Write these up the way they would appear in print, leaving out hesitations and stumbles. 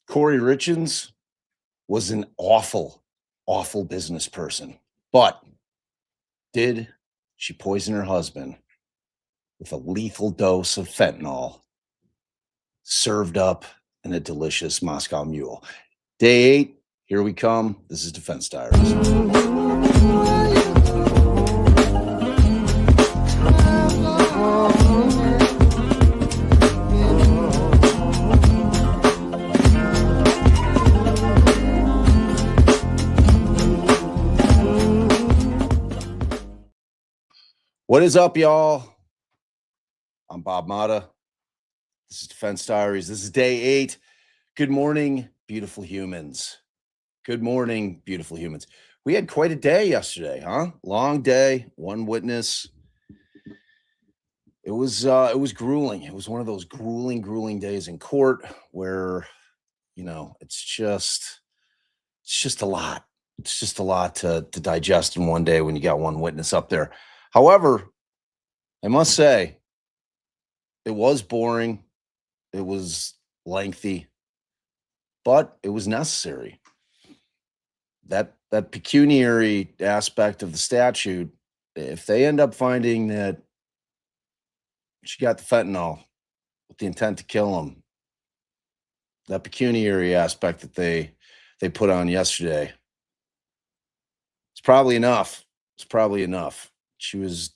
Kouri Richins was an awful, awful business person. But did she poison her husband with a lethal dose of fentanyl served up in a delicious Moscow Mule? Day 8, here we come. This is Defense Diaries. What is up, y'all? I'm Bob Mata. This is Defense Diaries. This is day 8. Good morning, beautiful humans. Good morning, beautiful humans. We had quite a day yesterday, huh? Long day, one witness. It was grueling. It was one of those grueling days in court where, it's just a lot. It's just a lot to digest in one day when you got one witness up there. However, I must say, it was boring. It was lengthy, but it was necessary. That pecuniary aspect of the statute, if they end up finding that she got the fentanyl with the intent to kill him, that pecuniary aspect that they put on yesterday, it's probably enough. It's probably enough. She was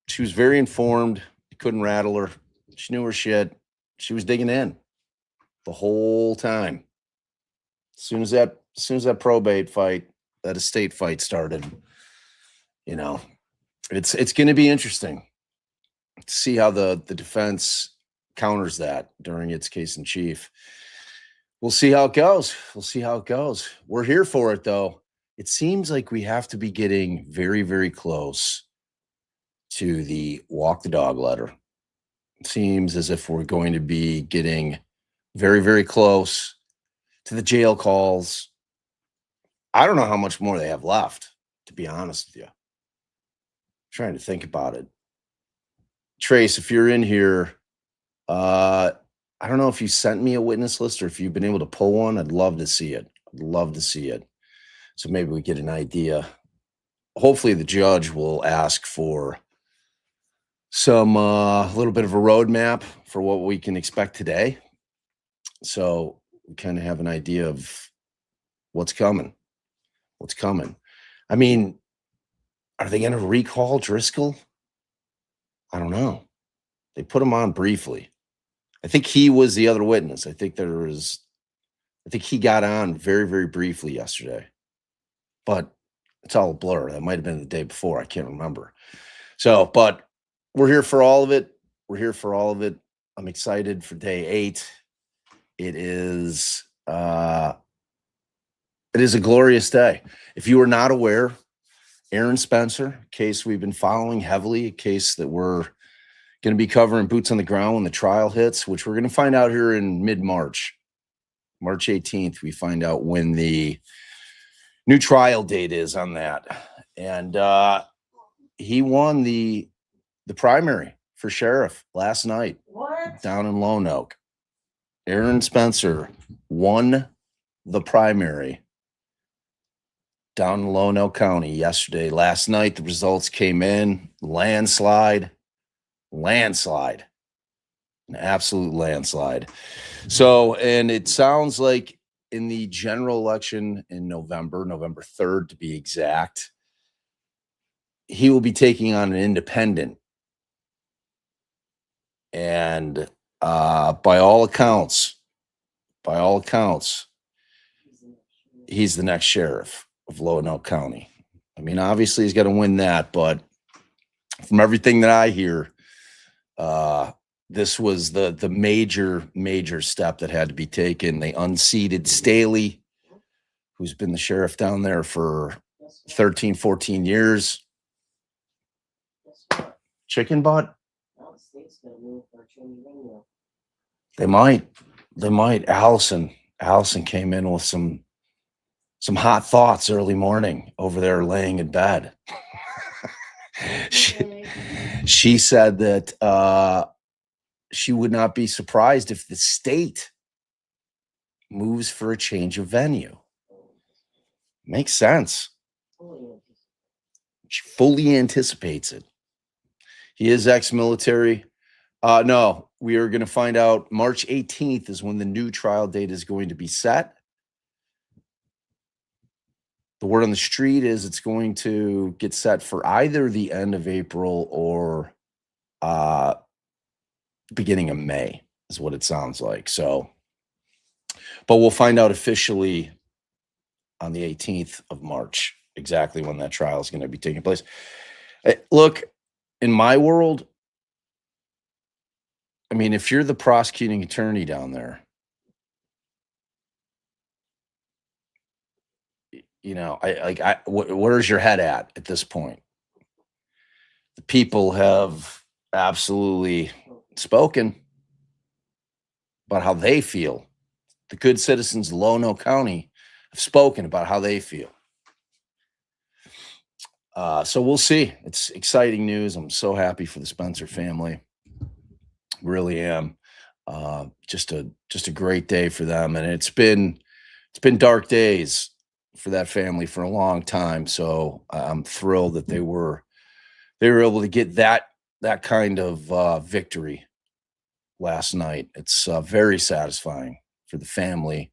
very informed. You couldn't rattle her. She knew her shit. She was digging in the whole time. As soon as that probate fight, that estate fight started, it's going to be interesting to see how the defense counters that during its case in chief. We'll see how it goes. We're here for it, though. It seems like we have to be getting very, very close to the walk the dog letter. It seems as if we're going to be getting very, very close to the jail calls. I don't know how much more they have left, to be honest with you. I'm trying to think about it. Trace, if you're in here, I don't know if you sent me a witness list or if you've been able to pull one. I'd love to see it. So maybe we get an idea. Hopefully the judge will ask for some little bit of a roadmap for what we can expect today. So we kind of have an idea of what's coming. I mean, are they going to recall Driscoll? I don't know. They put him on briefly. I think he was the other witness. I think he got on very, very briefly yesterday, but it's all a blur. That might have been the day before. I can't remember. So, but we're here for all of it. I'm excited for day 8. It is a glorious day. If you are not aware, Aaron Spencer, case we've been following heavily, a case that we're going to be covering boots on the ground when the trial hits, which we're going to find out here in mid-March. March 18th, we find out when the new trial date is on that. And he won the primary for sheriff last night. What? Down in Lone Oak. Aaron Spencer won the primary down in Lone Oak County yesterday. Last night, the results came in. Landslide. An absolute landslide. So, and it sounds like in the general election in November 3rd to be exact, he will be taking on an independent. And by all accounts, he's the next sheriff of Lone Oak County. I mean, obviously he's got to win that, but from everything that I hear, this was the major step that had to be taken. They unseated Staley, who's been the sheriff down there for 13, 14 years. Chicken butt? They might. Allison came in with some hot thoughts early morning over there laying in bed. She said that she would not be surprised if the state moves for a change of venue. Makes sense. She fully anticipates it. He is ex-military. No, we are going to find out March 18th is when the new trial date is going to be set. The word on the street is it's going to get set for either the end of April or beginning of May is what it sounds like. So, but we'll find out officially on the 18th of March exactly when that trial is going to be taking place. Look, in my world, I mean, if you're the prosecuting attorney down there, you know, where's your head at this point? The people have absolutely spoken about how they feel. The good citizens of Lonoke County have spoken about how they feel. So we'll see. It's exciting news. I'm so happy for the Spencer family. Really am. Just a great day for them, and it's been dark days for that family for a long time. So I'm thrilled that they were able to get that kind of victory last night. It's very satisfying for the family,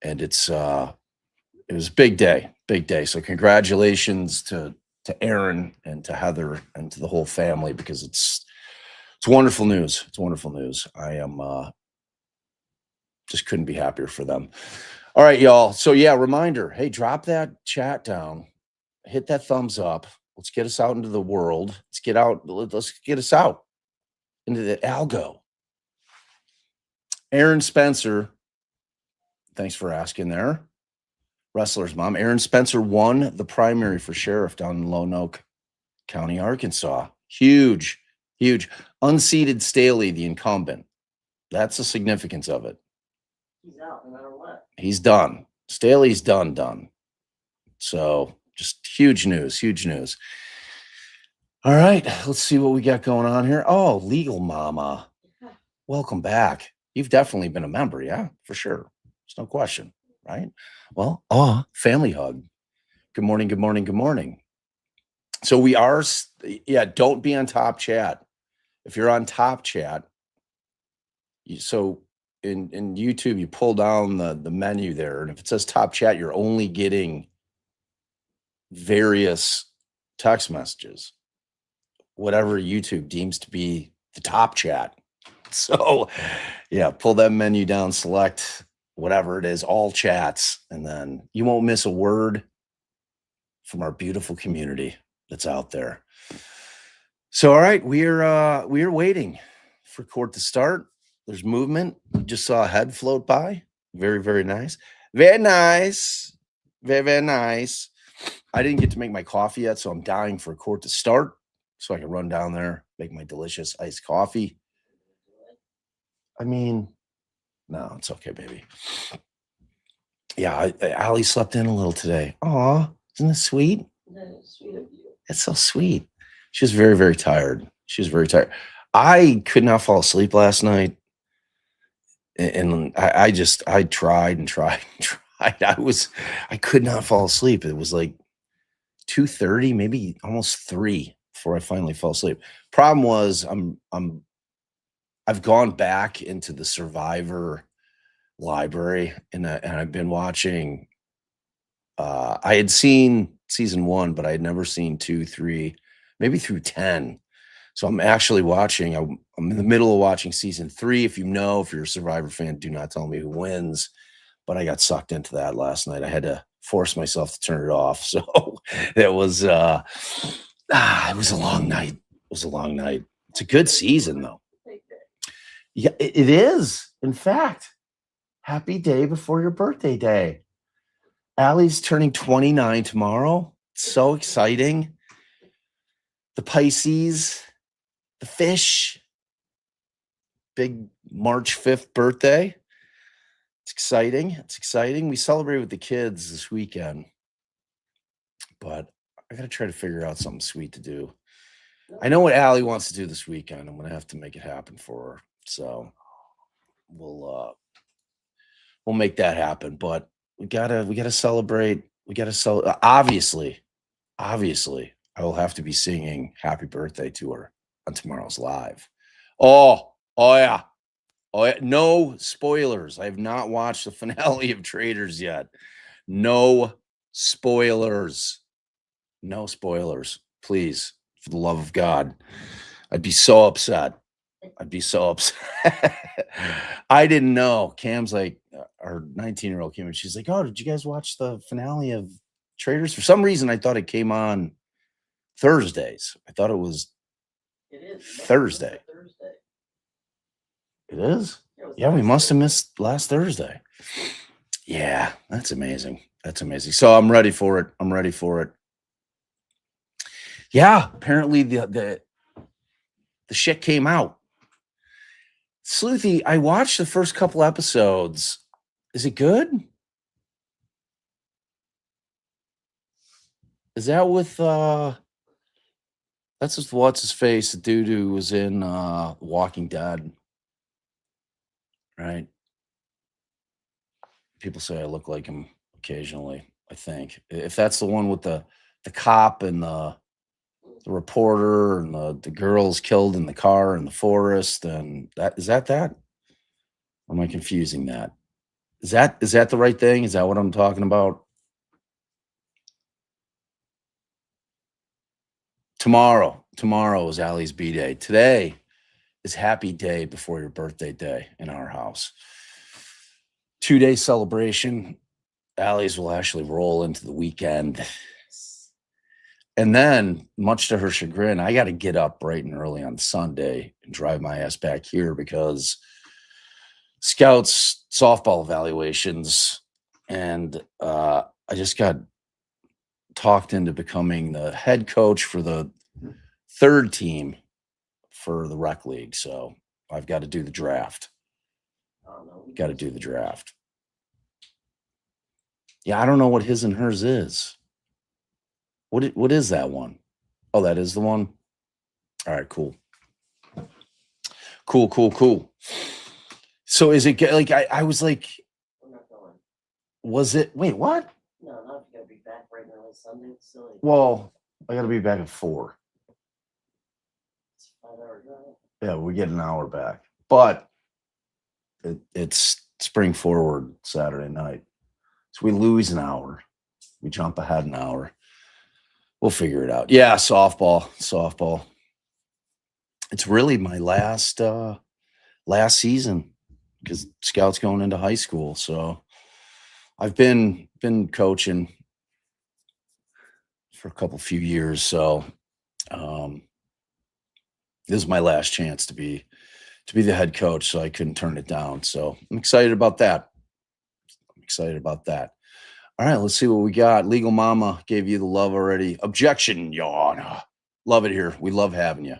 and it was a big day. So congratulations to Aaron and to Heather and to the whole family, because it's wonderful news. It's wonderful news. I am just couldn't be happier for them. All right, y'all. So yeah, reminder, hey, drop that chat down, hit that thumbs up. Let's get us out into the world. Let's get us out into the algo. Aaron Spencer, thanks for asking there. Wrestler's mom, Aaron Spencer, won the primary for sheriff down in Lonoke County, Arkansas. Huge. Unseated Staley, the incumbent. That's the significance of it. He's out no matter what. He's done. Staley's done. So just huge news. All right, let's see what we got going on here. Oh, Legal Mama. Welcome back. You've definitely been a member, yeah, for sure. There's no question, right? Well, family hug. Good morning. So we are, don't be on top chat. If you're on top chat, so in YouTube, you pull down the menu there, and if it says top chat, you're only getting various text messages, whatever YouTube deems to be the top chat. So yeah, pull that menu down, select whatever it is, all chats, and then you won't miss a word from our beautiful community that's out there. So all right, we are waiting for court to start. There's movement. We just saw a head float by. Very, very nice. Very nice. Very nice. I didn't get to make my coffee yet, so I'm dying for court to start so I can run down there, make my delicious iced coffee. I mean, no, it's okay, baby. Yeah, Allie slept in a little today. Aw, isn't it sweet? That is sweet of you. It's so sweet. She was very, very tired. I could not fall asleep last night. And I tried and tried. I could not fall asleep. It was like 2:30, maybe almost 3 before I finally fell asleep. Problem was I've gone back into the Survivor library and I've been watching. I had seen season 1, but I had never seen 2, 3, maybe through 10. So I'm actually watching. I'm in the middle of watching season 3. If you're a Survivor fan, do not tell me who wins. But I got sucked into that last night. I had to force myself to turn it off. So it was it was a long night. It's a good season though. Yeah, it is. In fact, happy day before your birthday day. Allie's turning 29 tomorrow. So exciting. The Pisces, the fish, big March 5th birthday. It's exciting. We celebrate with the kids this weekend, but I got to try to figure out something sweet to do. I know what Allie wants to do this weekend. I'm going to have to make it happen for her. So we'll we'll make that happen. But we gotta celebrate. We gotta celebrate. Obviously, I will have to be singing "Happy Birthday" to her on tomorrow's live. Oh yeah. Oh yeah. No spoilers. I have not watched the finale of Traitors yet. No spoilers. No spoilers. Please, for the love of God. I'd be so upset. I'd be so upset. I didn't know. Cam's like, our 19-year-old came and she's like, "Oh, did you guys watch the finale of Traitors?" For some reason, I thought it came on Thursdays. I thought it was It is. Thursday. Thursday. It is? Yeah, it was Yeah, we last must have Thursday. missed last Thursday. Yeah, that's amazing. That's amazing. So I'm ready for it. I'm ready for it. Yeah, apparently the shit came out. Sleuthy, I watched the first couple episodes. Is it good? Is that with that's just what's his face, the dude who was in Walking Dead, right? People say I look like him occasionally, I think. If that's the one with the cop and the reporter and the girls killed in the car in the forest, and that is that? Or am I confusing that? Is that the right thing? Is that what I'm talking about? Tomorrow is Allie's B-Day. Today is happy day before your birthday day in our house. 2-day celebration. Allie's will actually roll into the weekend. And then, much to her chagrin, I got to get up bright and early on Sunday and drive my ass back here because Scouts softball evaluations, and I just got talked into becoming the head coach for the third team for the rec league. So I've got to do the draft. Got to do the draft. Yeah, I don't know what his and hers is. What is that one? Oh, that is the one. All right, cool. Cool. So is it like I was like, I'm not going. was it? Wait, what? No, not if you gotta be back right now on Sunday. It's silly. Well, I got to be back at 4. It's a 5-hour drive. Yeah, we get an hour back, but it's spring forward Saturday night, so we lose an hour. We jump ahead an hour. We'll figure it out. Yeah, softball. It's really my last season because Scout's going into high school. So I've been coaching for a few years. So this is my last chance to be the head coach. So I couldn't turn it down. So I'm excited about that. All right, let's see what we got. Legal Mama gave you the love already. Objection, Your Honor. Love it here. We love having you.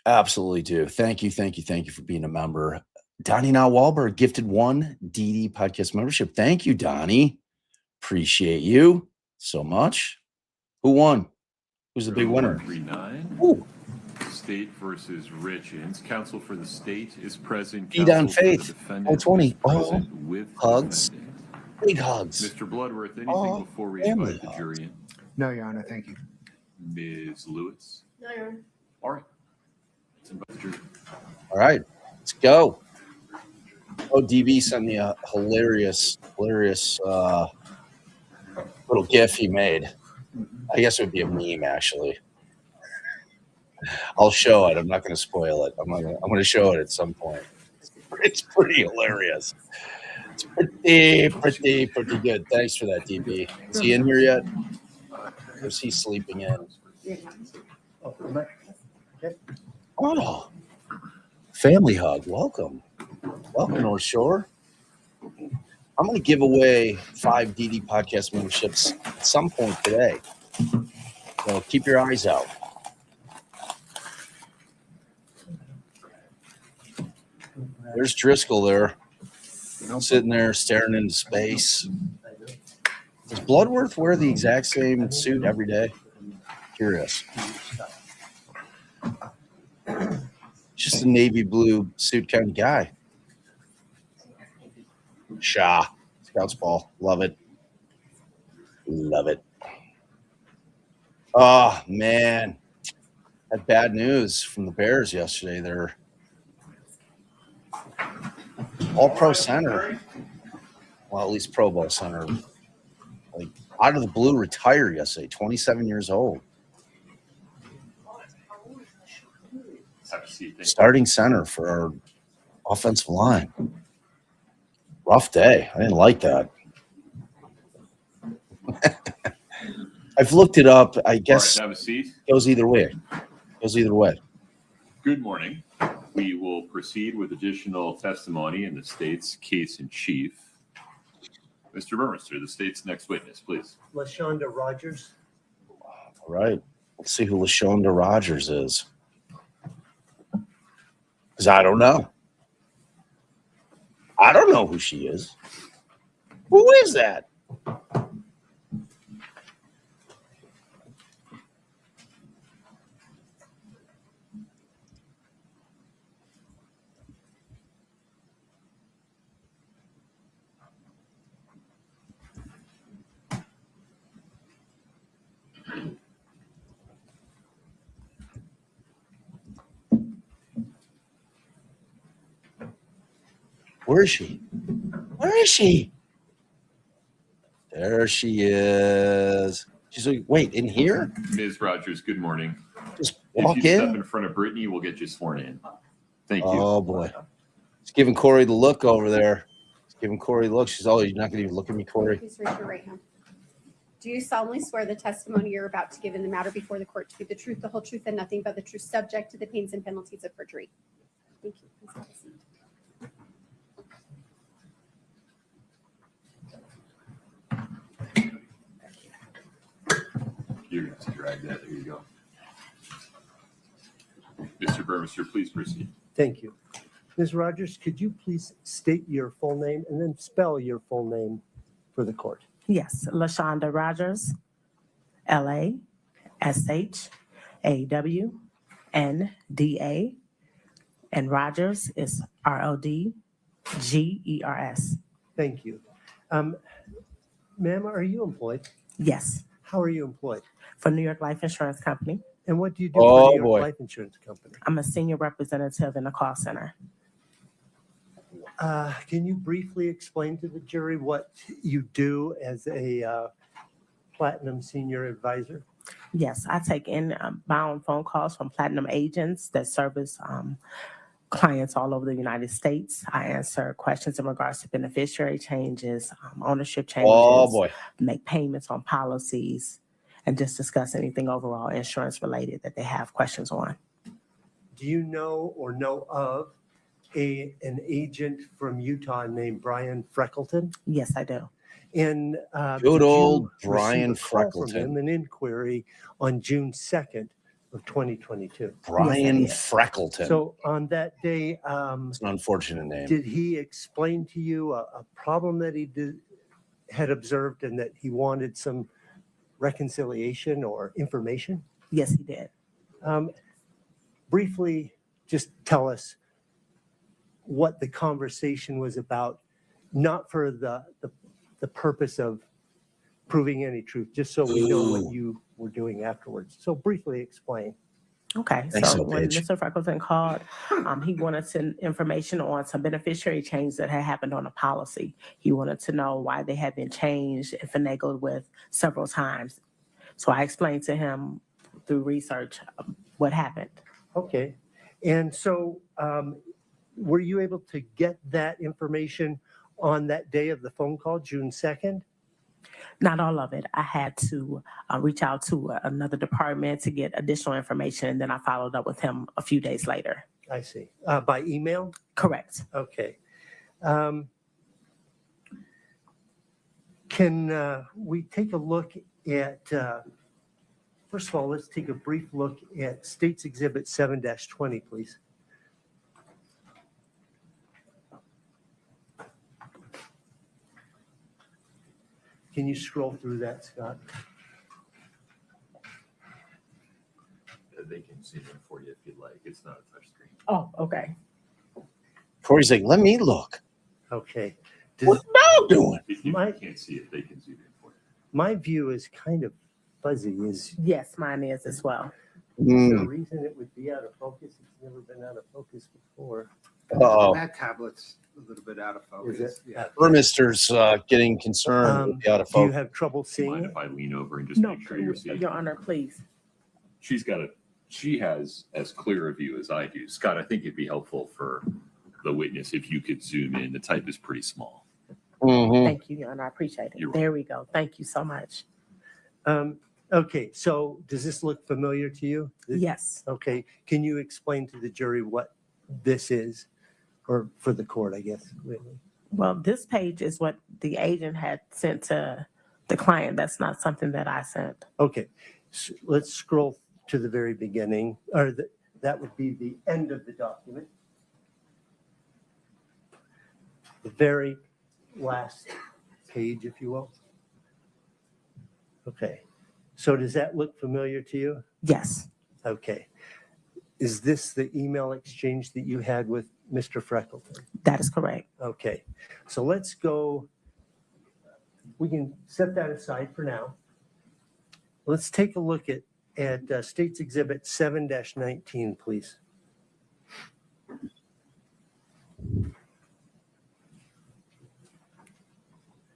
Absolutely do. Thank you for being a member. Donnie Now Wahlberg gifted 1 DD podcast membership. Thank you, Donnie. Appreciate you so much. Who won? Who's the big winner? 39. Ooh. State versus Richins. Counsel for the state is present. Feed on Counsel for the faith. defendant 20. is present with Hugs. defendant. Big hugs. Mr. Bloodworth, anything before we invite the jury in? No, Your Honor, thank you. Ms. Lewis? No, you're. All right. Let's invite the jury. All right, let's go. Oh, DB sent me a hilarious little GIF he made. I guess it would be a meme, actually. I'll show it. I'm not going to spoil it. I'm going to show it at some point. It's pretty hilarious. It's pretty good. Thanks for that, DB. Is he in here yet? Or is he sleeping in? Oh, family hug. Welcome, North Shore. I'm going to give away 5 DD podcast memberships at some point today. So keep your eyes out. There's Driscoll there, sitting there staring into space. Does Bloodworth wear the exact same suit every day? Curious. Just a navy blue suit kind of guy. Shaw. Scouts ball. Love it. Love it. Oh, man. Had bad news from the Bears yesterday. They're all-pro center. Well, at least Pro Bowl center. Like, out of the blue, retired yesterday. 27 years old. Have a seat. Thank you. Starting center for our offensive line. Rough day. I didn't like that. I've looked it up. I guess All right, have a seat. it goes either way. Good morning. We will proceed with additional testimony in the state's case in chief. Mr. Burmester, the state's next witness, please. Lashawnda Rodgers. All right. Let's see who Lashawnda Rodgers is. Because I don't know. I don't know who she is. Who is that? Where is she? Where is she? There she is. She's like, wait, in here? Ms. Rodgers, good morning. Just If walk you step in? in front of Brittany, we'll get you sworn in. Thank you. Oh, boy. She's giving Kouri the look over there. She's giving Kouri the look. She's, oh, you're not going to even look at me, Kouri. Please raise your right hand. Do you solemnly swear the testimony you're about to give in the matter before the court to be the truth, the whole truth, and nothing but the truth, subject to the pains and penalties of perjury? Thank you. Please have a seat. You're going to drag that. There you go. Mr. Burmester, please proceed. Thank you. Ms. Rodgers, could you please state your full name and then spell your full name for the court? Yes, Lashawnda Rodgers, Lashawnda, and Rodgers is Rodgers. Thank you. Ma'am, are you employed? Yes, How are you employed? for New York Life Insurance Company. And what do you do Oh, for New York boy. Life Insurance Company? I'm a senior representative in a call center. Can you briefly explain to the jury what you do as a Platinum Senior Advisor? Yes, I take inbound phone calls from platinum agents that service clients all over the United States. I answer questions in regards to beneficiary changes, ownership changes, Oh, boy. make payments on policies, and just discuss anything overall insurance related that they have questions on. Do you know or know of an agent from Utah named Brian Freckleton? Yes, I do. And Good did you old receive Brian a call from Freckleton. him, an inquiry on June 2nd of 2022. Brian did. Freckleton. So on that day, It's an unfortunate name. did he explain to you a problem that he had observed and that he wanted some reconciliation or information? Yes, he did. Briefly, just tell us what the conversation was about, not for the purpose of proving any truth, just so we know what you were doing afterwards. So briefly explain. Okay, Thanks, so so when Paige. Mr. Freckleton called, he wanted some information on some beneficiary changes that had happened on a policy. He wanted to know why they had been changed and finagled with several times. So I explained to him through research what happened. Okay. And so were you able to get that information on that day of the phone call, June 2nd? Not all of it. I had to reach out to another department to get additional information, and then I followed up with him a few days later. I see. By email? Correct. Okay. Can we take a look at, first of all, let's take a brief look at States Exhibit 7-20, please. Can you scroll through that, Scott? They can see them for you if you'd like. It's not a touch screen. Oh, okay. Corey's like, let me look. Okay. What's Mel doing? If you My- can't see it, they can zoom in for you. My view is kind of fuzzy. Is Yes, mine is as well. there a Mm. reason it would be out of focus? It's never been out of focus before. Oh, That tablet's a little bit out of focus. Is it? Yeah. Burmister's getting concerned with the out of Do you focus. have trouble Do you seeing mind it? if I lean over and just No, make sure you're seeing? Your Honor, please. She has as clear a view as I do. Scott, I think it'd be helpful for the witness if you could zoom in. The type is pretty small. Mhm. Thank you, Your Honor. I appreciate it. You're There we go. Thank you so much. Okay, so does this look familiar to you? Yes. Okay, can you explain to the jury what this is, or for the court, I guess, really? Well, this page is what the agent had sent to the client. That's not something that I sent. Okay, let's scroll to the very beginning, or that would be the end of the document. The very last page, if you will. Okay, so does that look familiar to you? Yes. Okay. Is this the email exchange that you had with Mr. Freckleton? That is correct. Okay, so let's go, we can set that aside for now. Let's take a look at State's Exhibit 7-19, please.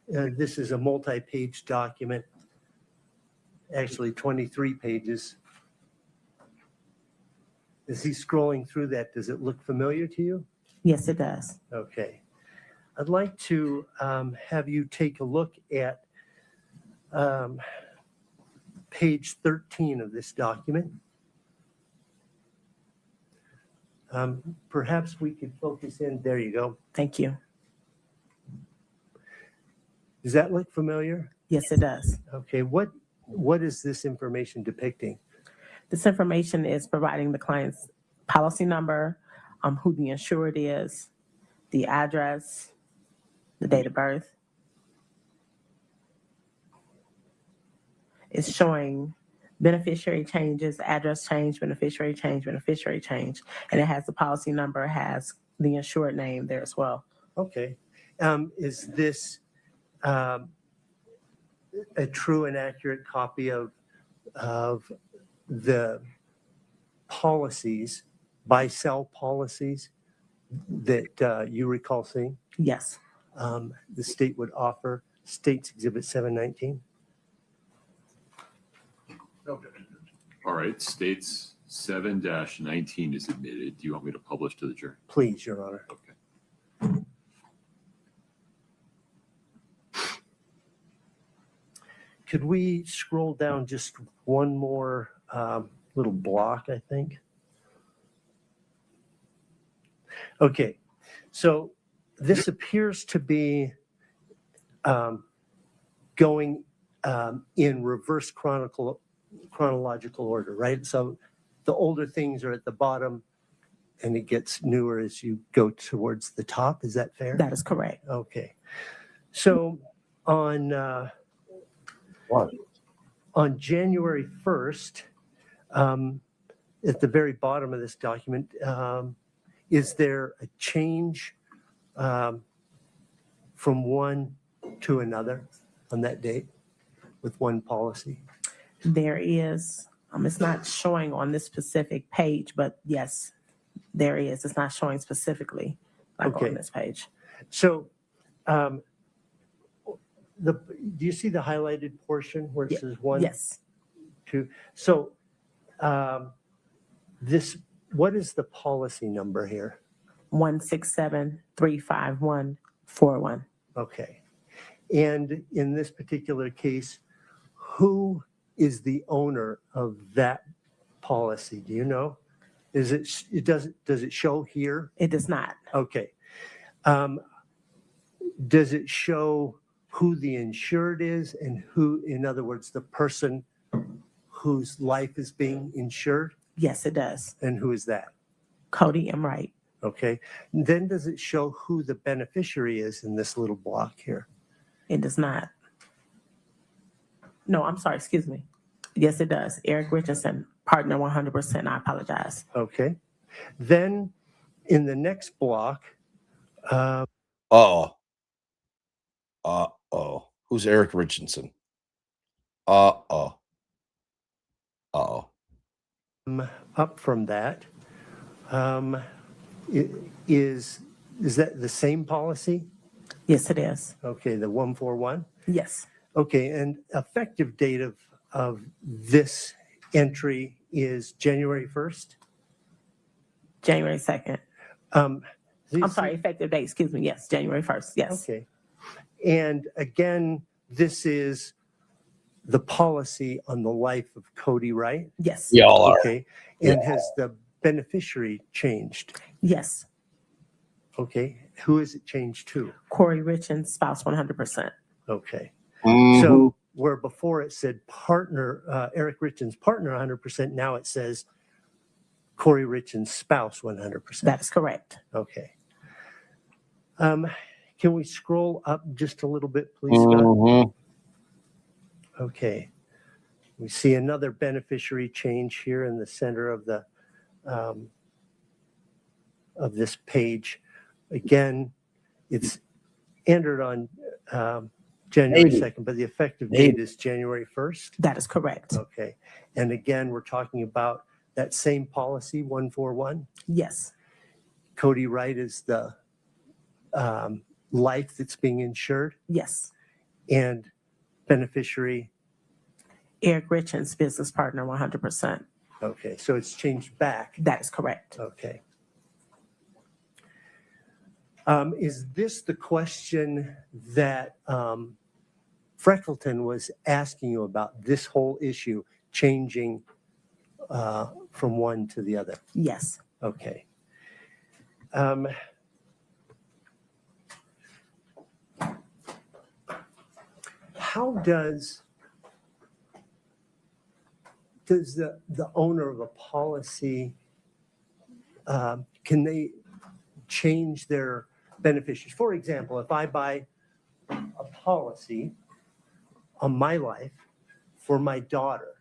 This is a multi-page document, actually 23 pages. As he's scrolling through that, does it look familiar to you? Yes, it does. Okay. I'd like to have you take a look at page 13 of this document. Perhaps we could focus in, there you go. Thank you. Does that look familiar? Yes, it does. Okay, what is this information depicting? This information is providing the client's policy number, who the insured is, the address, the date of birth. It's showing beneficiary changes, address change, beneficiary change, and it has the policy number, has the insured name there as well. Okay. Is this a true and accurate copy of the policies, buy-sell policies that you recall seeing? Yes. The state would offer, State's Exhibit 719? All right, states 7-19 is admitted. Do you want me to publish to the jury? Please, Your Honor. Okay. Could we scroll down just one more little block, I think? Okay, so this appears to be going in reverse chronological order, right? So the older things are at the bottom and it gets newer as you go towards the top. Is that fair? That is correct. Okay. So on January 1st, at the very bottom of this document, is there a change from one to another on that date with one policy? There is, it's not showing on this specific page, but yes, there is. It's not showing specifically like Okay. on this page. So do you see the highlighted portion where it says one, Yes. two? So what is the policy number here? 167-35141. Okay. And in this particular case, who is the owner of that policy? Do you know? Does it show here? It does not. Okay. Does it show who the insured is and who, in other words, the person whose life is being insured? Yes, it does. And who is that? Cody M. Wright. Okay. Then does it show who the beneficiary is in this little block here? It does not. No, I'm sorry. Excuse me. Yes, it does. Eric Richardson, partner 100%. I apologize. Okay. Then in the next block, Oh, Uh-oh. Who's Eric Richardson? Uh-oh. Uh-oh. Up from that, i- is that the same policy? Yes, it is. Okay, the 141? Yes, Okay, and effective date of this entry is January 1st? January 2nd. Um, I'm sorry, effective date, excuse me. Yes, January 1st. Yes. Okay. And again, this is the policy on the life of Cody, right? Yes. Y'all are. Okay. And has the beneficiary changed? Yes. Okay. Who is it changed to? Kouri Richins, spouse 100%. Okay. Mhm. So where before it said partner, Eric Richins partner 100%, now it says Kouri Richins spouse 100%. That is correct. Okay. Can we scroll up just a little bit, please, Scott? Mhm. Okay. We see another beneficiary change here in the center of the of this page. Again, it's entered on January Maybe. 2nd, but the effective Maybe. date is January 1st. That is correct. Okay. And again, we're talking about that same policy, 141. Yes. Cody Wright is the life that's being insured, Yes. and beneficiary. Eric Richins, business partner 100%. Okay, so it's changed back. That is correct. Okay. Is this the question that Freckleton was asking you about, this whole issue changing from one to the other? Yes. Okay. How does the owner of a policy, can they change their beneficiaries? For example, if I buy a policy on my life for my daughter,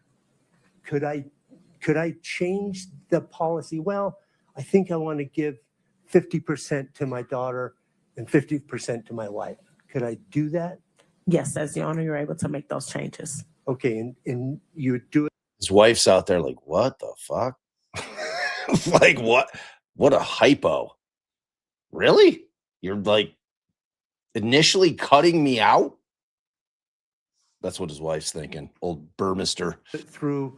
could I change the policy? Well, I think I want to give 50% to my daughter and 50% to my wife. Could I do that? Yes, as the owner, you're able to make those changes. Okay, and you would do it. His wife's out there like, what the fuck? Like, what? What a hypo. Really? You're like initially cutting me out? That's what his wife's thinking. Old Burmister. through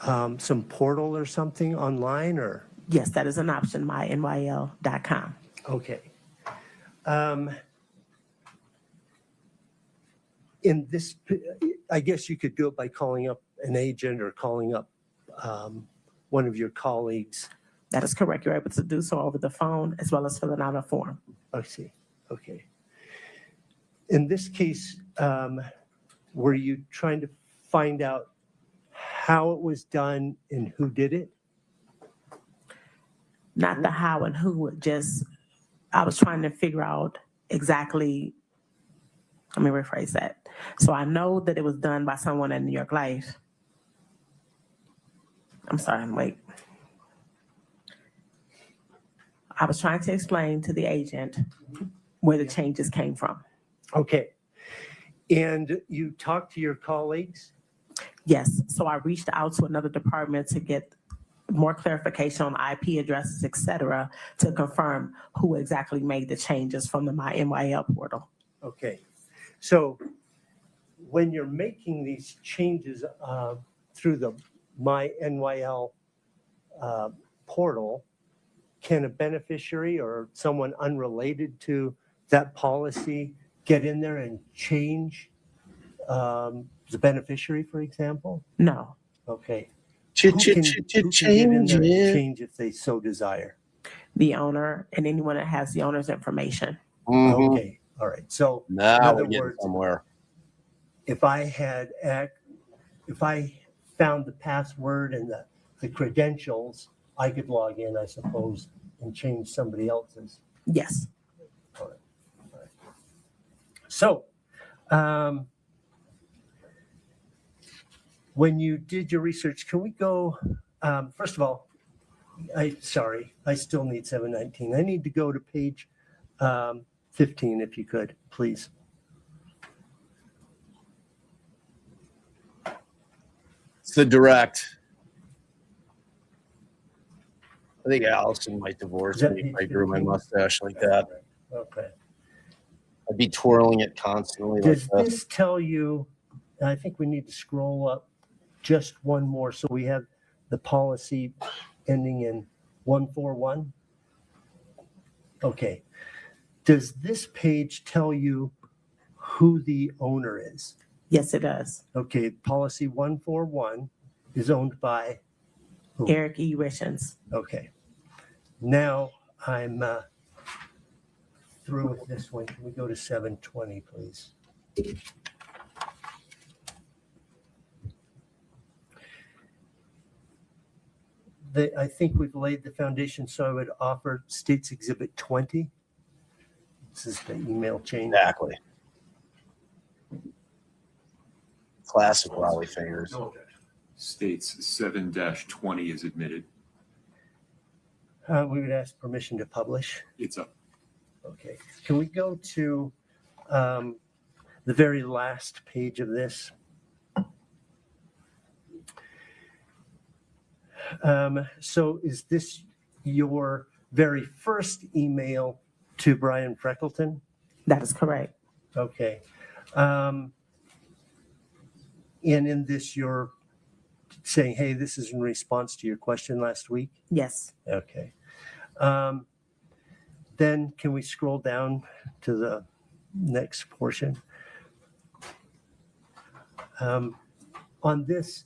some portal or something online, or? Yes, that is an option, mynyl.com. Okay. In this, I guess you could do it by calling up an agent or calling up one of your colleagues. That is correct. You're able to do so over the phone as well as filling out a form. I see. Okay. In this case, were you trying to find out how it was done and who did it? Not the how and who, just I was trying to figure out exactly, let me rephrase that. So I know that it was done by someone at New York Life. I'm sorry, wait. I was trying to explain to the agent where the changes came from. Okay. And you talked to your colleagues? Yes, so I reached out to another department to get more clarification on IP addresses, et cetera, to confirm who exactly made the changes from the MyNYL portal. Okay. So when you're making these changes through the MyNYL portal, can a beneficiary or someone unrelated to that policy get in there and change the beneficiary, for example? No, Okay. Who can get in there and change if they so desire? the owner and anyone that has the owner's information. Mhm. Okay. All right. So Now in we're other getting words, somewhere. if I found the password and the credentials, I could log in, I suppose, and change somebody else's. Yes, All right. All right. So, when you did your research, can we go, first of all, I still need 719. I need to go to page 15 if you could, please. the direct. I think Allison might divorce Is that me if I page grew my 15? mustache like that. Okay. I'd be twirling it constantly Does like this. this tell you, I think we need to scroll up just one more, so we have the policy ending in 141? Okay. Does this page tell you who the owner is? Yes, it does. Okay, policy 141 is owned by who? Eric E. Richins. Okay. Now I'm through with this one. Can we go to 720, please? I think we've laid the foundation, so I would offer States Exhibit 20. This is the email chain. Exactly. Classic Raleigh fingers. States 7-20 is admitted. We would ask permission to publish. It's up. Okay. Can we go to the very last page of this? So is this your very first email to Brian Freckleton? That is correct. Okay. And in this, you're saying, hey, this is in response to your question last week? Yes. Okay. Then can we scroll down to the next portion? On this,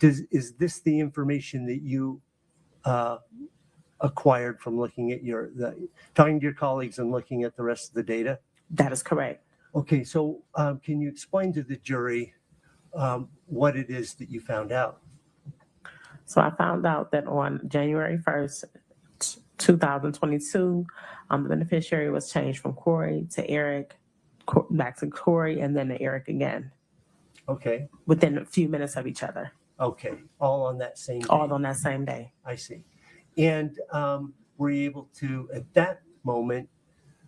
is this the information that you acquired from looking at talking to your colleagues and looking at the rest of the data? That is correct. Okay, so can you explain to the jury what it is that you found out? So I found out that on January 1st, 2022, the beneficiary was changed from Kouri to Eric, back to Kouri, and then to Eric again, Okay, within a few minutes of each other, okay, all on that same day. all on that same day. I see. And were you able to, at that moment,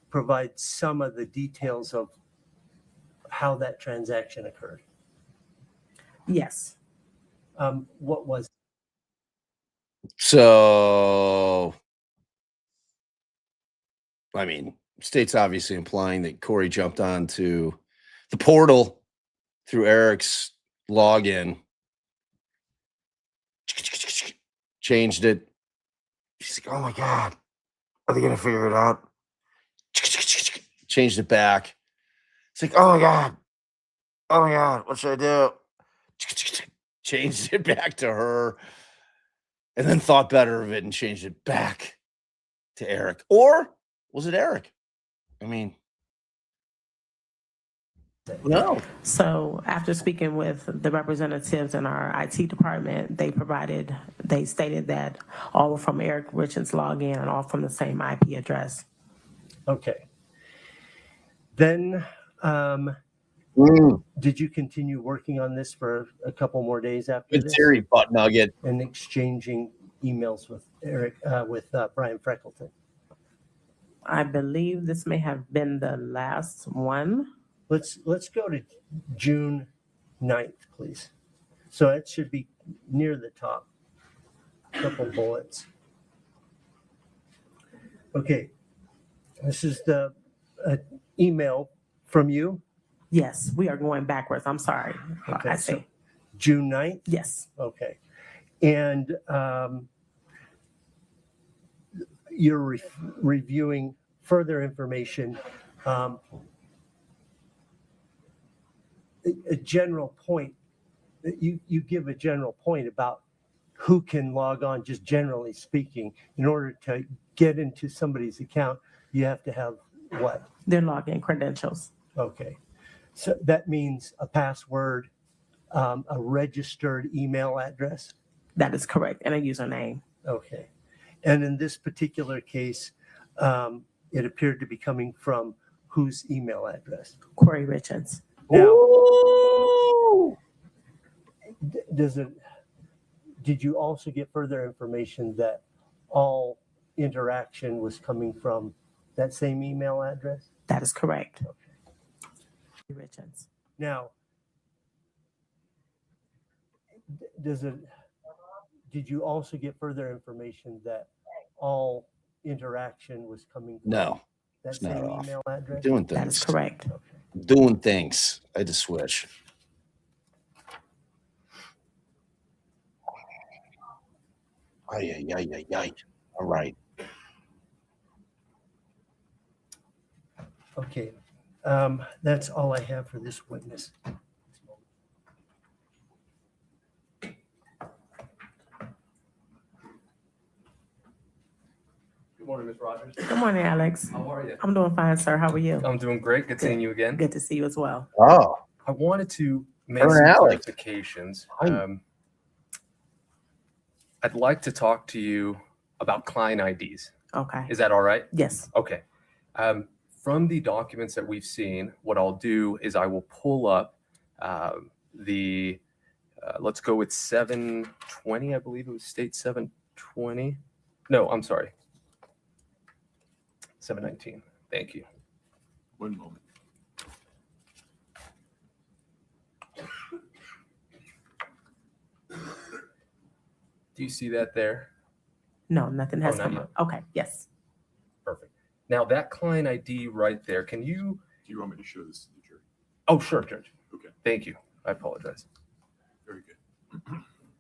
provide some of the details of how that transaction occurred? Yes. What was So, I mean, state's obviously implying that Kouri jumped onto the portal through Eric's login, changed it. She's like, oh my God, are they going to figure it out? Changed it back. It's like, oh my God, what should I do? Changed it back to her. And then thought better of it and changed it back to Eric. Or was it Eric? I mean, no. So after speaking with the representatives in our IT department, they stated that all were from Eric Richins' login and all from the same IP address. okay? Then did you continue working on this for a couple more days after Good this? theory, butt nugget. And exchanging emails with Brian Freckleton? I believe this may have been the last one. Let's go to June 9th, please. So it should be near the top. Couple bullets. Okay. This is the email from you. Yes, we are going backwards. I'm sorry. Okay, I so see. June 9th? Yes. Okay. And you're reviewing further information. A general point, you give a general point about who can log on, just generally speaking. In order to get into somebody's account, you have to have what? Their login credentials. Okay. So that means a password, a registered email address. That is correct. And a username. Okay. And in this particular case, it appeared to be coming from whose email address? Kouri Richins. Now, Ooh. did you also get further information that all interaction was coming from that same email address? That is correct. Okay. Richins. Now, Did you also get further information that all interaction was coming from No, that it's not same off. email address? Doing That is things. correct. Doing things. I had to switch. Ay, ay, ay, ay, ay. All right. Okay, that's all I have for this witness. Good morning, Ms. Rodgers. Good morning, Alex. How are you? I'm doing fine, sir. How are you? I'm doing great. Good seeing you again. Good to see you as well. Oh, I wanted to make Her some and Alex. clarifications. Hi. I'd like to talk to you about client IDs. Okay. Is that all right? Yes. Okay. From the documents that we've seen, what I'll do is I will pull up let's go with 720. I believe it was state 720. No, I'm sorry. 719. Thank you. One moment. Do you see that there? No, nothing has not come yet. up. Okay. Yes. Perfect. Now that client ID right there, can you? Do you want me to show this to the jury? Oh, sure, Judge. Okay, Thank you. I apologize. very good.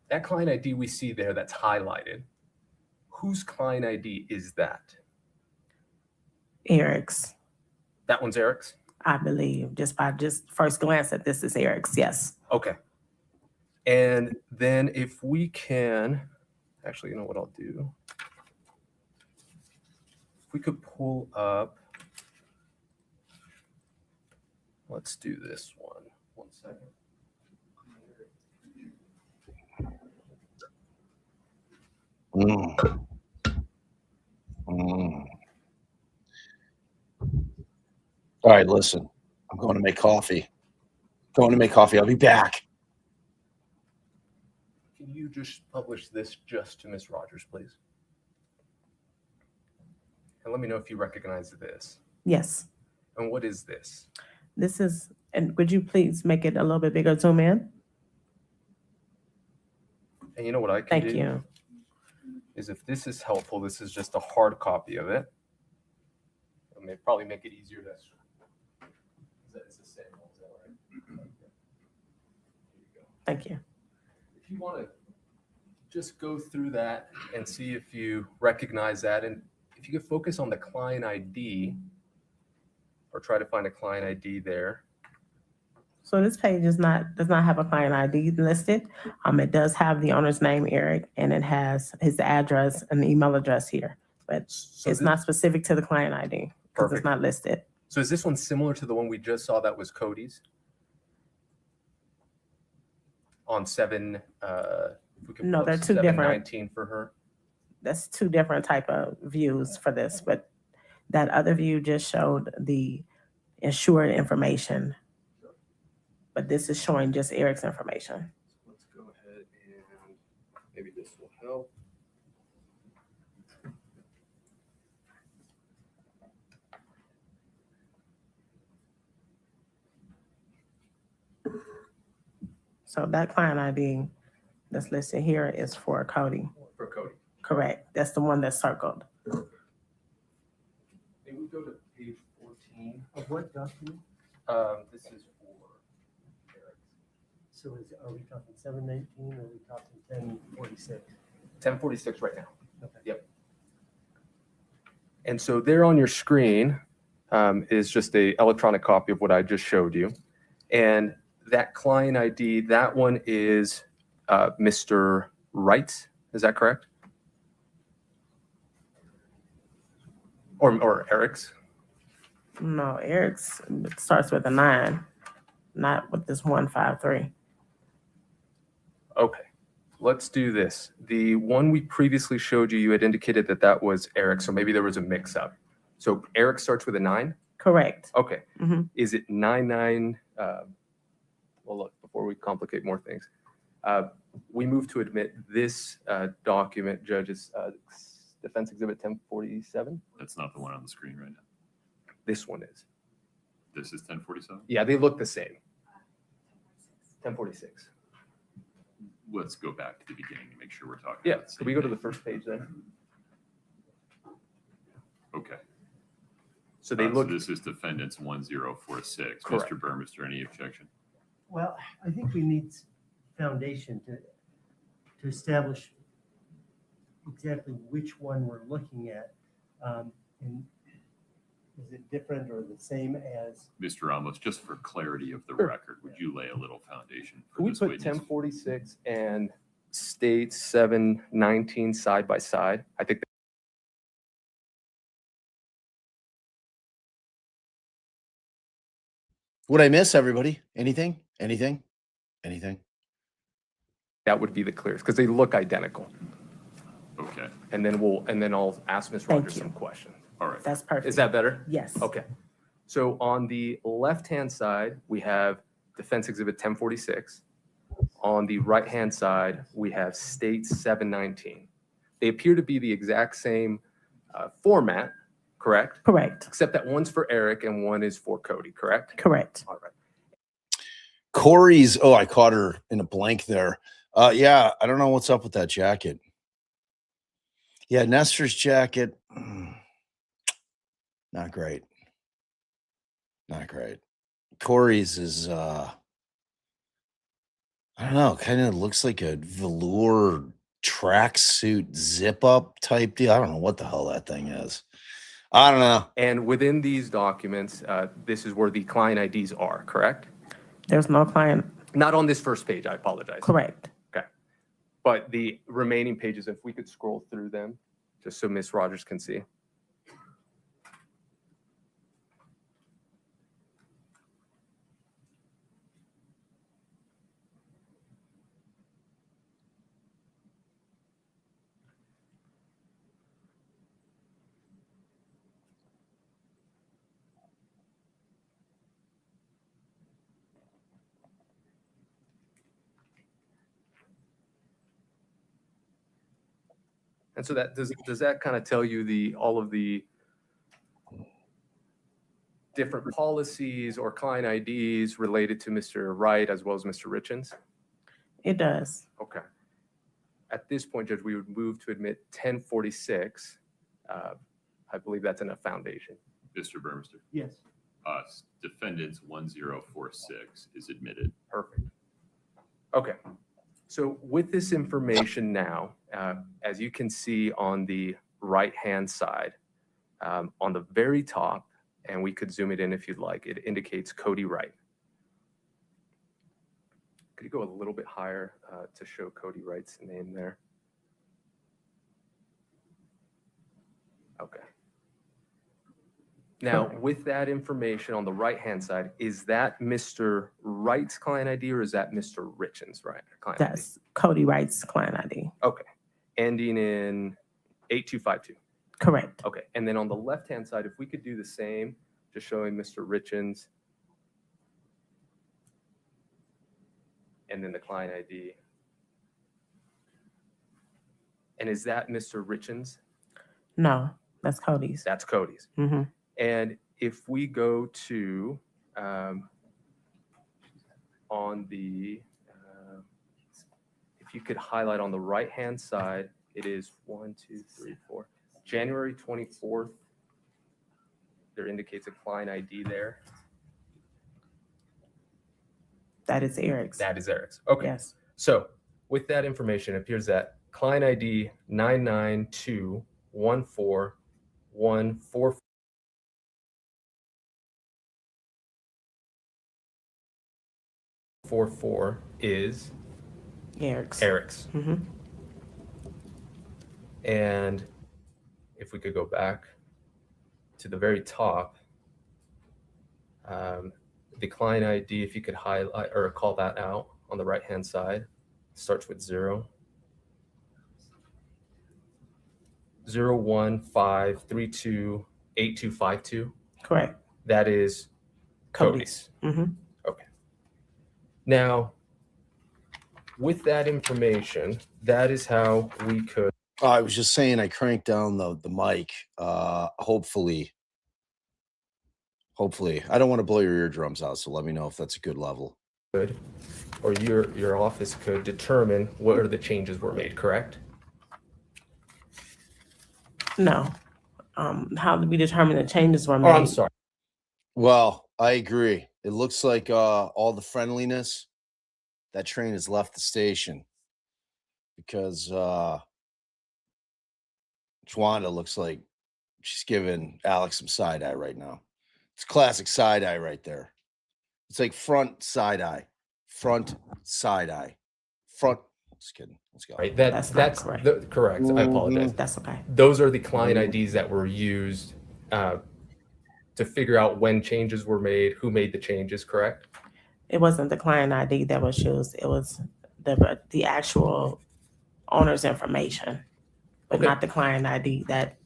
That client ID we see there that's highlighted, whose client ID is that? Eric's, That one's Eric's? I believe, just by first glance at this is Eric's. Yes. Okay. And then if we can, actually, you know what I'll do? If we could pull up, let's do this one. 1 second. Mm. Mm. All right, listen. I'm going to make coffee. I'll be back. Can you just publish this just to Ms. Rodgers, please? And let me know if you recognize this. Yes. And what is this? This is, and would you please make it a little bit bigger, zoom in? And you know what I can Thank do? you. Is if this is helpful, this is just a hard copy of it. It may probably make it easier to. It's the same one, is that right? Here you go. Thank you. If you want to just go through that and see if you recognize that, and if you could focus on the client ID or try to find a client ID there. So this page does not have a client ID listed. It does have the owner's name, Eric, and it has his address and email address here, but So it's thi- not specific to the client ID because it's Perfect. not listed. So is this one similar to the one we just saw that was Cody's? On 7, if we can No, pull up they're two different. 719 for her. That's two different type of views for this, but that other view just showed the insured information. But this is showing just Eric's information. Let's go ahead and maybe this will help. So that client ID that's listed here is for Cody. For Cody. Correct. That's the one that's circled. Maybe we go to page 14. Of what document? This is for Eric. So are we talking 719 or are we talking 1046? 1046 right now. Okay. Yep. And so there on your screen is just a electronic copy of what I just showed you. And that client ID, that one is Mr. Wright. Is that correct? Or Eric's? No, Eric's starts with a 9, not with this 153. Okay, let's do this. The one we previously showed you, you had indicated that that was Eric, so maybe there was a mix-up. So Eric starts with a 9? Correct. Okay. Mhm. Is it 99? Well, look, before we complicate more things, we move to admit this document, Judge's Defense Exhibit 1047. That's not the one on the screen right now. This one is. This is 1047? Yeah, they look the same. 1046. let's go back to the beginning and make sure we're talking Yeah, about the could we go to the same first page then? thing. Okay. So they So look, this is defendants 1046. Correct. Mr. Burmester, any objection? Well, I think we need foundation to establish exactly which one we're looking at. And is it different or the same as? Mr. Ramos, just for clarity of the Sure. record, would you lay a little foundation for could we this put witness? 1046 and state 719 side by side? I think Would I miss everybody? Anything? Anything? Anything? that would be the clearest because they look identical. Okay, And then I'll ask Ms. Thank Rodgers you. some questions. all right. That's perfect. Is that better? Yes. Okay. So on the left-hand side, we have Defense Exhibit 1046. On the right-hand side, we have State 719. They appear to be the exact same format, correct? Correct. Except that one's for Eric and one is for Cody, correct? Correct. All right. Corey's, oh, I caught her in a blank there. Yeah, I don't know what's up with that jacket. Yeah, Nestor's jacket, not great. Not great. Corey's is, I don't know, kind of looks like a velour tracksuit zip up type deal. I don't know what the hell that thing is. I don't know. And within these documents, this is where the client IDs are, correct? There's no client. Not on this first page, I apologize. Correct. But the remaining pages, if we could scroll through them, just so Ms. Rodgers can see. And so that does that kind of tell you all of the different policies or client IDs related to Mr. Wright as well as Mr. Richins? It does. Okay. At this point, Judge, we would move to admit 1046. I believe that's in a foundation. Mr. Burmester, Yes. defendants 1046 is admitted. Perfect. Okay. So with this information now, as you can see on the right-hand side, on the very top, and we could zoom it in if you'd like, it indicates Kouri Wright. Could you go a little bit higher to show Kouri Wright's name there? Okay. Now, Perfect. with that information on the right-hand side, is that Mr. Wright's client ID or is that Mr. Richins' client ID? That's Kouri Wright's client ID. Okay. Ending in 8252. Correct. Okay. And then on the left-hand side, if we could do the same, just showing Mr. Richins and then the client ID. And is that Mr. Richins? No, that's Cody's. That's Cody's. Mm-hmm. And if we go to on the, if you could highlight on the right-hand side, it is 1, 2, 3, 4. January 24th, there indicates a client ID there. That is Eric's. That is Eric's. Okay. Yes. So with that information, it appears that client ID 992141444 is Eric's. Eric's. Mm-hmm. And if we could go back to the very top, the client ID, if you could highlight or call that out on the right-hand side, starts with 0. 015328252. Correct. That is Cody's. Mm-hmm. Okay. Now, with that information, that is how we could. I was just saying I cranked down the mic. Hopefully. I don't want to blow your eardrums out, so let me know if that's a good level. could, or your office could determine where the changes were made, correct? No. How did we determine the changes were Oh, made? I'm sorry. Well, I agree. It looks like all the friendliness, that train has left the station because Lashawnda looks like she's giving Alex some side eye right now. It's classic side eye right there. It's like front side eye, front side eye, front. Just kidding. Let's go. Right, That's not correct. Correct. I apologize. That's okay. Those are the client IDs that were used to figure out when changes were made, who made the changes, correct? It wasn't the client ID that was used. It was the actual owner's information, but Okay. not the client ID that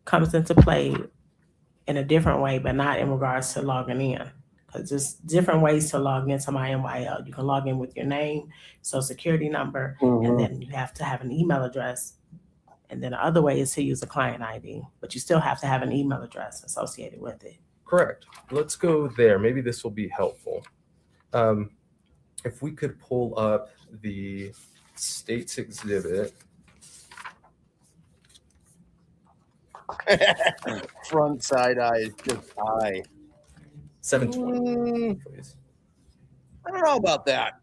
comes into play in a different way, but not in regards to logging in. Because there's different ways to log into my NYL. You can log in with your name, social security number, and then you have to have an email address. And then the other way is to use a client ID, but you still have to have an email address associated with it. Correct. Let's go there. Maybe this will be helpful. If we could pull up the state's exhibit. Front side eye is just eye. 720, please. I don't know about that.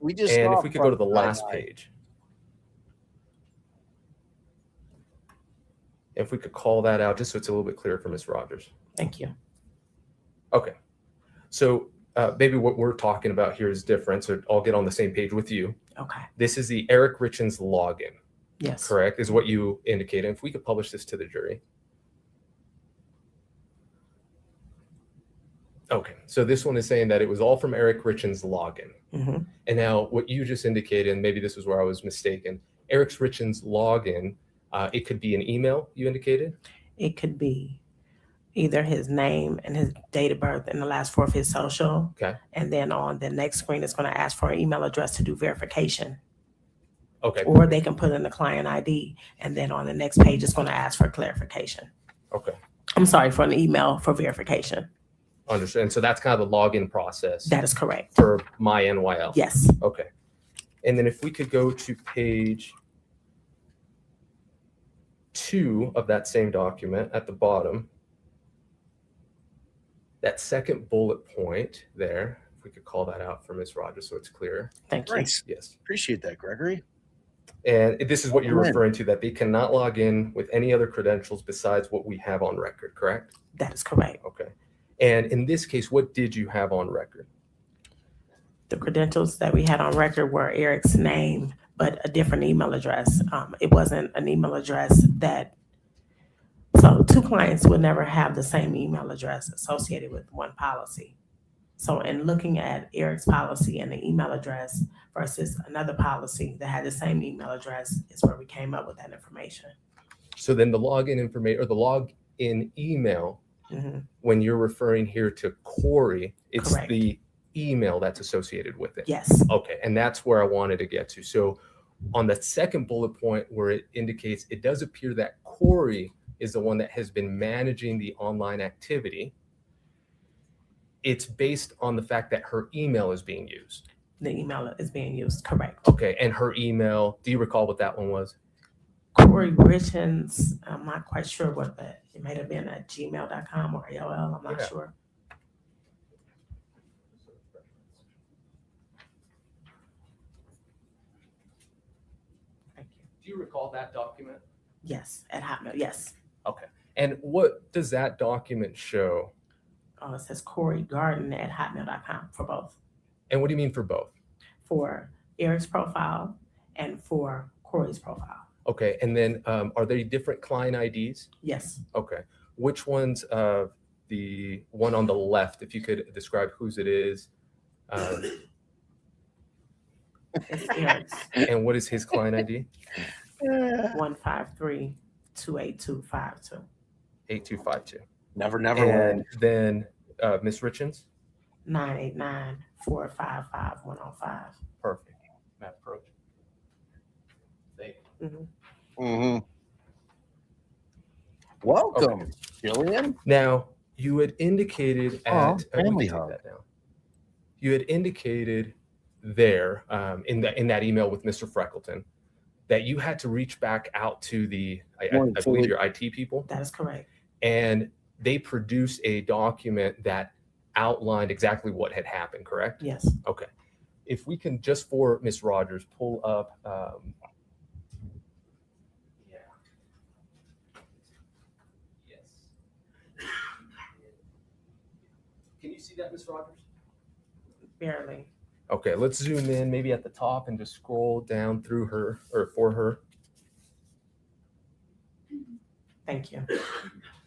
We just And saw if we could go to the front side last eye. page. If we could call that out, just so it's a little bit clearer for Ms. Rodgers. Thank you. Okay. So maybe what we're talking about here is different. So I'll get on the same page with you. Okay. This is the Eric Richins login, Yes. correct? Is what you indicated. If we could publish this to the jury. Okay. So this one is saying that it was all from Eric Richins login. Mm-hmm. And now what you just indicated, and maybe this is where I was mistaken, Eric Richins login, it could be an email you indicated? It could be either his name and his date of birth and the last four of his social. Okay. And then on the next screen, it's going to ask for an email address to do verification. Okay. Or they can put in the client ID. And then on the next page, it's going to ask for clarification. Okay. I'm sorry, for an email for verification. Understand. So that's kind of the login process That is correct. for my NYL. Yes. Okay. And then if we could go to page 2 of that same document at the bottom, that second bullet point there, if we could call that out for Ms. Rodgers so it's clear. Thank you. Thanks. Yes. Appreciate that, Gregory. And this is what you're Amen. referring to, that they cannot log in with any other credentials besides what we have on record, correct? That is correct. Okay. And in this case, what did you have on record? The credentials that we had on record were Eric's name, but a different email address. It wasn't an email address that, so two clients would never have the same email address associated with one policy. So in looking at Eric's policy and the email address versus another policy that had the same email address is where we came up with that information. So then the login information or the login email, Mhm. when you're referring here to Kouri, it's Correct. the email that's associated with it. Yes, Okay, and that's where I wanted to get to. So on the second bullet point where it indicates it does appear that Kouri is the one that has been managing the online activity, it's based on the fact that her email is being used. the email is being used, correct. Okay, and her email, do you recall what that one was? Kouri Richins, I'm not quite sure what that, it might have been at gmail.com or AOL, I'm not Yeah. sure. Thank you. Do you recall that document? Yes, at Hotmail, yes. Okay. And what does that document show? It says Kouri Garden at hotmail.com for both, And what do you mean for both? for Eric's profile and for Kouri's profile. Okay, and then are there different client IDs? Yes, Okay. Which one's the one on the left, if you could describe whose it is, it's Eric's, and what is his client ID? 153-28252. 8252. Never win. And then Ms. Richins? 989-455-105. Perfect. Map approach. Thank you. Mhm. Mm-hmm. you had indicated there in that email with Mr. Freckleton that you had to reach back out to I believe your IT people, That is correct. and they produced a document that outlined exactly what had happened, correct? Yes. Okay. If we can, just for Ms. Rodgers, pull up. Yeah. Yes. Can you see that, Ms. Rodgers? Barely. Okay, let's zoom in maybe at the top and just scroll down through her or for her. Thank you.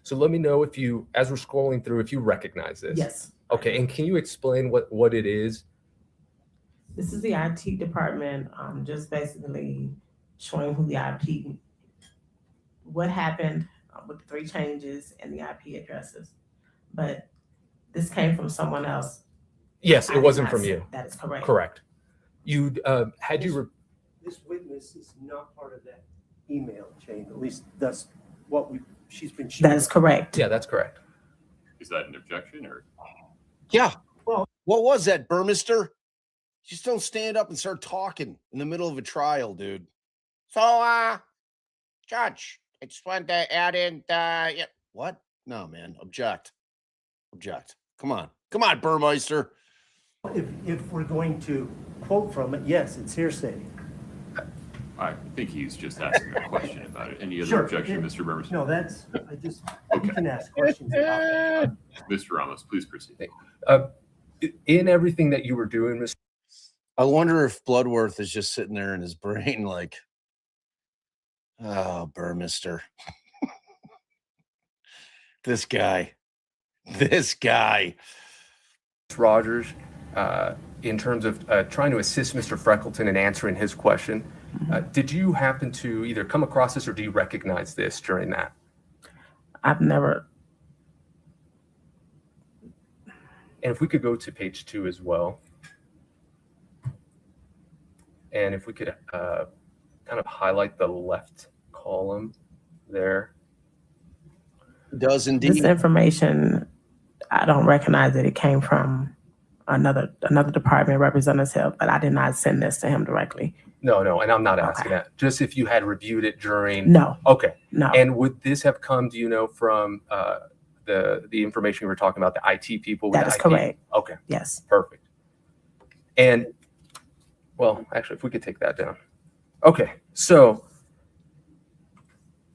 So let me know if you, as we're scrolling through, if you recognize this. Yes. Okay, and can you explain what it is? This is the IT department, just basically showing who the IP, what happened with the 3 changes and the IP addresses. But this came from someone else. Yes, I it did wasn't not from see- you. That is correct. Correct. You had you. This witness is not part of that email chain, at least that's what she's been showing. That is correct. Yeah, that's correct. Is that an objection or? Yeah. Well- what was that, Burmester? Just don't stand up and start talking in the middle of a trial, dude. So, Judge, I just wanted to add in, yeah. What? No, man. Object. Come on, Burmeister. If we're going to quote from it, yes, it's hearsay. I think he's just asking a question about it. Any other Sure. objection, Mr. Burmester? No, that's, you Okay. can ask questions about that. Mr. Ramos, please proceed. In everything that you were doing, Mr. I wonder if Bloodworth is just sitting there in his brain like, oh, Burmester. This guy. Rodgers, in terms of trying to assist Mr. Freckleton in answering his question, did you happen to either come across this or do you recognize this during that? I've never. And if we could go to page 2 as well. And if we could kind of highlight the left column there. Does This indeed. information, I don't recognize that it came from another department representative, but I did not send this to him directly. No, and I'm not asking Okay. that. Just if you had reviewed it during. No, Okay. no. And would this have come, do you know, from the information we were talking about, the IT people? with That the is IP? correct. Okay, Yes. perfect. And, well, actually, if we could take that down. Okay, so,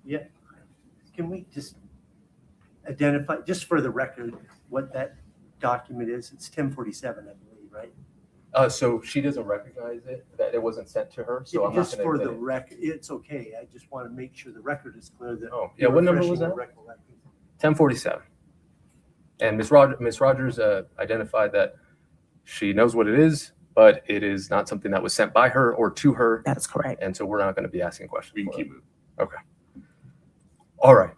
Yeah. Can we just identify, just for the record, what that document is? It's 1047, I believe, right? so she doesn't recognize it, that it wasn't sent to her, so I'm not Just going for to. the record, it's okay. I just want to make sure the record is clear that. Oh, yeah, what number was refreshing that? recollection. 1047. And Ms. Rodgers identified that she knows what it is, but it is not something that was sent by her or to her. That is correct. And so we're not going to be asking questions. We can for keep her. moving. Okay. All right.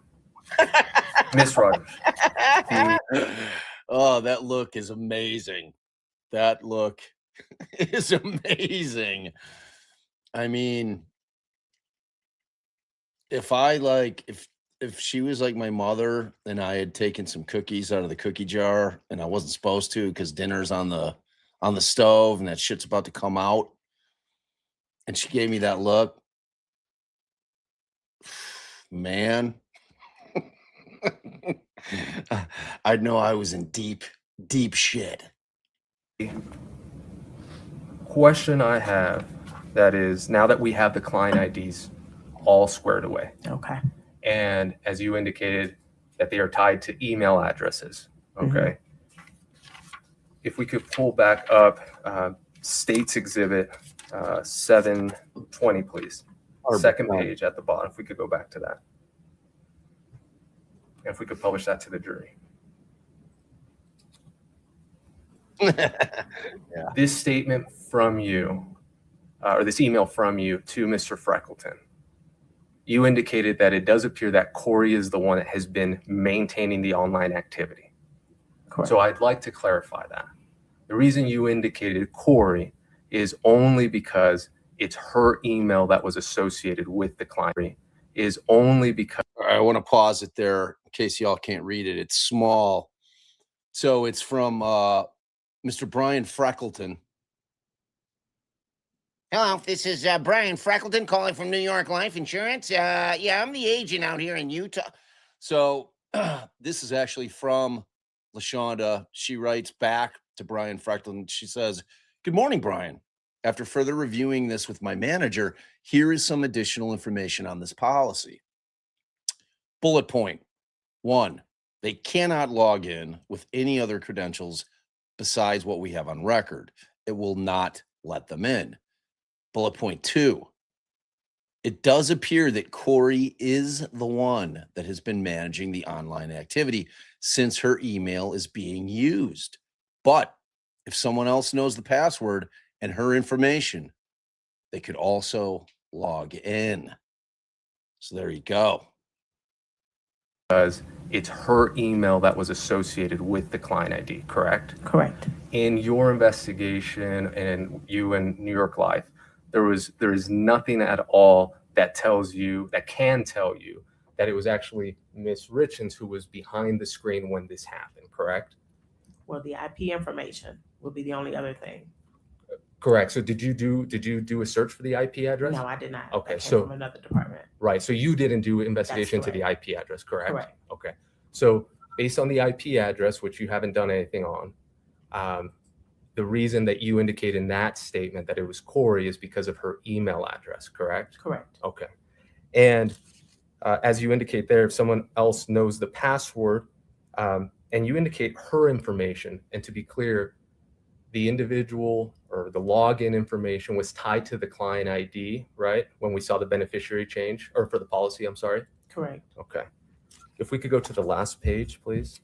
Ms. Rodgers. Oh, that look is amazing. That look is amazing. I mean, if she was like my mother and I had taken some cookies out of the cookie jar and I wasn't supposed to because dinner's on the stove and that shit's about to come out, and she gave me that look, man, I'd know I was in deep shit. Question I have, that is, now that we have the client IDs all squared away, Okay. and as you indicated that they are tied to email addresses, okay? If we could pull back up States Exhibit 720, please. Second page at the bottom, if we could go back to that. If we could publish that to the jury. This statement from you, or this email from you to Mr. Freckleton, you indicated that it does appear that Kouri is the one that has been maintaining the online activity. Correct. So I'd like to clarify that. The reason you indicated Kouri is only because it's her email that was associated with the client, is only because. All right, I want to pause it there in case y'all can't read it. It's small. So it's from Mr. Brian Freckleton. Hello, this is Brian Freckleton calling from New York Life Insurance. Yeah, I'm the agent out here in Utah. So this is actually from Lashawnda. She writes back to Brian Freckleton. She says, "Good morning, Brian. After further reviewing this with my manager, here is some additional information on this policy. Bullet point 1, they cannot log in with any other credentials besides what we have on record. It will not let them in. Bullet point 2, it does appear that Kouri is the one that has been managing the online activity since her email is being used. But if someone else knows the password and her information, they could also log in." So there you go. Because it's her email that was associated with the client ID, correct? Correct. In your investigation and you and New York Life, there is nothing at all that can tell you that it was actually Miss Richins who was behind the screen when this happened, correct? Well, the IP information would be the only other thing. Correct. So did you do a search for the IP address? No, I did not. Okay, That came so- from another department. Right. So you didn't do investigation to the IP address, correct? Correct. Okay. So based on the IP address, which you haven't done anything on, the reason that you indicate in that statement that it was Kouri is because of her email address, correct? Correct. Okay. And as you indicate there, if someone else knows the password, and you indicate her information, and to be clear, the individual or the login information was tied to the client ID, right? When we saw the beneficiary change, or for the policy, I'm sorry. Correct. Okay. If we could go to the last page, please.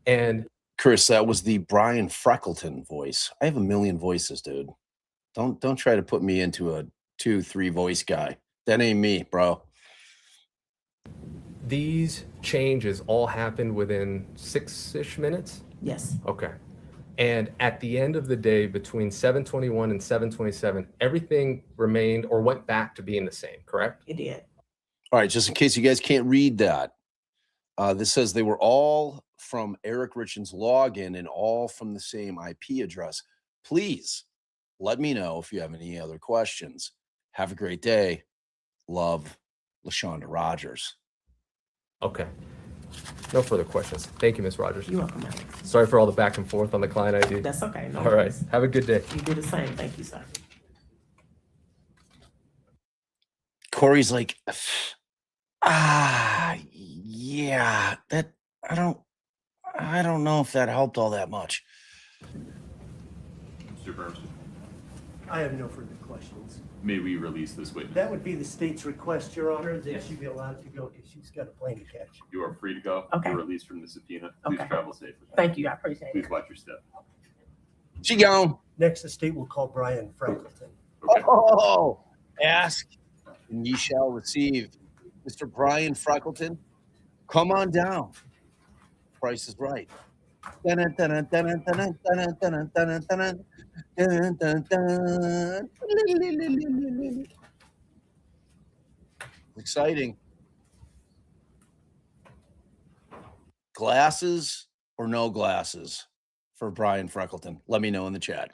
And Chris, that was the Brian Freckleton voice. I have a million voices, dude. Don't try to put me into a 2-3 voice guy. That ain't me, bro. these changes all happened within 6-ish minutes? Yes. Okay. And at the end of the day, between 7:21 and 7:27, everything remained or went back to being the same, correct? It did. All right, just in case you guys can't read that, this says they were all from Eric Richins' login and all from the same IP address. Please let me know if you have any other questions. Have a great day. Love, Lashawnda Rodgers. Okay. No further questions. Thank you, Ms. Rodgers. You're welcome, Alex. Sorry for all the back and forth on the client ID. That's okay. No All right. worries. Have a good day. You do the same. Thank you, sir. Corey's like, yeah, that I don't know if that helped all that much. Mr. Burns, I have no further questions. may we release this witness? That would be the state's request, Your Honor, that Yes. she be allowed to go because she's got a plane to catch. You are free to go. Okay. You're released from the subpoena. Please Okay. travel safely. Thank you. I appreciate Please it. watch your step. She gone. Next, the state will call Brian Freckleton. Okay. Oh, ask and ye shall receive. Mr. Brian Freckleton, come on down. Price is right. Dun, dun, dun, dun, dun, dun, dun, dun, dun, dun, dun, dun, dun. Exciting. Glasses or no glasses for Brian Freckleton? Let me know in the chat.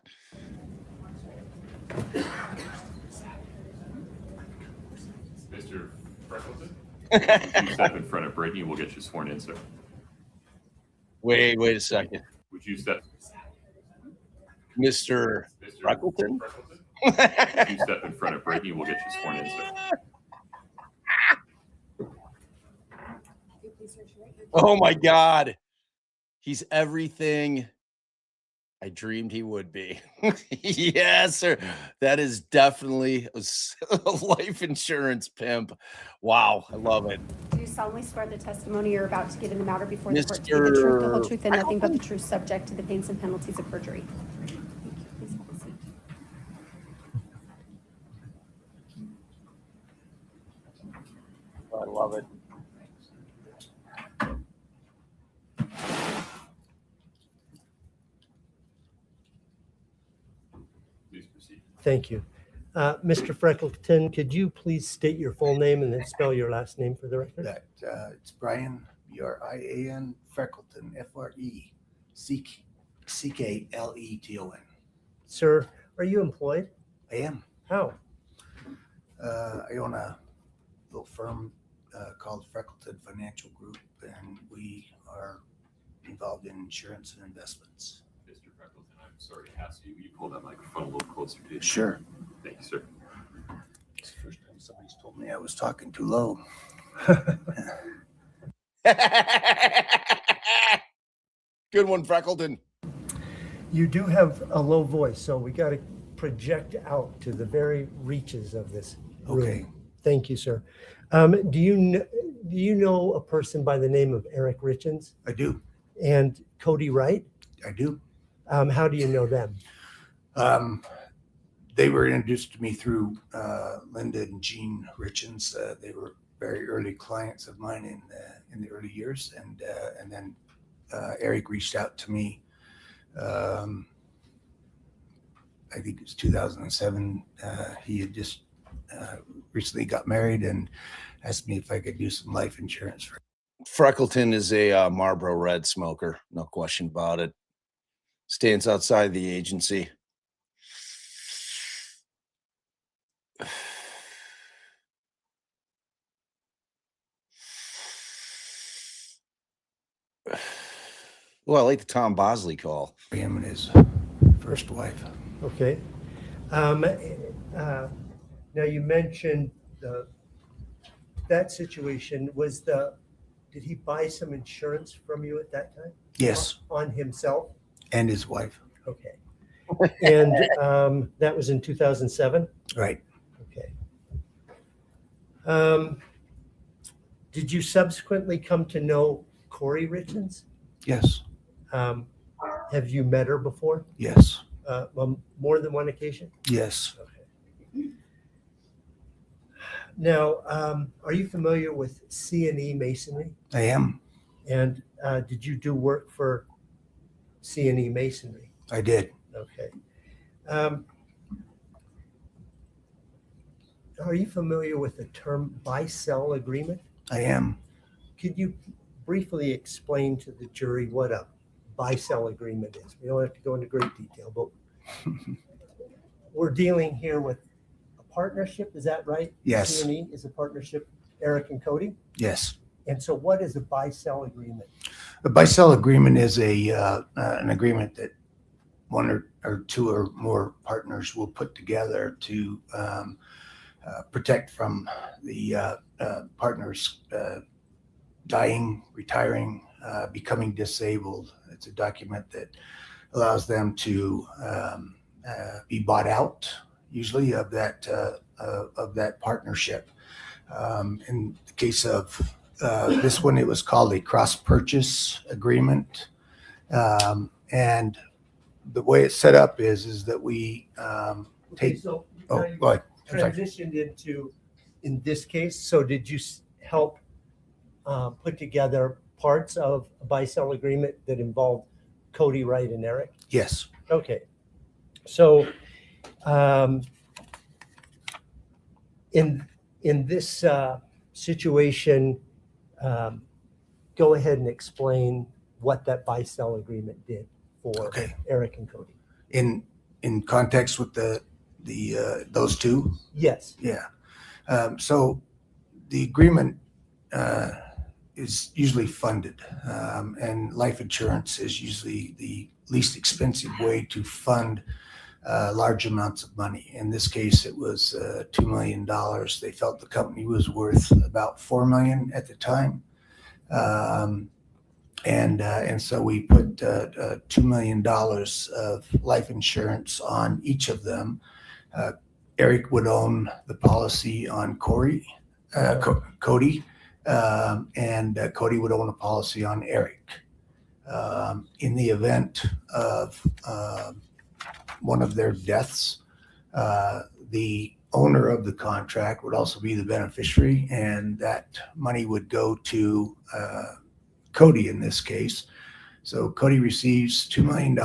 Mr. Freckleton, would you step in front of Brittany? We'll get you sworn in, sir. Wait a second. Would you step? Mr. Mr. Freckleton? Would you step in front of Brittany? We'll get you sworn in, sir. Oh my God. He's everything I dreamed he would be. Yes, sir. That is definitely a life insurance pimp. Wow. I love it. Do you solemnly swear the testimony you're about to give in the matter before the court to be the truth, the whole Mr. truth, and nothing but the truth, subject to the pains and penalties of perjury? Thank you. Please have a seat. I love it. Please proceed. Thank you. Mr. Freckleton, could you please state your full name and then spell your last name for the record? That it's Brian Brian Freckleton, Freckleton. Sir, are you employed? I am. How? I own a little firm called Freckleton Financial Group, and we are involved in insurance and investments. Mr. Freckleton, I'm sorry to ask you. You pull that microphone a little closer to you. Sure. Thank you, sir. It's the first time somebody's told me I was talking too low. Good one, Freckleton. You do have a low voice, so we got to project out to the very reaches of this room. Okay. Thank you, sir. Do you know a person by the name of Eric Richins I do. and Kouri Wright? I do. How do you know them? They were introduced to me through Linda and Jean Richins. They were very early clients of mine in the early years, and then Eric reached out to me. I think it was 2007. He had just recently got married and asked me if I could do some life insurance for him. Freckleton is a Marlboro Red smoker, no question about it. Stands outside the agency. Well, I like the Tom Bosley call. Him and his first wife. Okay. Now you mentioned that situation did he buy some insurance from you at that time? Yes, On himself? and his wife. Okay. And that was in 2007? Right. Okay. Did you subsequently come to know Kouri Richins? Yes. Have you met her before? Yes. On more than one occasion? Yes. Okay. Now, are you familiar with C&E Masonry? I am. And did you do work for C&E Masonry? I did. Okay. Are you familiar with the term buy-sell agreement? I am. Could you briefly explain to the jury what a buy-sell agreement is? We don't have to go into great detail, but we're dealing here with a partnership, is that right? Yes. C&E is a partnership, Eric and Cody? Yes. And so what is a buy-sell agreement? A buy-sell agreement is an agreement that one or two or more partners will put together to protect from the partners dying, retiring, becoming disabled. It's a document that allows them to be bought out, usually of that partnership. In the case of this one, it was called a cross-purchase agreement, and the way it's set up is that we take. So Oh, now you go ahead. I'm sorry. transitioned into, in this case, so did you help put together parts of a buy-sell agreement that involved Kouri Wright and Eric? Yes. Okay. So in this situation, go ahead and explain what that buy-sell agreement did for Okay. Eric and Cody. In context with those two. Yes. Yeah. So the agreement is usually funded, and life insurance is usually the least expensive way to fund large amounts of money. In this case, it was $2 million. They felt the company was worth about $4 million at the time. And so we put $2 million of life insurance on each of them. Eric would own the policy on Cody, and Cody would own a policy on Eric. In the event of one of their deaths, the owner of the contract would also be the beneficiary, and that money would go to Cody in this case. So Cody receives $2 million.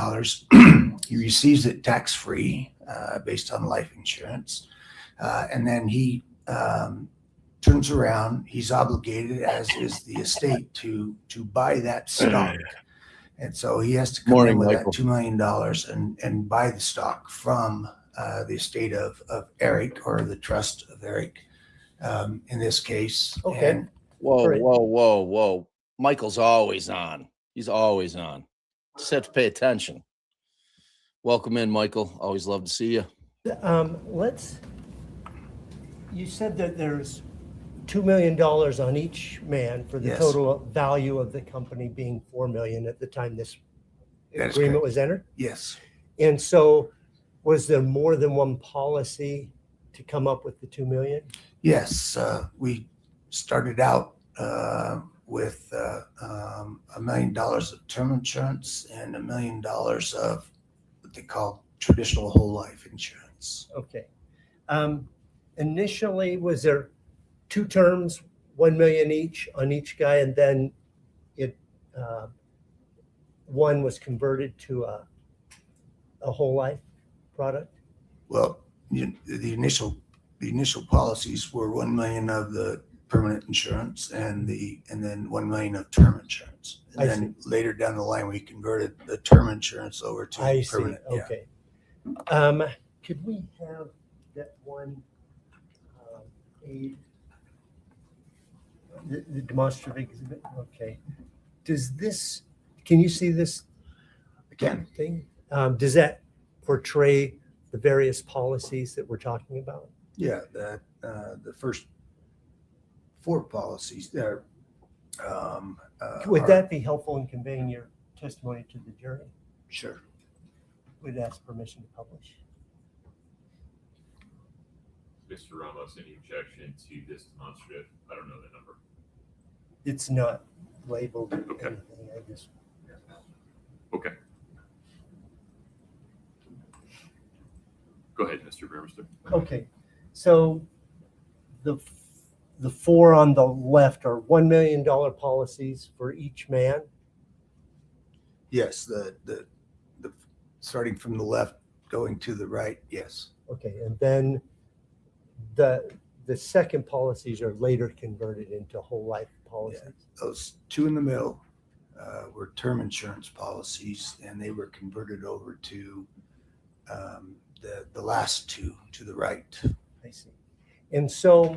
He receives it tax-free based on life insurance. And then he turns around, he's obligated, as is the estate, to buy that stock. And so he has to come Morning, in with Michael. that $2 million and buy the stock from the estate of Eric, or the trust of Eric, in this case. Okay. And Whoa, Right. whoa. Michael's always on. He's always on. Just have to pay attention. Welcome in, Michael. Always love to see you. You said that there's $2 million on each man for the Yes. total value of the company being $4 million at the time this That is agreement correct. was entered. Yes. And so was there more than one policy to come up with the 2 million? Yes, we started out with $1 million of term insurance and $1 million of what they call traditional whole life insurance. Okay. Initially, was there 2 terms, 1 million each on each guy, and then it one was converted to a whole life product? Well, the initial policies were 1 million of the permanent insurance and then 1 million of term insurance. And I then later down the line, we converted the term insurance over to I see. permanent. Yeah. Okay. Could we have that one aid? The demonstrative exhibit? Okay. Can you see this Again, thing? Does that portray the various policies that we're talking about? yeah, the first 4 policies there. Would that be helpful in conveying your testimony to the jury? Sure. Would ask permission to publish. Mr. Ramos, any objection to this demonstrative? I don't know the number. It's not labeled Okay. anything. I just Okay. Go ahead, Mr. Burmester. Okay, so the 4 on the left are $1 million policies for each man. Yes, the starting from the left going to the right. Yes. Okay, and then the second policies are later converted into whole life policies. Those 2 in the middle were term insurance policies, and they were converted over to the last 2 to the right. I see. And so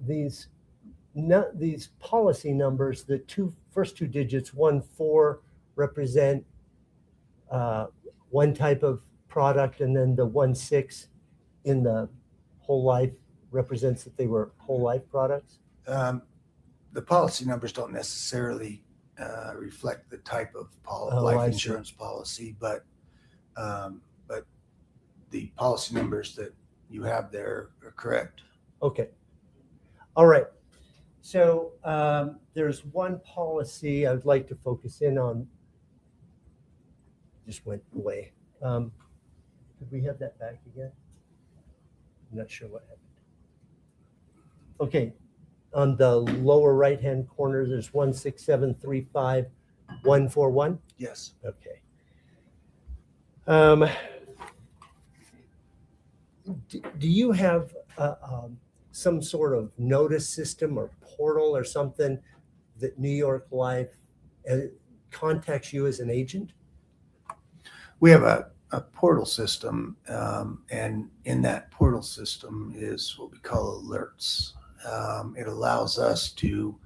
these policy numbers, the first 2 digits, 1-4, represent one type of product, and then the 1-6 in the whole life represents that they were whole life products. The policy numbers don't necessarily reflect the type of I life see. insurance policy, but the policy numbers that you have there are correct. Okay. All right. So there's one policy I would like to focus in on. Just went away. Could we have that back again? I'm not sure what happened. Okay. On the lower right-hand corner, there's 16735-141. Yes. Okay. Do you have some sort of notice system or portal or something that New York Life contacts you as an agent? We have a portal system, and in that portal system is what we call alerts. It allows us to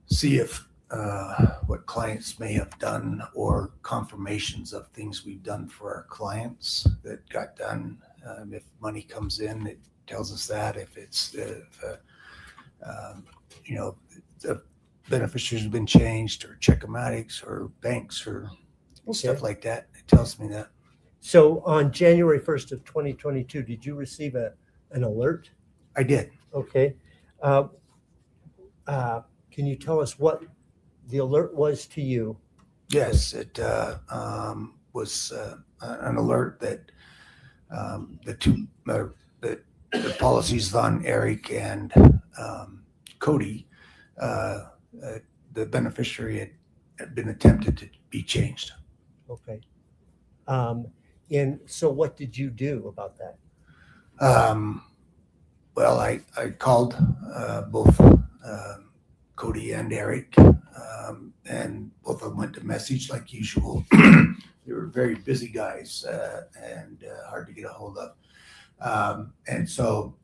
see if what clients may have done, or confirmations of things we've done for our clients that got done. If money comes in, it tells us that. If the beneficiaries have been changed, or check-o-matics, or banks, or stuff like that, it tells me that. So on January 1st of 2022, did you receive an alert? I did. Okay. Can you tell us what the alert was to you? Yes, it was an alert that the policies on Eric and Cody, the beneficiary had been attempted to be changed. Okay. And so what did you do about that? Well, I called both Cody and Eric, and both of them went to message like usual. They were very busy guys and hard to get a hold of. And so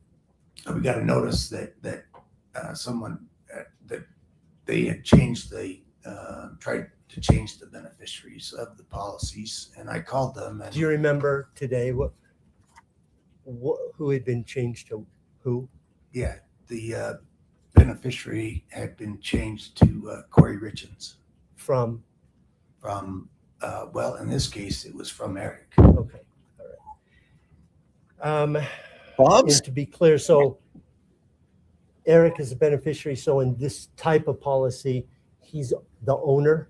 we got a notice that someone that they had changed tried to change the beneficiaries of the policies, and I called them. And Do you remember today who had been changed to who? yeah, the beneficiary had been changed to Kouri Richins From? well, in this case, it was from Eric. Okay, all right. Bob's? And to be clear, so Eric is a beneficiary. So in this type of policy, he's the owner.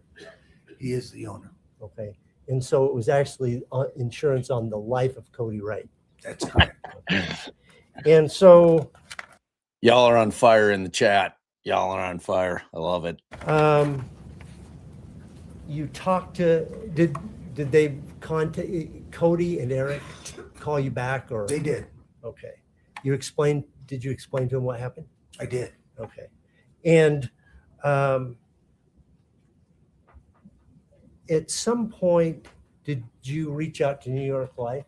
He is the owner. Okay. And so it was actually insurance on the life of Cody Wright. That's correct. And so Y'all are on fire in the chat. Y'all are on fire. I love it. you talked to, did they contact Cody and Eric call you back or? They did. Okay. Did you explain to them what happened? I did. Okay. And at some point, did you reach out to New York Life?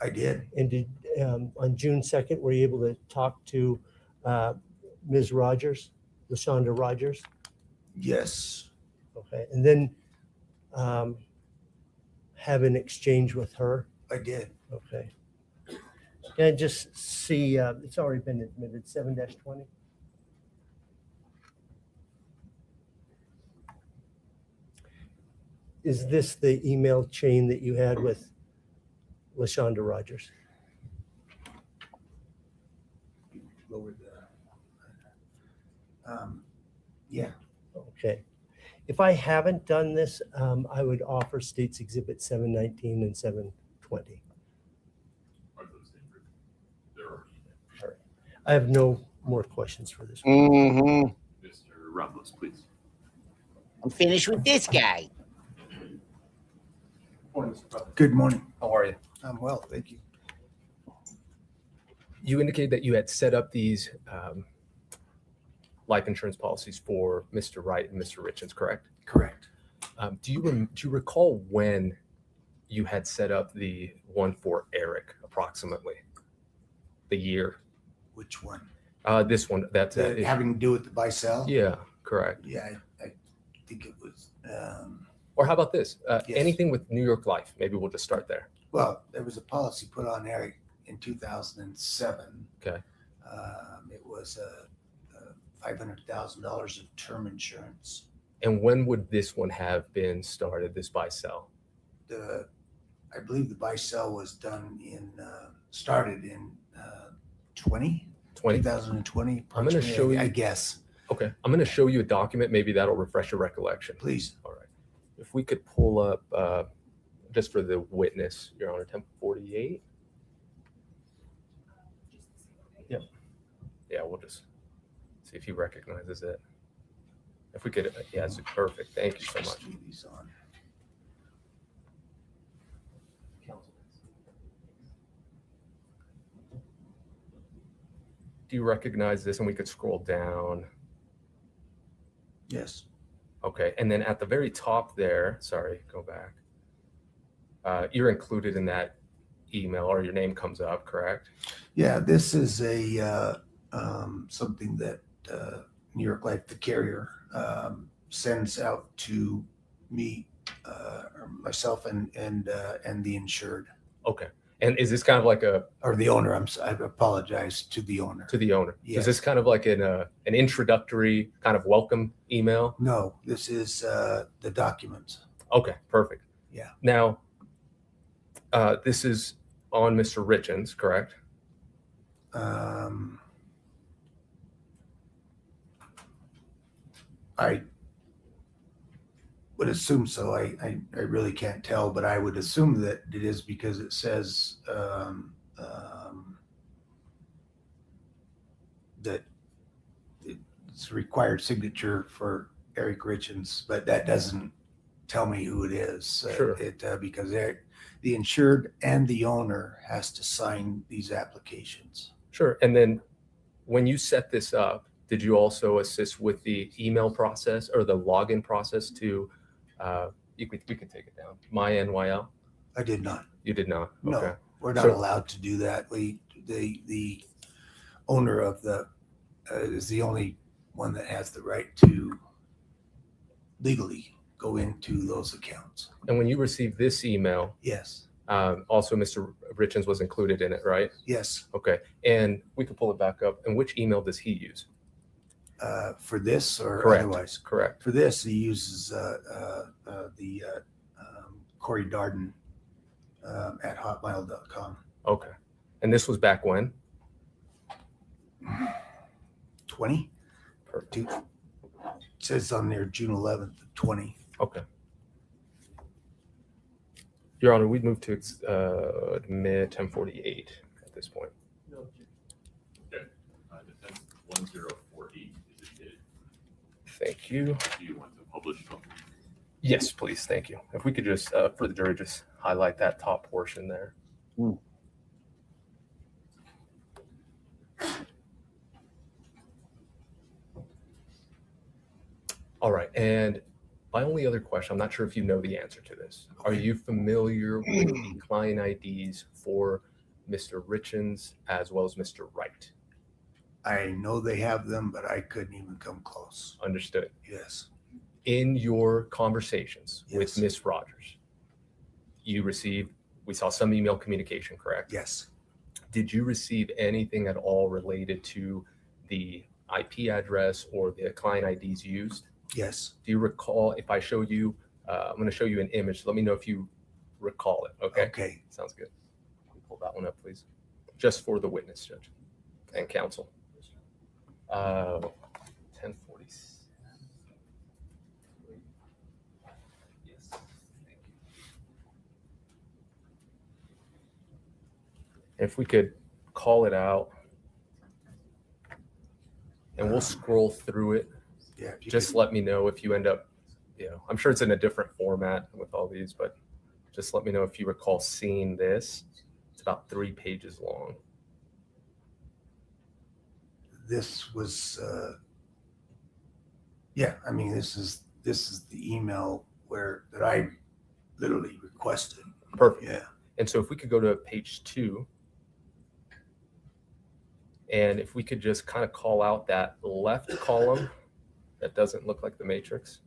I did. And did on June 2nd, were you able to talk to Ms. Rodgers, Lashawnda Rodgers? Yes. Okay. And then have an exchange with her? I did. Okay. And just see, it's already been admitted, 7-20. Is this the email chain that you had with Lashawnda Rodgers? Lower the. Yeah. Okay. If I haven't done this, I would offer States Exhibit 719 and 720. Are those different? There are. All right. I have no more questions for this. Mm-hmm. Mr. Ramos, please. I'm finished with this guy. Morning, Mr. President. Good morning. How are you? I'm well, thank you. You indicated that you had set up these life insurance policies for Mr. Wright and Mr. Richins, correct? Correct. Do you recall when you had set up the one for Eric, approximately the year? Which one? This one. That's it. Having to do with the buy-sell? Yeah, correct. Yeah, I think it was. Or how about this? Yes. Anything with New York Life? Maybe we'll just start there. Well, there was a policy put on Eric in 2007. Okay. It was $500,000 of term insurance. And when would this one have been started, this buy-sell? I believe the buy-sell was done started in 2020. I'm going to approximately, show you. I guess. Okay. I'm going to show you a document. Maybe that'll refresh your recollection. Please. All right. If we could pull up, just for the witness, Your Honor, 1048. Yep. Yeah, we'll just see if he recognizes it. If we could, yes, perfect. Thank you so much. These on. Do you recognize this? And we could scroll down. Yes. Okay. And then at the very top there, sorry, go back. You're included in that email, or your name comes up, correct? Yeah, this is a something that New York Life, the carrier, sends out to me, or myself, and the insured, Okay. And is this kind of like or the owner. I apologize to the owner. to the owner? Yes. Is this kind of like an introductory kind of welcome email? No, this is the documents. Okay, perfect. Yeah. Now, this is on Mr. Richins, correct? I would assume so. I really can't tell, but I would assume that it is because it says that it's required signature for Eric Richins, but that doesn't tell me who it is. Sure. Because the insured and the owner has to sign these applications. Sure. And then when you set this up, did you also assist with the email process or the login process to, we could take it down, MyNYL? I did not. You did not? No, Okay. we're not So- allowed to do that. The owner of the is the only one that has the right to legally go into those accounts. And when you received this email, Yes, also Mr. Richins was included in it, right? yes. Okay. And we could pull it back up. And which email does he use? For this or Correct. otherwise? Correct. For this, he uses Kouri Darden at hotmail.com. Okay. And this was back when? 20? Perfect. It says on there June 11th, 20. Okay. Your Honor, we'd move to admit 1048 at this point. Defense 1048 is admitted. Thank you. Do you want to publish them? Yes, please. Thank you. If we could just, for the jury, just highlight that top portion there. All right. And my only other question, I'm not sure if you know the answer to this. Are you familiar with the client IDs for Mr. Richins as well as Mr. Wright? I know they have them, but I couldn't even come close. Understood. Yes. In your conversations with Yes. Ms. Rodgers, we saw some email communication, correct? Yes. Did you receive anything at all related to the IP address or the client IDs used? Yes. Do you recall, if I show you, I'm going to show you an image. Let me know if you recall it. Okay. Okay. Sounds good. Pull that one up, please. Just for the witness, Judge and counsel. 1040. Yes. Thank you. If we could call it out, and we'll scroll through it. Yeah. if you Just let me know if you end up, I'm sure it's in a different format with all these, but just let me know if you recall seeing this. It's about 3 pages long. This was I mean, this is the email that I literally requested. Perfect. Yeah. And so if we could go to page 2, and if we could just kind of call out that left column that doesn't look like the matrix.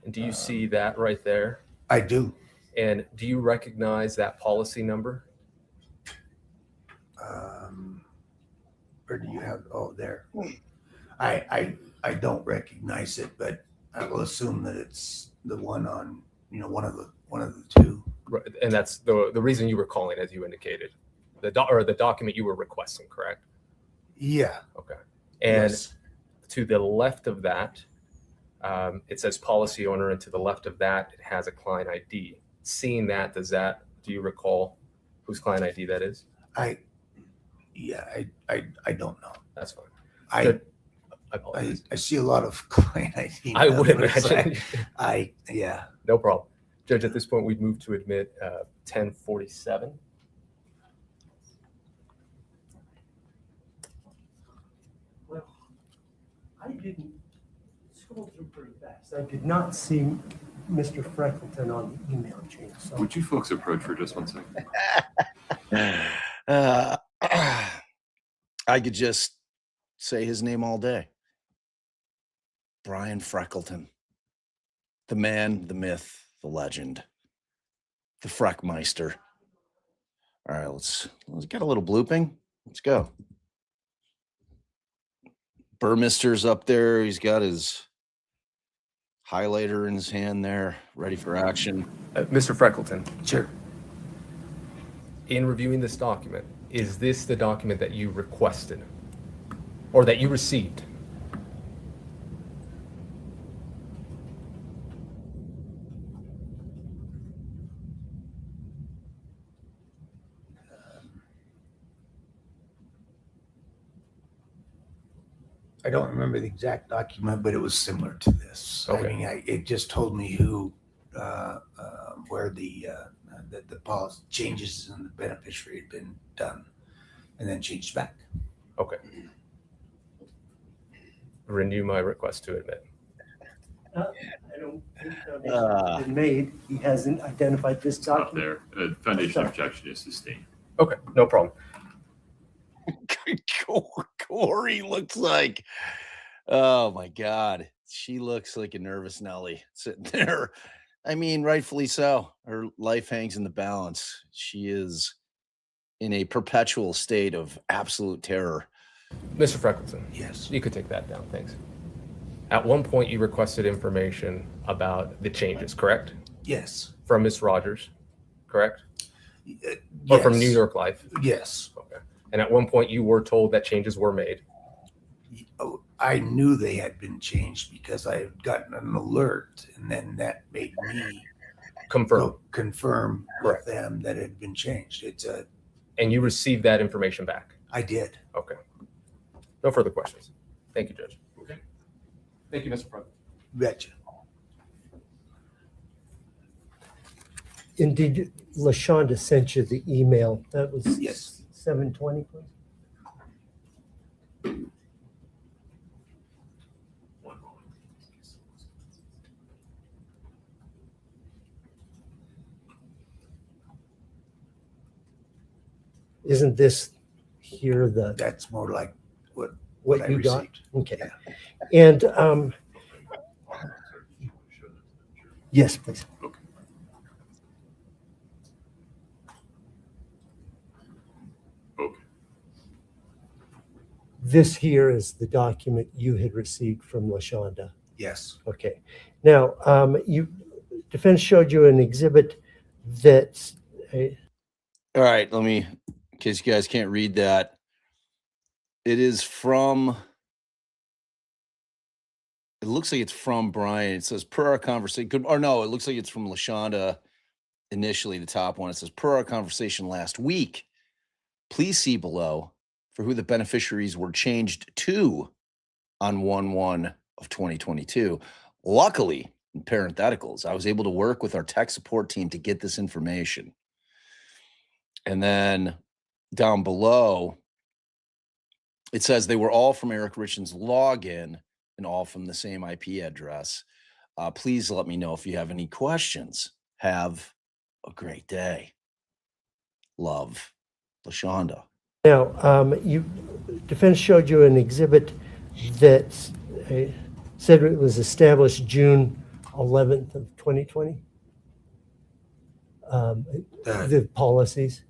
And do you see that right there? I do. And do you recognize that policy number? Where do you have? Oh, there. I don't recognize it, but I will assume that it's the one on one of the two. Right, and that's the reason you were calling, as you indicated, the document you were requesting, correct? Yeah. Okay. And Yes. to the left of that, it says policy owner, and to the left of that, it has a client ID. Seeing that, do you recall whose client ID that is? I don't know. That's fine. I Good. I apologize. I see a lot of client ID. I would numbers. imagine. Yeah. No problem. Judge, at this point, we'd move to admit 1047. Well, I didn't scroll through pretty fast. I did not see Mr. Freckleton on the email chain. So Would you folks approach for just 1 second? I could just say his name all day. Brian Freckleton. The man, the myth, the legend. The Freckmeister. All right, let's get a little blooping. Let's go. Burmister's up there. He's got his highlighter in his hand there, ready for action. Mr. Freckleton, Sure. in reviewing this document, is this the document that you requested or that you received? I don't remember the exact document, but it was similar to this. Okay. I mean, it just told me where the policy changes in the beneficiary had been done, and then changed back. Okay. Renew my request to admit. I don't think foundation has been made. He hasn't identified this It's not document. there. Foundation objection is sustained. Okay, no problem. Kouri looks like, oh my God. She looks like a nervous Nelly sitting there. I mean, rightfully so. Her life hangs in the balance. She is in a perpetual state of absolute terror. Mr. Freckleton, Yes. you could take that down, thanks. At one point, you requested information about the changes, correct? Yes. From Ms. Rodgers, correct? Yes. Or from New York Life? Yes. Okay. And at one point, you were told that changes were made. Oh, I knew they had been changed because I had gotten an alert, and then that made me Confirm. confirm Correct. with them that it had been changed. And you received that information back? I did. Okay. No further questions. Thank you, Judge. Okay. Thank you, Mr. President. Betcha. And did Lashawnda sent you the email? That was Yes. 7:20, please. One moment. Isn't this here the That's more like what I you got? received. Okay. And yes, please. Okay. Okay. This here is the document you had received from Lashawnda. Yes. Okay. Now, defense showed you an exhibit that's All right, let me, in case you guys can't read that. It is from, it looks like it's from Brian. It says, per our conversation, or no, it looks like it's from Lashawnda initially, the top one. It says, per our conversation last week, please see below for who the beneficiaries were changed to on 1/1 of 2022. Luckily, in parentheticals, I was able to work with our tech support team to get this information. And then down below, it says they were all from Eric Richins' login and all from the same IP address. Please let me know if you have any questions. Have a great day. Love, Lashawnda. now, defense showed you an exhibit that said it was established June 11th of 2020. The policies.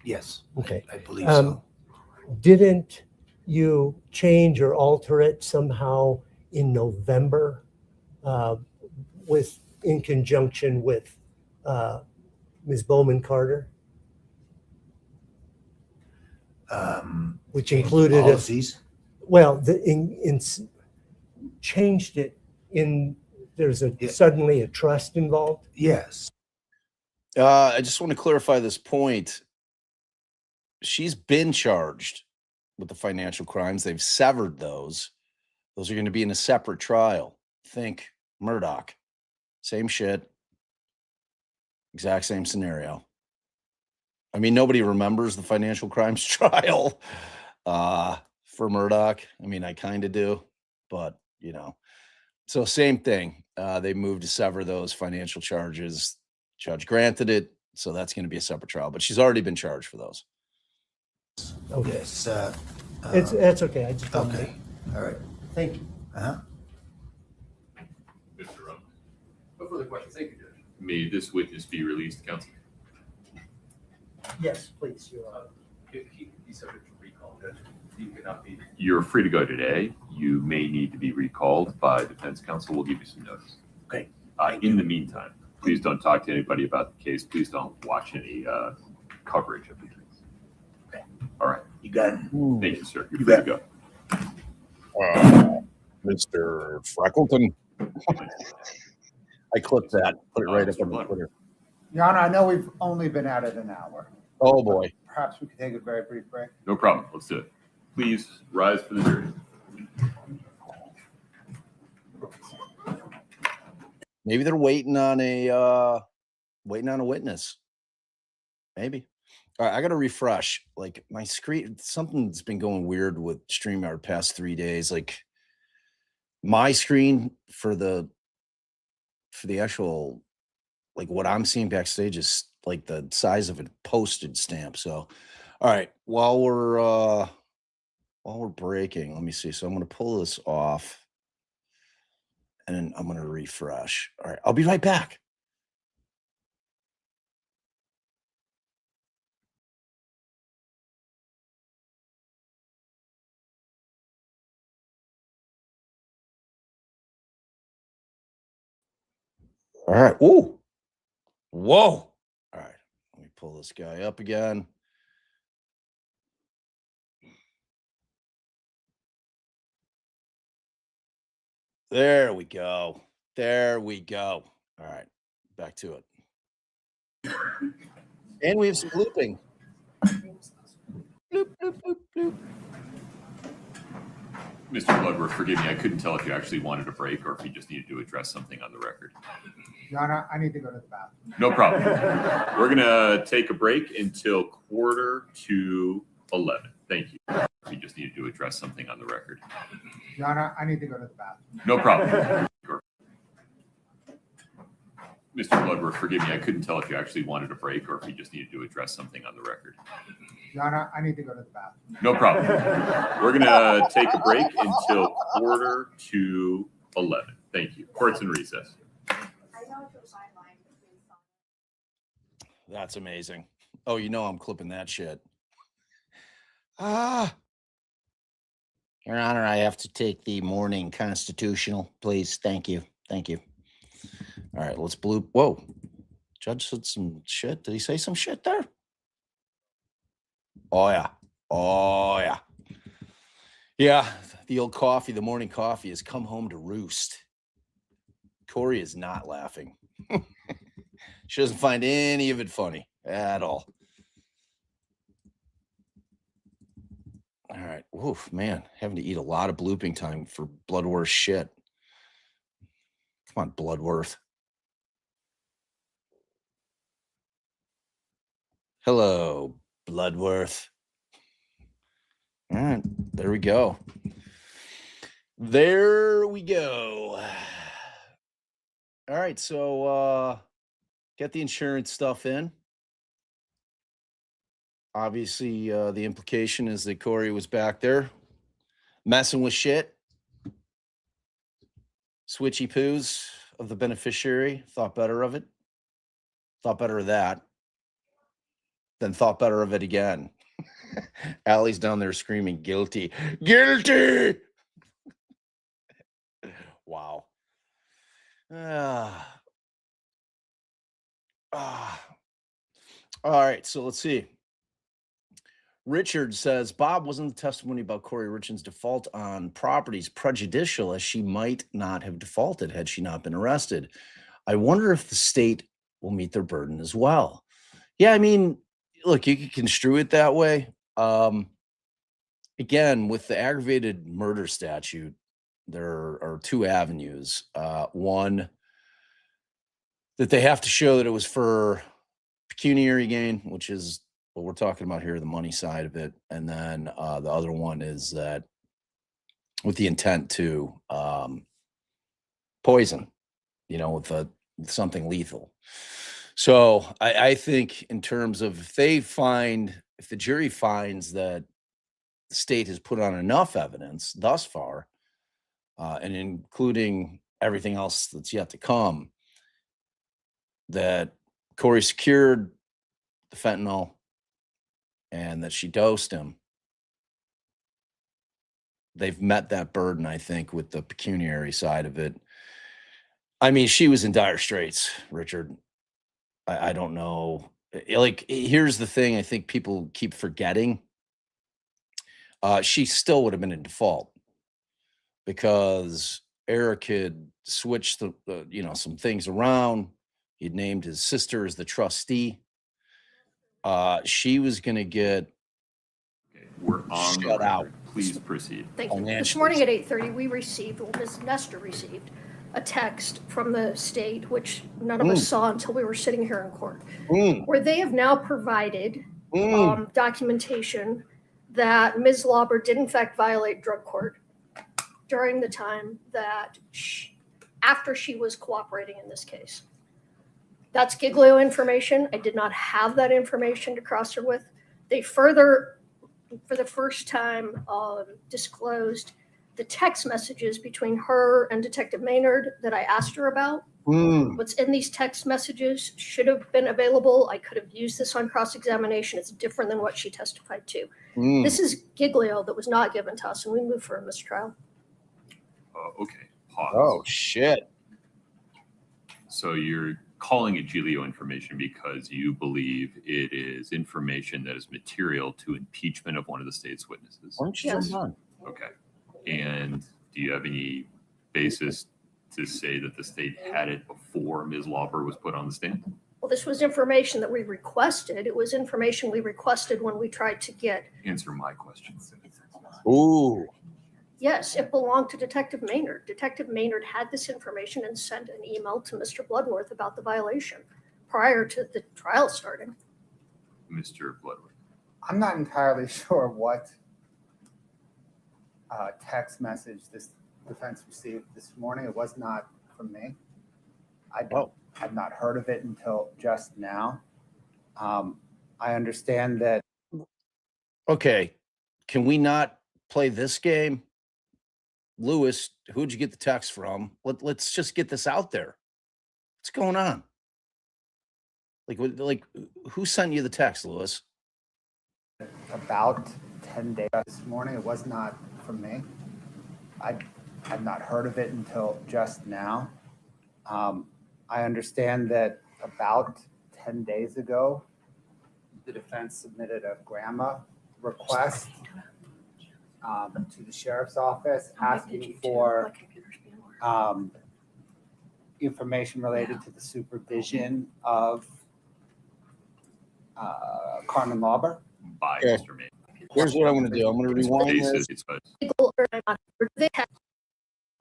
Yes. Okay. I believe so. Didn't you change or alter it somehow in November in conjunction with Ms. Bowman Carter, which Change included policies. changed it in, there's Yeah. suddenly a trust involved? Yes. I just want to clarify this point. She's been charged with the financial crimes. They've severed those. Those are going to be in a separate trial. Think Murdoch. Same shit. Exact same scenario. I mean, nobody remembers the financial crimes trial for Murdoch. I mean, I kind of do, but so same thing. They moved to sever those financial charges. Judge granted it, so that's going to be a separate trial, but she's already been charged for those. Okay. Yes. That's okay. I just wanted to- Okay. All right. Thank you. Uh-huh. Mr. Rowe, No further questions. Thank you, Judge. may this witness be released, counsel? Yes, please. You're on. He's subject to recall, Judge. He cannot be. You're free to go today. You may need to be recalled by defense counsel. We'll give you some notice. Okay. In the meantime, please don't talk to anybody about the case. Please don't watch any coverage of the case. Okay. All right. You got it. Thank you, sir. You're You free to bet. go. Mr. Freckleton. I clipped that, put it right up on the Mr. Twitter. Your Honor, I know we've only been at it an hour. Oh, boy. Perhaps we could take a very brief break. No problem. Let's do it. Please rise for the jury. Maybe they're waiting on a witness. Maybe. All right, I got to refresh. Like my screen, something's been going weird with StreamYard past 3 days. Like my screen for the actual, like what I'm seeing backstage is like the size of a postage stamp. So, all right, while we're breaking, let me see. So I'm going to pull this off, and then I'm going to refresh. All right, I'll be right back. All right. Ooh. Whoa. All right. Let me pull this guy up again. There we go. There we go. All right. Back to it. And we have some looping. Bloop, bloop, bloop, bloop. Mr. Bloodworth, forgive me, I couldn't tell if you actually wanted a break or if you just needed to address something on the record. Your Honor, I need to go to the bathroom. No problem. We're going to take a break until 11:45. Thank you. If you just needed to address something on the record. Your Honor, I need to go to the bathroom. No problem. Mr. Bloodworth, forgive me, I couldn't tell if you actually wanted a break or if you just needed to address something on the record. Your Honor, I need to go to the bathroom. No problem. We're going to take a break until 11:45. Thank you. Court's in recess. That's amazing. Oh, you know I'm clipping that shit. Your Honor, I have to take the morning constitutional, please. Thank you. Thank you. All right, let's bloop. Whoa. Judge said some shit. Did he say some shit there? Oh, yeah. Oh, yeah. Yeah, the old coffee, the morning coffee has come home to roost. Kouri is not laughing. She doesn't find any of it funny at all. All right. Oof, man. Having to eat a lot of blooping time for Bloodworth shit. Come on, Bloodworth. Hello, Bloodworth. All right. There we go. There we go. All right. So get the insurance stuff in. Obviously, the implication is that Kouri was back there messing with shit. Switchy poos of the beneficiary. Thought better of it. Thought better of that. Then thought better of it again. Allie's down there screaming, guilty. Guilty! Wow. All right, so let's see. Richard says, Bob, wasn't the testimony about Kouri Richins' default on properties prejudicial, as she might not have defaulted had she not been arrested? I wonder if the state will meet their burden as well. Yeah, I mean, look, you could construe it that way. Again, with the aggravated murder statute, there are two avenues. One, that they have to show that it was for pecuniary gain, which is what we're talking about here, the money side of it. And then the other one is that with the intent to poison, with something lethal. So I think in terms of if the jury finds that the state has put on enough evidence thus far, and including everything else that's yet to come, that Kouri secured the fentanyl and that she dosed him, they've met that burden, I think, with the pecuniary side of it. I mean, she was in dire straits, Richard. I don't know. Like, here's the thing I think people keep forgetting. She still would have been in default because Eric had switched some things around. He'd named his sister as the trustee. She was going to get We're on shut out. Please proceed. Thank you. This Financially. morning at 8:30, we received, well, Ms. Nestor received a text from the state, which none of us saw until we were sitting here in court, where they have now provided documentation that Ms. Lauber did in fact violate drug court during the time that after she was cooperating in this case. That's Giglio information. I did not have that information to cross her with. They further, for the first time, disclosed the text messages between her and Detective Maynard that I asked her about. What's in these text messages should have been available. I could have used this on cross-examination. It's different than what she testified to. This is Giglio that was not given to us, and we moved for a mistrial. Okay, pause. Oh, shit. So you're calling it Giglio information because you believe it is information that is material to impeachment of one of the state's witnesses. Why don't you Yes. jump on? Okay. And do you have any basis to say that the state had it before Ms. Lauber was put on the stand? Well, this was information that we requested. It was information we requested when we tried to get. Answer my question. Ooh. Yes, it belonged to Detective Maynard. Detective Maynard had this information and sent an email to Mr. Bloodworth about the violation prior to the trial starting. Mr. Bloodworth. I'm not entirely sure what text message this defense received this morning. It was not from me. I've not heard of it until just now. I understand that. Okay. Can we not play this game? Lewis, who'd you get the text from? Let's just get this out there. What's going on? Like, who sent you the text, Lewis? About 10 days this morning. It was not from me. I've not heard of it until just now. I understand that about 10 days ago, the defense submitted a grandma request to the sheriff's office asking for information related to the supervision of Carmen Lauber. By Okay. Mr. Maynard. Here's what I'm going to do. I'm going to rewind this. Basis,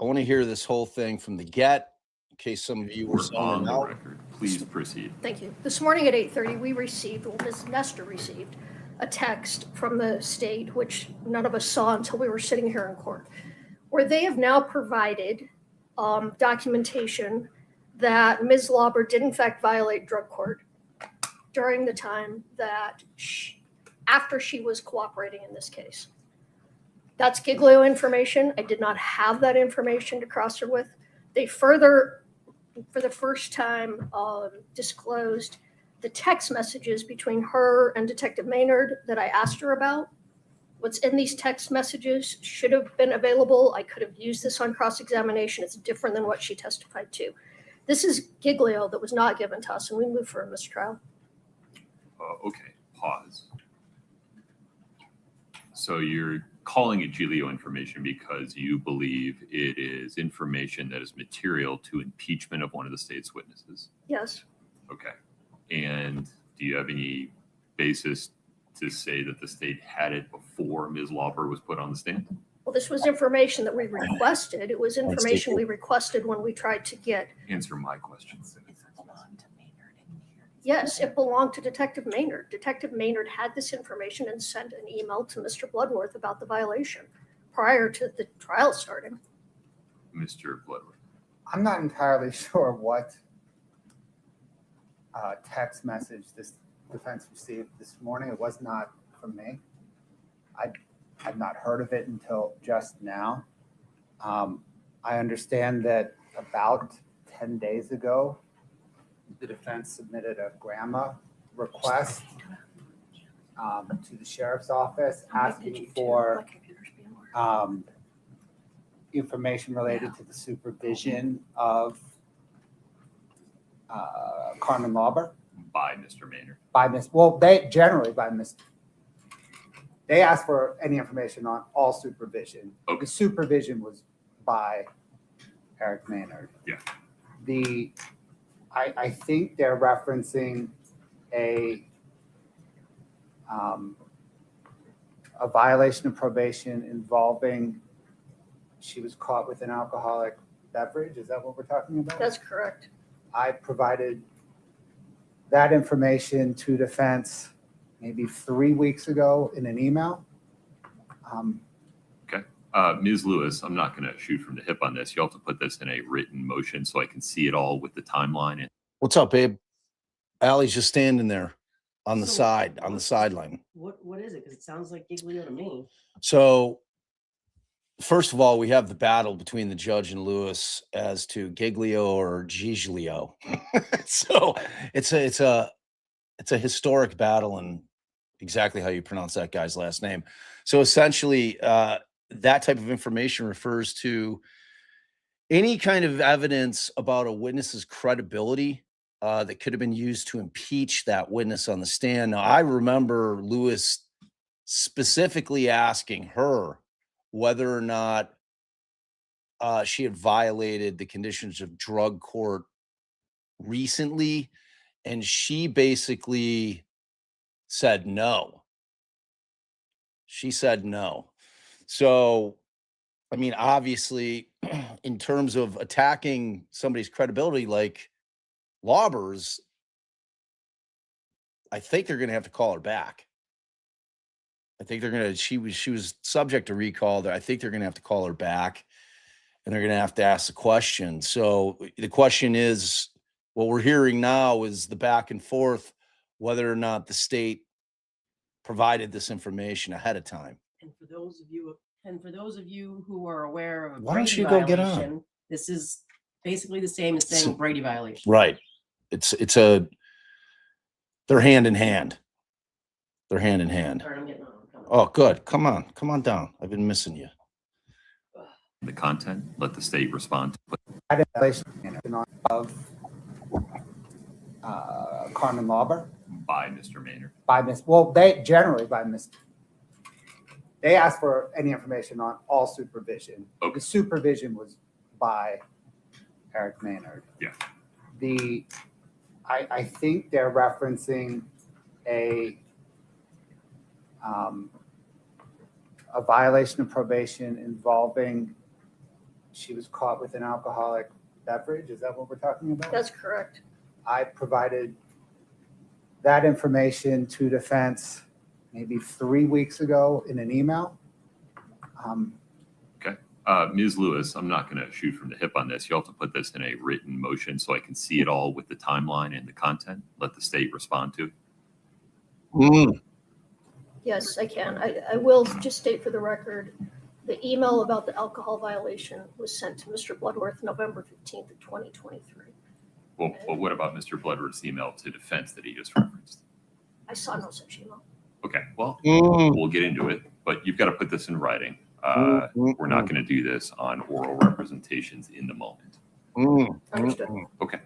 I want to hear this whole thing from the get, in case some of you were we're on zoning the out. record. Please proceed. Thank you. This morning at 8:30, we received, well, Ms. Nestor received a text from the state, which none of us saw until we were sitting here in court, where they have now provided documentation that Ms. Lauber did in fact violate drug court during the time that after she was cooperating in this case. That's Giglio information. I did not have that information to cross her with. They further, for the first time, disclosed the text messages between her and Detective Maynard that I asked her about. What's in these text messages should have been available. I could have used this on cross-examination. It's different than what she testified to. This is Giglio that was not given to us, and we moved for a mistrial. Okay, pause. So you're calling it Giglio information because you believe it is information that is material to impeachment of one of the state's witnesses. Yes. Okay. And do you have any basis to say that the state had it before Ms. Lauber was put on the stand? Well, this was information that we requested. It was information we requested when we tried to get. Answer my question. Yes, it belonged to Detective Maynard. Detective Maynard had this information and sent an email to Mr. Bloodworth about the violation prior to the trial starting. Mr. Bloodworth. I'm not entirely sure what text message this defense received this morning. It was not from me. I've not heard of it until just now. I understand that about 10 days ago, the defense submitted a grandma request to the sheriff's office asking for information related to the supervision of Carmen Lauber. By Mr. Maynard. By Miss, well, they generally by Miss. They asked for any information on all supervision. Okay. The supervision was by Eric Maynard. Yeah. I think they're referencing a violation of probation involving, she was caught with an alcoholic beverage. Is that what we're talking about? That's correct. I provided that information to defense maybe 3 weeks ago in an email. Ms. Lewis, I'm not going to shoot from the hip on this. You'll have to put this in a written motion so I can see it all with the timeline. And What's up, babe? Allie's just standing there on the So side, on the what's- sideline. What is it? Because it sounds like Giglio to me. So, first of all, we have the battle between the judge and Lewis as to Giglio or Giglio. So it's a historic battle, and exactly how you pronounce that guy's last name. So essentially, that type of information refers to any kind of evidence about a witness's credibility that could have been used to impeach that witness on the stand. Now, I remember Lewis specifically asking her whether or not she had violated the conditions of drug court recently, and she basically said no. She said no. So, I mean, obviously, in terms of attacking somebody's credibility like Laubers, I think they're going to have to call her back. I think they're going to, she was subject to recall there. I think they're going to have to call her back, and they're going to have to ask the question. So the question is, what we're hearing now is the back and forth, whether or not the state provided this information ahead of time. And for those of you who are aware of a Why don't Brady you go get on? violation, this is basically the same as saying Brady violation. Right. They're hand in hand. They're hand in hand. All right, I'm getting on. I'm coming. Oh, good. Come on down. I've been missing you. the content, let the state respond to it. Of Carmen Lauber By Mr. Maynard. by Miss. Well, they generally by Miss. They asked for any information on all supervision. Okay. The supervision was by Eric Maynard. Yeah. I think they're referencing a violation of probation involving, she was caught with an alcoholic beverage. Is that what we're talking about? That's correct. I provided that information to defense maybe 3 weeks ago in an email. Ms. Lewis, I'm not going to shoot from the hip on this. You'll have to put this in a written motion so I can see it all with the timeline and the content. Let the state respond to it. Yes, I can. I will just state for the record, the email about the alcohol violation was sent to Mr. Bloodworth November 15th of 2023. Well, what about Mr. Bloodworth's email to defense that he just referenced? I saw no such email. Okay, well, we'll get into it, but you've got to put this in writing. We're not going to do this on oral representations in the moment. Understood. Okay.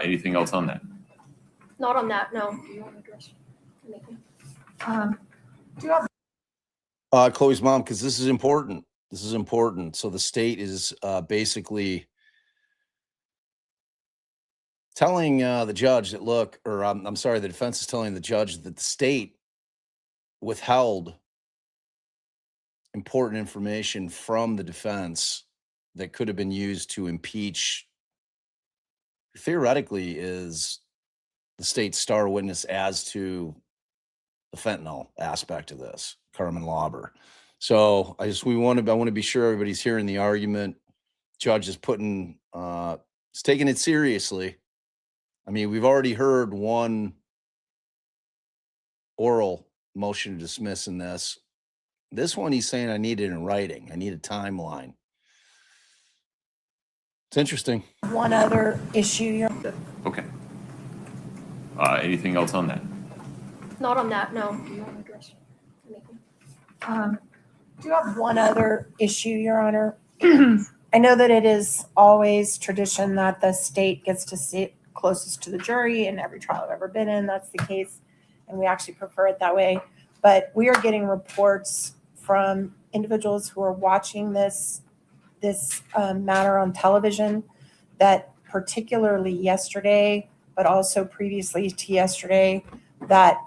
Anything else on that? Not on that, no. Do you want to address anything? Chloe's mom, because this is important. This is important. So the state is basically telling the judge that, look, or I'm sorry, the defense is telling the judge that the state withheld important information from the defense that could have been used to impeach, theoretically, is the state's star witness as to the fentanyl aspect of this, Carmen Lauber. So I want to be sure everybody's hearing the argument. Judge is taking it seriously. I mean, we've already heard one oral motion to dismiss in this. This one, he's saying, I need it in writing. I need a timeline. It's interesting. One other issue, Okay. Anything else on that? Not on that, no. Do you want to address anything? do you have one other issue, Your Honor? I know that it is always tradition that the state gets to sit closest to the jury in every trial I've ever been in. That's the case, and we actually prefer it that way. But we are getting reports from individuals who are watching this matter on television that particularly yesterday, but also previously to yesterday, that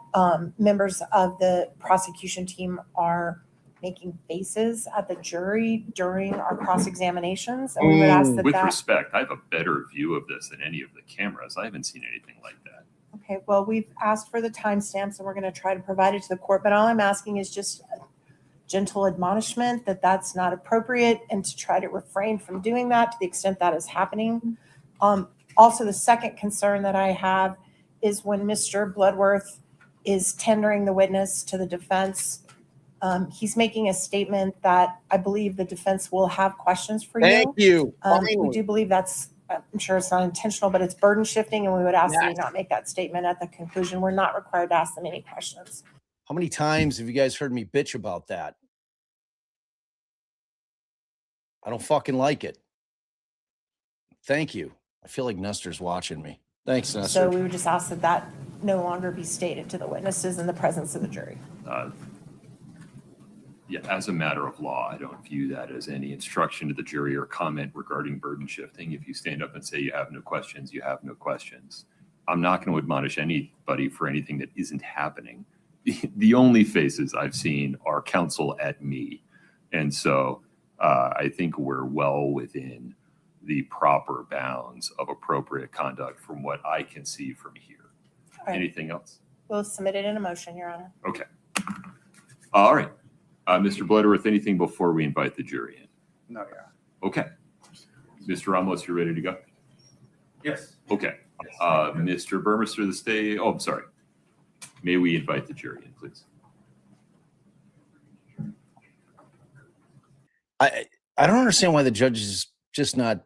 members of the prosecution team are making faces at the jury during our cross-examinations. And we would ask that With respect, I have a better view of this than any of the cameras. I haven't seen anything like that. Okay, well, we've asked for the timestamps and we're going to try to provide it to the court, but all I'm asking is just a gentle admonishment that that's not appropriate and to try to refrain from doing that to the extent that is happening. Also, the second concern that I have is when Mr. Bloodworth is tendering the witness to the defense, he's making a statement that I believe the defense will have questions for you. Thank you. We do believe that's, I'm sure it's not intentional, but it's burden shifting, and we would ask that you Yes. not make that statement at the conclusion. We're not required to ask them any questions. How many times have you guys heard me bitch about that? I don't fucking like it. Thank you. I feel like Nestor's watching me. Thanks, Nestor. So we would just ask that that no longer be stated to the witnesses in the presence of the jury. Yeah, as a matter of law, I don't view that as any instruction to the jury or comment regarding burden shifting. If you stand up and say you have no questions, you have no questions. I'm not going to admonish anybody for anything that isn't happening. The only faces I've seen are counsel at me. And so I think we're well within the proper bounds of appropriate conduct from what I can see from here. All right. Anything else? We'll submit it in a motion, Your Honor. Okay. All right. Mr. Bloodworth, anything before we invite the jury in? No, Your Honor. Okay. Mr. Ramos, you ready to go? Yes. Okay. Mr. Burmester, the stay. Oh, I'm sorry. May we invite the jury in, please? I don't understand why the judge is just not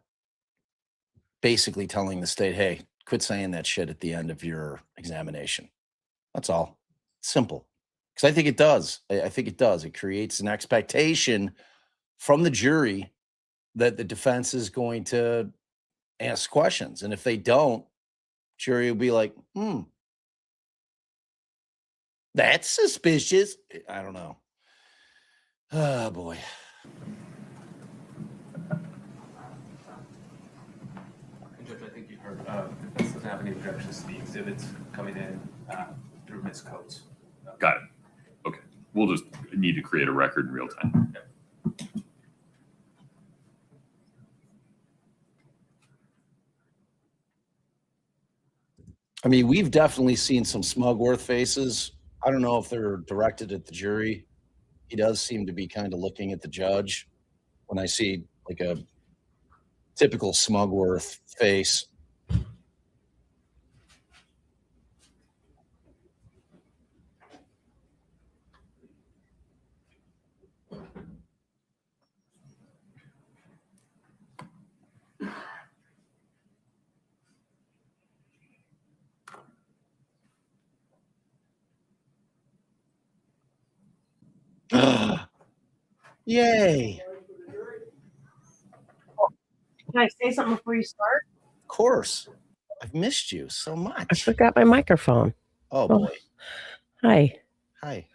basically telling the state, hey, quit saying that shit at the end of your examination. That's all. Simple. Because I think it does. I think it does. It creates an expectation from the jury that the defense is going to ask questions. And if they don't, jury will be like, that's suspicious. I don't know. Oh, boy. Judge, I think you heard, defense doesn't have any objections to the exhibits coming in through Ms. Coates. Got it. Okay. We'll just need to create a record in real time. I mean, we've definitely seen some Smugworth faces. I don't know if they're directed at the jury. He does seem to be kind of looking at the judge when I see like a typical Smugworth face. Yay. Can I say something before you start? Of course. I've missed you so I much. forgot my microphone. Oh, boy. Hi. Hi.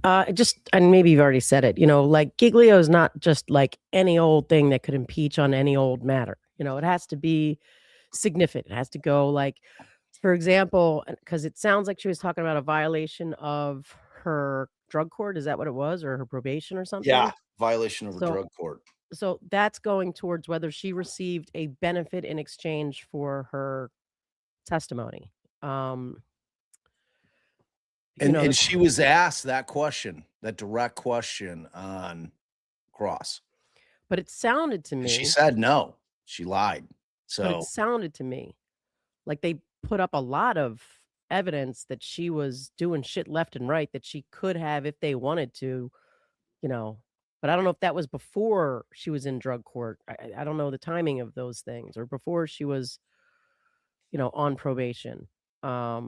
And maybe you've already said it, like Giglio is not just like any old thing that could impeach on any old matter. It has to be significant. It has to go like, for example, because it sounds like she was talking about a violation of her drug court. Is that what it was? Or her probation or something? Yeah. Violation of a So- drug court. So that's going towards whether she received a benefit in exchange for her testimony. And the- she was asked that question, that direct question on cross. But it sounded to And me. she said no. She lied. But So it sounded to me like they put up a lot of evidence that she was doing shit left and right that she could have if they wanted to, But I don't know if that was before she was in drug court. I don't know the timing of those things, or before she was, on probation. But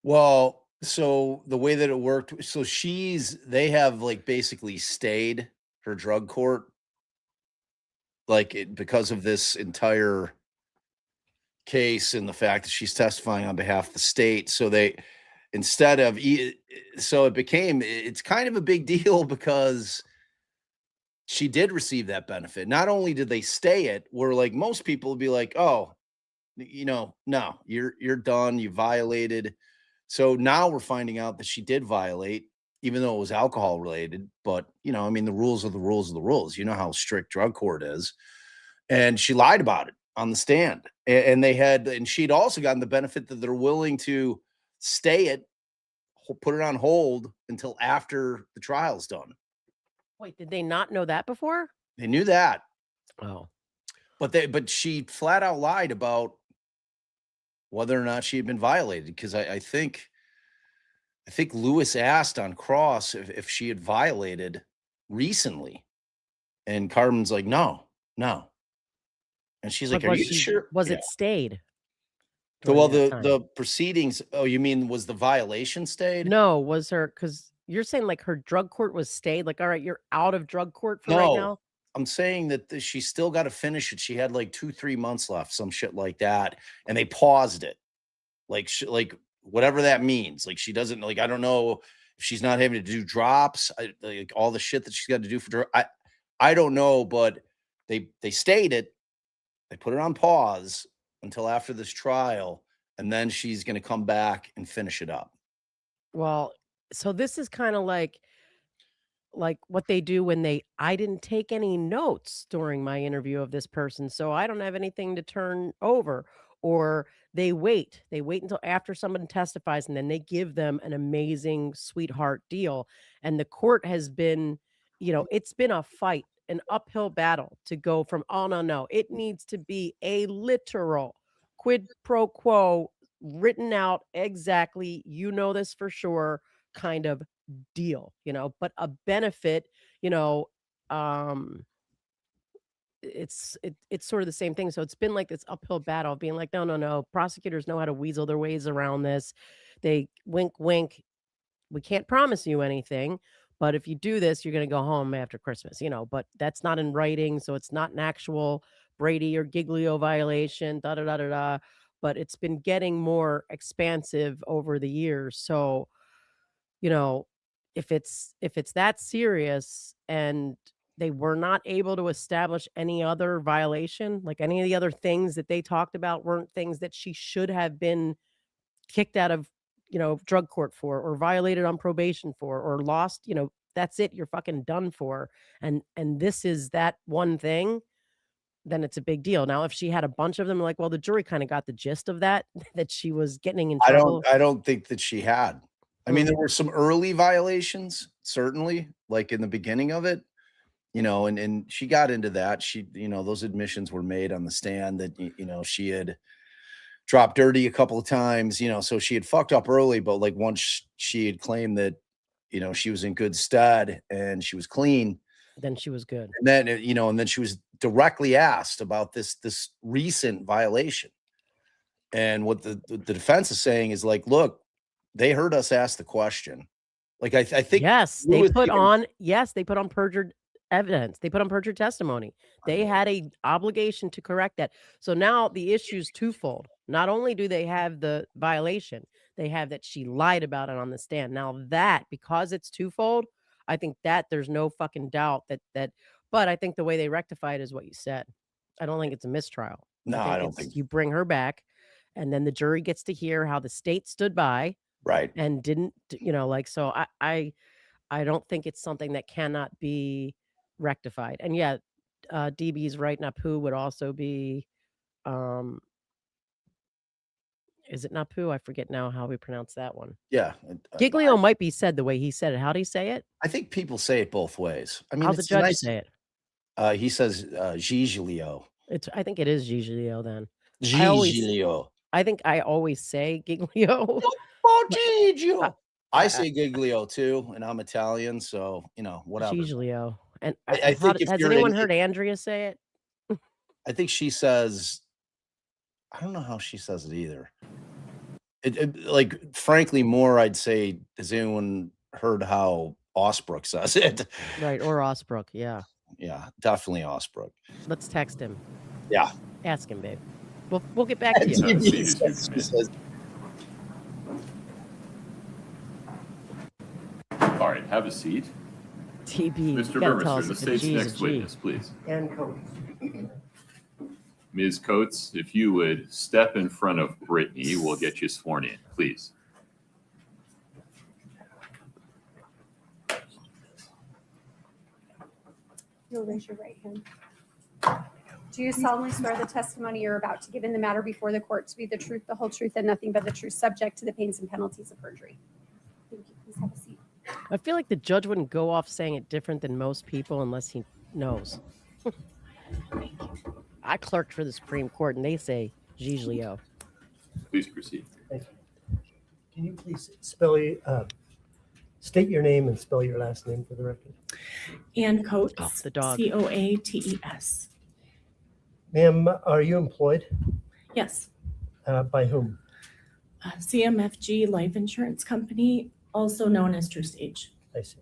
well, so the way that it worked, so they have like basically stayed her drug court, because of this entire case and the fact that she's testifying on behalf of the state. So it's kind of a big deal because she did receive that benefit. Not only did they stay it, where like most people would be like, oh, no, you're done. You violated. So now we're finding out that she did violate, even though it was alcohol related. But, the rules are the rules of the rules. You know how strict drug court is. And she lied about it. on the stand. And and she'd also gotten the benefit that they're willing to stay it, put it on hold until after the trial's done. Wait, did they not know that before? They knew that, Oh, but she flat out lied about whether or not she had been violated. Because I think Lewis asked on cross if she had violated recently, and Carmen's like, no. And she's like, but are was you she, sure? was Yeah. it stayed? So, during well, that time? the proceedings. Oh, you mean was the violation stayed? No, was her, because you're saying like her drug court was stayed. Like, all right, you're out of drug court for right No, now. I'm saying that she still got to finish it. She had like 2-3 months left, some shit like that, and they paused it. Like whatever that means. Like she doesn't, like, I don't know if she's not having to do drops, like all the shit that she's got to do for I don't know, but they stayed it. They put it on pause until after this trial, and then she's going to come back and finish it up. Well, so this is kind of like what they do when I didn't take any notes during my interview of this person, so I don't have anything to turn over. Or they wait until after someone testifies, and then they give them an amazing sweetheart deal. And the court has been, it's been a fight, an uphill battle to go from, oh, no, it needs to be a literal quid pro quo, written out exactly, this for sure, kind of deal, but a benefit, it's sort of the same thing. So it's been like this uphill battle of being like, no, prosecutors know how to weasel their ways around this. They wink, we can't promise you anything, but if you do this, you're going to go home after Christmas, but that's not in writing. So it's not an actual Brady or Giglio violation, but it's been getting more expansive over the years. So, if it's that serious and they were not able to establish any other violation, like any of the other things that they talked about weren't things that she should have been kicked out of, drug court for, or violated on probation for, or lost, that's it, you're fucking done for. And this is that one thing, then it's a big deal. Now, if she had a bunch of them, like, well, the jury kind of got the gist of that, that she was getting in trouble. I don't think that she had. I mean, there were some early violations, certainly, like in the beginning of it, and she got into that. She, those admissions were made on the stand that, she had dropped dirty a couple of times, so she had fucked up early, but like once she had claimed that, she was in good stead and she was clean, then she was good. and then, and then she was directly asked about this recent violation. And what the defense is saying is like, look, they heard us ask the question. Like, I think yes, they put on perjured evidence. They put on perjured testimony. They had a obligation to correct that. So now the issue's twofold. Not only do they have the violation, they have that she lied about it on the stand. Now that, because it's twofold, I think that there's no fucking doubt that, but I think the way they rectify it is what you said. I don't think it's a mistrial. No, I don't think you bring her back, and then the jury gets to hear how the state stood by. Right. And didn't, so I don't think it's something that cannot be rectified. And yeah, DB's right. Napu would also be, is it Napu? I forget now how we pronounce that one. Yeah. Giglio might be said the way he said it. How do you say it? I think people say it both ways. I mean, how's the judge say it? He says Giglio. I think it is Giglio then. Giglio. I think I always say Giglio. Oh, Giglio. I say Giglio too, and I'm Italian, so whatever. Giglio. And I think has anyone heard Andrea say it? I think she says, I don't know how she says it either. Like, frankly, more I'd say, has anyone heard how Osbrook says it? Right, or Osbrook, yeah. Yeah, definitely Osbrook. Let's text him. Yeah. Ask him, babe. We'll get back to you. All right, have a seat. TB. Mr. Burmester, the state's next witness, please. And Coates. Ms. Coates, if you would step in front of Brittany, we'll get you sworn in, please. You'll raise your right hand. Do Do you solemnly swear the testimony you're about to give in the matter before the court to be the truth, the whole truth, and nothing but the truth, subject to the pains and penalties of perjury? Thank you. Please have a seat. I feel like the judge wouldn't go off saying it different than most people unless he knows. I clerked for the Supreme Court and they say Giglio. Please proceed. Thank you. Can you please state your name and spell your last name for the record? Ann Coates, Oh, the dog. Coates. Ma'am, are you employed? Yes, By whom? CMFG Life Insurance Company, also known as True Stage. I see.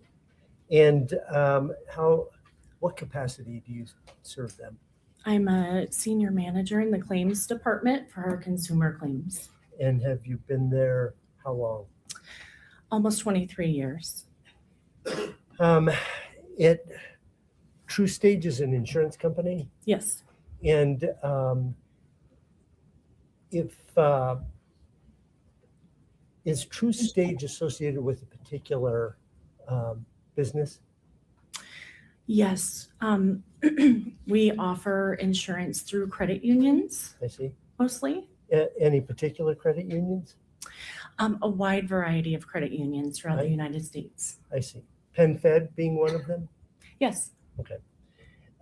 And what capacity do you serve them? I'm a senior manager in the claims department for our consumer claims. And have you been there how long? Almost 23 years. True Stage is an insurance company, Yes, and is True Stage associated with a particular business? yes. We offer insurance through credit unions I see. mostly. Any particular credit unions? A wide variety of credit unions throughout the Right. United States. I see. PenFed being one of them? Yes,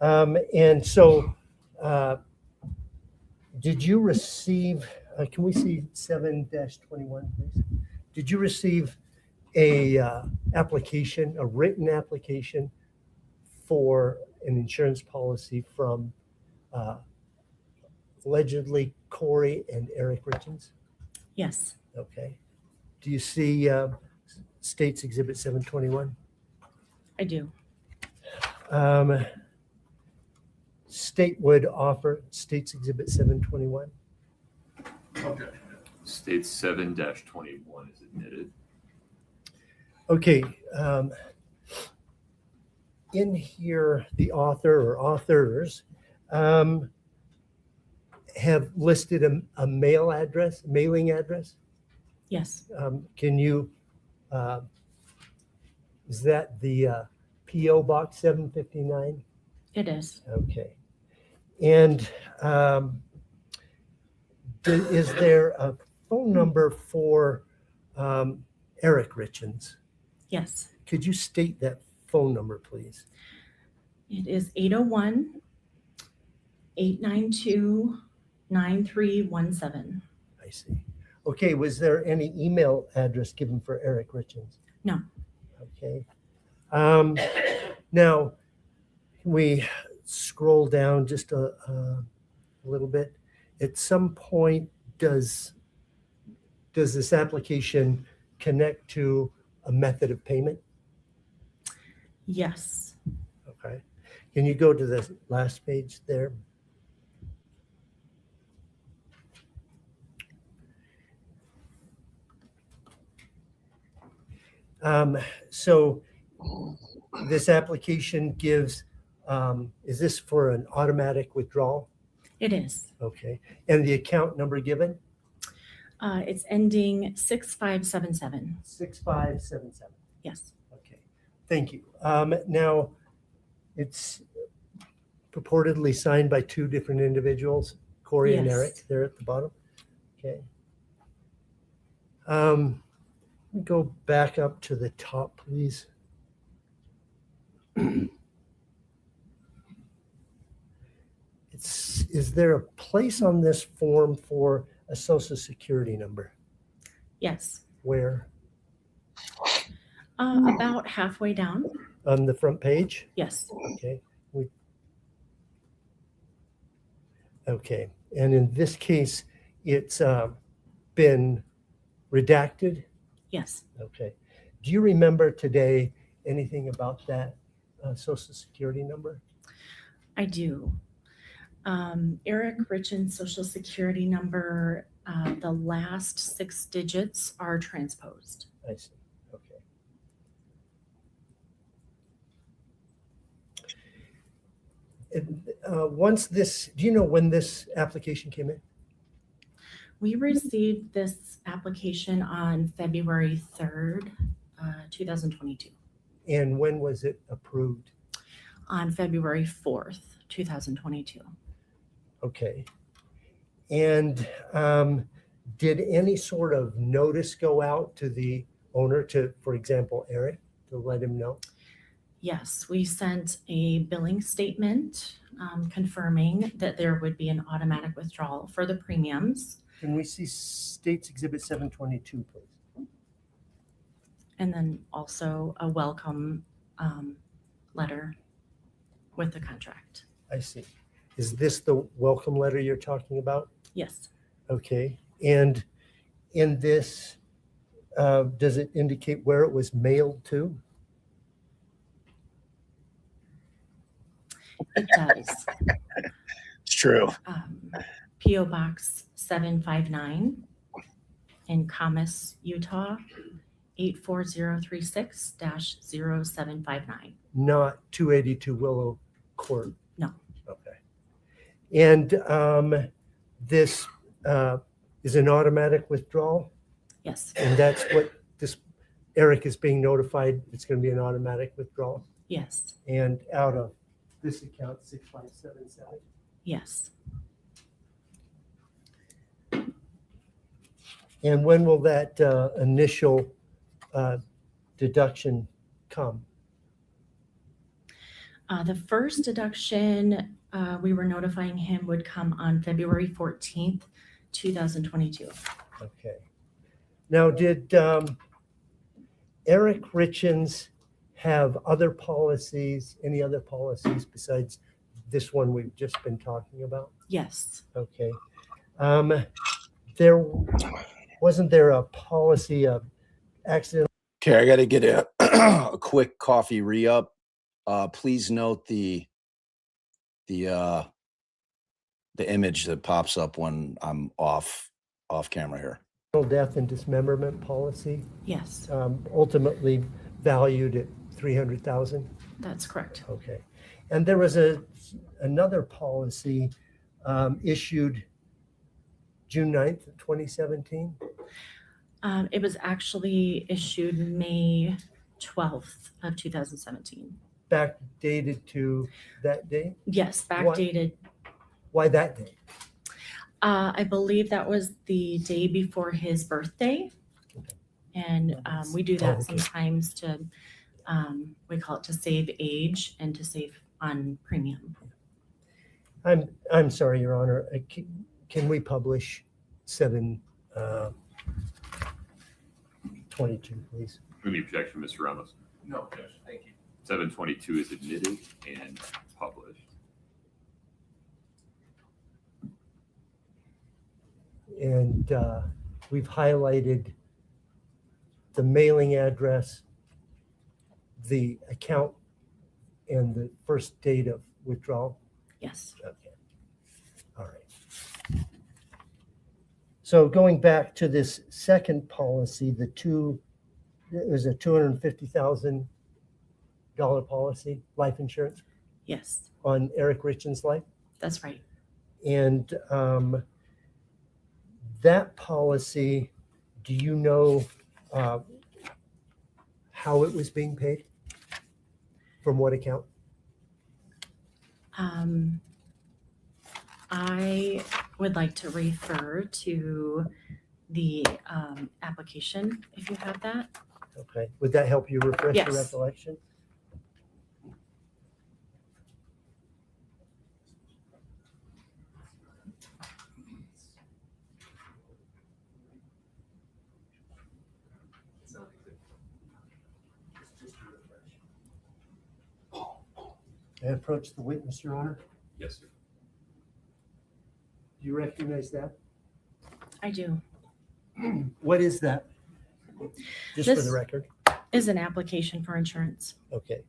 And so, did you receive, can we see 7-21, please? Did you receive a written application for an insurance policy from allegedly Kouri and Eric Richins? yes, Okay. Do you see States Exhibit 721? I do. State would offer States Exhibit 721. State 7-21 is admitted. Okay. In here, the author or authors have listed a mailing address. Yes, Can you, is that the P.O. Box 759? it is. Okay. And is there a phone number for Eric Richins? Yes, Could you state that phone number, please? it is 801-892-9317. I see. Okay, was there any email address given for Eric Richins? No. Okay. Now, we scroll down just a little bit. At some point, does this application connect to a method of payment? Yes. Okay. Can you go to the last page there? So this application gives, is this for an automatic withdrawal? It is. Okay. And the account number given? It's ending 6577. 6577. Yes. Okay. Thank you. Now, it's purportedly signed by two different individuals, Kouri and Yes. Eric, there at the bottom. Okay. Let me go back up to the top, please. Is there a place on this form for a social security number? Yes. Where? About halfway down. On the front page? Yes. Okay. Okay. And in this case, it's been redacted? Yes. Okay. Do you remember today anything about that social security number? I do. Eric Richins' social security number, the last 6 digits are transposed. I see. Okay. Once this, do you know when this application came in? We received this application on February 3rd, 2022. And when was it approved? On February 4th, 2022. Okay. And did any sort of notice go out to the owner, to, for example, Eric, to let him know? Yes, we sent a billing statement confirming that there would be an automatic withdrawal for the premiums. Can we see States Exhibit 722, please? And then also a welcome letter with the contract. I see. Is this the welcome letter you're talking about? Yes, Okay. And in this, does it indicate where it was mailed to? it does. It's true. P.O. Box 759 in Camas, Utah, 84036-0759. Not 282 Willow Court? No. Okay. And this is an automatic withdrawal? Yes, And that's what this, Eric is being notified, it's going to be an automatic withdrawal? yes, And out of this account, 6577? yes. And when will that initial deduction come? The first deduction we were notifying him would come on February 14th, 2022. Okay. Now, did Eric Richins have other policies, any other policies besides this one we've just been talking about? Yes, Okay. There wasn't there a policy of accident? Okay, I got to get a quick coffee re-up. Please note the image that pops up when I'm off camera here. Death and dismemberment policy, yes, ultimately valued at $300,000. that's correct. Okay. And there was another policy issued June 9th, 2017. It was actually issued May 12th of 2017. Backdated to that day? Yes, backdated. Why that day? I believe that was the day before his birthday. And we do that okay. sometimes to, we call it to save age and to save on premium. I'm sorry, Your Honor. Can we publish 722, please? Any objection, Mr. Ramos? No objection, thank you. 722 is admitted and published. And we've highlighted the mailing address, the account, and the first date of withdrawal. Yes. Okay. All right. So going back to this second policy, it was a $250,000 policy, life insurance Yes, on Eric Richins' life. that's right. And that policy, do you know how it was being paid? From what account? I would like to refer to the application, if you have that. Okay. Would that help you refresh your Yes. recollection? I approach the witness, Your Honor. Yes, sir. Do you recognize that? I do. What is that? Just for This- the record. Is an application for insurance. Okay.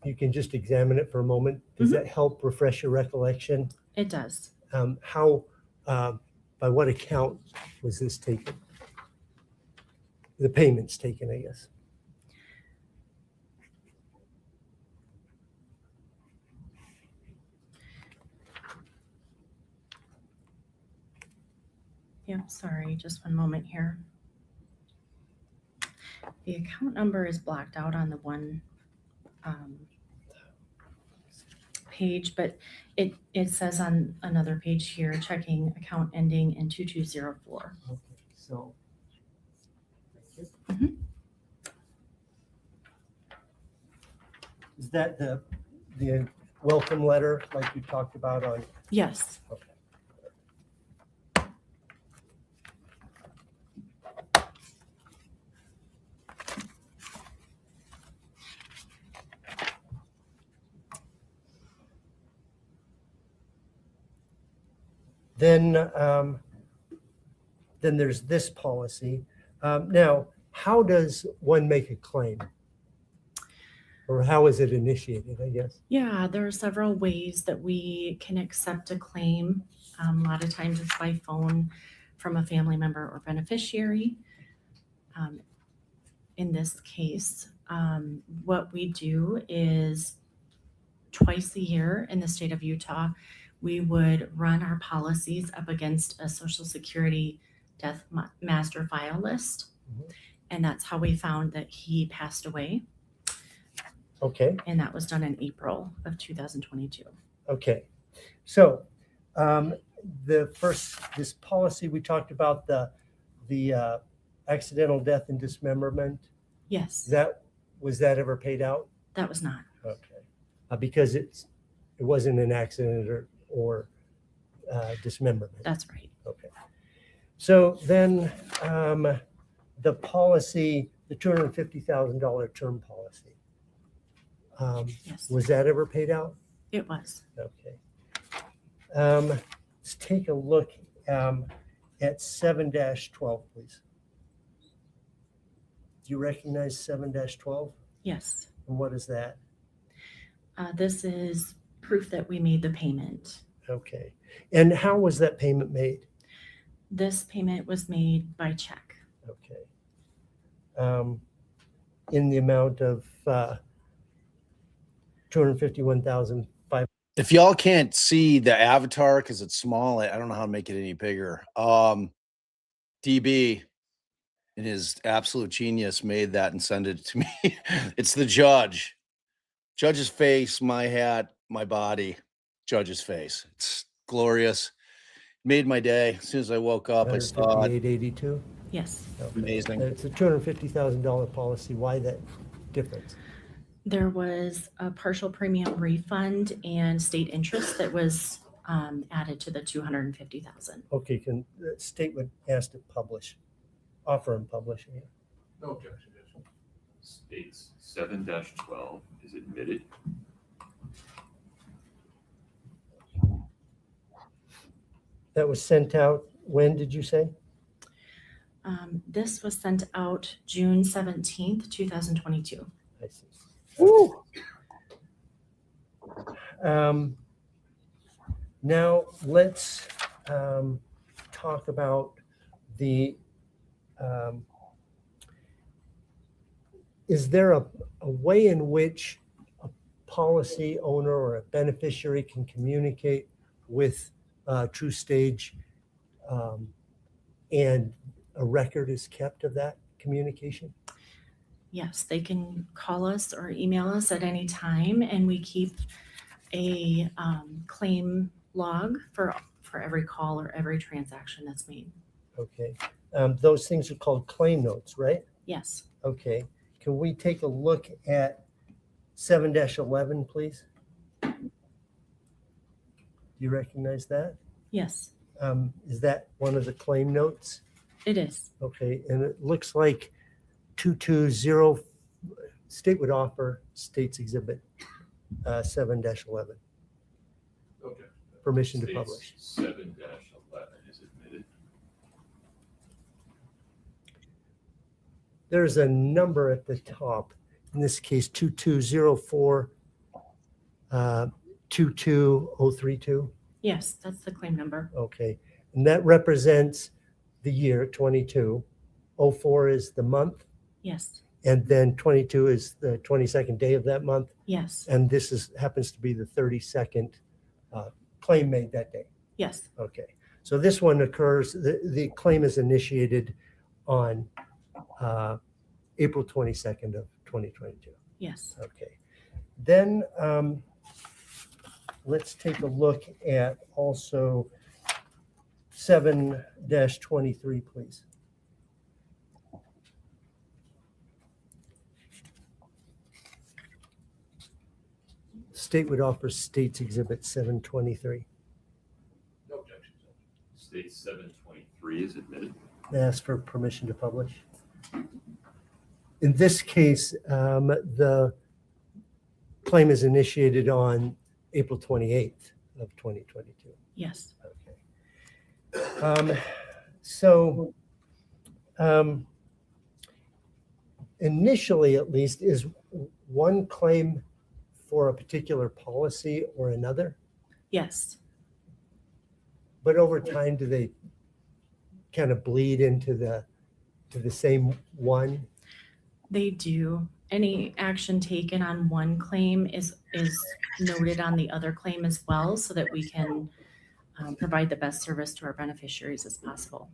You can just examine it for a moment. Does that help refresh your recollection? It does. How, by what account was this taken? The payments taken, I guess. Yeah, sorry, just one moment here. The account number is blacked out on the one page, but it says on another page here, checking account ending in 2204. Okay, so. Mhm. Is that the welcome letter like you talked about on? Yes. Okay. Then there's this policy. Now, how does one make a claim? Or how is it initiated, I guess? Yeah, there are several ways that we can accept a claim. A lot of times it's by phone from a family member or beneficiary. In this case, what we do is twice a year in the state of Utah, we would run our policies up against a Social Security death master file list. Mhm. And that's how we found that he passed away. Okay, And that was done in April of 2022. okay. So this policy, we talked about the accidental death and dismemberment. Yes, Was that ever paid out? that was not. Okay. Because it wasn't an accident or dismemberment. That's right. Okay. So then the policy, the $250,000 term policy, Yes, was that ever paid out? it was. Okay. Let's take a look at 7-12, please. Do you recognize 7-12? Yes. And what is that? This is proof that we made the payment. Okay. And how was that payment made? This payment was made by check. Okay. In the amount of $251,500. If y'all can't see the avatar because it's small, I don't know how to make it any bigger. DB in his absolute genius made that and sent it to me. It's the judge. Judge's face, my hat, my body, judge's face. It's glorious. Made my day. As soon as I woke up, I saw it. $158.82. Yes. Amazing. It's a $250,000 policy. Why that difference? There was a partial premium refund and state interest that was added to the 250,000. Okay, can the state would ask to offer and publish it? No objection. States 7-12 is admitted. That was sent out, when did you say? This was sent out June 17th, 2022. I see. Woo! Now let's talk about is there a way in which a policy owner or a beneficiary can communicate with True Stage and a record is kept of that communication? Yes, they can call us or email us at any time, and we keep a claim log for every call or every transaction that's made. Okay. Those things are called claim notes, right? Yes. Okay. Can we take a look at 7-11, please? Do you recognize that? Yes, Is that one of the claim notes? it is. Okay. And it looks like 220 state would offer state's exhibit 7-11. Okay. Permission to publish. 7-11 is admitted. There's a number at the top. In this case, 2204 22032. Yes, that's the claim number. Okay. And that represents the year 22. 04 is the month. Yes, And then 22 is the 22nd day of that month. yes, And this happens to be the 32nd claim made that day. yes, Okay. So this one occurs, the claim is initiated on April 22nd of 2022. yes. Okay. Then let's take a look at also 7-23, please. State would offer State's Exhibit 723. No objection. State 723 is admitted. Ask for permission to publish. In this case, the claim is initiated on April 28th of 2022. Yes. Okay. Initially, at least, is one claim for a particular policy or another? Yes. But over time, do they kind of bleed into the same one? They do. Any action taken on one claim is noted on the other claim as well, so that we can provide the best service to our beneficiaries as possible.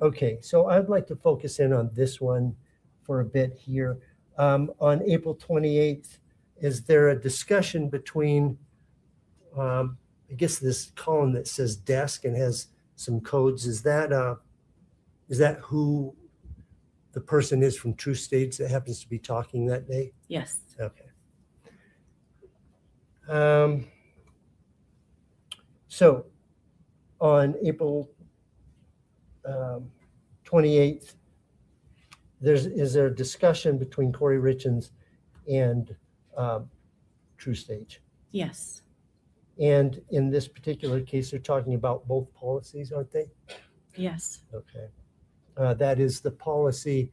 Okay, so I'd like to focus in on this one for a bit here. On April 28th, is there a discussion between, I guess this column that says desk and has some codes, is that who the person is from True States that happens to be talking that day? Yes. Okay. So on April 28th, is there a discussion between Kouri Richins and True Stage? Yes. And in this particular case, they're talking about both policies, aren't they? Yes. Okay. That is the policy,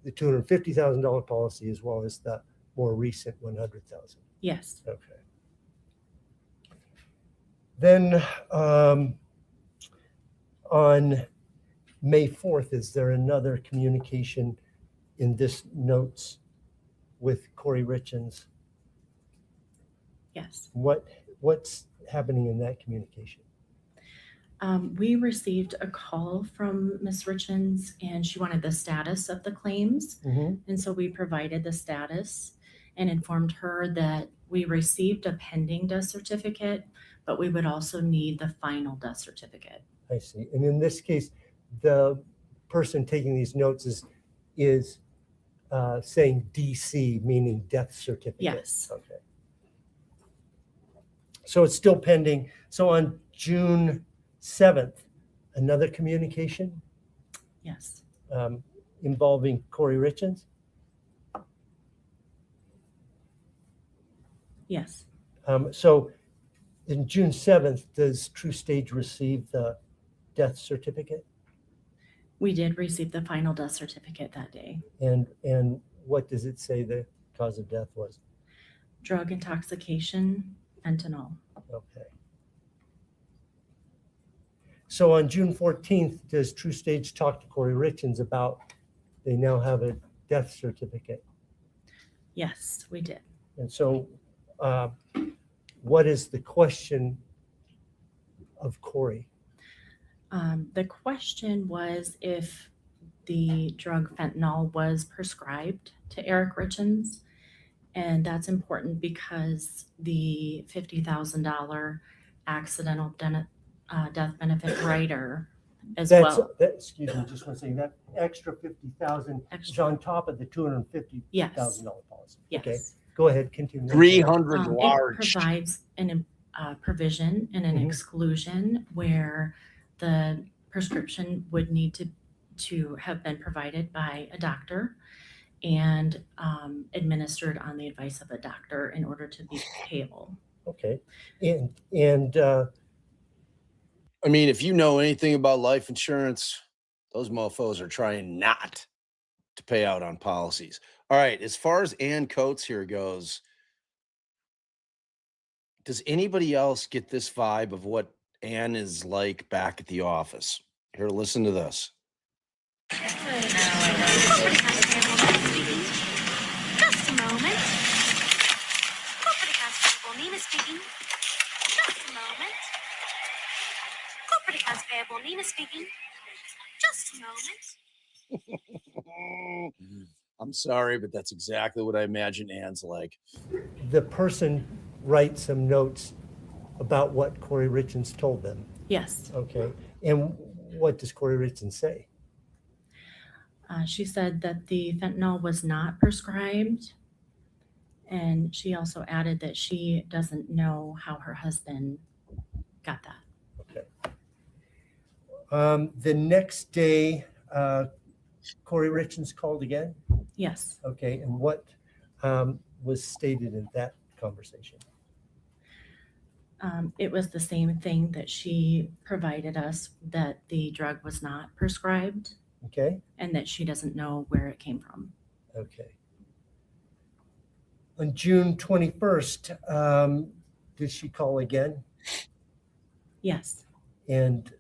the $250,000 policy, as well as the more recent $100,000. Yes. Okay. Then on May 4th, is there another communication in this notes with Kouri Richins? Yes. What's happening in that communication? We received a call from Ms. Richins, and she wanted the status of the claims. And so we provided the status and informed her that we received a pending death certificate, but we would also need the final death certificate. I see. And in this case, the person taking these notes is saying DC, meaning death certificate. Yes. Okay. So it's still pending. So on June 7th, another communication Yes. Involving Kouri Richins? Yes. So in June 7th, does True Stage receive the death certificate? We did receive the final death certificate that day. And what does it say the cause of death was? Drug intoxication, fentanyl. Okay. So on June 14th, does True Stage talk to Kouri Richins about they now have a death certificate? Yes, we did. And so what is the question of Kouri? The question was if the drug fentanyl was prescribed to Eric Richins. And that's important because the $50,000 accidental death benefit rider as well. Excuse me, just one second. That extra $50,000 is on top of the $250,000 Yes. policy. Yes. Okay, go ahead, continue. 300 It large. provides an provision and an exclusion where the prescription would need to have been provided by a doctor and administered on the advice of a doctor in order to be payable. Okay, and I mean, if you know anything about life insurance, those mofos are trying not to pay out on policies. All right, as far as Ann Coates here goes, does anybody else get this vibe of what Ann is like back at the office? Here, listen to this. Just a moment. Corporate accounts payable, Nina speaking. Just a moment. Corporate accounts payable, Nina speaking. Just a moment. I'm sorry, but that's exactly what I imagine Ann's like. the person write some notes about what Kouri Richins told them. Yes. Okay. And what does Kouri Richins say? She said that the fentanyl was not prescribed. And she also added that she doesn't know how her husband got that. Okay. The next day, Kouri Richins called again? Yes. Okay. And what was stated in that conversation? It was the same thing that she provided us, that the drug was not prescribed Okay. and that she doesn't know where it came from. Okay. On June 21st, did she call again? Yes, And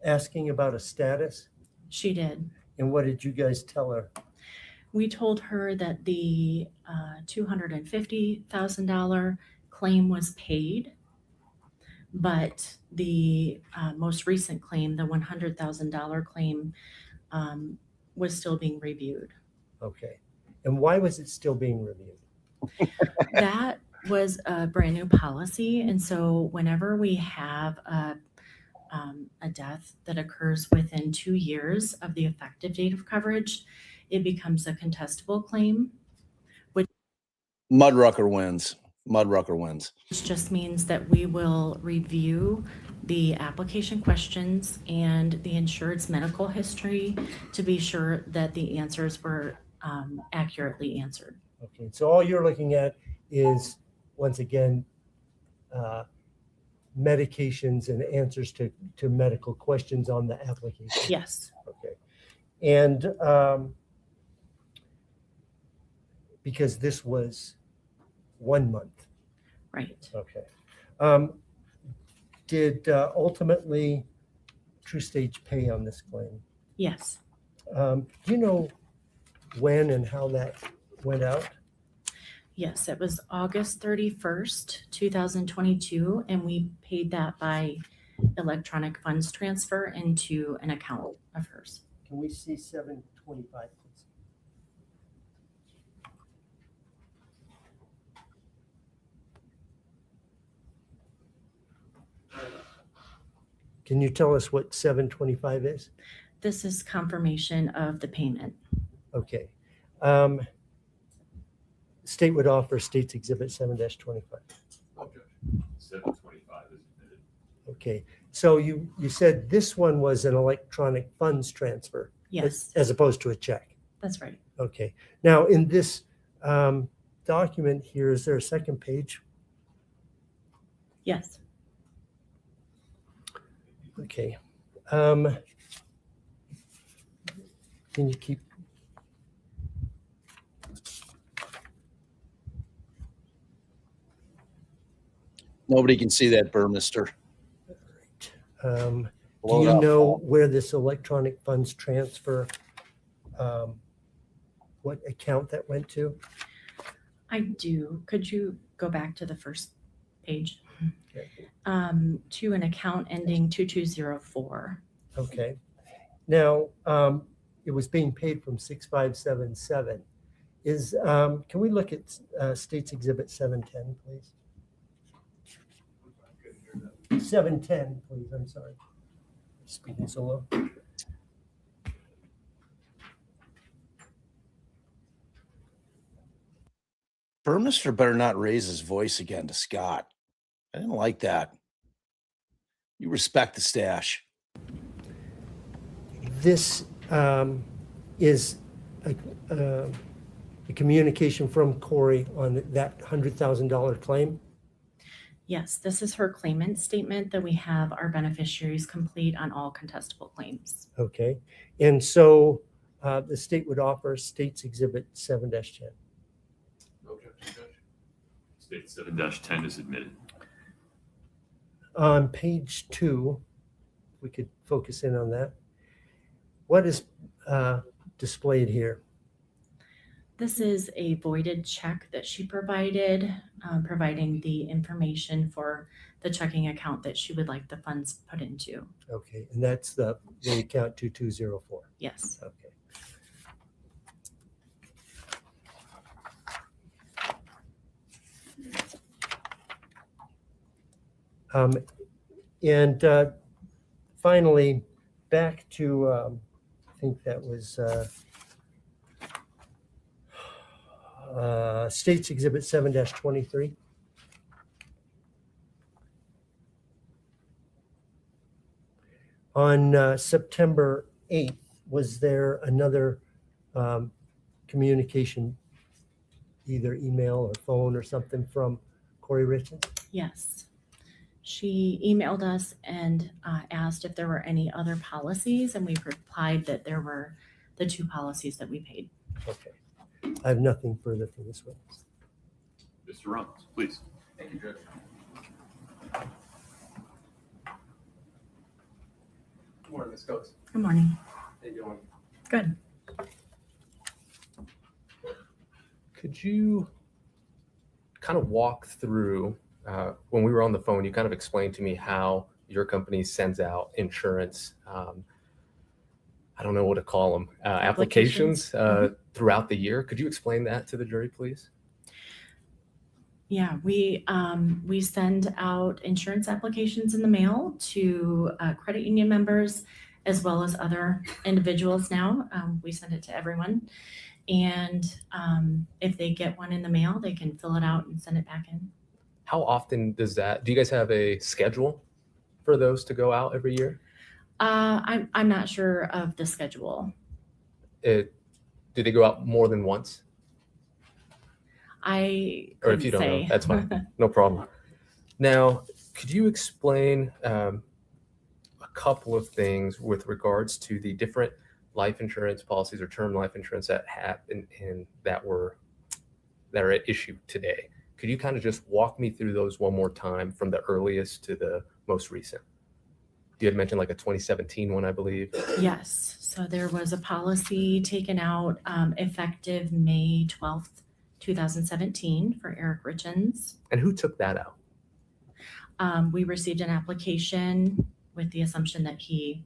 asking about a status? she did. And what did you guys tell her? We told her that the $250,000 claim was paid, but the most recent claim, the $100,000 claim, was still being reviewed. Okay. And why was it still being reviewed? That was a brand new policy. And so whenever we have a death that occurs within 2 years of the effective date of coverage, it becomes a contestable claim, Mudrucker wins. Mudrucker wins. which just means that we will review the application questions and the insured's medical history to be sure that the answers were accurately answered. Okay. So all you're looking at is, once again, medications and answers to medical questions on the application. Yes. Okay. And because this was 1 month. Right. Okay. Did ultimately True Stage pay on this claim? Yes. Do you know when and how that went out? Yes, it was August 31st, 2022, and we paid that by electronic funds transfer into an account of hers. Can we see 725, please? Can you tell us what 725 is? This is confirmation of the payment. Okay. State would offer State's Exhibit 7-25. Okay. 725 is admitted. Okay. So you said this one was an electronic funds transfer. Yes. As opposed to a check. That's right. Okay. Now, in this document here, is there a second page? Yes. Okay. Can you keep? Nobody can see that, Burmister. Do Blow it you up. know where this electronic funds transfer, what account that went to? I do. Could you go back to the first page? Okay. To an account ending 2204. Okay. Now, it was being paid from 6577. Can we look at State's Exhibit 710, please? 710, please. I'm sorry. Speaking so low. Burmister better not raise his voice again to Scott. I didn't like that. You respect the stash. This is a communication from Kouri on that $100,000 claim. Yes, this is her claimant statement that we have our beneficiaries complete on all contestable claims. Okay. And so the state would offer State's Exhibit 7-10. Okay. State 7-10 is admitted. On page 2, we could focus in on that. What is displayed here? This is a voided check that she provided, providing the information for the checking account that she would like the funds put into. Okay, and that's the account 2204. Yes. Okay. And finally, back to, I think that was States Exhibit 7-23. On September 8th, was there another communication, either email or phone or something from Kouri Richins? Yes. She emailed us and asked if there were any other policies, and we replied that there were the 2 policies that we paid. Okay. I have nothing further for this witness. Mr. Ramos, please. Thank you, Judge. Good morning, Ms. Coates. Good morning. How you doing? Good. Could you kind of walk through, when we were on the phone, you kind of explained to me how your company sends out insurance, I don't know what to call them, applications throughout the year. Could you explain that to the jury, please? Yeah, we send out insurance applications in the mail to credit union members as well as other individuals now. We send it to everyone. And if they get one in the mail, they can fill it out and send it back in. How often does that, do you guys have a schedule for those to go out every year? I'm not sure of the schedule. Do they go out more than once? Or if you don't know, that's fine. No problem. Now, could you explain a couple of things with regards to the different life insurance policies or term life insurance that happen and that are at issue today? Could you kind of just walk me through those one more time from the earliest to the most recent? You had mentioned like a 2017 one, I believe. Yes. So there was a policy taken out effective May 12th, 2017 for Eric Richins. And who took that out? We received an application with the assumption that he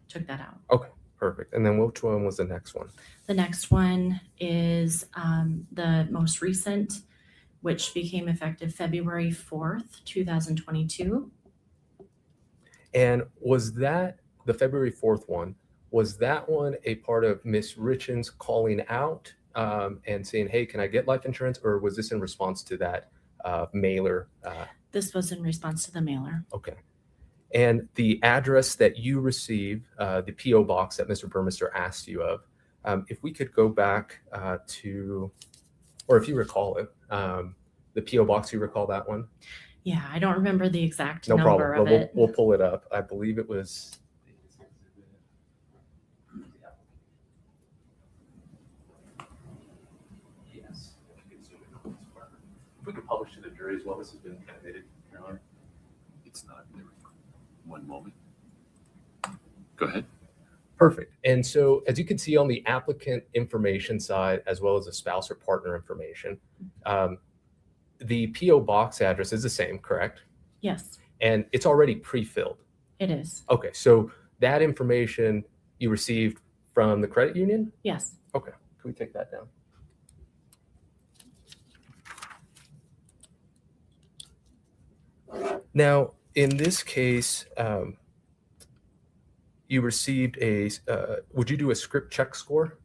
took that out. Okay, perfect. And then which one was the next one? The next one is the most recent, which became effective February 4th, 2022. And was that the February 4th one? Was that one a part of Miss Richins calling out and saying, hey, can I get life insurance? Or was this in response to that mailer? This was in response to the mailer. Okay. And the address that you received, the P.O. box that Mr. Burmester asked you of, if we could go back to, or if you recall it, the P.O. box, you recall that one? Yeah, I don't remember the exact No number problem. of it. We'll pull it up. I believe it was. Yes. If we could publish to the jury as well, this has been animated, Your Honor. It's not there. One moment. Go ahead. Perfect. And so as you can see on the applicant information side, as well as the spouse or partner information, the P.O. box address is the same, correct? Yes, And it's already pre-filled. it is. Okay, so that information you received from the credit union? Yes. Okay, can we take that down? Now, in this case, you received would you do a script check score?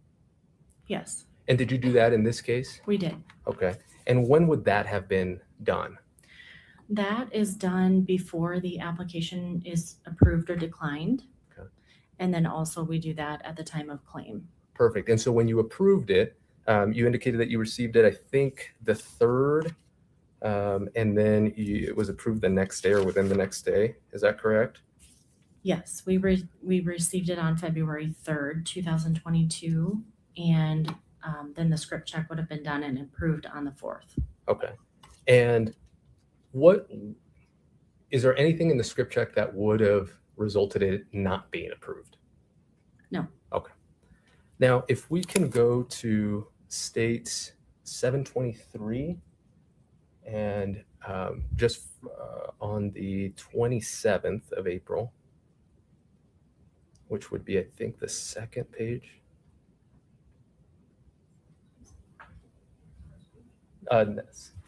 Yes, And did you do that in this case? we did. Okay, and when would that have been done? That is done before the application is approved or declined. Okay. And then also we do that at the time of claim. Perfect. And so when you approved it, you indicated that you received it, I think, the 3rd, and then it was approved the next day or within the next day. Is that correct? Yes, we received it on February 3rd, 2022. And then the script check would have been done and approved on the 4th. Okay. And is there anything in the script check that would have resulted in it not being approved? No. Okay. Now, if we can go to states 723 and just on the 27th of April, which would be, I think, the 2nd page.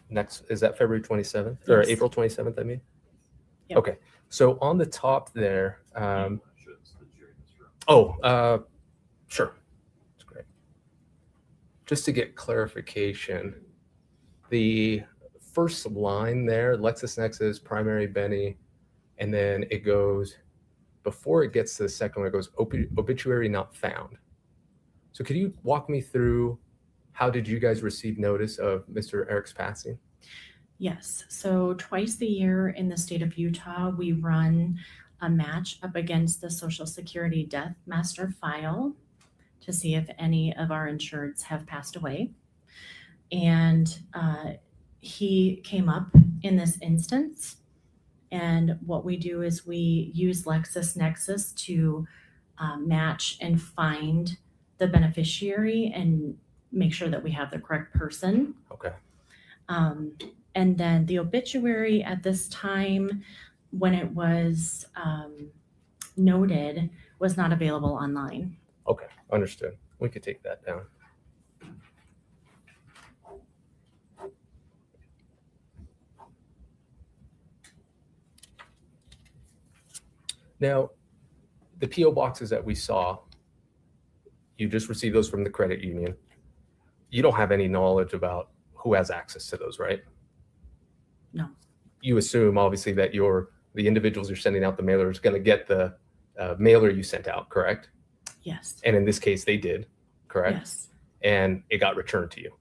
Next, is that February 27th or Yes. April 27th? I mean, Yep. Okay. So on the top there, sure. That's great. Just to get clarification, the first line there, LexisNexis, primary Benny, and then it goes, before it gets to the second one, it goes obituary not found. So could you walk me through how did you guys receive notice of Mr. Eric's passing? Yes. So twice a year in the state of Utah, we run a match up against the Social Security Death Master File to see if any of our insureds have passed away. And he came up in this instance. And what we do is we use LexisNexis to match and find the beneficiary and make sure that we have the correct person. Okay. And then the obituary at this time, when it was noted, was not available online. Okay, understood. We could take that down. Now, the PO boxes that we saw, you just received those from the credit union. You don't have any knowledge about who has access to those, right? No. You assume, obviously, that the individuals you're sending out the mailer is going to get the mailer you sent out, correct? Yes. And in this case, they did, correct? Yes. And it got returned to you,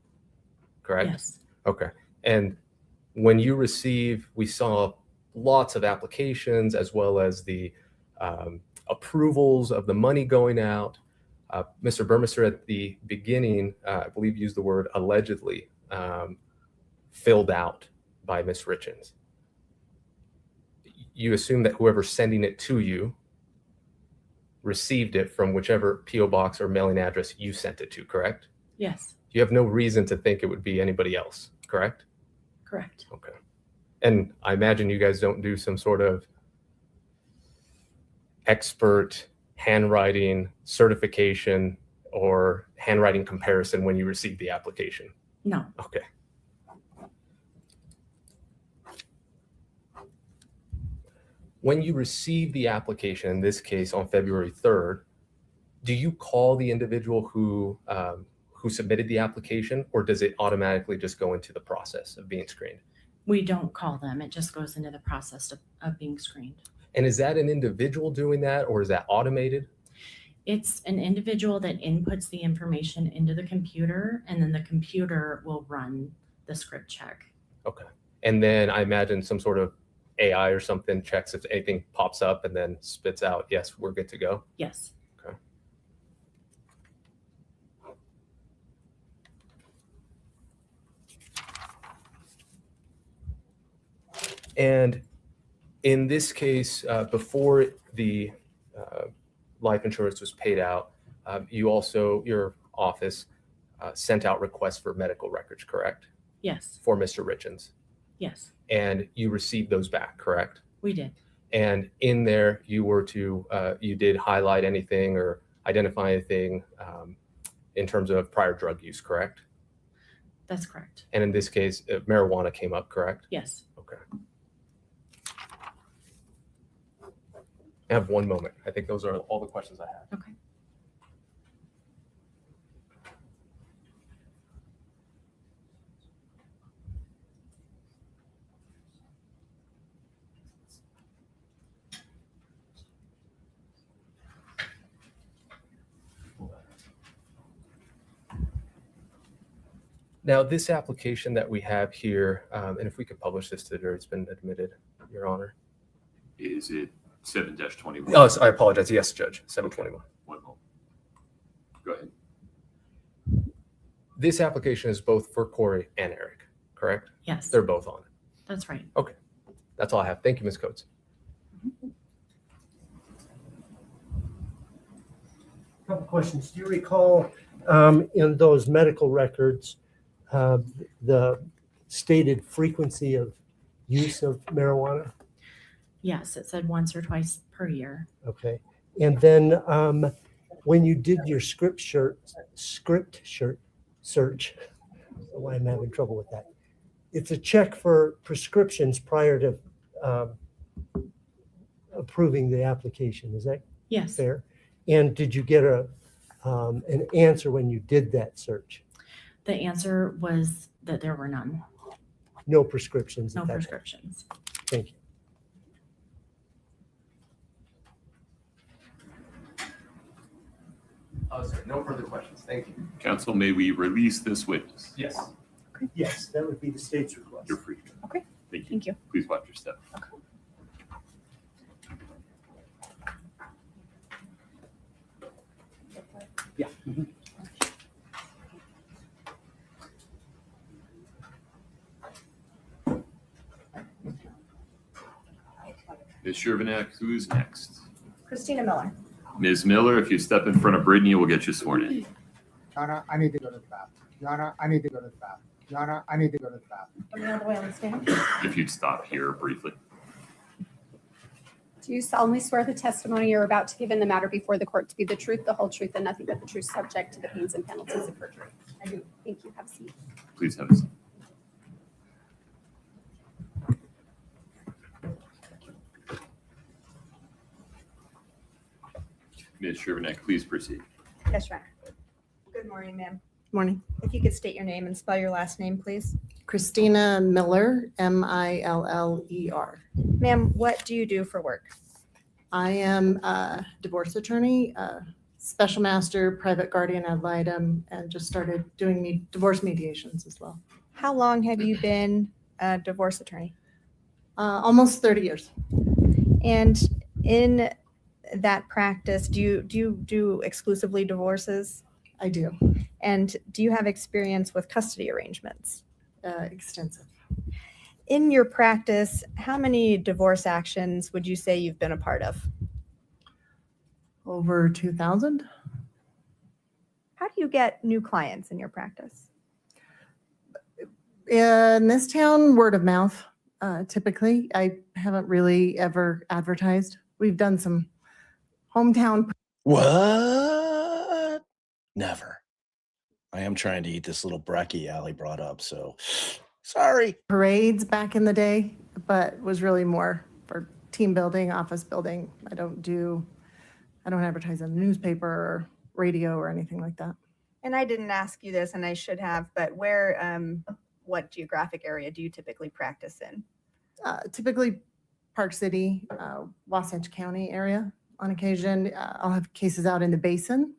correct? Yes. Okay. And when you receive, we saw lots of applications as well as the approvals of the money going out. Mr. Burmester at the beginning, I believe, used the word allegedly filled out by Ms. Richins. You assume that whoever's sending it to you received it from whichever PO box or mailing address you sent it to, correct? Yes. You have no reason to think it would be anybody else, correct? Correct. Okay. And I imagine you guys don't do some sort of expert handwriting certification or handwriting comparison when you receive the application. No. Okay. When you receive the application, in this case on February 3rd, do you call the individual who submitted the application, or does it automatically just go into the process of being screened? We don't call them. It just goes into the process of being screened. And is that an individual doing that, or is that automated? It's an individual that inputs the information into the computer, and then the computer will run the script check. Okay. And then I imagine some sort of AI or something checks if anything pops up and then spits out, yes, we're good to go. Yes. Okay. And in this case, before the life insurance was paid out, your office sent out requests for medical records, correct? Yes. For Mr. Richins. Yes. And you received those back, correct? We did. And in there, you did highlight anything or identify anything in terms of prior drug use, correct? That's correct. And in this case, marijuana came up, correct? Yes. Okay. I have one moment. I think those are all the questions I have. Okay. Now, this application that we have here, and if we could publish this to the jury, it's been admitted, Your Honor. Is it 7-21? Oh, I apologize. Yes, Judge, 721. One moment. Go ahead. This application is both for Kouri and Eric, correct? Yes. They're both on it. That's right. Okay. That's all I have. Thank you, Ms. Coates. Couple questions. Do you recall in those medical records the stated frequency of use of marijuana? Yes, it said once or twice per year. Okay. And then when you did your script search, why I'm having trouble with that. It's a check for prescriptions prior to approving the application. Is that Yes. fair? And did you get an answer when you did that search? The answer was that there were none, No prescriptions? no at that time? prescriptions. Thank you. Oh, sorry, no further questions. Thank you. Counsel, may we release this witness? Yes. Yes, that would be the state's request. You're free. Okay. Thank you. Thank you. Please watch your step. Yeah. Ms. Shervanek, who's next? Christina Miller. Ms. Miller, if you step in front of Brittany, we'll get you sworn in. Yana, I need to go to the bathroom. Yana, I need to go to the bathroom. Yana, I need to go to the bathroom. Are we all the way on the stand? If you'd stop here briefly. Do you solemnly swear the testimony you're about to give in the matter before the court to be the truth, the whole truth, and nothing but the truth, subject to the pains and penalties of perjury? I do. Thank you. Have a seat. Please have a seat. Ms. Shervanek, please proceed. Yes, Your Honor. Good morning, ma'am. Morning. If you could state your name and spell your last name, please. Christina Miller, Miller. Ma'am, what do you do for work? I am a divorce attorney, special master, private guardian ad litem, and just started doing divorce mediations as well. How long have you been a divorce attorney? Almost 30 years. And in that practice, do you do exclusively divorces? I do. And do you have experience with custody arrangements? Extensive. In your practice, how many divorce actions would you say you've been a part of? Over 2,000. How do you get new clients in your practice? In this town, word of mouth, typically. I haven't really ever advertised. We've done some hometown. What? Never. I am trying to eat this little brekkie Allie brought up, so sorry. Parades back in the day, but was really more for team building, office building. I don't advertise in the newspaper or radio or anything like that. And I didn't ask you this, and I should have, but what geographic area do you typically practice in? Typically Park City, Wasatch County area. On occasion, I'll have cases out in the basin.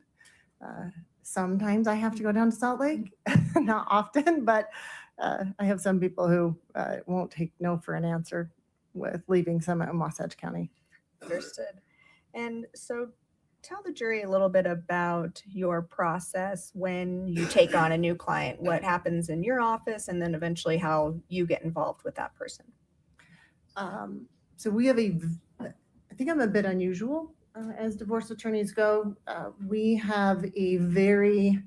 Sometimes I have to go down to Salt Lake, not often, but I have some people who won't take no for an answer with leaving some in Wasatch County. Understood. And so tell the jury a little bit about your process when you take on a new client, what happens in your office, and then eventually how you get involved with that person. So we have I think I'm a bit unusual as divorce attorneys go. We have a very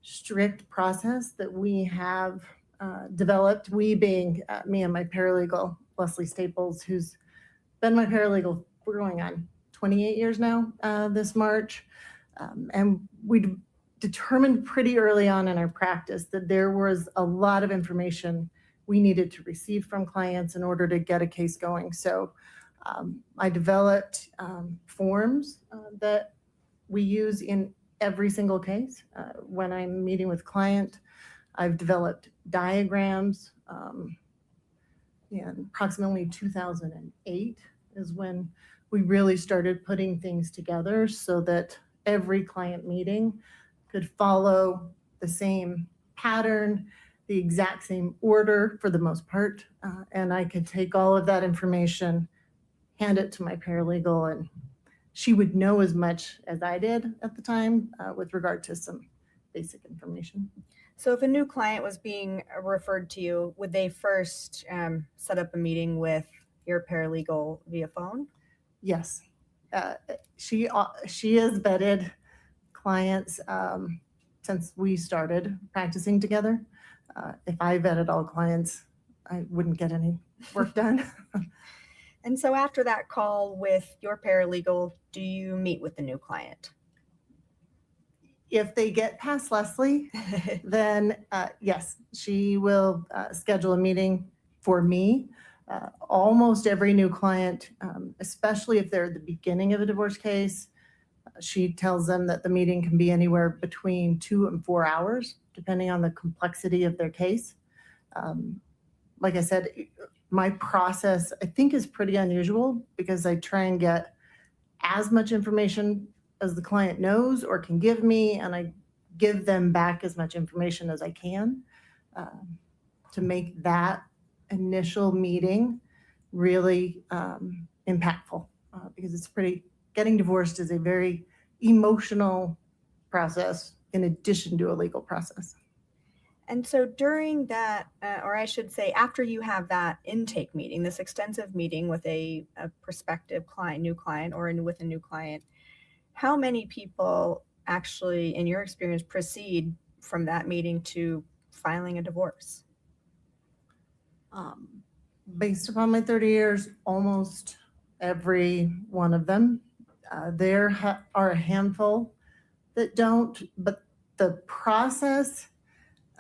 strict process that we have developed, we being me and my paralegal, Leslie Staples, who's been my paralegal, we're going on 28 years now this March. And we determined pretty early on in our practice that there was a lot of information we needed to receive from clients in order to get a case going. So I developed forms that we use in every single case. When I'm meeting with client, I've developed diagrams. And approximately 2008 is when we really started putting things together so that every client meeting could follow the same pattern, the exact same order for the most part. And I could take all of that information, hand it to my paralegal, and she would know as much as I did at the time with regard to some basic information. So if a new client was being referred to you, would they first set up a meeting with your paralegal via phone? Yes. She has vetted clients since we started practicing together. If I vetted all clients, I wouldn't get any work done. And so after that call with your paralegal, do you meet with the new client? If they get past Leslie, then yes, she will schedule a meeting for me. Almost every new client, especially if they're at the beginning of a divorce case, she tells them that the meeting can be anywhere between 2 and 4 hours, depending on the complexity of their case. Like I said, my process, I think, is pretty unusual because I try and get as much information as the client knows or can give me, and I give them back as much information as I can to make that initial meeting really impactful because it's getting divorced is a very emotional process in addition to a legal process. And so during that, or I should say, after you have that intake meeting, this extensive meeting with a prospective client, new client, or with a new client, how many people actually, in your experience, proceed from that meeting to filing a divorce? Based upon my 30 years, almost every one of them. There are a handful that don't, but the process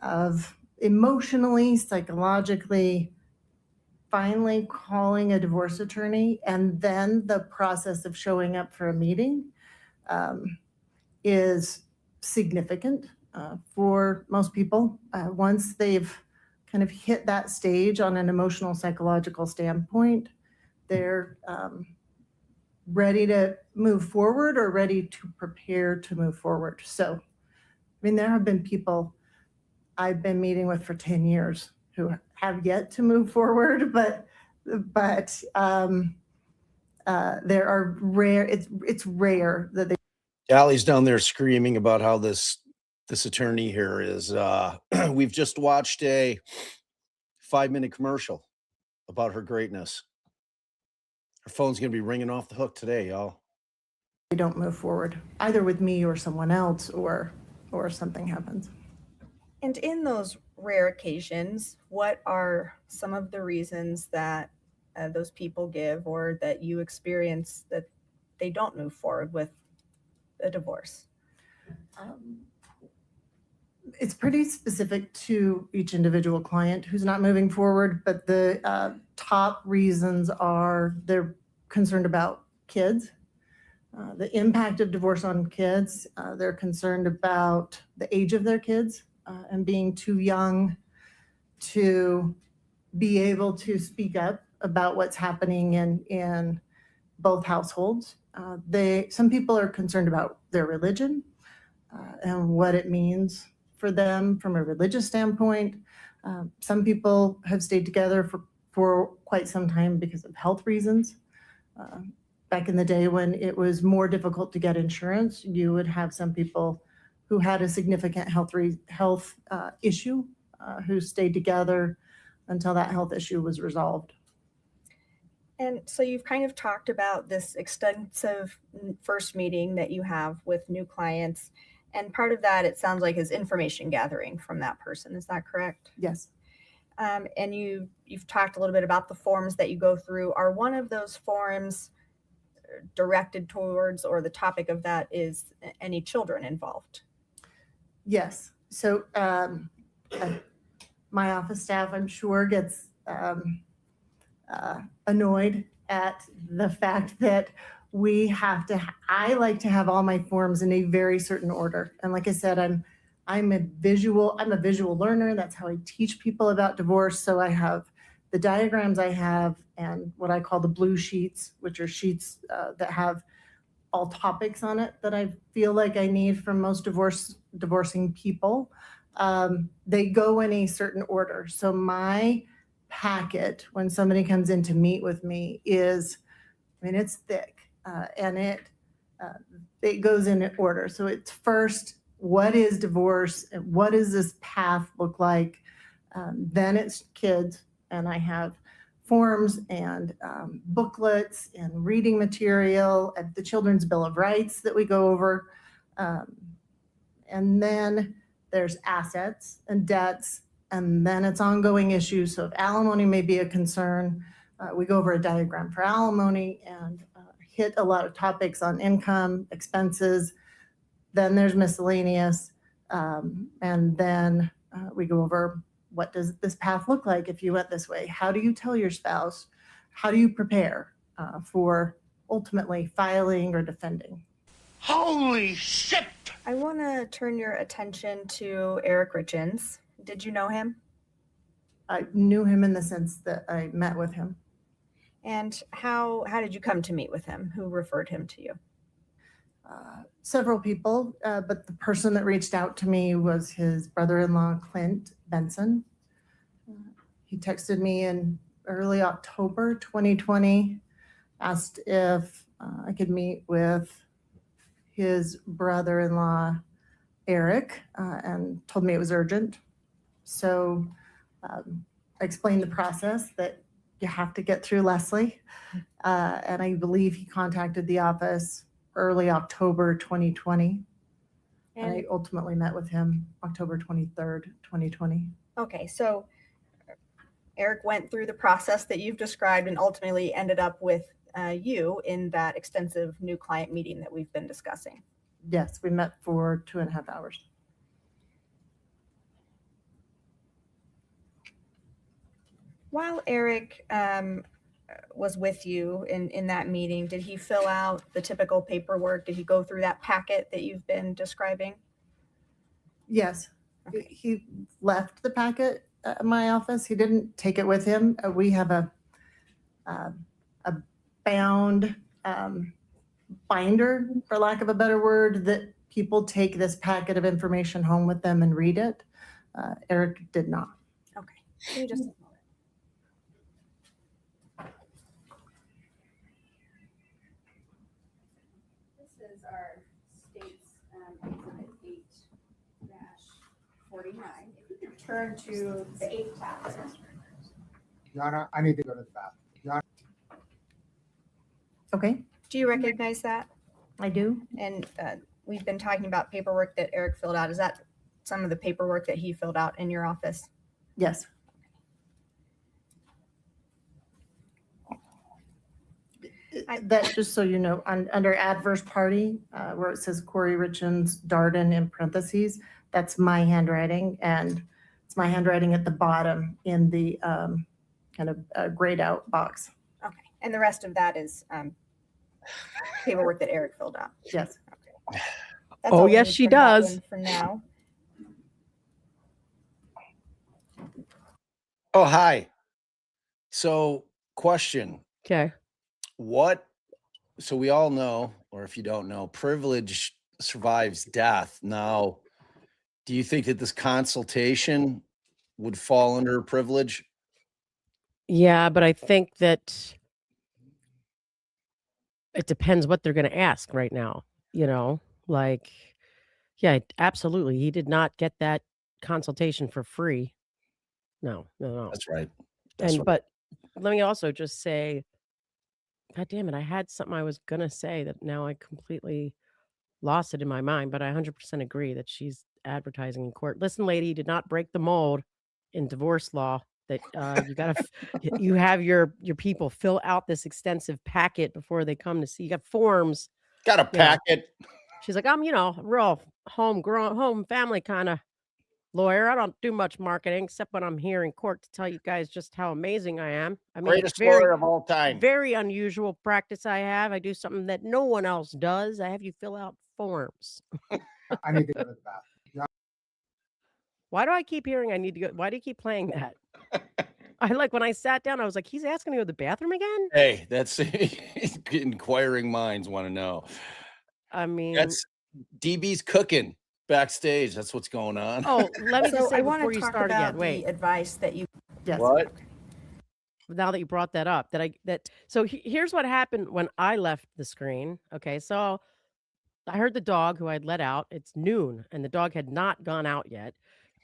of emotionally, psychologically, finally calling a divorce attorney, and then the process of showing up for a meeting is significant for most people. Once they've kind of hit that stage on an emotional, psychological standpoint, they're ready to move forward or ready to prepare to move forward. So, I mean, there have been people I've been meeting with for 10 years who have yet to move forward, but there are rare, it's rare that they. Allie's down there screaming about how this attorney here is, we've just watched a 5-minute commercial about her greatness. Her phone's going to be ringing off the hook today, y'all. They don't move forward either with me or someone else or something happens. And in those rare occasions, what are some of the reasons that those people give or that you experience that they don't move forward with a divorce? It's pretty specific to each individual client who's not moving forward, but the top reasons are they're concerned about kids, the impact of divorce on kids. They're concerned about the age of their kids and being too young to be able to speak up about what's happening in both households. Some people are concerned about their religion and what it means for them from a religious standpoint. Some people have stayed together for quite some time because of health reasons. Back in the day when it was more difficult to get insurance, you would have some people who had a significant health issue who stayed together until that health issue was resolved. And so you've kind of talked about this extensive first meeting that you have with new clients. And part of that, it sounds like, is information gathering from that person. Is that correct? Yes. And you've talked a little bit about the forms that you go through. Are one of those forms directed towards, or the topic of that is any children involved? Yes. So my office staff, I'm sure, gets annoyed at the fact that I like to have all my forms in a very certain order. And like I said, I'm a visual learner. That's how I teach people about divorce. So I have the diagrams I have and what I call the blue sheets, which are sheets that have all topics on it that I feel like I need from most divorcing people. They go in a certain order. So my packet, when somebody comes in to meet with me, it's thick and it goes in order. So it's first, what is divorce? And what does this path look like? Then it's kids, and I have forms and booklets and reading material and the Children's Bill of Rights that we go over. And then there's assets and debts, and then it's ongoing issues. So if alimony may be a concern, we go over a diagram for alimony and hit a lot of topics on income, expenses. Then there's miscellaneous, and then we go over what does this path look like if you went this way? How do you tell your spouse? How do you prepare for ultimately filing or defending? Holy shit! I want to turn your attention to Eric Richins. Did you know him? I knew him in the sense that I met with him. And how did you come to meet with him? Who referred him to you? Several people, but the person that reached out to me was his brother-in-law, Clint Benson. He texted me in early October 2020, asked if I could meet with his brother-in-law, Eric, and told me it was urgent. So I explained the process that you have to get through Leslie. And I believe he contacted the office early October 2020. And I ultimately met with him October 23rd, 2020. Okay, so Eric went through the process that you've described and ultimately ended up with you in that extensive new client meeting that we've been discussing. Yes, we met for 2.5 hours. While Eric was with you in that meeting, did he fill out the typical paperwork? Did he go through that packet that you've been describing? Yes, he left the packet at my office. He didn't take it with him. We have a bound binder, for lack of a better word, that people take this packet of information home with them and read it. Eric did not. Okay, give me just a moment. This is our state's Exhibit 8-49. If you could turn to the 8th tab. Yana, I need to go to the bathroom. Okay. Do you recognize that? I do. And we've been talking about paperwork that Eric filled out. Is that some of the paperwork that he filled out in your office? Yes. That, just so you know, under adverse party, where it says Kouri Richins, Darden in parentheses, that's my handwriting, and it's my handwriting at the bottom in the kind of grayed out box. Okay. And the rest of that is paperwork that Eric filled out. Yes. Okay. Oh, yes, she does. For now. Oh, hi. So, question. Okay. So we all know, or if you don't know, privilege survives death. Now, do you think that this consultation would fall under privilege? Yeah, but I think that it depends what they're going to ask right now. You know, like, yeah, absolutely. He did not get that consultation for free. No. That's right. But let me also just say, God damn it, I had something I was going to say that now I completely lost it in my mind, but I 100% agree that she's advertising in court. Listen, lady, you did not break the mold in divorce law that you got to, you have your people fill out this extensive packet before they come to see. You got forms. Got a packet. She's like, I'm, real homegrown, home family kind of lawyer. I don't do much marketing except when I'm here in court to tell you guys just how amazing I am. I mean, Greatest lawyer of all time. Very unusual practice I have. I do something that no one else does. I have you fill out forms. I need to go to the bathroom. Why do I keep hearing I need to go? Why do you keep playing that? I when I sat down, I was like, he's asking to go to the bathroom again? Hey, that's inquiring minds want to know. I mean, that's DB's cooking backstage. That's what's going on. Oh, let me just say I want before to you talk start about again. Wait. the advice that you. Yes. What? Now that you brought that up, so here's what happened when I left the screen. Okay, so I heard the dog who I'd let out. It's noon, and the dog had not gone out yet.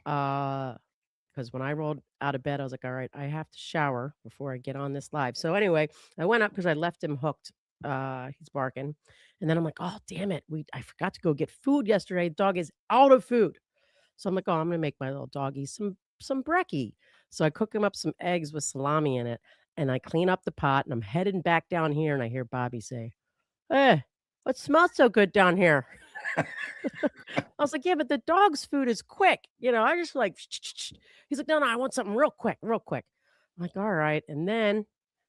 Because when I rolled out of bed, I was like, all right, I have to shower before I get on this live. So anyway, I went up because I left him hooked. He's barking. And then I'm like, oh, damn it. I forgot to go get food yesterday. The dog is out of food. So I'm like, oh, I'm going to make my little doggy some brekkie. So I cook him up some eggs with salami in it. And I clean up the pot. And I'm heading back down here. And I hear Bobby say, hey, what smells so good down here? I was like, yeah, but the dog's food is quick. I just like, he's like, no, I want something real quick, real quick. I'm like, all right. And then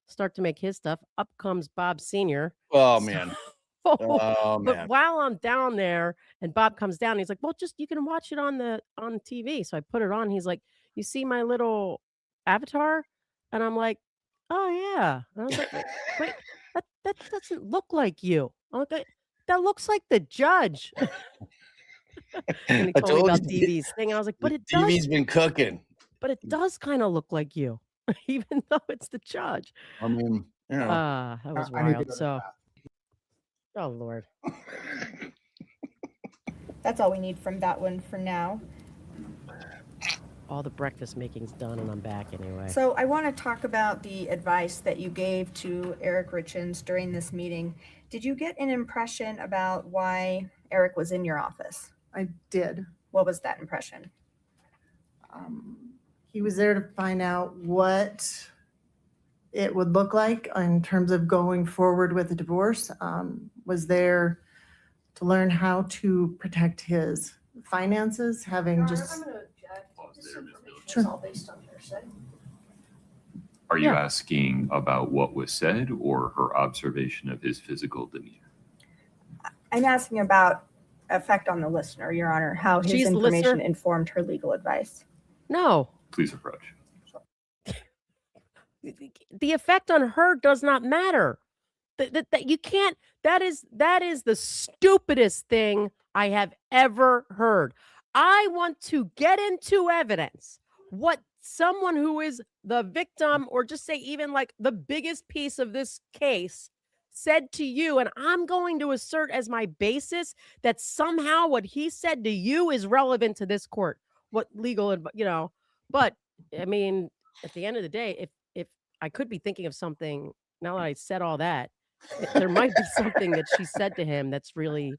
start to make his stuff. Up comes Bob Sr. Oh, So- man. Oh, Oh, but man. while I'm down there and Bob comes down, he's like, well, you can watch it on TV. So I put it on. He's like, you see my little avatar? And I'm like, oh yeah. And I was like, wait, that doesn't look like you. I'm like, that looks like the judge. And he I told me told about you, DV's thing. And I was like, but it TV's does, been cooking. but it does kind of look like you, even though it's the judge. I mean, That was I need to wild. go to the So, bathroom. oh Lord. That's all we need from that one for now. All the breakfast making's done and I'm back anyway. So I want to talk about the advice that you gave to Eric Richins during this meeting. Did you get an impression about why Eric was in your office? I did. What was that impression? He was there to find out what it would look like in terms of going forward with the divorce. Was there to learn how to protect his finances, having just. Sure. Are you Yeah. asking about what was said or her observation of his physical demeanor? I'm asking about effect on the listener, Your Honor, how his She's the information listener? informed her legal advice. No, Please approach. the effect on her does not matter. That you can't. That is the stupidest thing I have ever heard. I want to get into evidence what someone who is the victim, or just say even like the biggest piece of this case, said to you, and I'm going to assert as my basis that somehow what he said to you is relevant to this court. What legal, but I mean, at the end of the day, if I could be thinking of something now that I said all that, there might be something that she said to him that's really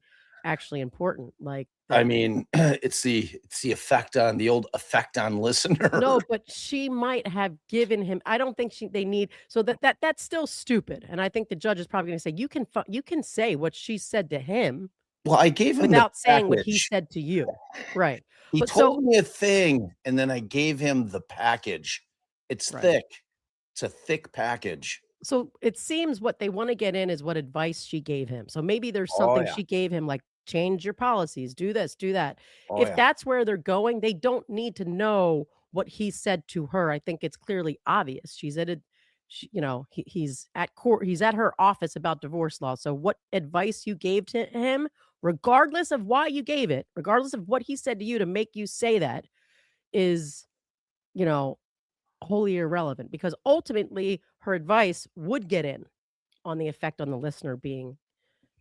actually important. Like, I mean, it's the effect on the old effect on listener. no, but she might have given him. I don't think they need. So that's still stupid. And I think the judge is probably going to say you can say what she said to him. Well, I gave him without the saying what he package. said to you, right? He But told me a thing, and then I gave him the package. It's Right. thick. It's a thick package. So it seems what they want to get in is what advice she gave him. So maybe there's Oh, something yeah. she gave him, like change your policies, do this, do that. Oh, If yeah. that's where they're going, they don't need to know what he said to her. I think it's clearly obvious. She's at he's at court. He's at her office about divorce law. So what advice you gave to him, regardless of why you gave it, regardless of what he said to you to make you say that, is, wholly irrelevant, because ultimately her advice would get in on the effect on the listener being,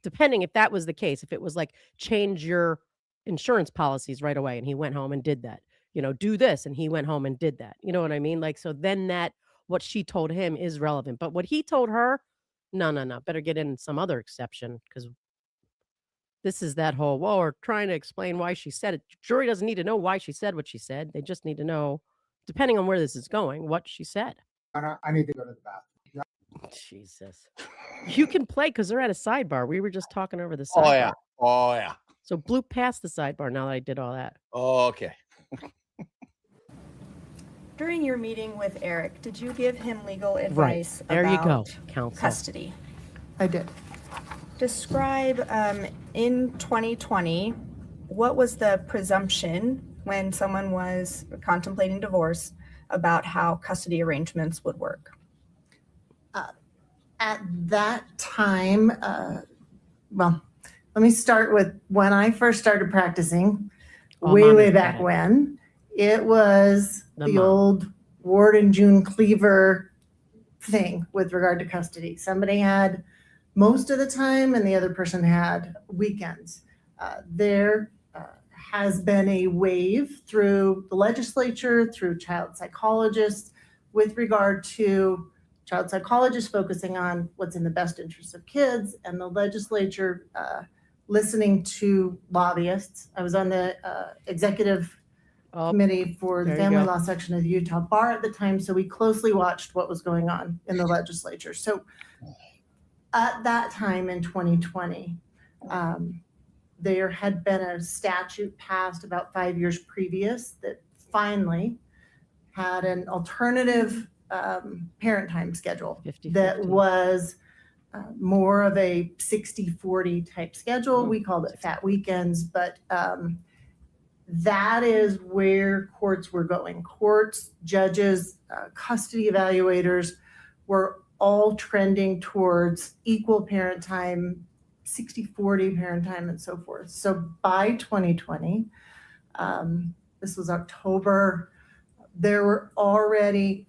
depending if that was the case, if it was like change your insurance policies right away and he went home and did that, do this and he went home and did that. You know what I mean? Like, so then what she told him is relevant, but what he told her, no, better get in some other exception, because this is that whole, well, we're trying to explain why she said it. Jury doesn't need to know why she said what she said. They just need to know, depending on where this is going, what she said. I need to go to the bathroom. Jesus. You can play because they're at a sidebar. We were just talking over the sidebar. Oh yeah. Oh yeah. So bloop past the sidebar now that I did all that. Oh, okay. During your meeting with Eric, did you give him legal advice There you go, about counsel. custody? I did. Describe in 2020, what was the presumption when someone was contemplating divorce about how custody arrangements would work? At that time, well, let me start with when I first started practicing, Oh, way Mommy's back got it. when. It was The the mom. old Ward and June Cleaver thing with regard to custody. Somebody had most of the time and the other person had weekends. There has been a wave through the legislature, through child psychologists, with regard to child psychologists focusing on what's in the best interest of kids, and the legislature listening to lobbyists. I was on the executive committee for the there you family go. law section of the Utah Bar at the time, so we closely watched what was going on in the legislature. So at that time in 2020, there had been a statute passed about 5 years previous that finally had an alternative parent time schedule 50-50. that was more of a 60-40 type schedule. We called it fat weekends, but that is where courts were going. Courts, judges, custody evaluators were all trending towards equal parent time, 60-40 parent time, and so forth. So by 2020, this was October, there were already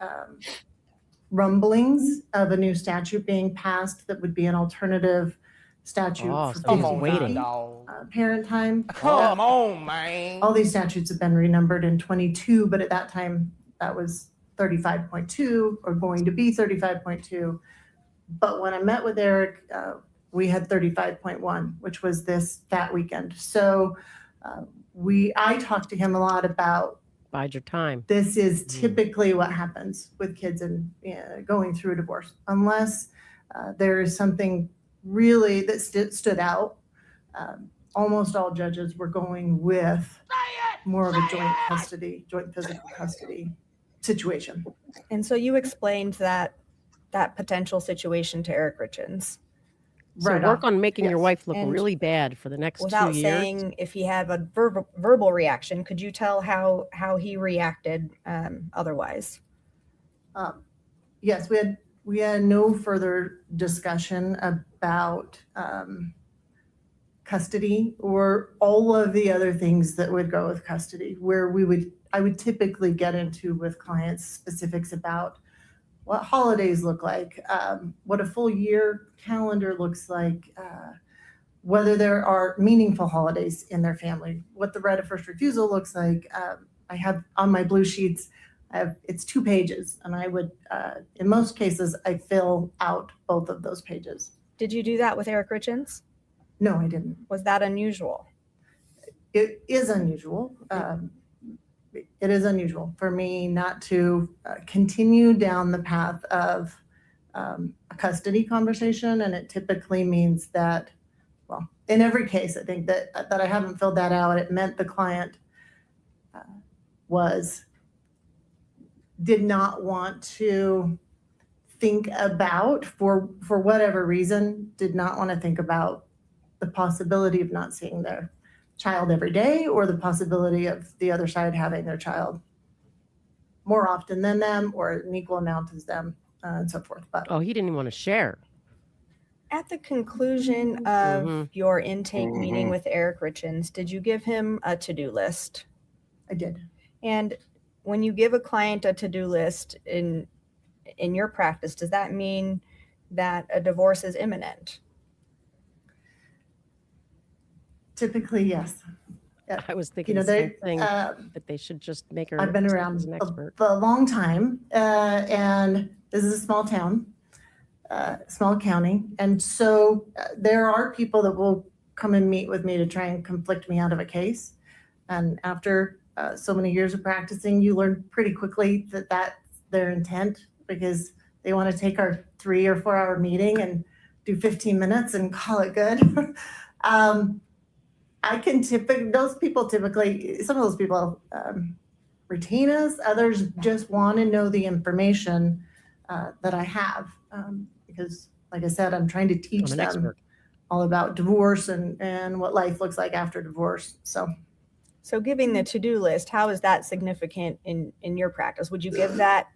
rumblings of a new statute being passed that would be an alternative statute for so he's 50-50 waiting. Parent time. Come on, man. All these statutes have been renumbered in 22, but at that time that was 35.2 or going to be 35.2. But when I met with Eric, we had 35.1, which was this fat weekend. So I talked to him a lot about Bide your time. this is typically what happens with kids and going through a divorce, unless there is something really that stood out. Almost all judges were going with more of a joint custody, joint physical custody situation. And so you explained that potential situation to Eric Richins. So Right work on. on making your Yes. wife look And really bad for the next 2 Without years. saying if he had a verbal reaction, could you tell how he reacted otherwise? Yes, we had no further discussion about custody or all of the other things that would go with custody, where I would typically get into with clients specifics about what holidays look like, what a full year calendar looks like, whether there are meaningful holidays in their family, what the right of first refusal looks like. I have on my blue sheets, it's 2 pages, and I would, in most cases, I fill out both of those pages. Did you do that with Eric Richins? No, I didn't. Was that unusual? It is unusual. It is unusual for me not to continue down the path of a custody conversation, and it typically means that, well, in every case, I think that I haven't filled that out. It meant the client did not want to think about, for whatever reason, did not want to think about the possibility of not seeing their child every day, or the possibility of the other side having their child more often than them or an equal amount as them, and so forth. But Oh, he didn't even want to share. At the conclusion of your intake meeting with Eric Richins, did you give him a to-do list? I did. And when you give a client a to-do list in your practice, does that mean that a divorce is imminent? Typically, yes. I was thinking the same thing, that they should just make her I've been step around as an expert. a long time, and this is a small town, small county. And so there are people that will come and meet with me to try and conflict me out of a case. And after so many years of practicing, you learn pretty quickly that that's their intent, because they want to take our 3 or 4 hour meeting and do 15 minutes and call it good. Those people typically, some of those people retain us. Others just want to know the information that I have, because, like I said, I'm trying to teach them expert. all about divorce and what life looks like after divorce. So giving the to-do list, how is that significant in your practice? Would you give that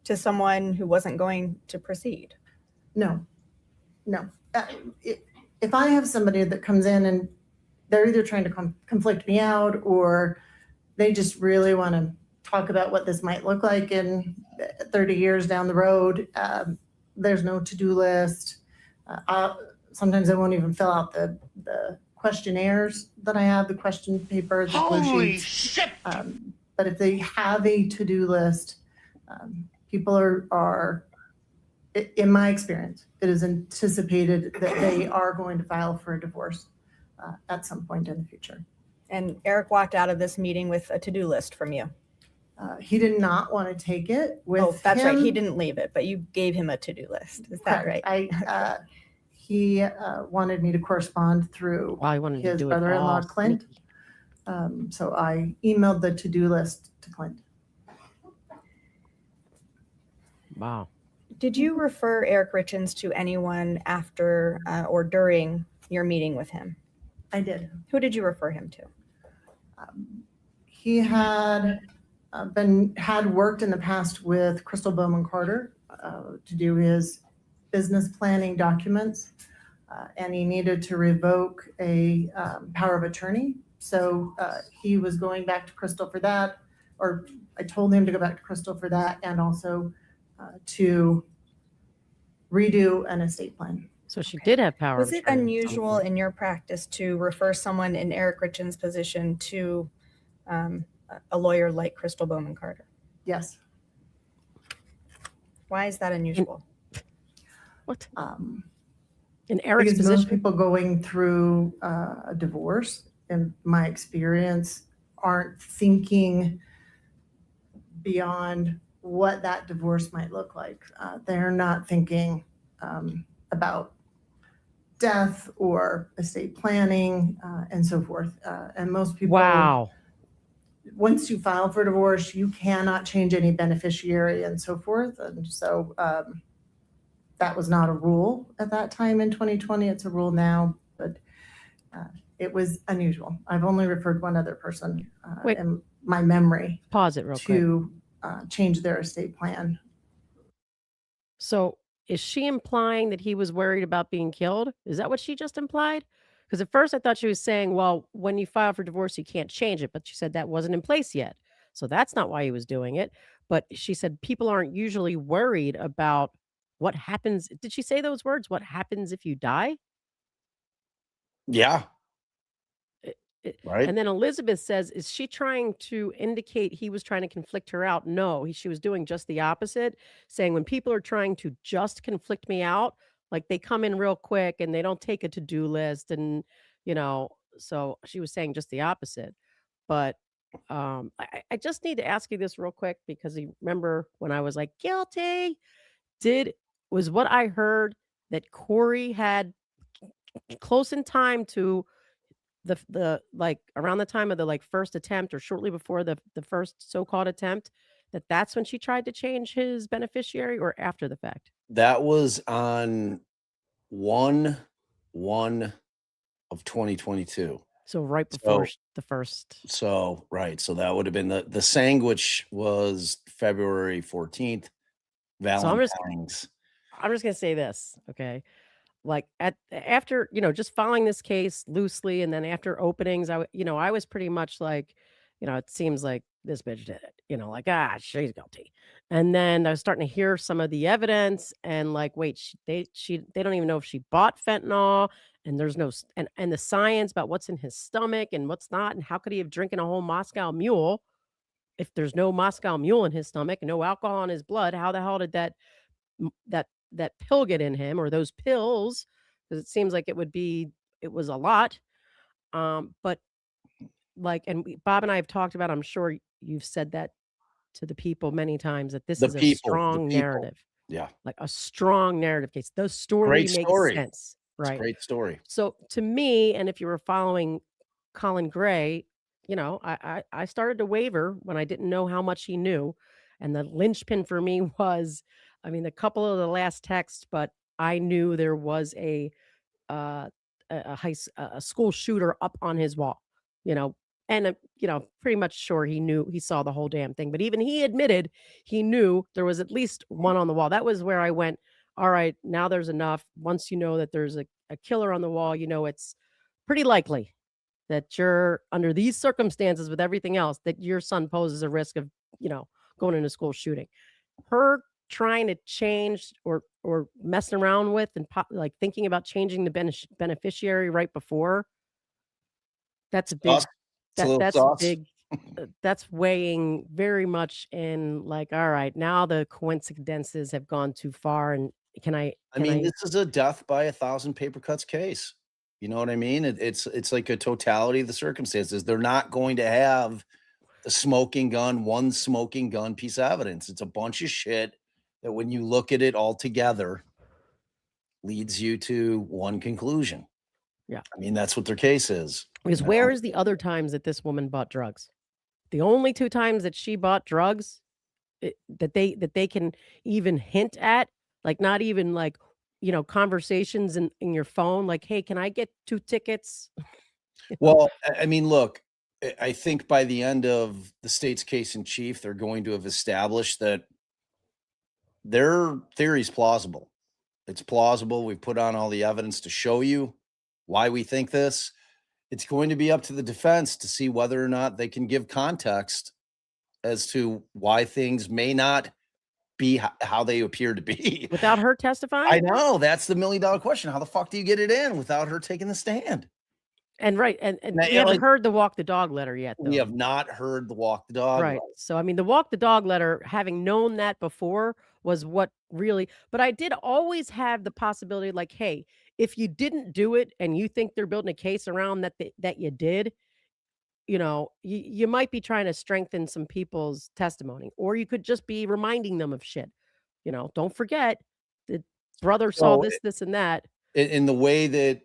to someone who wasn't going to proceed? No. If I have somebody that comes in and they're either trying to conflict me out, or they just really want to talk about what this might look like in 30 years down the road, there's no to-do list. Sometimes I won't even fill out the questionnaires that I have, the question paper, the blue Holy sheets. shit! But if they have a to-do list, people are, in my experience, it is anticipated that they are going to file for a divorce at some point in the future. And Eric walked out of this meeting with a to-do list from you. He did not want to take it with Oh, that's right. him. He didn't leave it, but you gave him a to-do list. Is that right? he wanted me to correspond through Well, I wanted to his do it brother-in-law, all Clint. sneaky. So I emailed the to-do list to Clint. Wow. Did you refer Eric Richins to anyone after or during your meeting with him? I did. Who did you refer him to? He had had worked in the past with Crystal Bowman Carter to do his business planning documents, and he needed to revoke a power of attorney. So he was going back to Crystal for that, or I told him to go back to Crystal for that, and also to redo an estate plan. So she did have power. Was of it attorney at some unusual point. in your practice to refer someone in Eric Richins' position to a lawyer like Crystal Bowman Carter? Yes. Why is that unusual? What? In Eric's Because most position? people going through a divorce, in my experience, aren't thinking beyond what that divorce might look like. They're not thinking about death or estate planning and so forth. And most people, Wow. once you file for divorce, you cannot change any beneficiary and so forth. And so that was not a rule at that time in 2020. It's a rule now, but it was unusual. I've only referred one other person in my memory. Pause it real quick. To change their estate plan. So is she implying that he was worried about being killed? Is that what she just implied? Because at first I thought she was saying, well, when you file for divorce, you can't change it. But she said that wasn't in place yet. So that's not why he was doing it. But she said people aren't usually worried about what happens. Did she say those words? What happens if you die? Yeah. Right. And then Elizabeth says, is she trying to indicate he was trying to conflict her out? No, she was doing just the opposite, saying when people are trying to just conflict me out, like they come in real quick and they don't take a to-do list. And, so she was saying just the opposite. But I just need to ask you this real quick, because you remember when I was like, guilty, was what I heard that Kouri had close in time to the like around the time of the first attempt, or shortly before the first so-called attempt, that's when she tried to change his beneficiary, or after the fact? That was on 1/1 of 2022. So right before the first. So right. So that would have been the sandwich was February 14th. Valentine's. I'm just gonna say this, okay? Like after, just following this case loosely, and then after openings, I was pretty much like, it seems like this bitch did it, like, she's guilty. And then I was starting to hear some of the evidence, and like, wait, they don't even know if she bought fentanyl, and there's no, and the science about what's in his stomach and what's not, and how could he have drinking a whole Moscow Mule if there's no Moscow Mule in his stomach and no alcohol in his blood? How the hell did that pill get in him, or those pills? Because it seems like it was a lot. But and Bob and I have talked about, I'm sure you've said that to the people many times, that this is a strong narrative. Yeah. Like a strong narrative case. The story Great makes story. sense. It's a Right. great story. So to me, and if you were following Colin Gray, I started to waver when I didn't know how much he knew. And the linchpin for me was, a couple of the last texts, but I knew there was a school shooter up on his wall, and pretty much sure he saw the whole damn thing. But even he admitted he knew there was at least one on the wall. That was where I went, all right, now there's enough. Once you know that there's a killer on the wall, it's pretty likely that you're, under these circumstances with everything else, that your son poses a risk of, going into school shooting. Her trying to change or messing around with and thinking about changing the beneficiary right before, that's a big, that's big. That's weighing very much in, like, all right, now the coincidences have gone too far. And this is a death by 1,000 paper cuts case. You know what I mean? It's like a totality of the circumstances. They're not going to have one smoking gun piece of evidence. It's a bunch of shit that when you look at it all together, leads you to one conclusion. Yeah. I mean, that's what their case is. Because you where know? is the other times that this woman bought drugs? The only 2 times that she bought drugs that they can even hint at, like not even like, conversations in your phone, like, hey, can I get 2 tickets? Well, I mean, look, I think by the end of the state's case in chief, they're going to have established that their theory is plausible. It's plausible. We've put on all the evidence to show you why we think this. It's going to be up to the defense to see whether or not they can give context as to why things may not be how they appear to be. Without her testifying? I know. That's the $1 million question. How the fuck do you get it in without her taking the stand? And right, and Now, we haven't like- heard the walk the dog letter yet, though. We have not heard the walk the dog. Right. So, I mean, the walk the dog letter, having known that before, was what really. But I did always have the possibility, like, hey, if you didn't do it and you think they're building a case around that you did, you might be trying to strengthen some people's testimony, or you could just be reminding them of shit. Don't forget that brother saw So, this, and that. In the way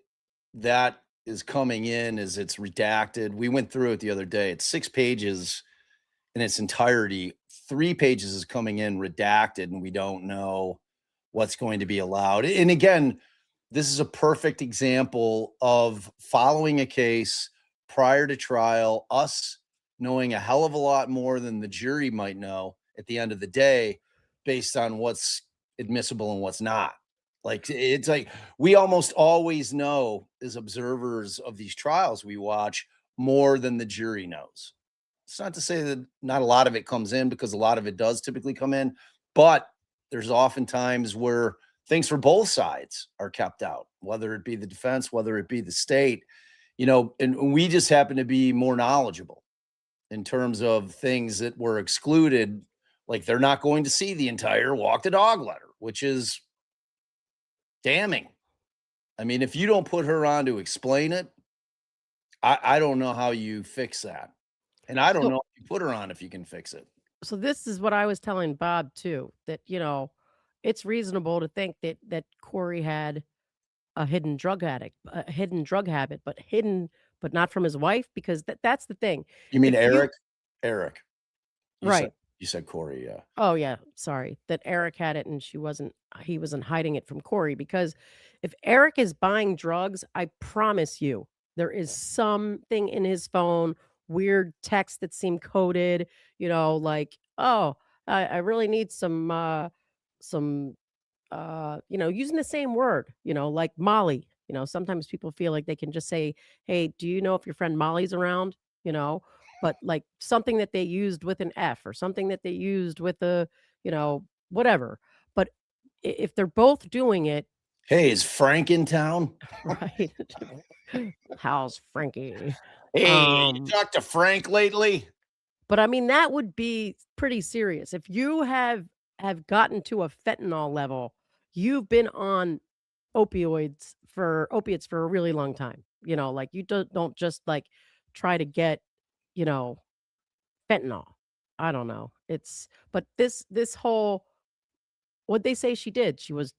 that is coming in is it's redacted. We went through it the other day. It's 6 pages in its entirety. 3 pages is coming in redacted, and we don't know what's going to be allowed. And again, this is a perfect example of following a case prior to trial, us knowing a hell of a lot more than the jury might know at the end of the day, based on what's admissible and what's not. Like, it's like we almost always know as observers of these trials we watch more than the jury knows. It's not to say that not a lot of it comes in, because a lot of it does typically come in, but there's often times where things for both sides are kept out, whether it be the defense, whether it be the state, and we just happen to be more knowledgeable in terms of things that were excluded. Like, they're not going to see the entire walk the dog letter, which is damning. I mean, if you don't put her on to explain it, I don't know how you fix that. And I don't know if you put her on if you can fix it. So this is what I was telling Bob too, that it's reasonable to think that Kouri had a hidden drug habit, but not from his wife, because that's the thing. You mean If you- Eric? Eric. Right. You said Kouri, yeah. Oh yeah, sorry. That Eric had it and he wasn't hiding it from Kouri, because if Eric is buying drugs, I promise you there is something in his phone, weird text that seem coded, like, oh, I really need some using the same word, like Molly. Sometimes people feel like they can just say, hey, do you know if your friend Molly's around? But like something that they used with an F, or something that they used with a, whatever. But if they're both doing it, Hey, is Frank in town? right? How's Frankie? Hey, you talked to Frank lately? But I mean, that would be pretty serious. If you have gotten to a fentanyl level, you've been on opiates for a really long time. Like you don't just like try to get, fentanyl. I don't know. But this whole, what'd they say she did? She was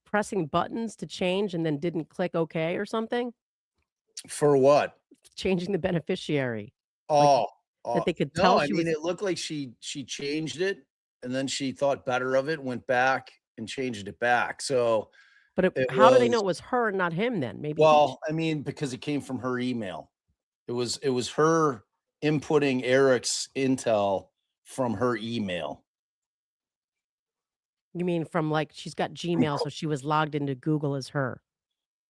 pressing buttons to change and then didn't click OK or something? For what? Changing the beneficiary. Oh, That they could no, tell I she mean, was. it looked like she changed it, and then she thought better of it, went back and changed it back. So, But how do they know it was her and not him then? Maybe. Well, I mean, because it came from her email. It was her inputting Eric's intel from her email. You mean from like she's got Gmail, so she was logged into Google as her.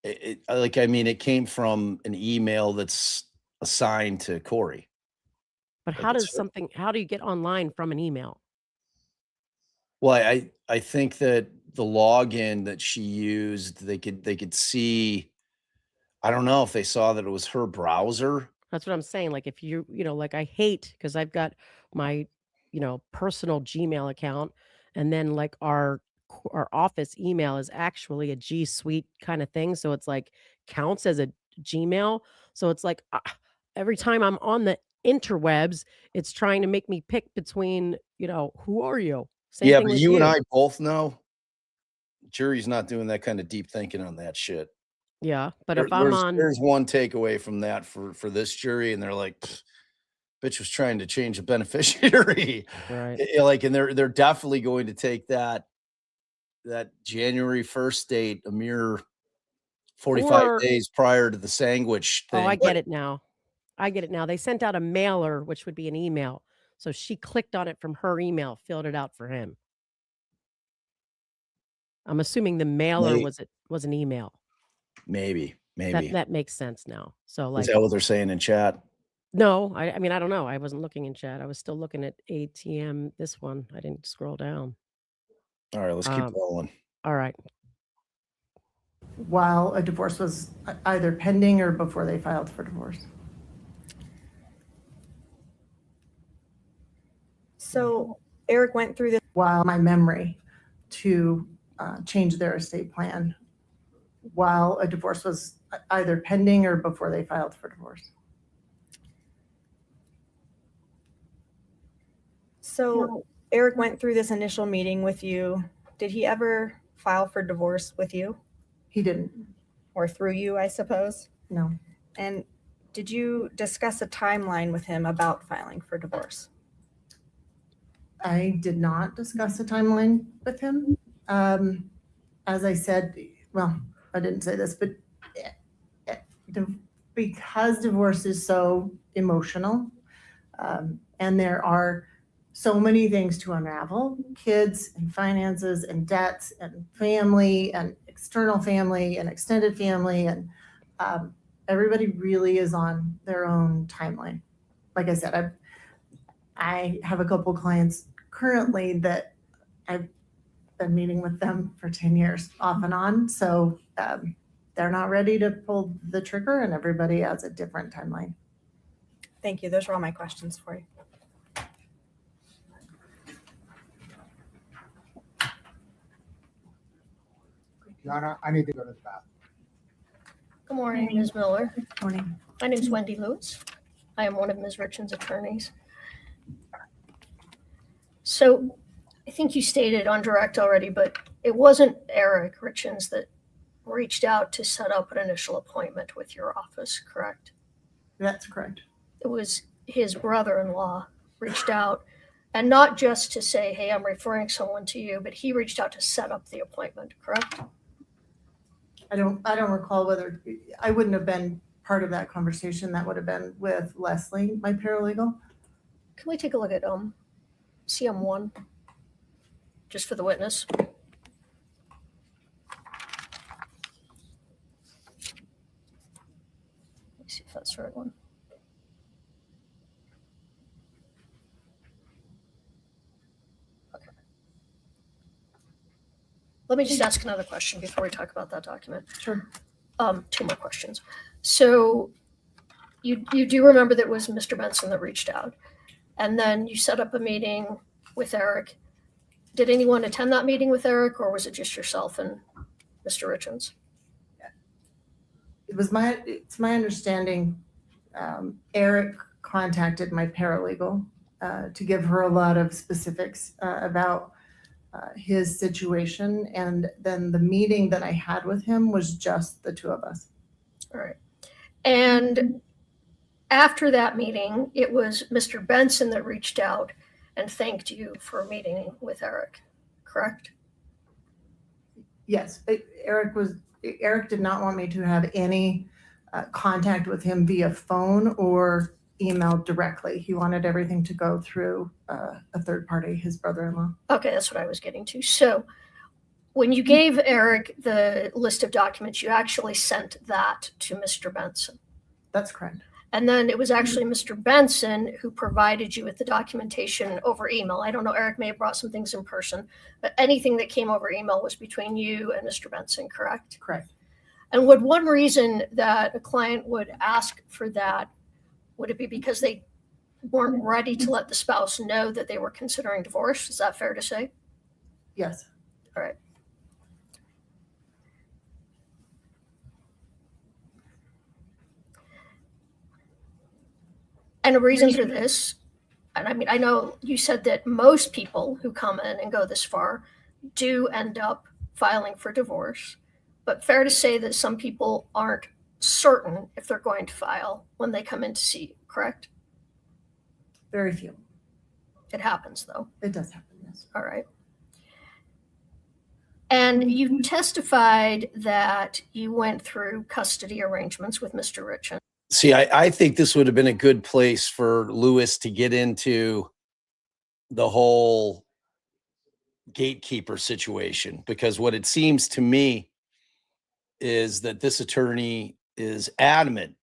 It came from an email that's assigned to Kouri. But how do you get online from an email? Well, I think that the login that she used, they could see. I don't know if they saw that it was her browser. That's what I'm saying. Like if like I hate, because I've got my, personal Gmail account, and then like our office email is actually a G Suite kind of thing. So it's like counts as a Gmail. So it's like every time I'm on the interwebs, it's trying to make me pick between, who are you? Same Yeah, thing but with you and I both know jury's not doing that kind of deep thinking on that shit. Yeah, but if I'm on, There's one takeaway from that for this jury, and they're like, "Pfft, bitch was trying to change a beneficiary." right, Like, and they're definitely going to take that January 1st date, a mere 45 or days prior to the sandwich oh, thing. I get it now. I get it now. They sent out a mailer, which would be an email. So she clicked on it from her email, filled it out for him. I'm assuming the mailer May- was an email. Maybe. That makes sense now. So Is like, that what they're saying in chat? no, I mean I don't know. I wasn't looking in chat. I was still looking at ATM. This one, I didn't scroll down. All right, let's keep Um, rolling. All right. While a divorce was either pending or before they filed for divorce. So Eric went through this. While my memory to change their estate plan while a divorce was either pending or before they filed for divorce. So Eric went through this initial meeting with you. Did he ever file for divorce with you? He didn't. Or through you, I suppose? No. And did you discuss a timeline with him about filing for divorce? I did not discuss a timeline with him. As I said, well, I didn't say this, but because divorce is so emotional, and there are so many things to unravel, kids and finances and debts and family and external family and extended family, and everybody really is on their own timeline. Like I said, I have a couple clients currently that I've been meeting with them for 10 years off and on. So they're not ready to pull the trigger, and everybody has a different timeline. Thank you. Those are all my questions for you. Yana, I need to go to the bathroom. Good morning, Ms. Miller. Morning. My name is Wendy Lutz. I am one of Ms. Richins' attorneys. So I think you stated on direct already, but it wasn't Eric Richins that reached out to set up an initial appointment with your office, correct? That's correct. It was his brother-in-law reached out, and not just to say, hey, I'm referring someone to you, but he reached out to set up the appointment, correct? I don't recall whether I wouldn't have been part of that conversation. That would have been with Leslie, my paralegal. Can we take a look at CM1, just for the witness? Let me see if that's the right one. Okay. Let me just ask another question before we talk about that document. Sure. Two more questions. So you do remember that it was Mr. Benson that reached out, and then you set up a meeting with Eric. Did anyone attend that meeting with Eric, or was it just yourself and Mr. Richins? It's my understanding, Eric contacted my paralegal to give her a lot of specifics about his situation. And then the meeting that I had with him was just the two of us. All right. And after that meeting, it was Mr. Benson that reached out and thanked you for meeting with Eric, correct? Yes, Eric did not want me to have any contact with him via phone or email directly. He wanted everything to go through a third party, his brother-in-law. Okay, that's what I was getting to. So when you gave Eric the list of documents, you actually sent that to Mr. Benson. That's correct. And then it was actually Mr. Benson who provided you with the documentation over email. I don't know, Eric may have brought some things in person, but anything that came over email was between you and Mr. Benson, correct? Correct. And would one reason that a client would ask for that, would it be because they weren't ready to let the spouse know that they were considering divorce? Is that fair to say? Yes. All right. And a reason for this, and I mean, I know you said that most people who come in and go this far do end up filing for divorce, but fair to say that some people aren't certain if they're going to file when they come in to see you, correct? Very few. It happens though. It does happen, yes. All right. And you testified that you went through custody arrangements with Mr. Richins. See, I think this would have been a good place for Lewis to get into the whole gatekeeper situation, because what it seems to me is that this attorney is adamant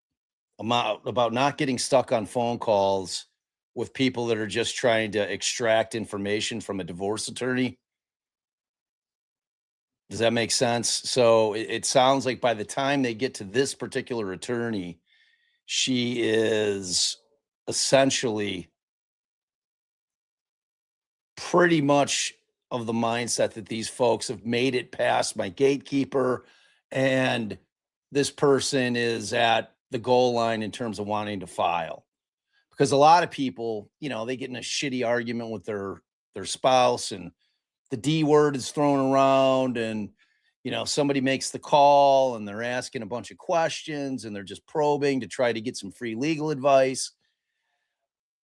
about not getting stuck on phone calls with people that are just trying to extract information from a divorce attorney. Does that make sense? So it sounds like by the time they get to this particular attorney, she is essentially pretty much of the mindset that these folks have made it past my gatekeeper, and this person is at the goal line in terms of wanting to file. Because a lot of people, you know, they get in a shitty argument with their spouse, and the D word is thrown around, and you know, somebody makes the call and they're asking a bunch of questions and they're just probing to try to get some free legal advice.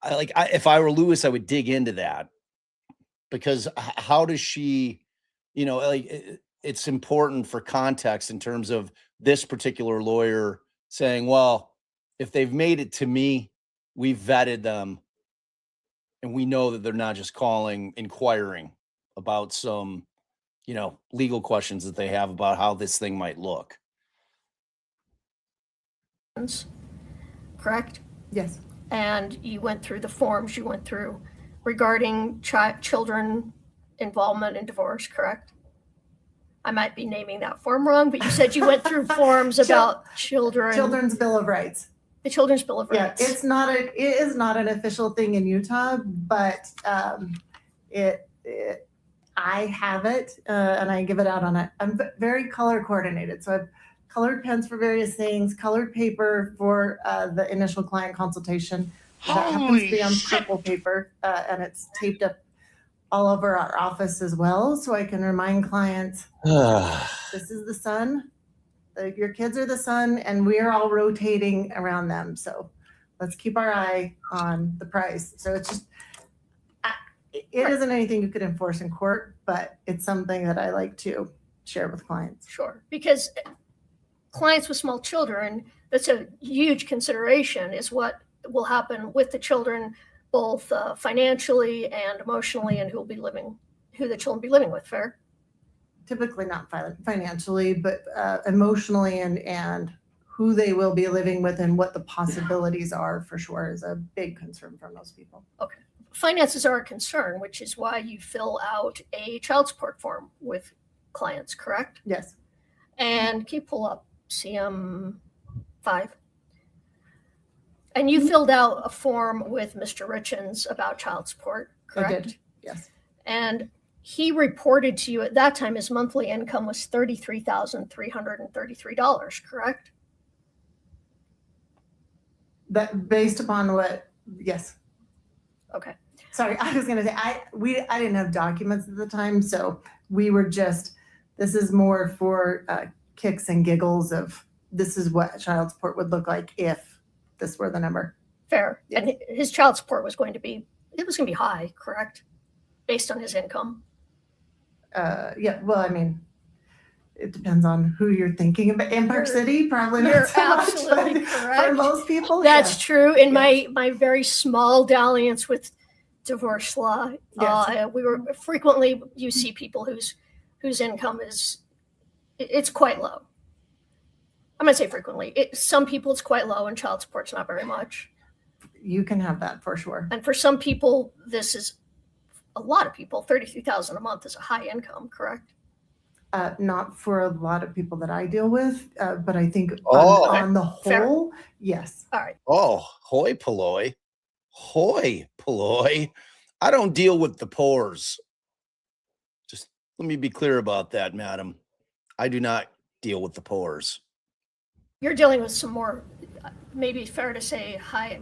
If I were Lewis, I would dig into that, because how does she, you know, it's important for context in terms of this particular lawyer saying, well, if they've made it to me, we've vetted them and we know that they're not just calling, inquiring about some, you know, legal questions that they have about how this thing might look. Correct? Yes. And you went through the forms you went through regarding children involvement in divorce, correct? I might be naming that form wrong, but you said you went through forms about children. Children's Bill of Rights. The Children's Bill of Rights. Yeah, it is not an official thing in Utah, but I have it and I give it out on it. I'm very color coordinated. So I've colored pens for various things, colored paper for the initial client consultation. That happens to be on purple paper and it's taped up all over our office as well. So I can remind clients, this is the sun, your kids are the sun, and we're all rotating around them. So let's keep our eye on the price. So it's just, it isn't anything you could enforce in court, but it's something that I like to share with clients. Sure, because clients with small children, that's a huge consideration, is what will happen with the children, both financially and emotionally, and who the children will be living with. Fair? Typically not financially, but emotionally, and who they will be living with and what the possibilities are, for sure, is a big concern for most people. Okay. Finances are a concern, which is why you fill out a child support form with clients, correct? Yes. And can you pull up CM 5? And you filled out a form with Mr. Richins about child support, correct? I did, yes. And he reported to you at that time his monthly income was $33,333, correct? That based upon what? Yes. Okay. Sorry, I was going to say I didn't have documents at the time, so we were just, this is more for kicks and giggles of this is what child support would look like if this were the number. Fair. Yeah. And his child support was going to be high, correct? Based on his income. Yeah. Well, I mean, it depends on who you're thinking about. In Park City, probably not so much, but correct. For most people, that's true. In yes. my very small dalliance with divorce law, yes. We were frequently, you see people whose income it's quite low. I'm going to say frequently. Some people it's quite low, and child support's not very much. You can have that for sure. And for some people, this is a lot of people. $33,000 a month is a high income, correct? Not for a lot of people that I deal with, but I think on the whole, fair. Yes. All right. Oh, hoi polloi. Hoi polloi. I don't deal with the pores. Just let me be clear about that, madam. I do not deal with the pores. You're dealing with some more, maybe fair to say, that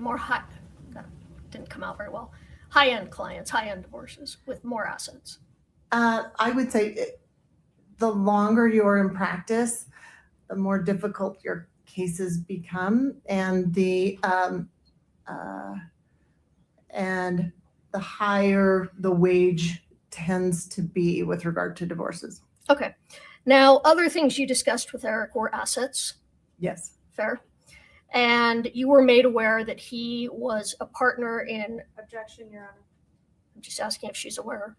didn't come out very well, high-end clients, high-end divorces with more assets. I would say the longer you're in practice, the more difficult your cases become, and the higher the wage tends to be with regard to divorces. Okay. Now, other things you discussed with Eric were assets. Yes. Fair. And you were made aware that he was a partner in. Objection, Your Honor. I'm just asking if she's aware.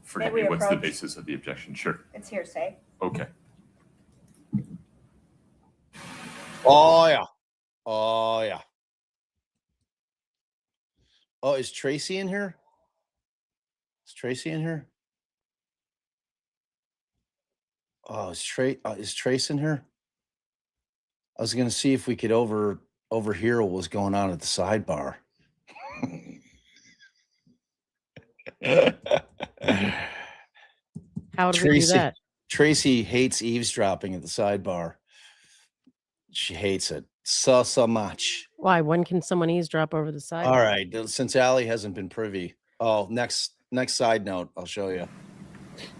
Forgive May me, we what's the approach? basis of the objection? Sure. It's hearsay. Okay. Oh yeah. Oh yeah. Oh, is Tracy in here? Is Tracy in here? Oh, is Trace in here? I was gonna see if we could overhear what was going on at the sidebar. How do we do that? Tracy hates eavesdropping at the sidebar. She hates it so much. Why? When can someone eavesdrop over the side? All right, since Allie hasn't been privy. Oh, next side note, I'll show you.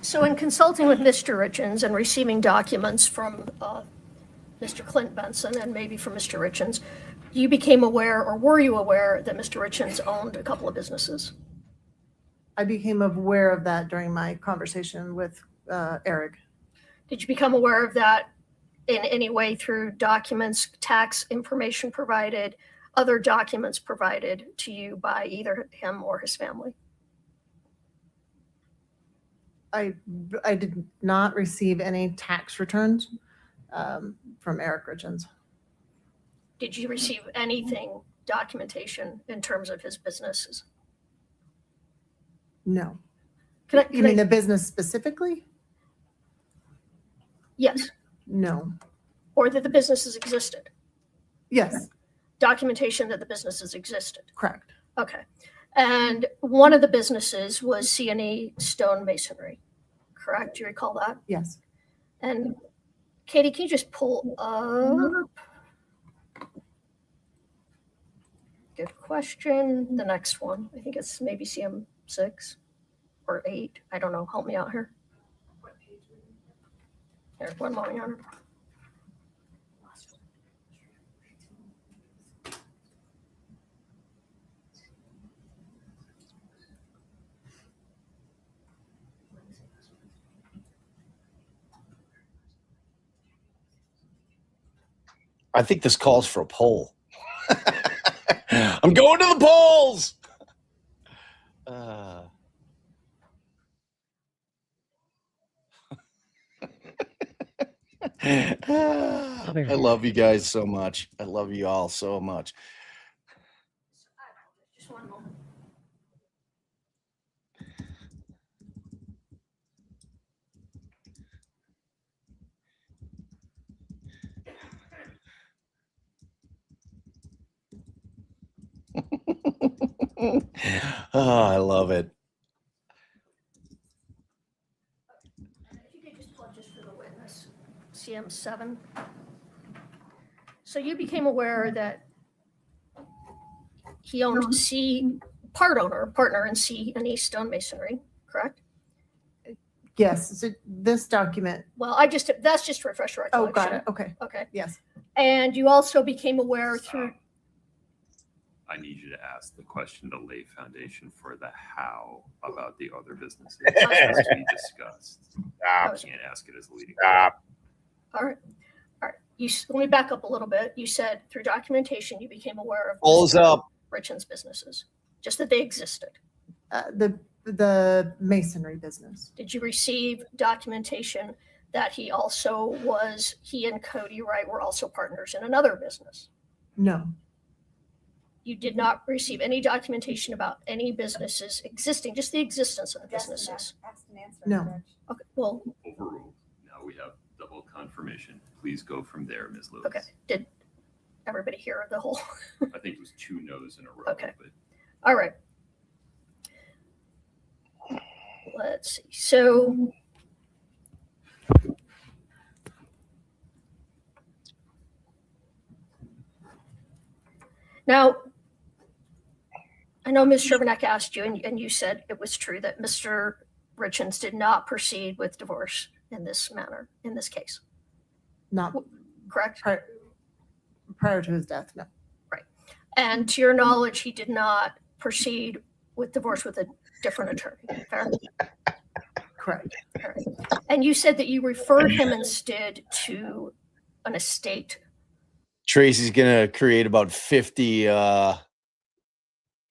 So in consulting with Mr. Richins and receiving documents from Mr. Clint Benson and maybe from Mr. Richins, you became aware, or were you aware, that Mr. Richins owned a couple of businesses? I became aware of that during my conversation with Eric. Did you become aware of that in any way through documents, tax information provided, other documents provided to you by either him or his family? I did not receive any tax returns from Eric Richins. Did you receive anything, documentation in terms of his businesses? No. You You mean the business specifically? Yes. No. Or that the businesses existed? Yes. Documentation that the businesses existed? Correct. Okay. And one of the businesses was C&E Stone Masonry, correct? Do you recall that? Yes. And Katie, can you just pull up? Good question. The next one, I think it's maybe CM6 or 8. I don't know. Help me out here. Here, one moment, Your Honor. I think this calls for a poll. I'm going to the polls. I love you guys so much. I love you all so much. Just one moment. Oh, I love it. If you could just plug just for the witness, CM7. So you became aware that he owned partner in C&E Stone Masonry, correct? Yes. So this document. Well, that's just to refresh your Oh, recollection. got it. Okay. Okay. Yes. And you also became aware through, I need you to ask the question to Lay Foundation for the how about the other businesses. Okay. That's to be discussed. Stop. You can't ask it as a leading. all right. Let me back up a little bit. You said through documentation, you became aware of Polls Mr. up. Richins' businesses, just that they existed. The masonry business. Did you receive documentation that he and Kouri Wright were also partners in another business? No. You did not receive any documentation about any businesses existing, just the existence of the businesses? No. Okay, well, Overruled. Now we have double confirmation. Please go from there, Ms. Lewis. okay. Did everybody hear the whole? I think it was 2 no's in a row. Okay. But All right. Let's see. So now, I know Ms. Sherbanek asked you, and you said it was true that Mr. Richins did not proceed with divorce in this manner, in this case, Not correct? prior to his death, no. Right. And to your knowledge, he did not proceed with divorce with a different attorney, fair? Correct. Fair. And you said that you referred him instead to an estate. Tracy's gonna create about 50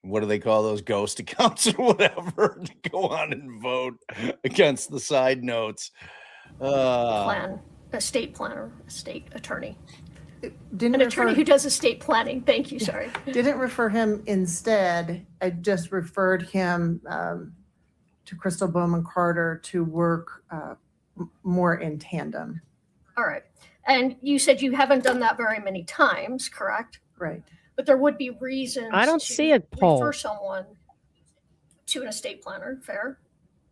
what do they call those, ghost accounts or whatever, to go on and vote against the side notes. Estate planner, estate attorney. Didn't An attorney refer- who does estate planning. Thank you, sorry. Didn't refer him instead. I just referred him to Crystal Bowman Carter to work more in tandem. All right. And you said you haven't done that very many times, correct? Right. But there would be reasons I don't to see a poll. refer someone to an estate planner, fair?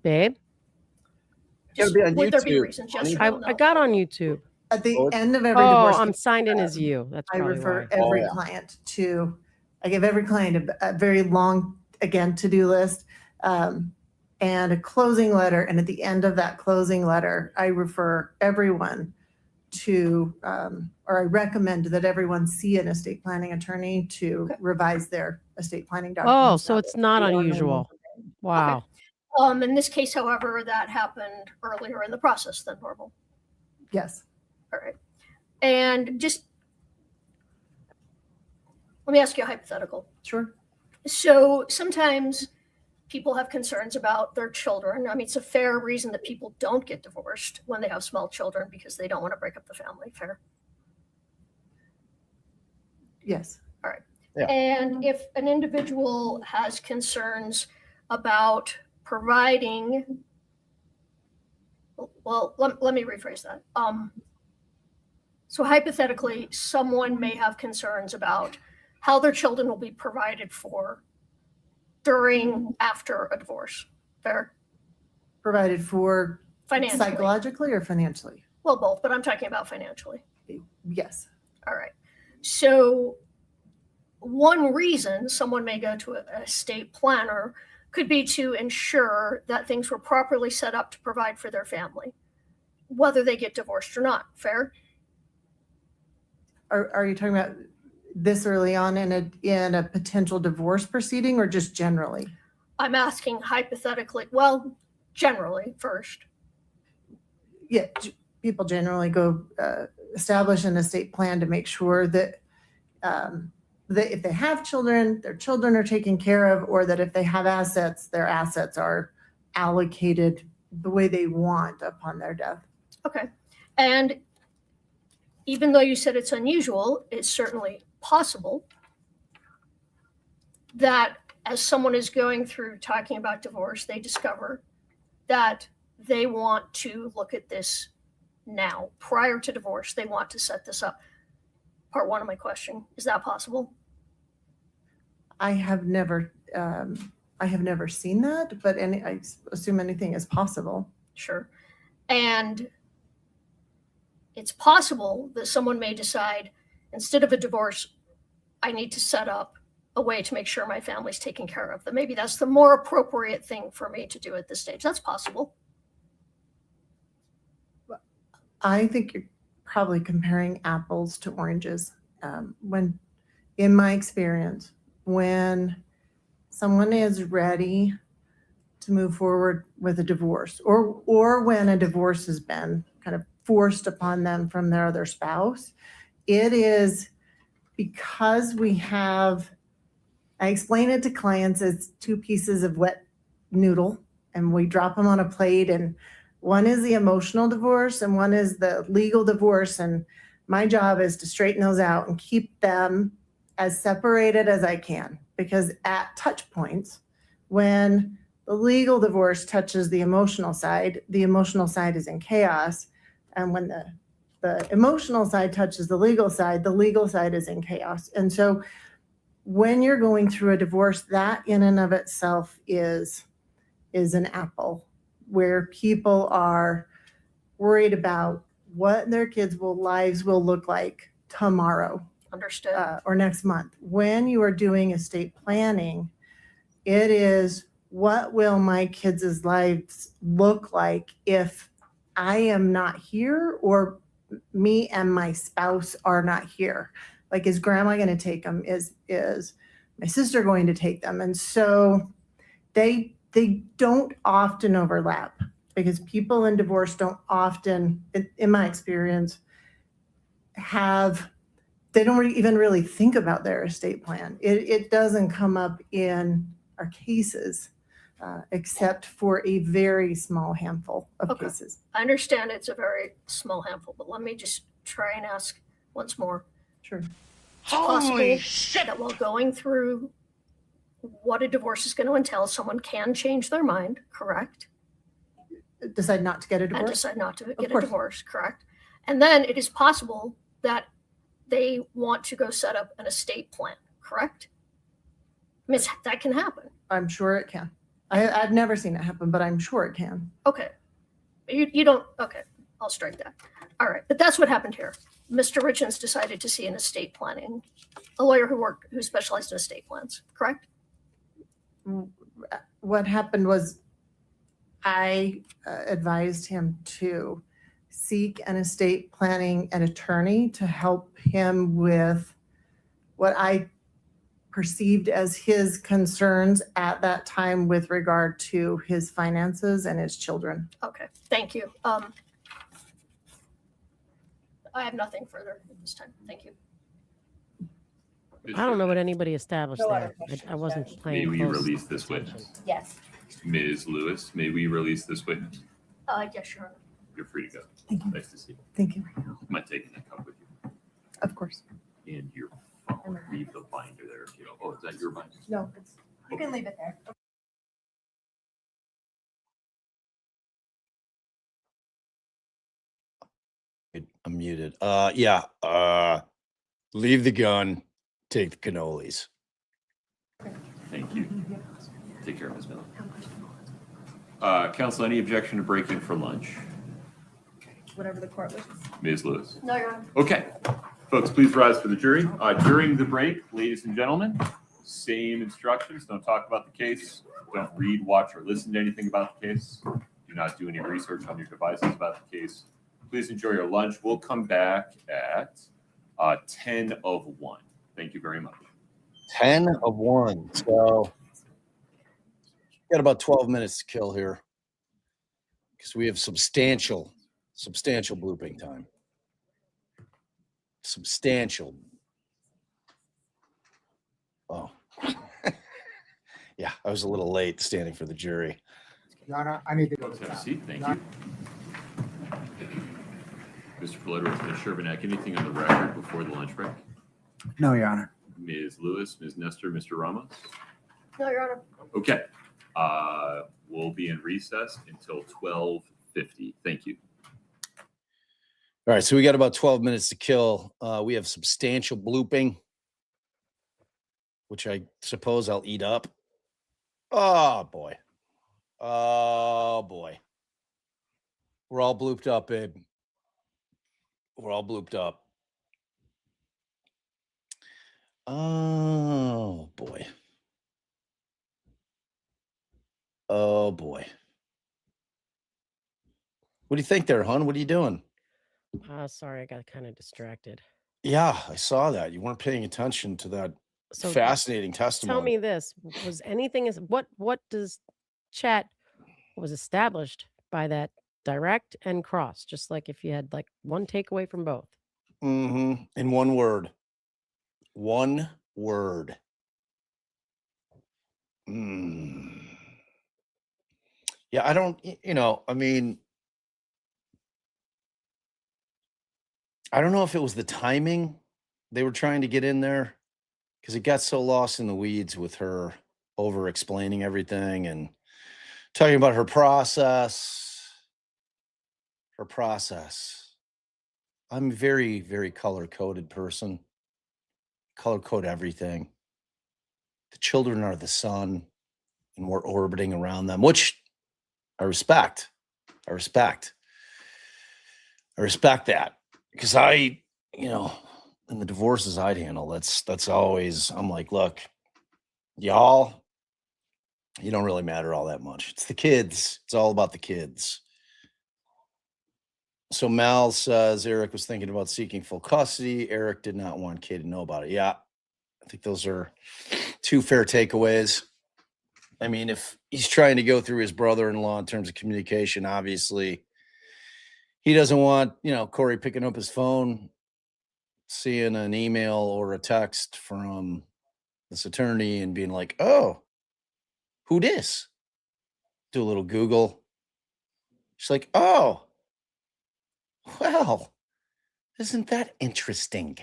Babe, Gotta be on Would there be YouTube. reasons? Yes or no? I got on YouTube. At the end of every Oh, divorce, I'm signed in as you. That's I probably refer why. every yeah. client to, I give every client a very long, again, to-do list and a closing letter. And at the end of that closing letter, I refer everyone to, or I recommend that everyone see an estate planning attorney to revise their estate planning documents. Oh, so it's not unusual. Wow. In this case, however, that happened earlier in the process than normal. Yes. All right. And just let me ask you a hypothetical. Sure. So sometimes people have concerns about their children. I mean, it's a fair reason that people don't get divorced when they have small children because they don't want to break up the family. Fair. Yes. All right. Yeah. And if an individual has concerns about providing, well, let me rephrase that. So hypothetically, someone may have concerns about how their children will be provided for during, after a divorce. Fair? Provided for Financially. psychologically or financially? Well, both, but I'm talking about financially. Yes. All right. So one reason someone may go to a estate planner could be to ensure that things were properly set up to provide for their family, whether they get divorced or not. Fair? Are you talking about this early on in a potential divorce proceeding or just generally? I'm asking hypothetically, well, generally first. Yeah, people generally go establish an estate plan to make sure that that if they have children, their children are taken care of, or that if they have assets, their assets are allocated the way they want upon their death. Okay. And even though you said it's unusual, it's certainly possible that as someone is going through talking about divorce, they discover that they want to look at this now. Prior to divorce, they want to set this up. Part one of my question, is that possible? I have never seen that, but I assume anything is possible. Sure. And it's possible that someone may decide, instead of a divorce, I need to set up a way to make sure my family's taken care of. That maybe that's the more appropriate thing for me to do at this stage. That's possible. I think you're probably comparing apples to oranges. When, in my experience, when someone is ready to move forward with a divorce, or when a divorce has been kind of forced upon them from their other spouse, it is because we have, I explain it to clients as two pieces of wet noodle, and we drop them on a plate, and one is the emotional divorce and one is the legal divorce. And my job is to straighten those out and keep them as separated as I can, because at touch points, when the legal divorce touches the emotional side is in chaos. And when the emotional side touches the legal side is in chaos. And so when you're going through a divorce, that in and of itself is an apple, where people are worried about what their kids' lives will look like tomorrow. Understood. Or next month. When you are doing estate planning, it is what will my kids' lives look like if I am not here or me and my spouse are not here? Like, is grandma going to take them? Is my sister going to take them? And so they don't often overlap, because people in divorce don't often, in my experience, they don't even really think about their estate plan. It doesn't come up in our cases, except for a very small handful of cases. I understand it's a very small handful, but let me just try and ask once more. Sure. It's possible that while going through what a divorce is going to entail, someone can change their mind, correct? Decide not to get a divorce? And decide not to get a course. divorce, correct? And then it is possible that they want to go set up an estate plan, correct? I mean, that can happen. I'm sure it can. I've never seen it happen, but I'm sure it can. Okay. You don't, okay, I'll strike that. All right, but that's what happened here. Mr. Richins decided to see an estate planning, a lawyer who specialized in estate plans, correct? What happened was I advised him to seek an estate planning and attorney to help him with what I perceived as his concerns at that time with regard to his finances and his children. Okay, thank you. I have nothing further at this time. Thank you. I don't know what anybody established No there. other questions, I wasn't Judge. May playing we close release this witness? Yes. Ms. Lewis, may we release this witness? Yes, Your Honor. You're free to go. Thank you. Nice to see you. Thank you. Might take that cup with you. Of course. And your phone. Leave the binder there if you don't. Oh, is that your binder? No, you can leave it there. I'm muted. Yeah. Leave the gun. Take the cannolis. Thank you. Take care, Ms. Miller. Counsel, any objection to breaking for lunch? Whatever the court wishes. Ms. Lewis? No, Your Honor. Okay. Folks, please rise for the jury. During the break, ladies and gentlemen, same instructions. Don't talk about the case. Don't read, watch, or listen to anything about the case. Do not do any research on your devices about the case. Please enjoy your lunch. We'll come back at 10 of 1. Thank you very much. 10 of 1. So got about 12 minutes to kill here because we have substantial blooping time. Substantial. Oh. Yeah, I was a little late standing for the jury. Your Honor, I need to go. Folks, have a seat. Thank you. Mr. Politowicz, Ms. Sherbanek, anything on the record before the lunch break? No, Your Honor. Ms. Lewis, Ms. Nestor, Mr. Ramos? No, Your Honor. Okay. We'll be in recess until 12:50. Thank you. All right, so we got about 12 minutes to kill. We have substantial blooping, which I suppose I'll eat up. Oh, boy. Oh, boy. We're all blooped up, babe. We're all blooped up. Oh, boy. Oh, boy. What do you think there, hon? What are you doing? Sorry, I got kind of distracted. Yeah, I saw that. You weren't paying attention to that So fascinating testimony. tell me this: was anything what does chat was established by that direct and cross? Just like if you had like one takeaway from both. Mm-hmm. In one word. One word. Yeah, I don't, I mean, I don't know if it was the timing they were trying to get in there because it got so lost in the weeds with her over explaining everything and talking about her process. Her process. I'm a very, very color-coded person. Color code everything. The children are the sun, and we're orbiting around them, which I respect. I respect that because in the divorces I'd handle, that's always, I'm like, look, y'all, You don't really matter all that much. It's the kids. It's all about the kids. So Mal says Eric was thinking about seeking full custody. Eric did not want Kay to know about it. Yeah, I think those are two fair takeaways. I mean, if he's trying to go through his brother-in-law in terms of communication, obviously he doesn't want, Kouri picking up his phone, seeing an email or a text from this attorney and being like, oh, who dis? Do a little Google. She's like, oh, well, isn't that interesting?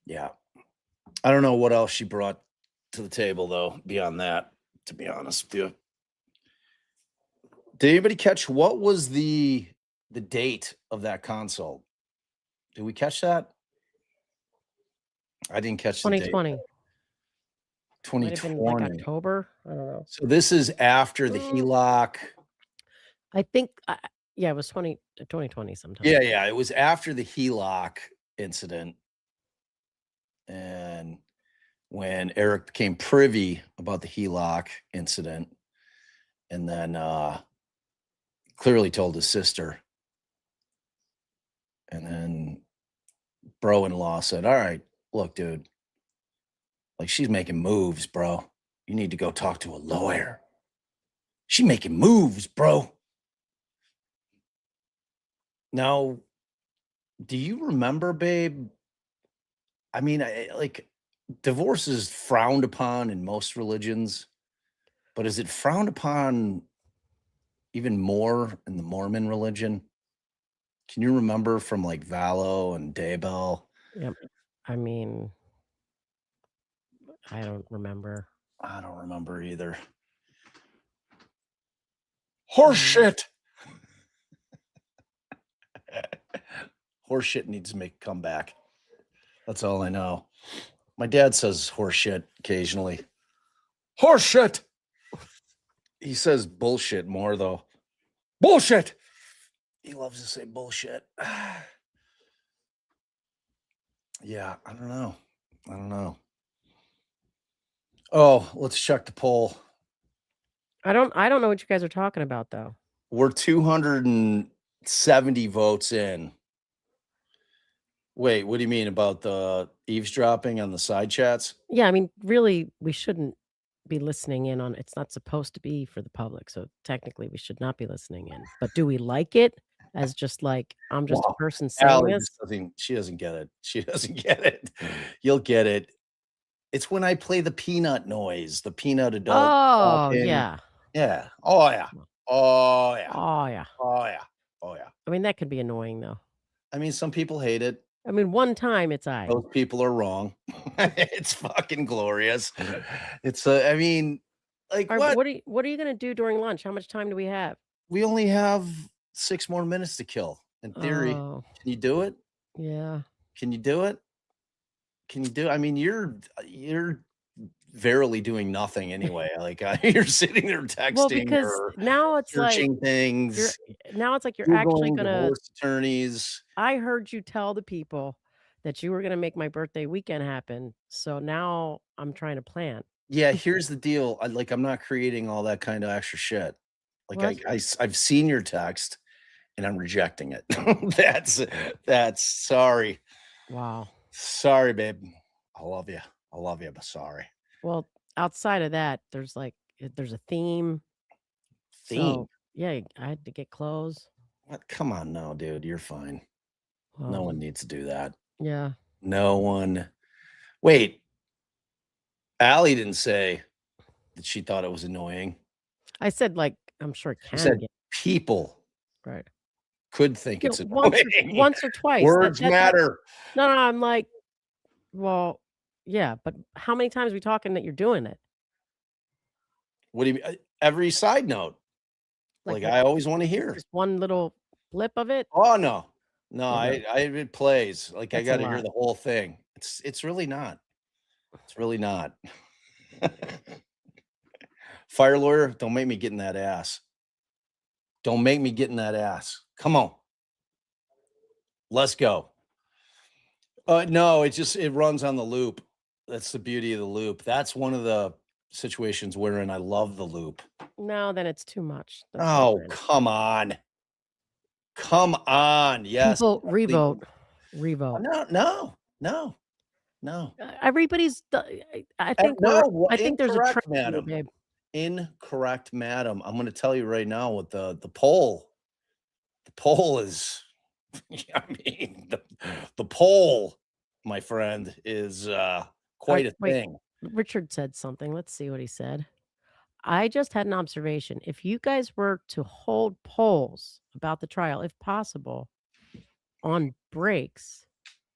Yeah. I don't know what else she brought to the table, though, beyond that, to be honest with you. Did anybody catch what was the date of that consult? Did we catch that? I didn't catch the date. 2020. Might have been like 2020. October. I don't know. So this is after the HELOC. I think, yeah, it was 2020 sometime. Yeah. It was after the HELOC incident. And when Eric became privy about the HELOC incident, and then clearly told his sister. And then bro-in-law said, all right, look, dude, like she's making moves, bro. You need to go talk to a lawyer. She's making moves, bro. Now, do you remember, babe? I mean, divorce is frowned upon in most religions, but is it frowned upon even more in the Mormon religion? Can you remember from like Valo and Daybell? Yep. I mean, I don't remember. I don't remember either. Horseshit. Horseshit needs to make a comeback. That's all I know. My dad says horseshit occasionally. Horseshit. He says bullshit more, though. Bullshit. He loves to say bullshit. Yeah, I don't know. Oh, let's check the poll. I don't know what you guys are talking about, though. We're 270 votes in. Wait, what do you mean about the eavesdropping on the side chats? Yeah, I mean, really, we shouldn't be listening in on. It's not supposed to be for the public, so technically, we should not be listening in. But do we like it? As just like I'm just a person saying Allie this. she doesn't get it. She doesn't get it. You'll get it. It's when I play the peanut noise, the peanut adult. Oh talking. yeah. Yeah. Oh yeah. Oh yeah. Oh yeah. Oh yeah. Oh yeah. I mean, that could be annoying though. I mean, some people hate it. I mean, one time it's Those people are wrong. It's fucking glorious. It's I mean, like what? What are you gonna do during lunch? How much time do we have? We only have 6 more minutes to kill. In theory, Oh. Can you do it? Yeah. Can you do it? I mean, you're verily doing nothing anyway. Like you're sitting there texting Well, because or now it's like searching things. now it's like you're actually Googling gonna. divorce attorneys. I heard you tell the people that you were gonna make my birthday weekend happen. So now I'm trying to plan. Yeah, here's the deal. I'm not creating all that kind of extra shit. Like What? I've seen your text and I'm rejecting it. That's sorry. Wow. Sorry, babe. I love you, but sorry. Well, outside of that, there's a theme. Theme? So, yeah, I had to get clothes. What? Come on now, dude. You're fine. No one needs to do that. Yeah. No one. Wait. Allie didn't say that she thought it was annoying. I said I'm sure it She can said get people right. could think You it's know, once annoying. once or twice. Words matter. No, I'm like, well, yeah, but how many times are we talking that you're doing it? What do you mean? Every side note. Like I always want to hear. Just one little blip of it. Oh no. No, Okay. it plays. Like I That's a got to hear lot. the whole thing. It's really not. It's really not. Fire lawyer, don't make me get in that ass. Don't make me get in that ass. Come on. Let's go. No, it runs on the loop. That's the beauty of the loop. That's one of the situations wherein I love the loop. No, then it's too much. That's not Oh, good. come on. Come on. Yes. People legal. revote. No. Everybody's. I think we're. No, I think there's a incorrect, trend here, madam. babe. Incorrect, madam. I'm going to tell you right now what the poll. The poll is. I mean, the poll, my friend, is quite a Wait, thing. Richard said something. Let's see what he said. I just had an observation. If you guys were to hold polls about the trial, if possible, on breaks,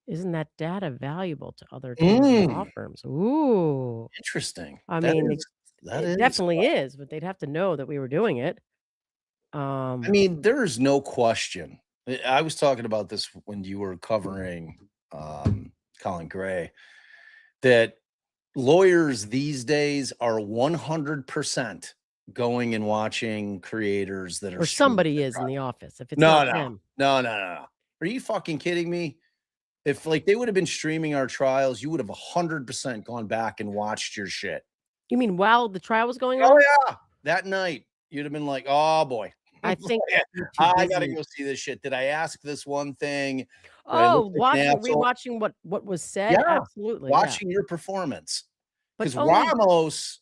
isn't that data valuable to other attorneys and law firms? Ooh, Interesting. I That mean, is that it is. definitely is, but they'd have to know that we were doing it. I mean, there is no question. I was talking about this when you were covering Colin Gray, that lawyers these days are 100% going and watching creators that are or streaming somebody their is in trial. the office. If it's No, not no, them, no, no, no, no. Are you fucking kidding me? If like they would have been streaming our trials, you would have 100% gone back and watched your shit. you mean while the trial was going on? Oh yeah, that night you'd have been like, "Oh boy, I think you're too I gotta busy. go see this shit. Did I ask this one thing? Did I Oh, look like an asshole?" rewatching what was said. Yeah, Absolutely, yeah. watching your performance. But Because only Ramos,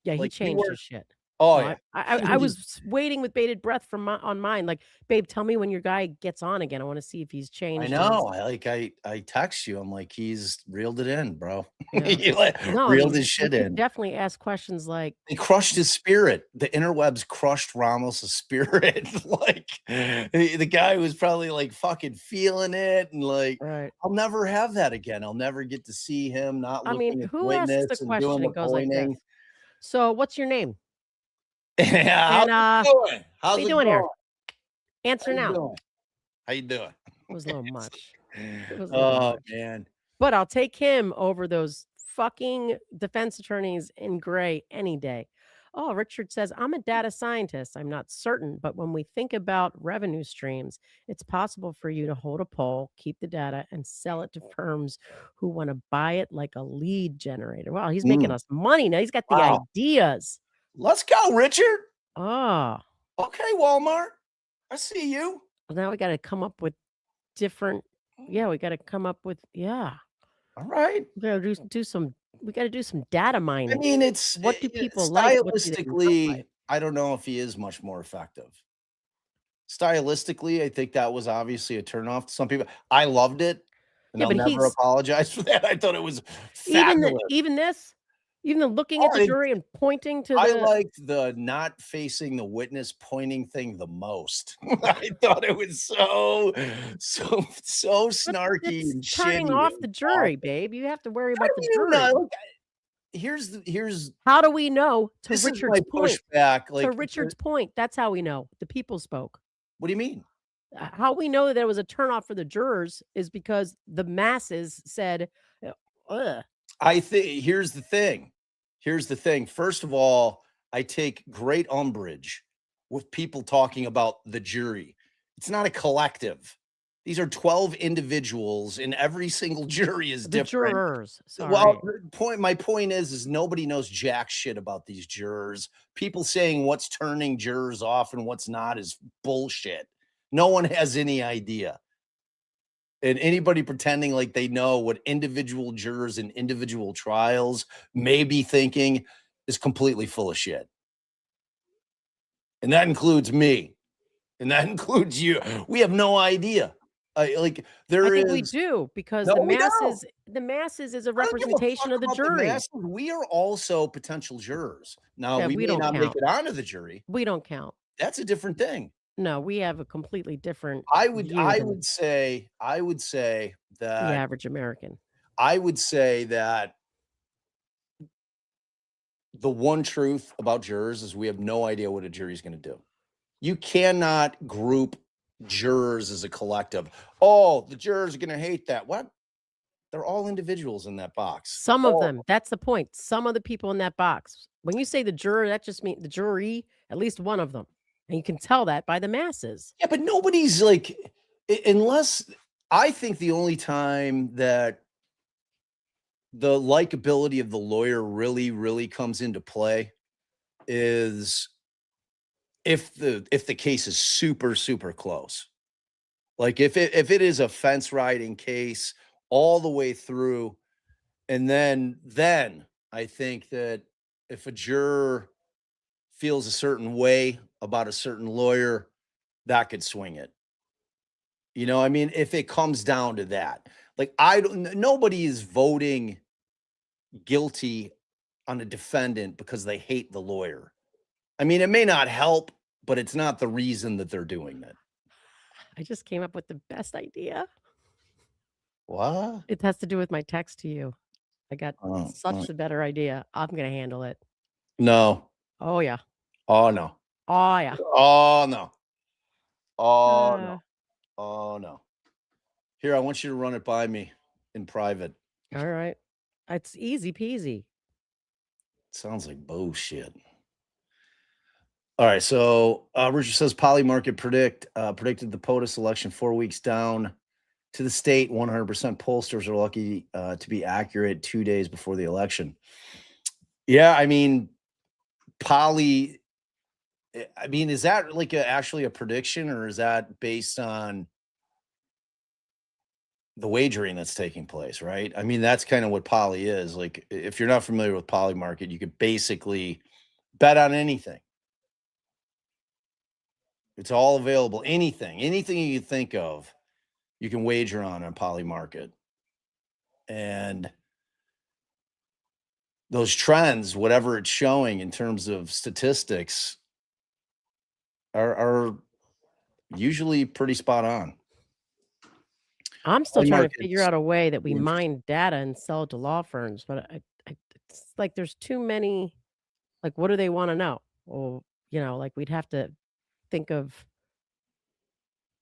Yeah, he like you changed were. his shit. Oh No, yeah, I was waiting with bated breath on mine. Like, babe, tell me when your guy gets on again. I want to see if he's I changed. know. I text you. I'm like, he's reeled it in, bro. Yeah. He like, No, I reeled mean, his shit you could in. definitely ask questions like, They crushed his spirit. The interwebs crushed Ramos' spirit. Like the guy was probably like fucking feeling it, and like, right. I'll never have that again. I'll never get to see him not I looking mean, at the who asks the witness and doing question? the It goes like this. pointing. So, what's your name? Yeah, And how's it going? How's what are you it doing here? going? Answer How you now. doing? How you doing? It was a little much. It was a little Oh much. man. But I'll take him over those fucking defense attorneys in gray any day. Oh, Richard says, I'm a data scientist. I'm not certain, but when we think about revenue streams, it's possible for you to hold a poll, keep the data, and sell it to firms who want to buy it like a lead generator. Wow, he's making us money now. He's got the Wow. ideas. Let's go, Richard. Oh, Okay, Walmart. I see you. well, now we got to come up with different. Yeah, we got to come up with. Yeah, All right. we got to do some. We got to do some data mining. I mean, it's What do people like? What do they not stylistically, like? I don't know if he is much more effective. Stylistically, I think that was obviously a turnoff to some people. I loved it, and Yeah, I'll but never he's apologize for that. I thought it was even fabulous. even the looking Oh, at the jury and pointing to I the. liked the not facing the witness pointing thing the most. I thought it was so snarky It's and turning shitty. off and the jury, awful. babe. You have to worry How about do the you jury. know? Here's How do we know? To this is my Richard's point. pushback. To Like, Richard's point, that's how we know. The people spoke. what do you mean? How we know that it was a turnoff for the jurors is because the masses said, ugh. I think here's the thing. Here's the thing. First of all, I take great umbrage with people talking about the jury. It's not a collective. These are 12 individuals, and every single jury is The different. jurors. Sorry. Well, my point is nobody knows jack shit about these jurors. People saying what's turning jurors off and what's not is bullshit. No one has any idea. And anybody pretending like they know what individual jurors in individual trials may be thinking is completely full of shit. And that includes me. And that includes you. We have no idea. Like there I think is. we do because No, the we don't. masses is a I don't give a representation fuck of the about the jury. masses. We are also potential jurors. Now Yeah, we we may don't not make count. it onto the jury. We don't count. That's a different thing. No, we have a completely different I view would than say the that average American. I would say that the one truth about jurors is we have no idea what a jury is going to do. You cannot group jurors as a collective. Oh, the jurors are going to hate that. What? They're all individuals in that box. Some of them. That's the point. Some of the people in that box. When you say the juror, that just means the jury, at least one of them. And you can tell that by the masses. Yeah, but nobody's like, unless I think the only time that the likability of the lawyer really, really comes into play is if the case is super, super close. Like if it is a fence riding case all the way through, and then I think that if a juror feels a certain way about a certain lawyer, that could swing it. You know, I mean, if it comes down to that, like nobody is voting guilty on a defendant because they hate the lawyer. I mean, it may not help, but it's not the reason that they're doing it. I just came up with the best idea. What? It has to do with my text to you. I got Oh, such a better idea. I'm gonna handle it. no. Oh yeah. Oh no. Oh yeah. Oh no. Oh Uh, no. Oh no. Here, I want you to run it by me in private. all right. It's easy peasy. Sounds like bullshit. All right, so Richard says Polymarket predicted the POTUS election 4 weeks down to the state. 100% pollsters are lucky to be accurate 2 days before the election. Yeah, I mean, Poly. I mean, is that like actually a prediction, or is that based on the wagering that's taking place? Right. I mean, that's kind of what Poly is. Like, if you're not familiar with Polymarket, you could basically bet on anything. It's all available. Anything you can think of, you can wager on Polymarket. And those trends, whatever it's showing in terms of statistics, are usually pretty spot on. I'm still trying to figure Polymarket's out a way that we interesting. mine data and sell it to law firms, but it's like there's too many. Like, what do they want to know? Well, like we'd have to think of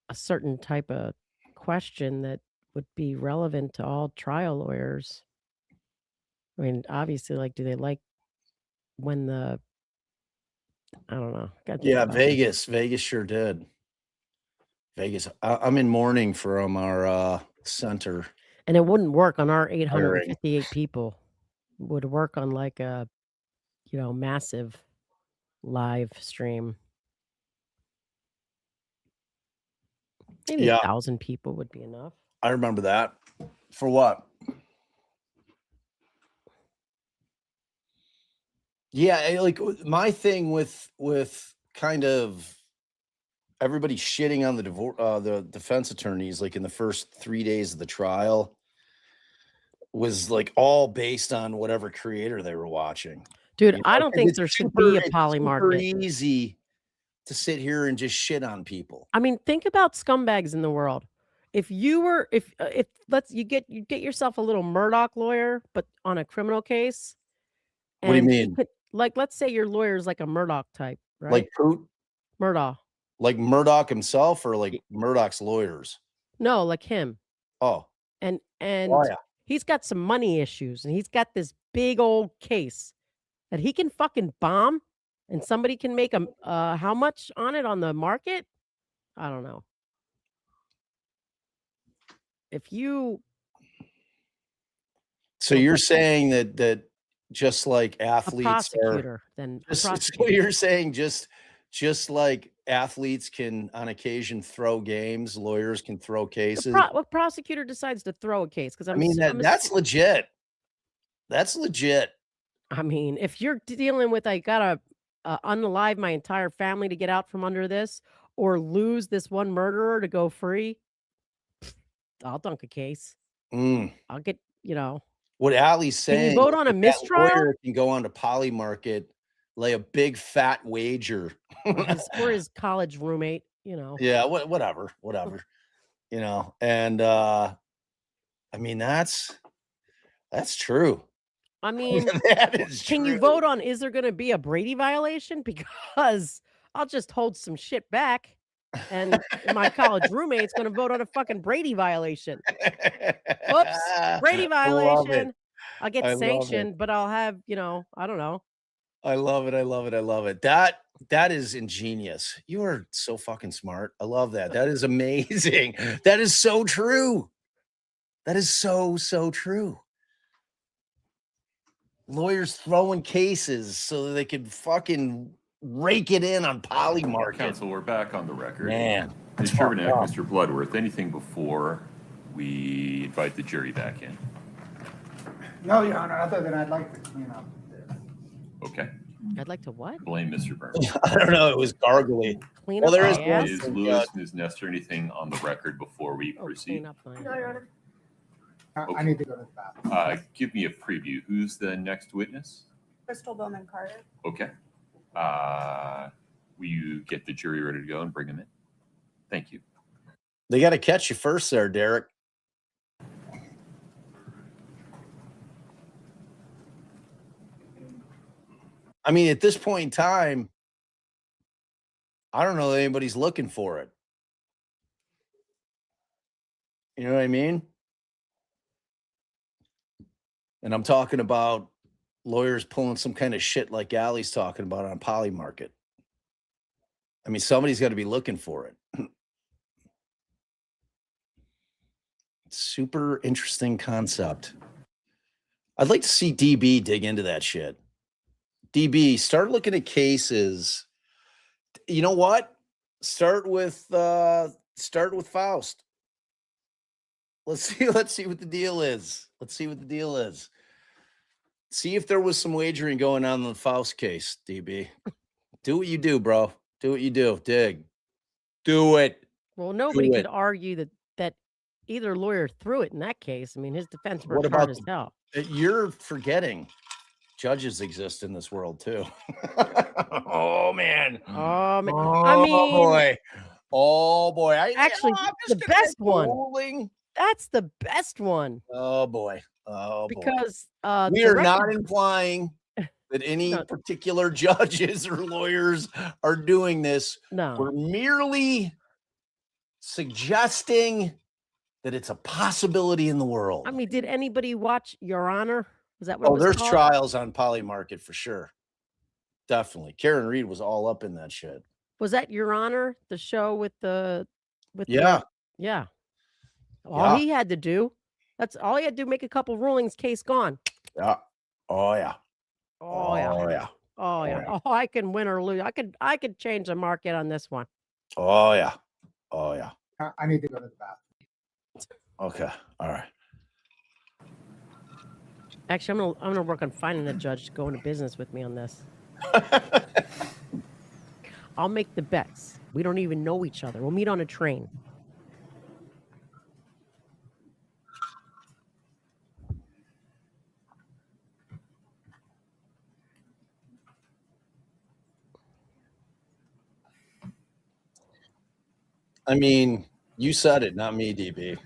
a certain type of question that would be relevant to all trial lawyers. I mean, obviously, like, do they like when I don't know. Gotta think Yeah, about this. Vegas sure did. Vegas. I'm in mourning from our center. And it wouldn't work on our hiring. 858 people. It would work on like a, massive live stream. Maybe Yeah, 1,000 people would be enough. I remember that. For what? Yeah, like my thing with kind of everybody shitting on the defense attorneys, like in the first 3 days of the trial, was like all based on whatever creator they were watching. Dude, I 'Cause don't think it's there should be a super Polymarket. easy to sit here and just shit on people. I mean, think about scumbags in the world. If you were, if you get yourself a little Murdoch lawyer, but on a criminal case, What do you and he mean? could, like, let's say your lawyer is like a Murdoch type, right? Like Poot? Murdoch. Like Murdoch himself, or like Y- Murdoch's lawyers? No, like him. Oh, And oh yeah. he's got some money issues, and he's got this big old case that he can fucking bomb, and somebody can make how much on it on the market? I don't know. If you So don't you're think that saying that just like a athletes are prosecutor, then a just so prosecutor. you're saying just like athletes can on occasion throw games, lawyers can throw cases. What prosecutor decides to throw a case? Because I mean, that's legit. That's legit. I mean, if you're dealing with, I gotta unalive my entire family to get out from under this, or lose this one murderer to go free, I'll dunk a case. Mm. I'll get, What Allie's Can you saying vote is on a that mistrial? lawyer can go on to Polymarket, lay a big fat wager. or his college roommate, Yeah, whatever. And I mean that's true. I mean, That is can you true. vote on, is there gonna be a Brady violation? Because I'll just hold some shit back, and my college roommate's gonna vote on a fucking Brady violation. Oops, Brady I love it. violation. I'll get I love it. sanctioned, but I'll have, I don't know. I love it. I love it. I love it. That is ingenious. You are so fucking smart. I love that. That is amazing. That is so true. That is so true. lawyers throwing cases so that they could fucking rake it in on Polymarket. Counsel, we're back on the record. Man, Ms. Shermanek, Mr. Bloodworth, anything before we invite the jury back in? No, Your Honor, other than I'd like to clean up this. Okay. I'd like to what? Blame Mr. Burns. I don't know. It was gargly. Clean Well, up there is my one ass? Ms. thing, Lewis, Ms. Nestor, anything on the record before we Oh, proceed? clean up my No, Your Honor. I need to go to the bathroom. Give me a preview. Who's the next witness? Crystal Bowman Carter. Okay. Will you get the jury ready to go and bring them in? Thank you. They got to catch you first there, Derek. I mean, at this point in time, I don't know that anybody's looking for it. You know what I mean? And I'm talking about lawyers pulling some kind of shit like Allie's talking about on Polymarket. I mean, somebody's got to be looking for it. Super interesting concept. I'd like to see DB dig into that shit. DB, start looking at cases. You know what? Start with Faust. Let's see what the deal is. See if there was some wagering going on in the Faust case, DB. Do what you do, bro. Do what you do. Dig. Do it. Well, nobody could it. argue that either lawyer threw it in that case. I mean, his defense What worked hard about as hell. You're forgetting judges exist in this world too. Oh man. I mean, boy. Oh boy. actually, I'm the just gonna best make one. ruling. That's the best one Oh boy. Oh boy. because We the are not record- implying that any No. particular judges or lawyers are doing this. No. We're merely suggesting that it's a possibility in the world. I mean, did anybody watch Your Honor? Was that what? it Oh, was there's called? trials on Polymarket for sure. Definitely. Karen Reed was all up in that shit. Was that Your Honor? The show with the Yeah. yeah. All Yeah. he had to do. That's all he had to do. Make a couple rulings. Case gone. Yeah. Oh yeah. Oh yeah. Oh yeah. Oh yeah. yeah. Oh, I can win or lose. I could change the market on this one. Oh yeah. Oh yeah. I need to go to the bathroom. Okay. All right. Actually, I'm gonna work on finding a judge to go into business with me on this. I'll make the bets. We don't even know each other. We'll meet on a train. I mean, you said it, not me, DB.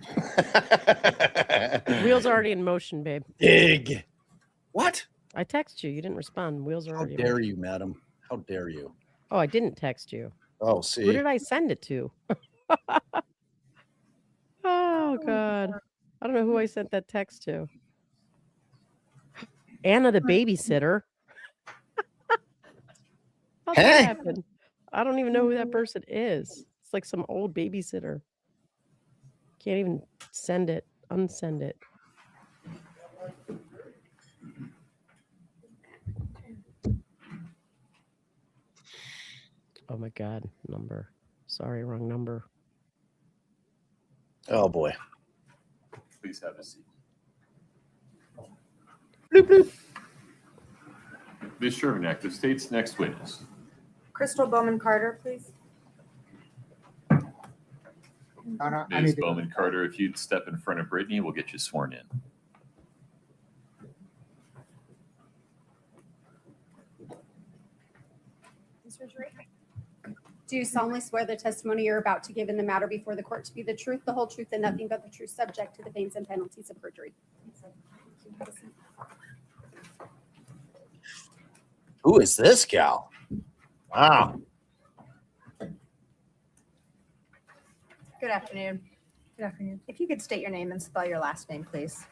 Wheels already in motion, babe. Dig. What? I text you. You didn't respond. Wheels are How already. dare you, madam? How dare you? Oh, I didn't text you. Oh, see. Who did I send it to? Oh God, I don't know who I sent that text to. Anna, the babysitter. How'd that Hey. happen? I don't even know who that person is. It's like some old babysitter. Can't even send it. Unsend it. Oh my God, number. Sorry, wrong number. Oh boy. Please have a seat. Bloop, bloop. Ms. Shermanek, the state's next witness. Crystal Bowman Carter, please. I Ms. need to go. Bowman Carter, if you'd step in front of Brittany, we'll get you sworn in. Do you solemnly swear the testimony you're about to give in the matter before the court to be the truth, the whole truth, and nothing but the truth, subject to the pains and penalties of perjury? Who is this gal? Wow. Good afternoon. Good afternoon. If you could state your name and spell your last name, please.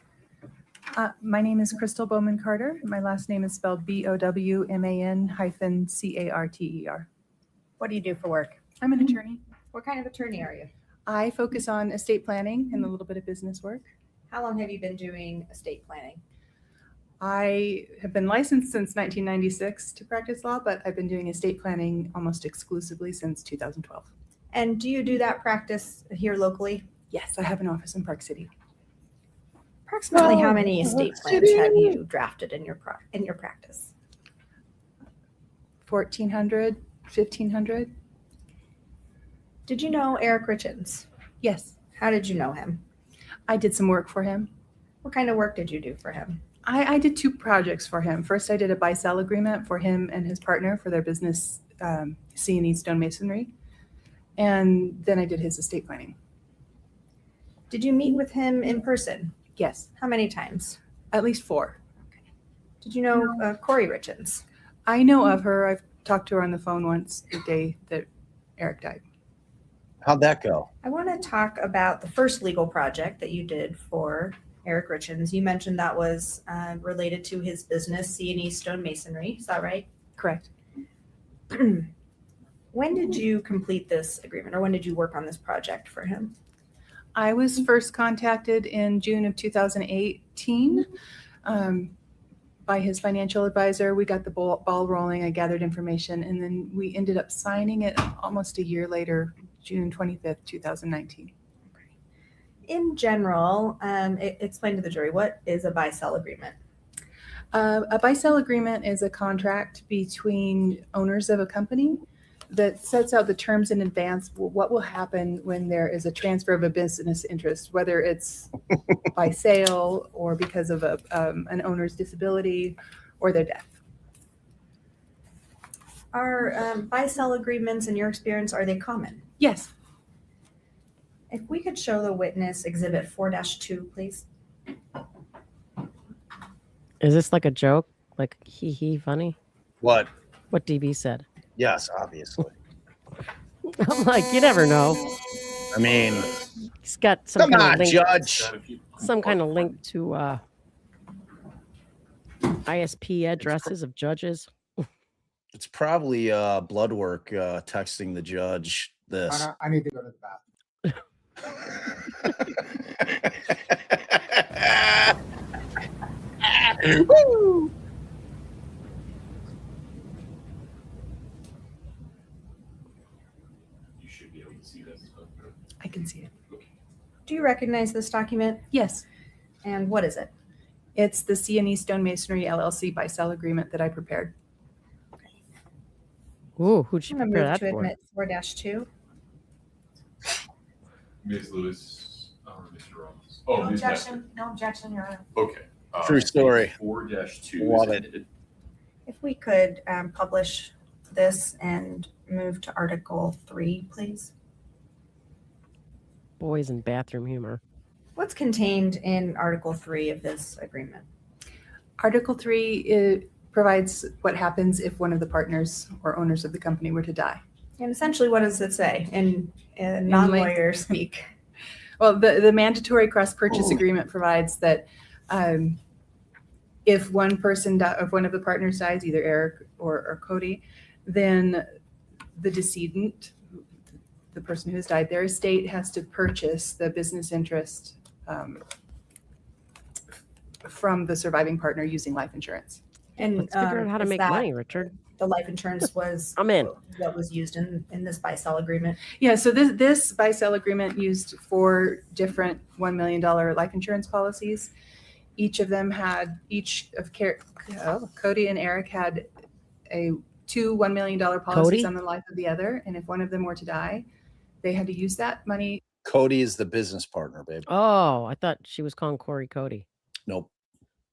My name is Crystal Bowman Carter. My last name is spelled BOWMAN-CARTER. What do you do for work? I'm an attorney. What kind of attorney are you? I focus on estate planning and a little bit of business work. How long have you been doing estate planning? I have been licensed since 1996 to practice law, but I've been doing estate planning almost exclusively since 2012. And do you do that practice here locally? Yes, I have an office in Park City. Approximately how many estate plans have you drafted in your practice? 1,400, 1,500. Did you know Eric Richins? Yes. How did you know him? I did some work for him. What kind of work did you do for him? I did 2 projects for him. First, I did a buy-sell agreement for him and his partner for their business, C&E Stonemasonry. And then I did his estate planning. Did you meet with him in person? Yes. How many times? At least 4. Did you know Kouri Richins? I know of her. I've talked to her on the phone once the day that Eric died. How'd that go? I want to talk about the first legal project that you did for Eric Richins. You mentioned that was related to his business, C&E Stonemasonry. Is that right? Correct. When did you complete this agreement, or when did you work on this project for him? I was first contacted in June of 2018 by his financial advisor. We got the ball rolling. I gathered information, and then we ended up signing it almost a year later, June 25th, 2019. In general, explain to the jury, what is a buy-sell agreement? A buy-sell agreement is a contract between owners of a company that sets out the terms in advance, what will happen when there is a transfer of a business interest, whether it's by sale or because of an owner's disability or their death. Are buy-sell agreements, in your experience, are they common? Yes. If we could show the witness Exhibit 4-2, please. Is this like a joke? Like hee funny? What? What DB said. Yes, obviously. I'm like, you never know. I mean, He's got some come kind on, of link, Judge. some kind of link to ISP addresses of judges. It's probably blood work texting the judge this. I need to go to the bathroom. Woo! You should be able to see this. I can see it. Do you recognize this document? Yes. And what is it? It's the C&E Stonemasonry LLC buy-sell agreement that I prepared. Ooh, who'd she I'm prepare going that to move for? to admit 4-2. Ms. Lewis or Mr. Ross? Oh, Ms. Nestor. No objection, Your Honor. Okay. True story. 4-2 Love is it. admitted. If we could publish this and move to Article 3, please. Boys and bathroom humor. What's contained in Article 3 of this agreement? Article 3 provides what happens if one of the partners or owners of the company were to die. And essentially, what does it say in non-lawyer speak? Well, the mandatory cross-purchase agreement provides that if one person, if one of the partners dies, either Eric or Cody, then the decedent, the person who has died, their estate has to purchase the business interest from the surviving partner using life insurance. And Let's figure out how to is make that money, Richard. The life insurance was I'm in. what was used in this buy-sell agreement. Yeah, so this buy-sell agreement used 4 different $1 million life insurance policies. Each of them had, Cody and Eric had 2 $1 million policies Cody? on the life of the other. And if one of them were to die, they had to use that money. Cody is the business partner, babe. Oh, I thought she was calling Corey Cody. Nope.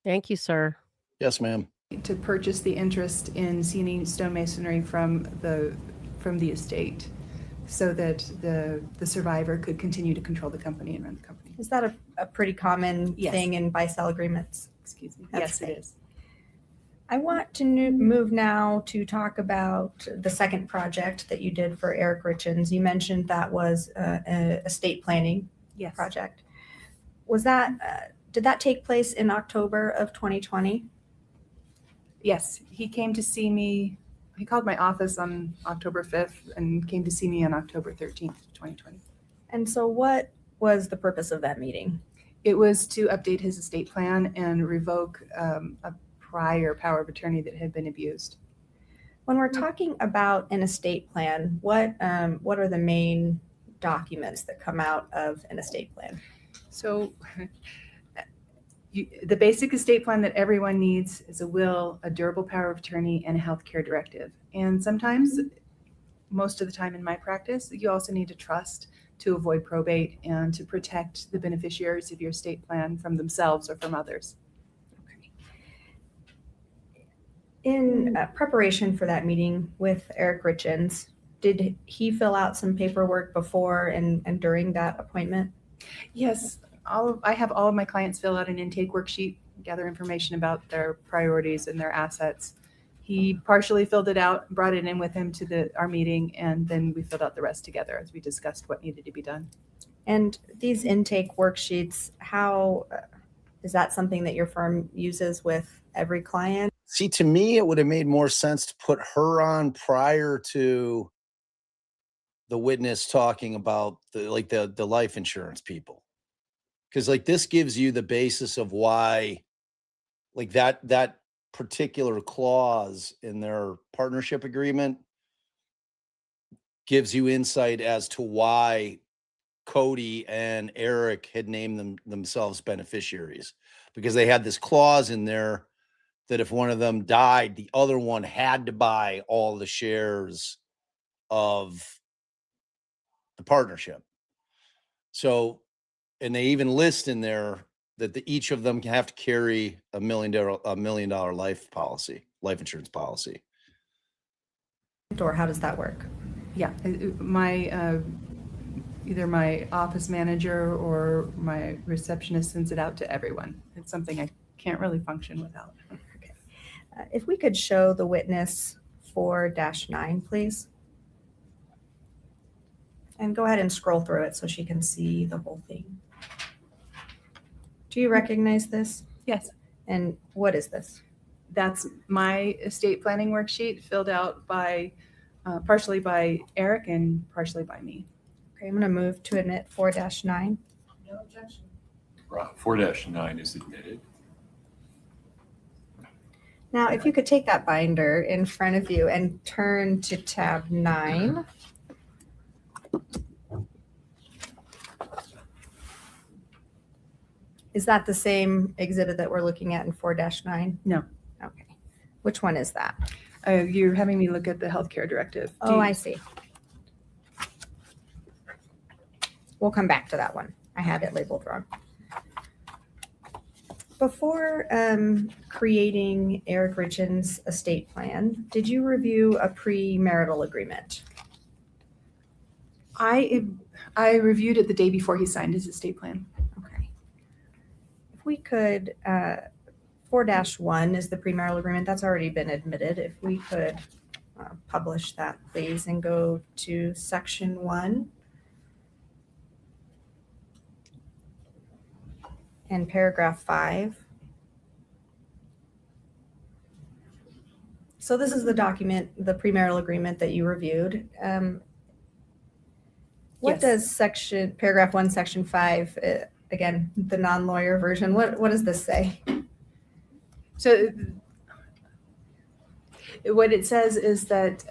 Thank you, sir. Yes, ma'am. To purchase the interest in C&E Stonemasonry from the estate, so that the survivor could continue to control the company and run the company. Is that a pretty common Yes. thing in buy-sell agreements? Excuse me. That's Yes, it great. is. I want to move now to talk about the second project that you did for Eric Richins. You mentioned that was a estate planning Yes. project. Was that did that take place in October of 2020? Yes, he came to see me. He called my office on October 5th and came to see me on October 13th, 2020. And so what was the purpose of that meeting? It was to update his estate plan and revoke a prior power of attorney that had been abused. When we're talking about an estate plan, what are the main documents that come out of an estate plan? So the basic estate plan that everyone needs is a will, a durable power of attorney, and a healthcare directive. And sometimes, most of the time in my practice, you also need a trust to avoid probate and to protect the beneficiaries of your estate plan from themselves or from others. In preparation for that meeting with Eric Richins, did he fill out some paperwork before and during that appointment? Yes, I have all of my clients fill out an intake worksheet, gather information about their priorities and their assets. He partially filled it out, brought it in with him to our meeting, and then we filled out the rest together as we discussed what needed to be done. And these intake worksheets, how is that something that your firm uses with every client? See, to me, it would have made more sense to put her on prior to the witness talking about the life insurance people. Because like this gives you the basis of why like that particular clause in their partnership agreement gives you insight as to why Cody and Eric had named themselves beneficiaries, because they had this clause in there that if one of them died, the other one had to buy all the shares of the partnership. So, and they even list in there that each of them can have to carry $1 million life insurance policy. Or how does that work? Yeah, my either my office manager or my receptionist sends it out to everyone. It's something I can't really function without. Okay. If we could show the witness 4-9, please. And go ahead and scroll through it so she can see the whole thing. Do you recognize this? Yes. And what is this? That's my estate planning worksheet filled out by partially by Eric and partially by me. Okay, I'm going to move to admit 4-9. No objection. 4-9 is admitted. Now, if you could take that binder in front of you and turn to tab 9. Is that the same exhibit that we're looking at in 4-9? No. Okay. Which one is that? You're having me look at the healthcare directive. Oh, I see. We'll come back to that one. I had it labeled wrong. Before creating Eric Richins' estate plan, did you review a premarital agreement? I reviewed it the day before he signed his estate plan. Okay. If we could, 4-1 is the premarital agreement. That's already been admitted. If we could publish that, please, and go to section 1. And paragraph 5. So this is the document, the premarital agreement that you reviewed. What does paragraph 1, section 5, again, the non-lawyer version, what does this say? So what it says is that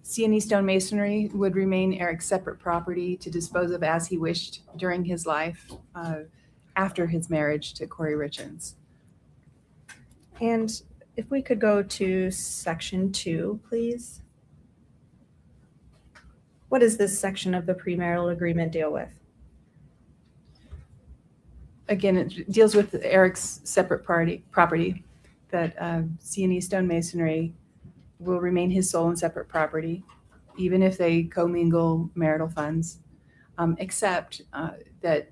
C&E Stone Masonry would remain Eric's separate property to dispose of as he wished during his life after his marriage to Kouri Richins. And if we could go to section 2, please. What does this section of the premarital agreement deal with? Again, it deals with Eric's separate property, that C&E Stone Masonry will remain his sole and separate property, even if they commingle marital funds, except that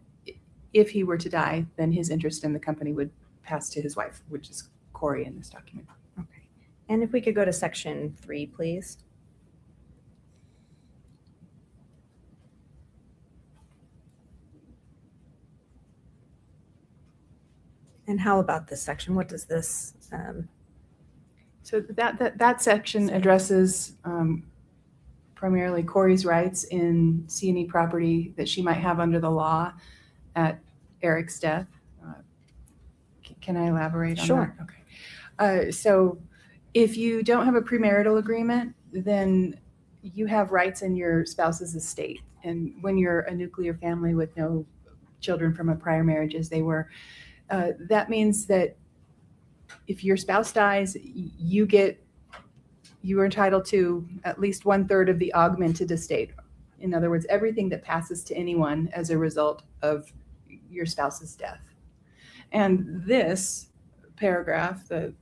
if he were to die, then his interest in the company would pass to his wife, which is Kouri in this document. Okay. And if we could go to section 3, please. And how about this section? What does this? So that section addresses primarily Kouri's rights in C&E property that she might have under the law at Eric's death. Can I elaborate on Sure. that? Okay. So if you don't have a premarital agreement, then you have rights in your spouse's estate. And when you're a nuclear family with no children from a prior marriage as they were, that means that if your spouse dies, you are entitled to at least 1/3 of the augmented estate. In other words, everything that passes to anyone as a result of your spouse's death. And this paragraph, the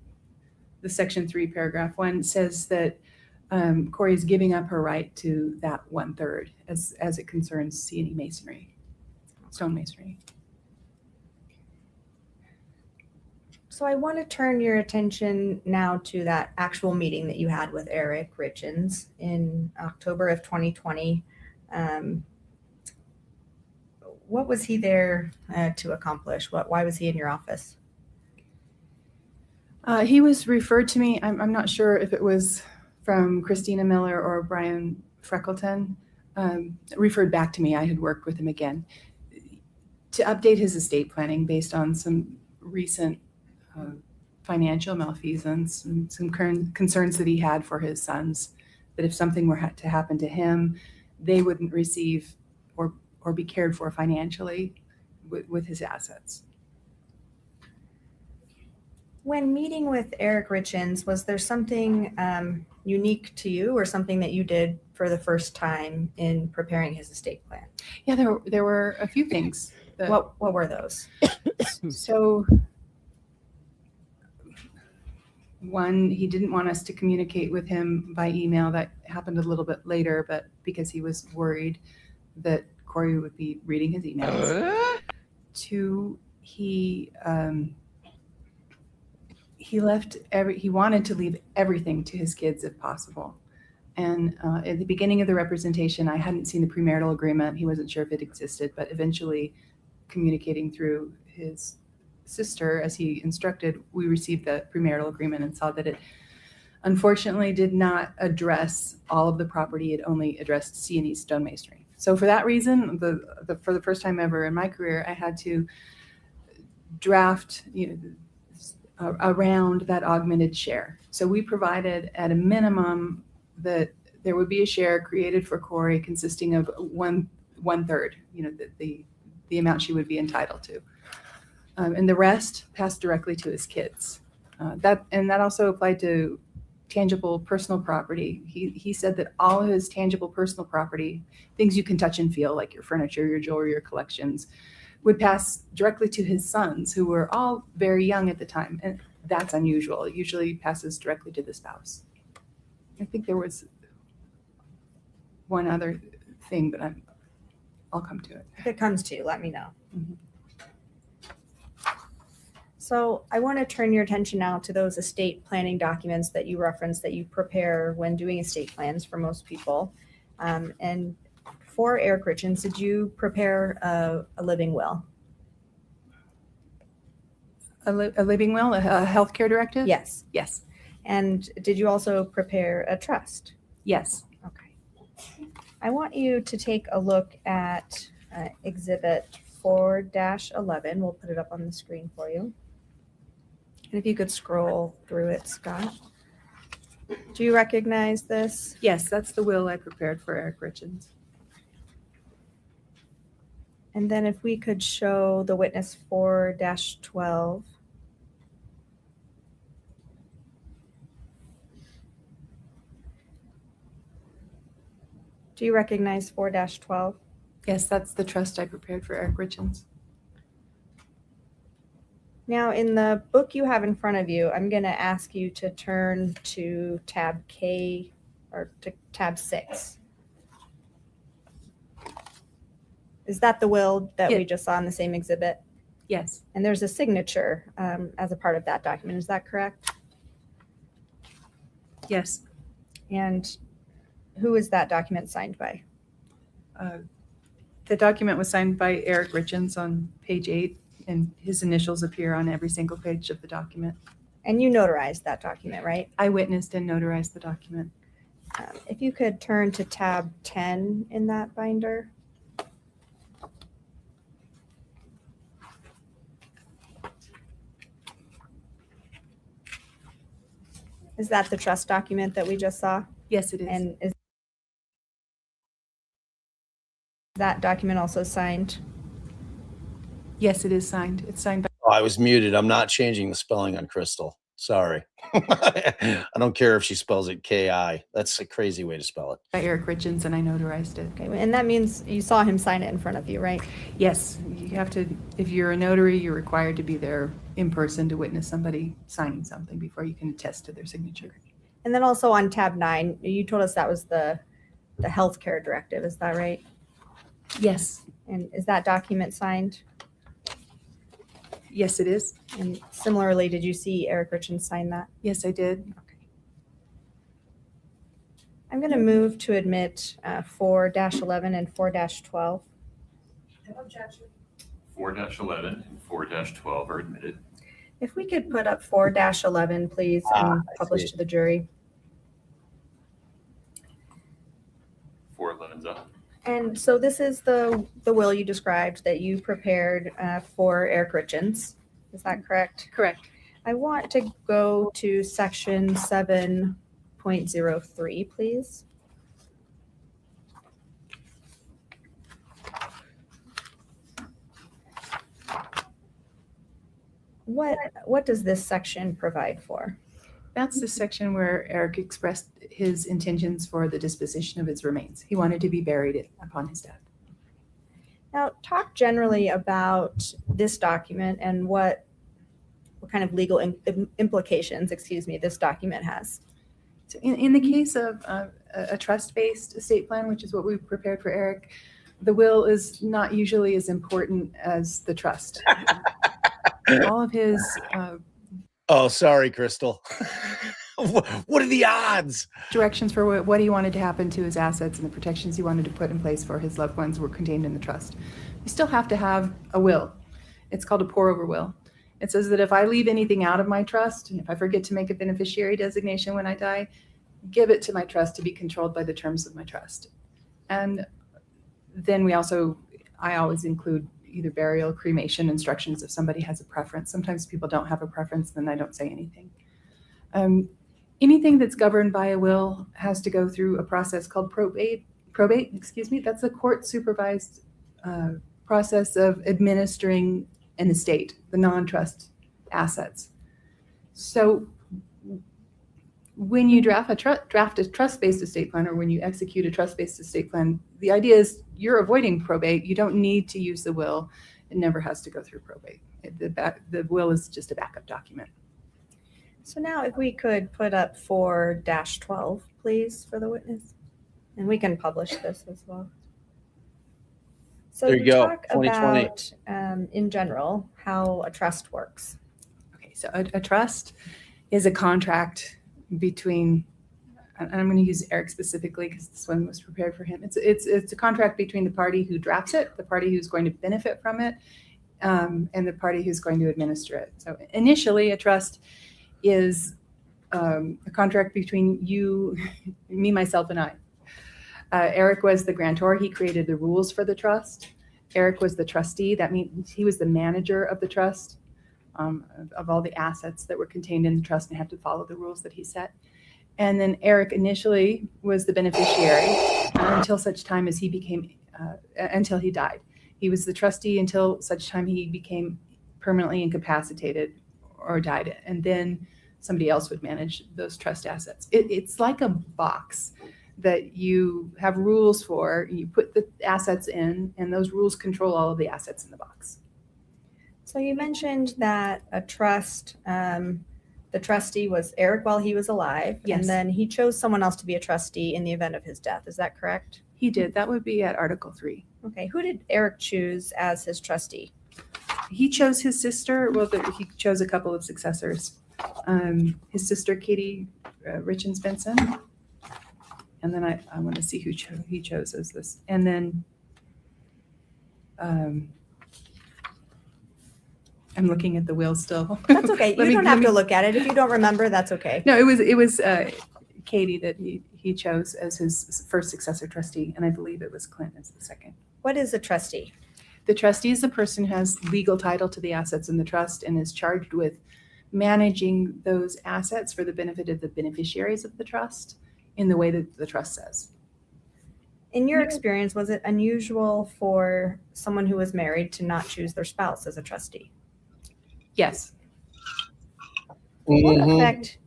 section 3, paragraph 1, says that Kouri is giving up her right to that 1/3 as it concerns C&E masonry, stone masonry. So I want to turn your attention now to that actual meeting that you had with Eric Richins in October of 2020. What was he there to accomplish? Why was he in your office? He was referred to me. I'm not sure if it was from Christina Miller or Brian Freckleton. Referred back to me. I had worked with him again to update his estate planning based on some recent financial malfeasance and some current concerns that he had for his sons, that if something were to happen to him, they wouldn't receive or be cared for financially with his assets. When meeting with Eric Richins, was there something unique to you or something that you did for the first time in preparing his estate plan? Yeah, there were a few things. What were those? So one, he didn't want us to communicate with him by email. That happened a little bit later, but because he was worried that Kouri would be reading his emails. Two, he wanted to leave everything to his kids if possible. And at the beginning of the representation, I hadn't seen the premarital agreement. He wasn't sure if it existed, but eventually communicating through his sister, as he instructed, we received the premarital agreement and saw that it unfortunately did not address all of the property. It only addressed C&E stone masonry. So for that reason, for the first time ever in my career, I had to draft around that augmented share. So we provided at a minimum that there would be a share created for Kouri consisting of 1/3, the amount she would be entitled to. And the rest passed directly to his kids. That also applied to tangible personal property. He said that all of his tangible personal property, things you can touch and feel, like your furniture, your jewelry, your collections, would pass directly to his sons, who were all very young at the time. And that's unusual. It usually passes directly to the spouse. I think there was one other thing, but I'll come to it. If it comes to you, let me know. Mhm. So I want to turn your attention now to those estate planning documents that you referenced that you prepare when doing estate plans for most people. And for Eric Richins, did you prepare a living will? A living will, a healthcare directive? Yes. Yes. And did you also prepare a trust? Yes. Okay. I want you to take a look at Exhibit 4-11. We'll put it up on the screen for you. And if you could scroll through it, Scott. Do you recognize this? Yes, that's the will I prepared for Eric Richins. And then if we could show the witness 4-12. Do you recognize 4-12? Yes, that's the trust I prepared for Eric Richins. Now, in the book you have in front of you, I'm going to ask you to turn to tab K or to tab 6. Is that the will that we just saw in the same exhibit? Yes. And there's a signature as a part of that document. Is that correct? Yes. And who is that document signed by? The document was signed by Eric Richins on page 8, and his initials appear on every single page of the document. And you notarized that document, right? I witnessed and notarized the document. If you could turn to tab 10 in that binder. Is that the trust document that we just saw? Yes, it is. And is that document also signed? Yes, it is signed. It's signed by Oh, I was muted. I'm not changing the spelling on Crystal. Sorry. I don't care if she spells it K-I. That's a crazy way to spell it. Eric Richins, and I notarized it. Okay, and that means you saw him sign it in front of you, right? Yes, you have to, if you're a notary, you're required to be there in person to witness somebody signing something before you can attest to their signature. And then also on tab 9, you told us that was the healthcare directive, is that right? Yes. And is that document signed? Yes, it is. And similarly, did you see Eric Richins sign that? Yes, I did. I'm going to move to admit 4-11 and 4-12. 4-11 and 4-12 are admitted. If we could put up 4-11, please, and publish see. to the jury. 4-11's up. And so this is the will you described that you prepared for Eric Richins. Is that correct? Correct. I want to go to section 7.03, please. What does this section provide for? That's the section where Eric expressed his intentions for the disposition of his remains. He wanted to be buried upon his death. Now, talk generally about this document and what kind of legal implications, this document has. So in the case of a trust-based estate plan, which is what we prepared for Eric, the will is not usually as important as the trust. All of his Oh, sorry, Crystal. What are the odds? directions for what he wanted to happen to his assets and the protections he wanted to put in place for his loved ones were contained in the trust. You still have to have a will. It's called a pour-over will. It says that if I leave anything out of my trust, and if I forget to make a beneficiary designation when I die, give it to my trust to be controlled by the terms of my trust. And then I always include either burial, cremation instructions if somebody has a preference. Sometimes people don't have a preference, then I don't say anything. Anything that's governed by a will has to go through a process called probate. That's a court supervised process of administering an estate, the non-trust assets. So when you draft a trust-based estate plan, or when you execute a trust-based estate plan, the idea is you're avoiding probate. You don't need to use the will. It never has to go through probate. The will is just a backup document. So now if we could put up 4-12, please, for the witness. And we can publish this as well. So There you go, talk 2020. about, in general, how a trust works. Okay, so a trust is a contract between, and I'm going to use Eric specifically because this one was prepared for him. It's a contract between the party who drafts it, the party who's going to benefit from it, and the party who's going to administer it. So initially, a trust is a contract between you, me, myself, and I. Eric was the grantor. He created the rules for the trust. Eric was the trustee. That means he was the manager of the trust, of all the assets that were contained in the trust, and had to follow the rules that he set. And then Eric initially was the beneficiary until such time as until he died. He was the trustee until such time he became permanently incapacitated or died, and then somebody else would manage those trust assets. It's like a box that you have rules for. You put the assets in, and those rules control all of the assets in the box. So you mentioned that a trust, the trustee was Eric while he was alive, Yes. and then he chose someone else to be a trustee in the event of his death. Is that correct? He did. That would be at Article 3. Okay. Who did Eric choose as his trustee? He chose his sister. Well, he chose a couple of successors. His sister, Kouri Richins Benson. And then I want to see who he chose as this. And then I'm looking at the will still. That's okay. You don't have to look at it. If you don't remember, that's okay. No, it was Katie that he chose as his first successor trustee, and I believe it was Clint as the second. What is a trustee? The trustee is the person who has legal title to the assets in the trust and is charged with managing those assets for the benefit of the beneficiaries of the trust in the way that the trust says. In your experience, was it unusual for someone who was married to not choose their spouse as a trustee? Yes. What Mhm. effect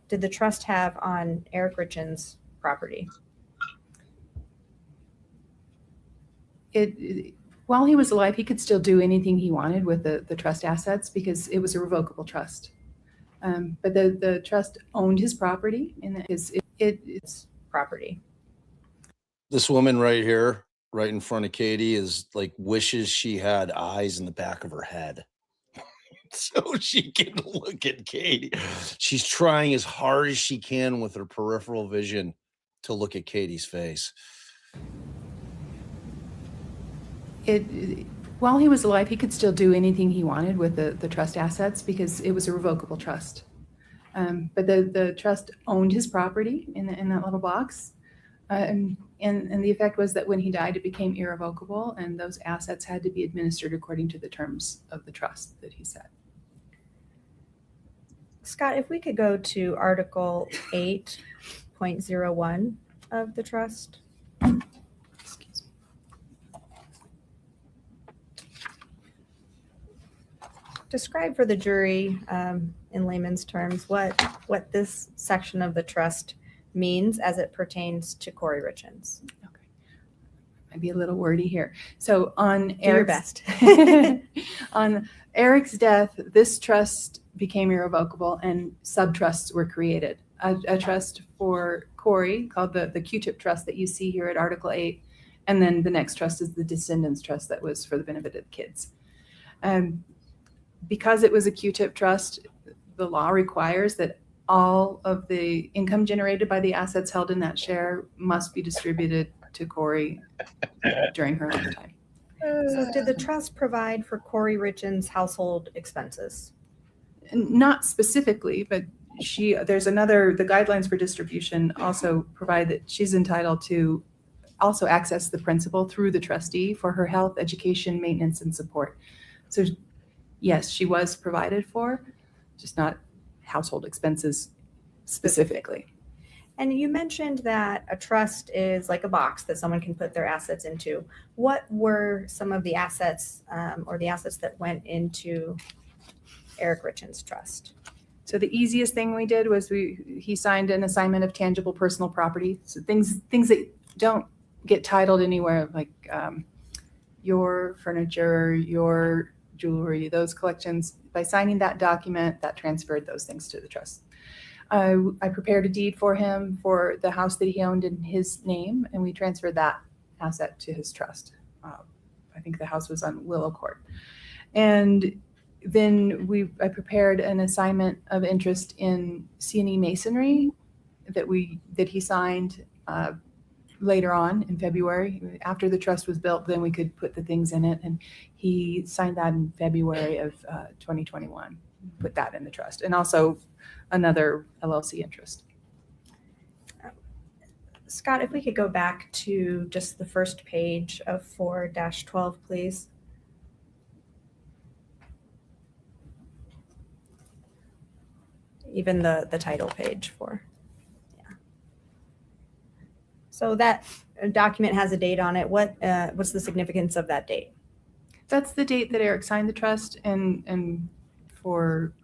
did the trust have on Eric Richins' property? While he was alive, he could still do anything he wanted with the trust assets because it was a revocable trust. But the trust owned his property, and it's property. This woman right here, right in front of Katie, is like wishes she had eyes in the back of her head so she can look at Katie. She's trying as hard as she can with her peripheral vision to look at Katie's face. While he was alive, he could still do anything he wanted with the trust assets because it was a revocable trust. But the trust owned his property in that little box. And the effect was that when he died, it became irrevocable, and those assets had to be administered according to the terms of the trust that he set. Scott, if we could go to Article 8.01 of the trust. Excuse me. Describe for the jury, in layman's terms, what this section of the trust means as it pertains to Kouri Richins. Okay. Might be a little wordy here. So on Your best. on Eric's death, this trust became irrevocable and sub-trusts were created. A trust for Kouri called the Q-tip trust that you see here at Article 8. And then the next trust is the Descendants Trust that was for the benefit of the kids. Because it was a Q-tip trust, the law requires that all of the income generated by the assets held in that share must be distributed to Kouri during her lifetime. So did the trust provide for Kouri Richins' household expenses? Not specifically, but the guidelines for distribution also provide that she's entitled to also access the principal through the trustee for her health, education, maintenance, and support. So yes, she was provided for, just not household expenses specifically. And you mentioned that a trust is like a box that someone can put their assets into. What were some of the assets or the assets that went into Eric Richins' trust? So the easiest thing we did was he signed an assignment of tangible personal property. So things that don't get titled anywhere, like your furniture, your jewelry, those collections. By signing that document, that transferred those things to the trust. I prepared a deed for him for the house that he owned in his name, and we transferred that asset to his trust. I think the house was on Willow Court. And then I prepared an assignment of interest in C&E Masonry that he signed later on in February. After the trust was built, then we could put the things in it, and he signed that in February of 2021. Put that in the trust, and also another LLC interest. Scott, if we could go back to just the first page of 4-12, please. Even the title page for. Yeah. So that document has a date on it. What's the significance of that date? That's the date that Eric signed the trust, and for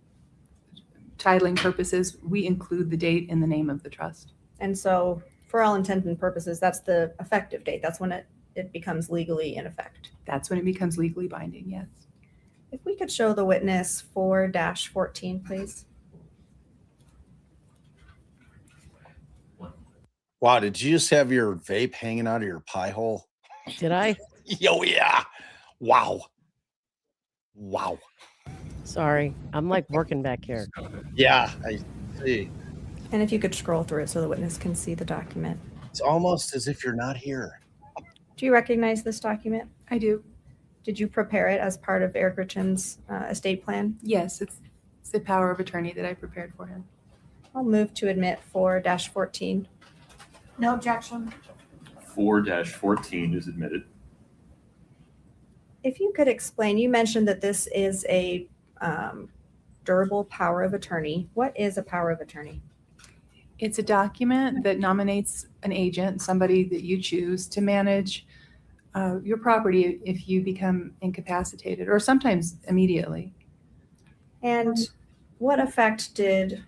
titling purposes, we include the date in the name of the trust. And so for all intents and purposes, that's the effective date. That's when it becomes legally in effect. That's when it becomes legally binding, yes. If we could show the witness 4-14, please. Wow, did you just have your vape hanging out of your pie hole? Did I? Oh, yeah. Wow. Wow. Sorry. I'm like working back here. Yeah, I see. And if you could scroll through it so the witness can see the document. It's almost as if you're not here. Do you recognize this document? I do. Did you prepare it as part of Eric Richins' estate plan? Yes, it's the power of attorney that I prepared for him. I'll move to admit 4-14. No objection. 4-14 is admitted. If you could explain, you mentioned that this is a durable power of attorney. What is a power of attorney? It's a document that nominates an agent, somebody that you choose to manage your property if you become incapacitated, or sometimes immediately. And what effect did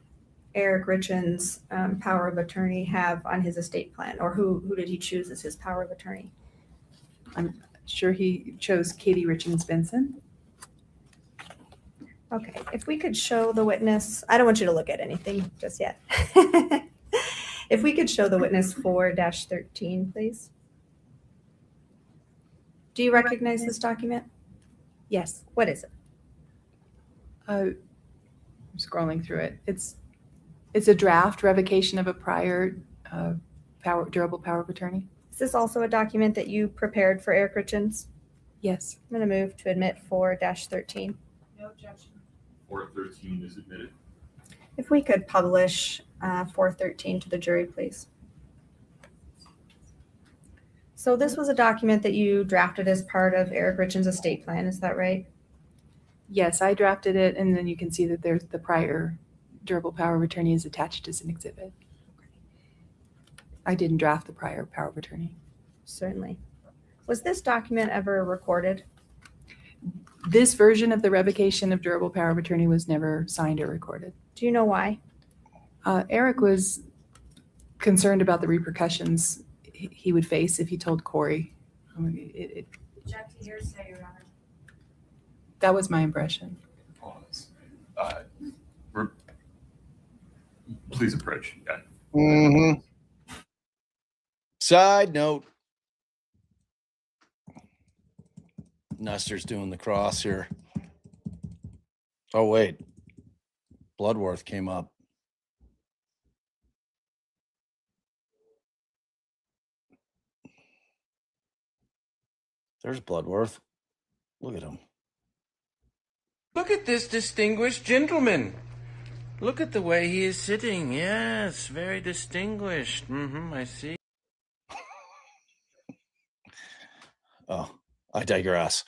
Eric Richins' power of attorney have on his estate plan, or who did he choose as his power of attorney? I'm sure he chose Kouri Richins Benson. Okay, if we could show the witness, I don't want you to look at anything just yet. If we could show the witness 4-13, please. Do you recognize this document? Yes. What is it? I'm scrolling through it. It's a draft revocation of a prior durable power of attorney. Is this also a document that you prepared for Eric Richins? Yes. I'm going to move to admit 4-13. No objection. 413 is admitted. If we could publish 413 to the jury, please. So this was a document that you drafted as part of Eric Richins' estate plan, is that right? Yes, I drafted it, and then you can see that there's the prior durable power of attorney is attached as an exhibit. I didn't draft the prior power of attorney. Certainly. Was this document ever recorded? This version of the revocation of durable power of attorney was never signed or recorded. Do you know why? Eric was concerned about the repercussions he would face if he told Kouri. Object to hearsay, Your Honor. That was my impression. Pause. Please approach. Yeah. Mm-hmm. Side note. Nestor's doing the cross here. Oh, wait. Bloodworth came up. There's Bloodworth. Look at him. Look at this distinguished gentleman. Look at the way he is sitting. Yes, very distinguished. I see. Oh, I digress.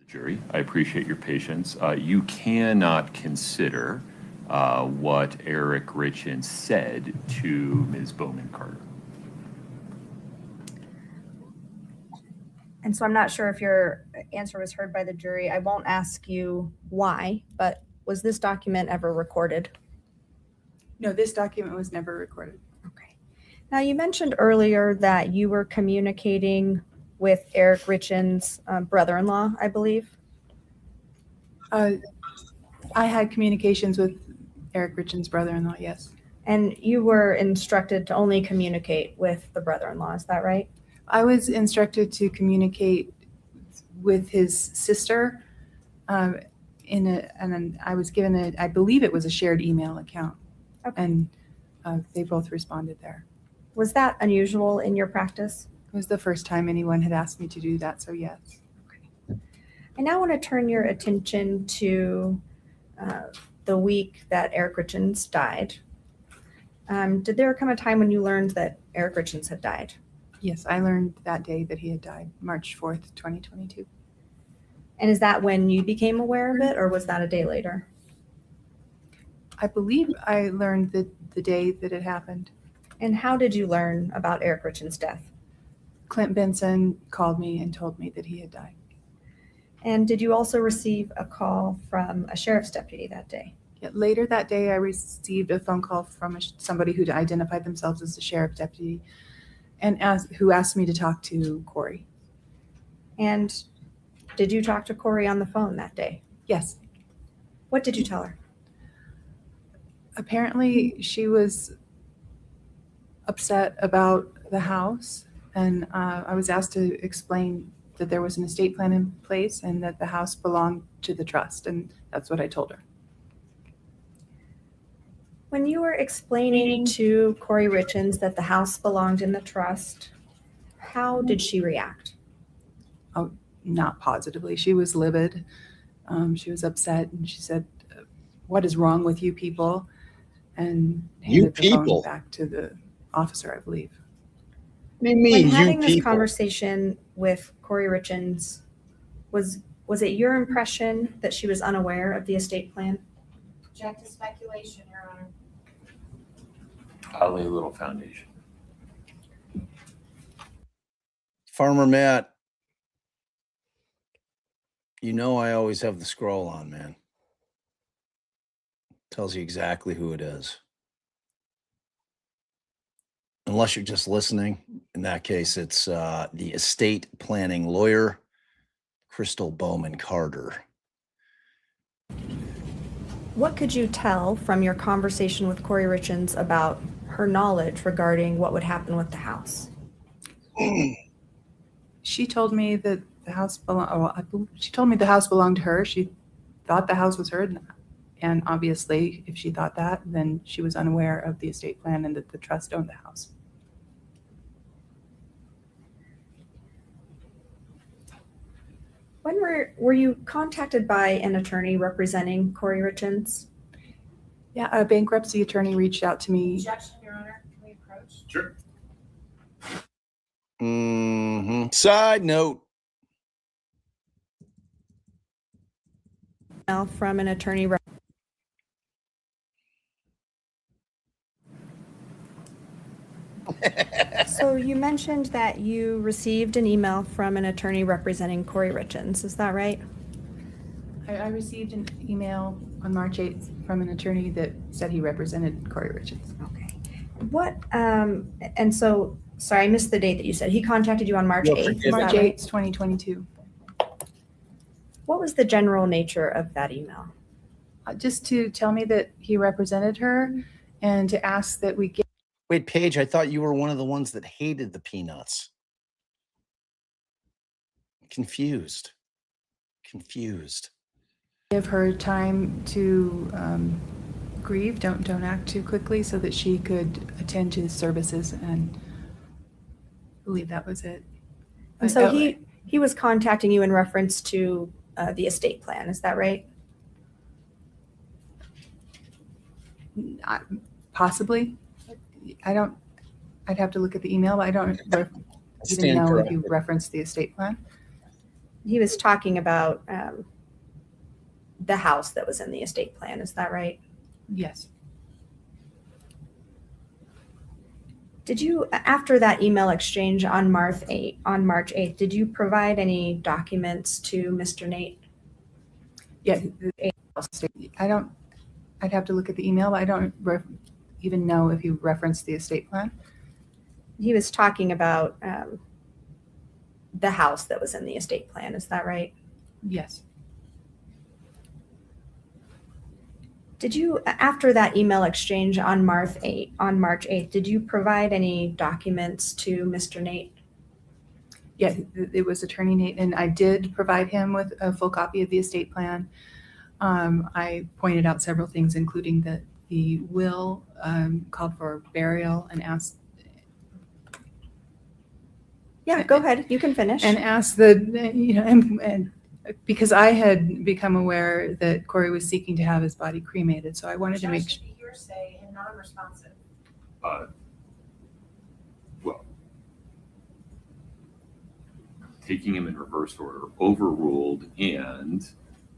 Jury, I appreciate your patience. You cannot consider what Eric Richins said to Ms. Bowman-Carter. And so I'm not sure if your answer was heard by the jury. I won't ask you why, but was this document ever recorded? No, this document was never recorded. Okay. Now, you mentioned earlier that you were communicating with Eric Richins' brother-in-law, I believe. I had communications with Eric Richins' brother-in-law, yes. And you were instructed to only communicate with the brother-in-law, is that right? I was instructed to communicate with his sister and then I was given I believe it was a shared email account. Okay. And they both responded there. Was that unusual in your practice? It was the first time anyone had asked me to do that, so yes. Okay. I now want to turn your attention to the week that Eric Richins died. Did there come a time when you learned that Eric Richins had died? Yes, I learned that day that he had died, March 4th, 2022. And is that when you became aware of it, or was that a day later? I believe I learned the day that it happened. And how did you learn about Eric Richins' death? Clint Benson called me and told me that he had died. And did you also receive a call from a sheriff's deputy that day? Yeah, later that day, I received a phone call from somebody who identified themselves as the sheriff's deputy and who asked me to talk to Kouri. And did you talk to Kouri on the phone that day? Yes. What did you tell her? Apparently, she was upset about the house, and I was asked to explain that there was an estate plan in place and that the house belonged to the trust, and that's what I told her. When you were explaining to Kouri Richins that the house belonged in the trust, how did she react? Oh, not positively. She was livid. She was upset, and she said, "What is wrong with you people?" And handed the phone back to the officer, I believe. What do you mean, when you having this people? conversation with Kouri Richins, was Was it your impression that she was unaware of the estate plan? Object to speculation, Your Honor. I'll lay a little foundation. Farmer Matt, you know I always have the scroll on, man. Tells you exactly who it is. Unless you're just listening. In that case, it's the estate planning lawyer, Crystal Bowman Carter. What could you tell from your conversation with Kouri Richins about her knowledge regarding what would happen with the house? She told me that the house she told me the house belonged to her. She thought the house was hers. And obviously, if she thought that, then she was unaware of the estate plan and that the trust owned the house. When were you contacted by an attorney representing Kouri Richins? Yeah, a bankruptcy attorney reached out to me. Objection, Your Honor. Can we approach? Sure. Side note. Now from an attorney. So you mentioned that you received an email from an attorney representing Kouri Richins. Is that right? I received an email on March 8th from an attorney that said he represented Kouri Richins. Okay. What, and so, sorry, I missed the date that you said. He contacted you on March 8th. is March that right? 8th, 2022. What was the general nature of that email? Just to tell me that he represented her and to ask that we get. Wait, Paige, I thought you were one of the ones that hated the peanuts. Confused. Give her time to grieve, don't act too quickly, so that she could attend to the services, and I believe that was it. And so he was contacting you in reference to the estate plan. Is that right? Possibly. I'd have to look at the email, but I don't even know if you referenced the estate plan. He was talking about the house that was in the estate plan. Is that right? Yes. Did you, after that email exchange on March 8th, did you provide any documents to Mr. Nate? Yeah, I'd have to look at the email, but I don't even know if you referenced the estate plan. He was talking about the house that was in the estate plan. Is that right? Yes. Did you, after that email exchange on March 8th, did you provide any documents to Mr. Nate? Yeah, it was Attorney Nate, and I did provide him with a full copy of the estate plan. I pointed out several things, including that the will called for burial and asked. Yeah, go ahead. You can finish. And asked and because I had become aware that Kouri was seeking to have his body cremated, so I wanted to make sure. Hearsay and non-responsive. Well, taking him in reverse order, overruled, and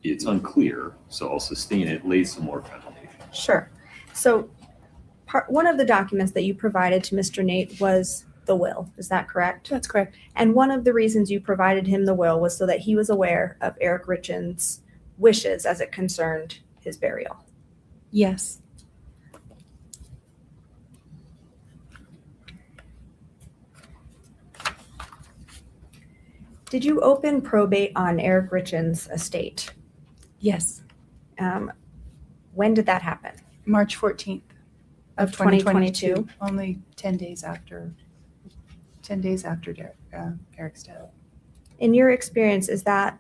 it's unclear, so I'll sustain it, lay some more foundation. Sure. So one of the documents that you provided to Mr. Nate was the will. Is that correct? That's correct. And one of the reasons you provided him the will was so that he was aware of Eric Richins' wishes as it concerned his burial. Yes. Did you open probate on Eric Richins' estate? Yes. When did that happen? March 14th of 2022. Only 10 days after Eric's death. In your experience, is that,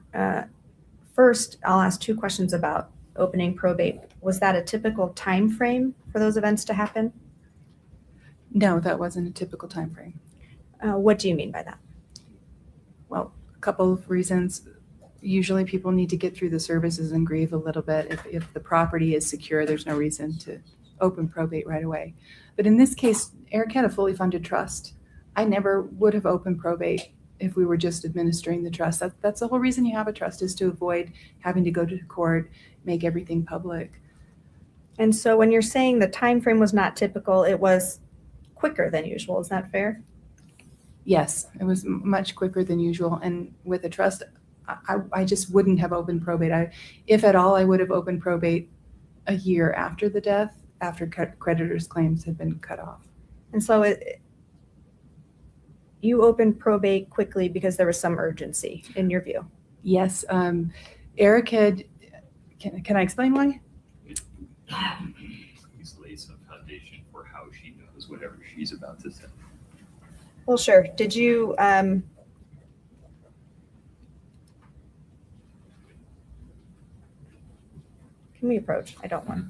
first, I'll ask two questions about opening probate. Was that a typical time frame for those events to happen? No, that wasn't a typical time frame. What do you mean by that? Well, a couple of reasons. Usually people need to get through the services and grieve a little bit. If the property is secure, there's no reason to open probate right away. But in this case, Eric had a fully funded trust. I never would have opened probate if we were just administering the trust. That's the whole reason you have a trust, is to avoid having to go to court, make everything public. And so when you're saying the time frame was not typical, it was quicker than usual. Is that fair? Yes, it was much quicker than usual. And with a trust, I just wouldn't have opened probate. If at all, I would have opened probate a year after the death, after creditors' claims had been cut off. And so you opened probate quickly because there was some urgency, in your view? Yes. Eric had, can I explain why? Please lay some foundation for how she knows whatever she's about to say. Well, sure. Did you, can we approach? I don't want.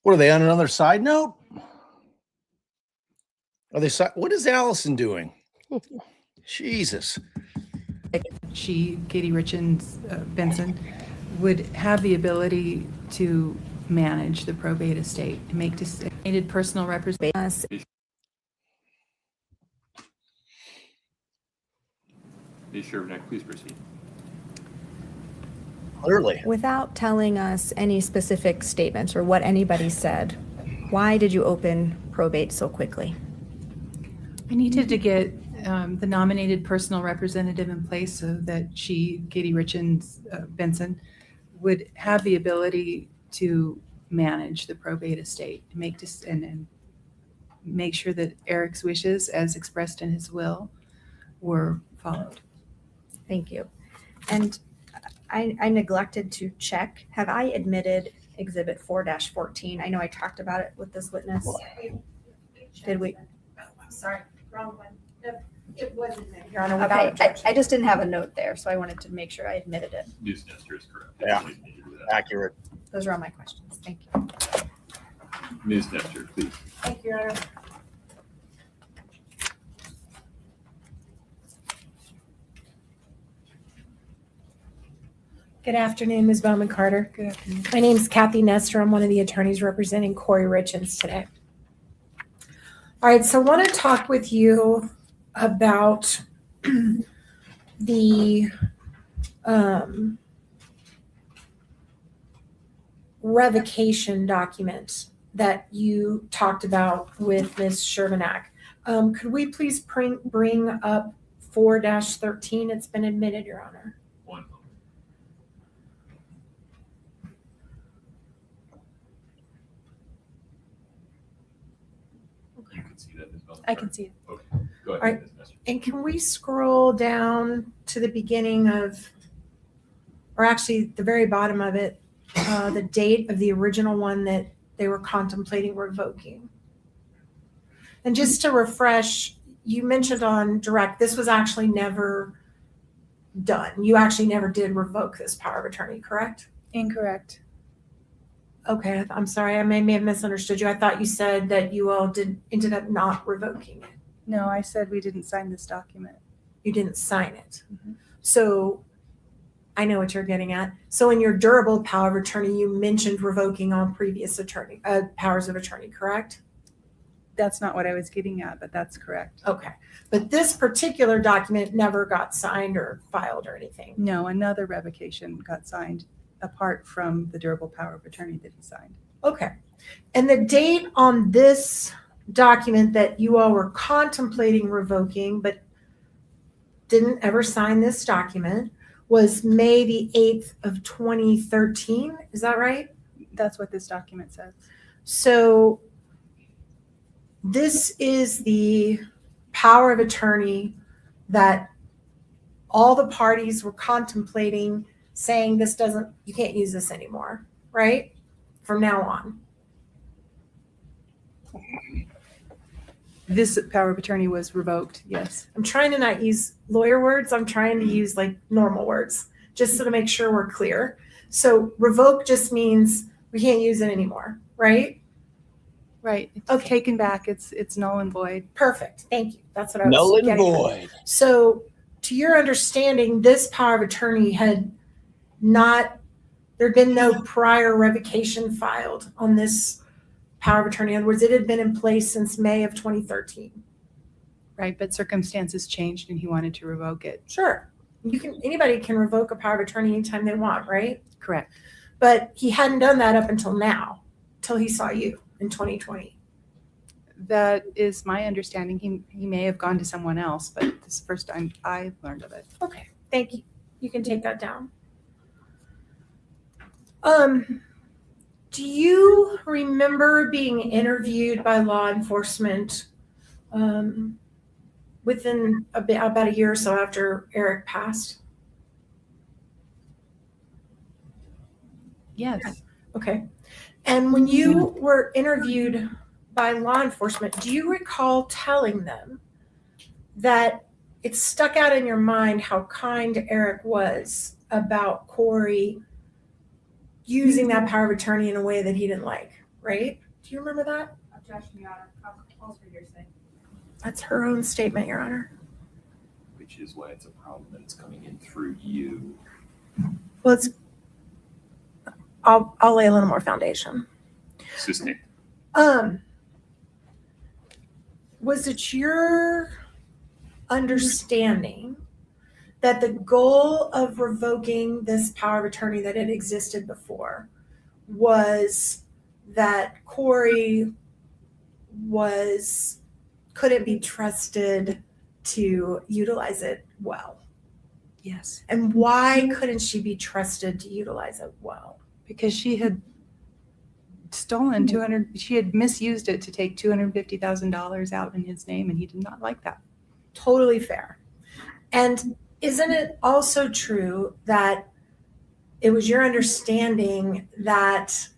What are they on another side note? Are they? What is Allison doing? Jesus. She, Kouri Richins, Benson, would have the ability to manage the probate estate and make designated personal representation. Ms. Shervnak, please proceed. Clearly. Without telling us any specific statements or what anybody said, why did you open probate so quickly? I needed to get the nominated personal representative in place so that she, Kouri Richins, Benson, would have the ability to manage the probate estate, and make sure that Eric's wishes, as expressed in his will, were followed. Thank you. And I neglected to check. Have I admitted Exhibit 4-14? I know I talked about it with this witness. Did we? Sorry, wrong one. It wasn't there, Your Honor. Okay, I just didn't have a note there, so I wanted to make sure I admitted it. Ms. Nestor is correct. Yeah, accurate. Those are all my questions. Thank you. Ms. Nestor, please. Thank you, Your Honor. Good afternoon, Ms. Bowman Carter. Good afternoon. My name is Kathy Nestor. I'm one of the attorneys representing Kouri Richins today. All right, so I want to talk with you about the revocation document that you talked about with Ms. Shervnak. Could we please bring up 4-13? It's been admitted, Your Honor. One moment. You can see that, Ms. Bowman. I can see it. Okay, go ahead, All right. Ms. Nestor. And can we scroll down to the beginning of, or actually the very bottom of it, the date of the original one that they were contemplating revoking? And just to refresh, you mentioned on direct, this was actually never done. You actually never did revoke this power of attorney, correct? Incorrect. Okay, I'm sorry, I may have misunderstood you. I thought you said that you all ended up not revoking it. No, I said we didn't sign this document. You didn't sign it. Mhm. So I know what you're getting at. So in your durable power of attorney, you mentioned revoking all previous powers of attorney, correct? That's not what I was getting at, but that's correct. Okay. But this particular document never got signed or filed or anything. No, another revocation got signed apart from the durable power of attorney that he signed. Okay. And the date on this document that you all were contemplating revoking, but didn't ever sign this document, was May the 8th of 2013. Is that right? That's what this document says. So this is the power of attorney that all the parties were contemplating saying you can't use this anymore, right? From now on. This power of attorney was revoked, yes. I'm trying to not use lawyer words. I'm trying to use like normal words, just so to make sure we're clear. So revoke just means we can't use it anymore, right? Right. It's taken back. It's null and void. Perfect. Thank you. That's what I was Null and getting at. void. So to your understanding, this power of attorney there'd been no prior revocation filed on this power of attorney. In other words, it had been in place since May of 2013. Right, but circumstances changed and he wanted to revoke it. Sure. Anybody can revoke a power of attorney anytime they want, right? Correct. But he hadn't done that up until now, till he saw you in 2020. That is my understanding. He may have gone to someone else, but this is the first time I've learned of it. Okay, thank you. You can take that down. Do you remember being interviewed by law enforcement within about a year or so after Eric passed? Yes. Okay. And when you were interviewed by law enforcement, do you recall telling them that it stuck out in your mind how kind Eric was about Kouri using that power of attorney in a way that he didn't like, right? Do you remember that? Josh, I'll for your sake. That's her own statement, Your Honor. Which is why it's a problem that it's coming in through you. Well, I'll lay a little more foundation. Sustained. Was it your understanding that the goal of revoking this power of attorney that had existed before was that Kouri couldn't be trusted to utilize it well? Yes. And why couldn't she be trusted to utilize it well? Because she had stolen she had misused it to take $250,000 out in his name, and he did not like that. Totally fair. And isn't it also true that it was your understanding that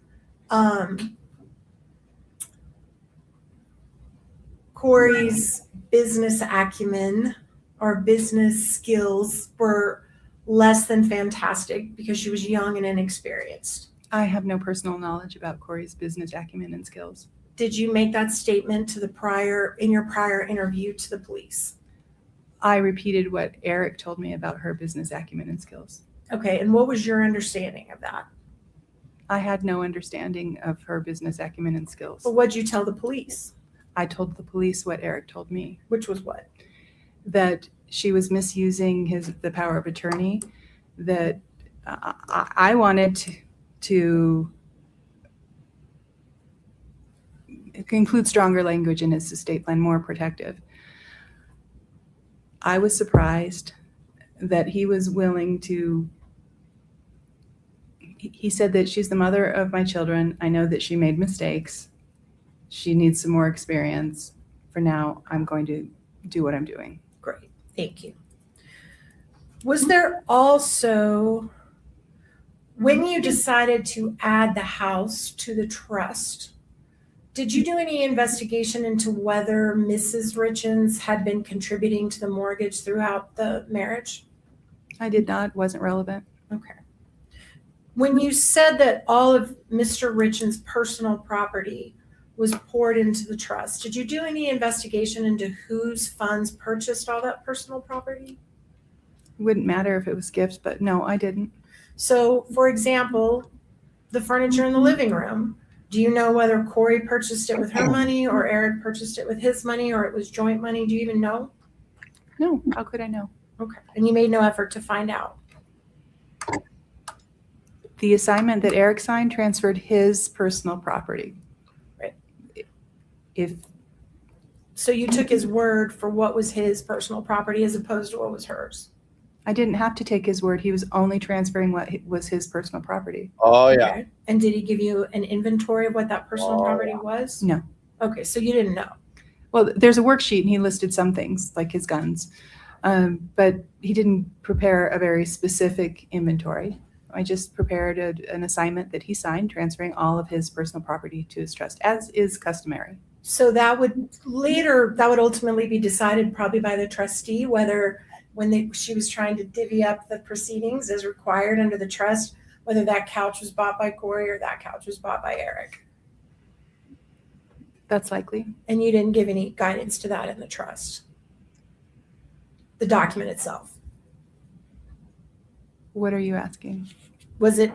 Kouri's business acumen or business skills were less than fantastic because she was young and inexperienced? I have no personal knowledge about Kouri's business acumen and skills. Did you make that statement in your prior interview to the police? I repeated what Eric told me about her business acumen and skills. Okay, and what was your understanding of that? I had no understanding of her business acumen and skills. But what'd you tell the police? I told the police what Eric told me. Which was what? That she was misusing the power of attorney, that I wanted to include stronger language in his estate plan, more protective. I was surprised that he was willing to. He said that she's the mother of my children. I know that she made mistakes. She needs some more experience. For now, I'm going to do what I'm doing. Great, thank you. Was there also, when you decided to add the house to the trust, did you do any investigation into whether Mrs. Richins had been contributing to the mortgage throughout the marriage? I did not. Wasn't relevant. Okay. When you said that all of Mr. Richins' personal property was poured into the trust, did you do any investigation into whose funds purchased all that personal property? It wouldn't matter if it was gifts, but no, I didn't. So, for example, the furniture in the living room, do you know whether Kouri purchased it with her money or Eric purchased it with his money or it was joint money? Do you even know? No, how could I know? Okay. And you made no effort to find out? The assignment that Eric signed transferred his personal property. Right. So you took his word for what was his personal property as opposed to what was hers? I didn't have to take his word. He was only transferring what was his personal property. Oh, yeah. Okay. And did he give you an inventory of what that personal property was? No. Okay, so you didn't know. Well, there's a worksheet and he listed some things like his guns. But he didn't prepare a very specific inventory. I just prepared an assignment that he signed, transferring all of his personal property to his trust, as is customary. So that would ultimately be decided probably by the trustee, whether she was trying to divvy up the proceedings as required under the trust, whether that couch was bought by Kouri or that couch was bought by Eric. That's likely. And you didn't give any guidance to that in the trust, the document itself. What are you asking? Was it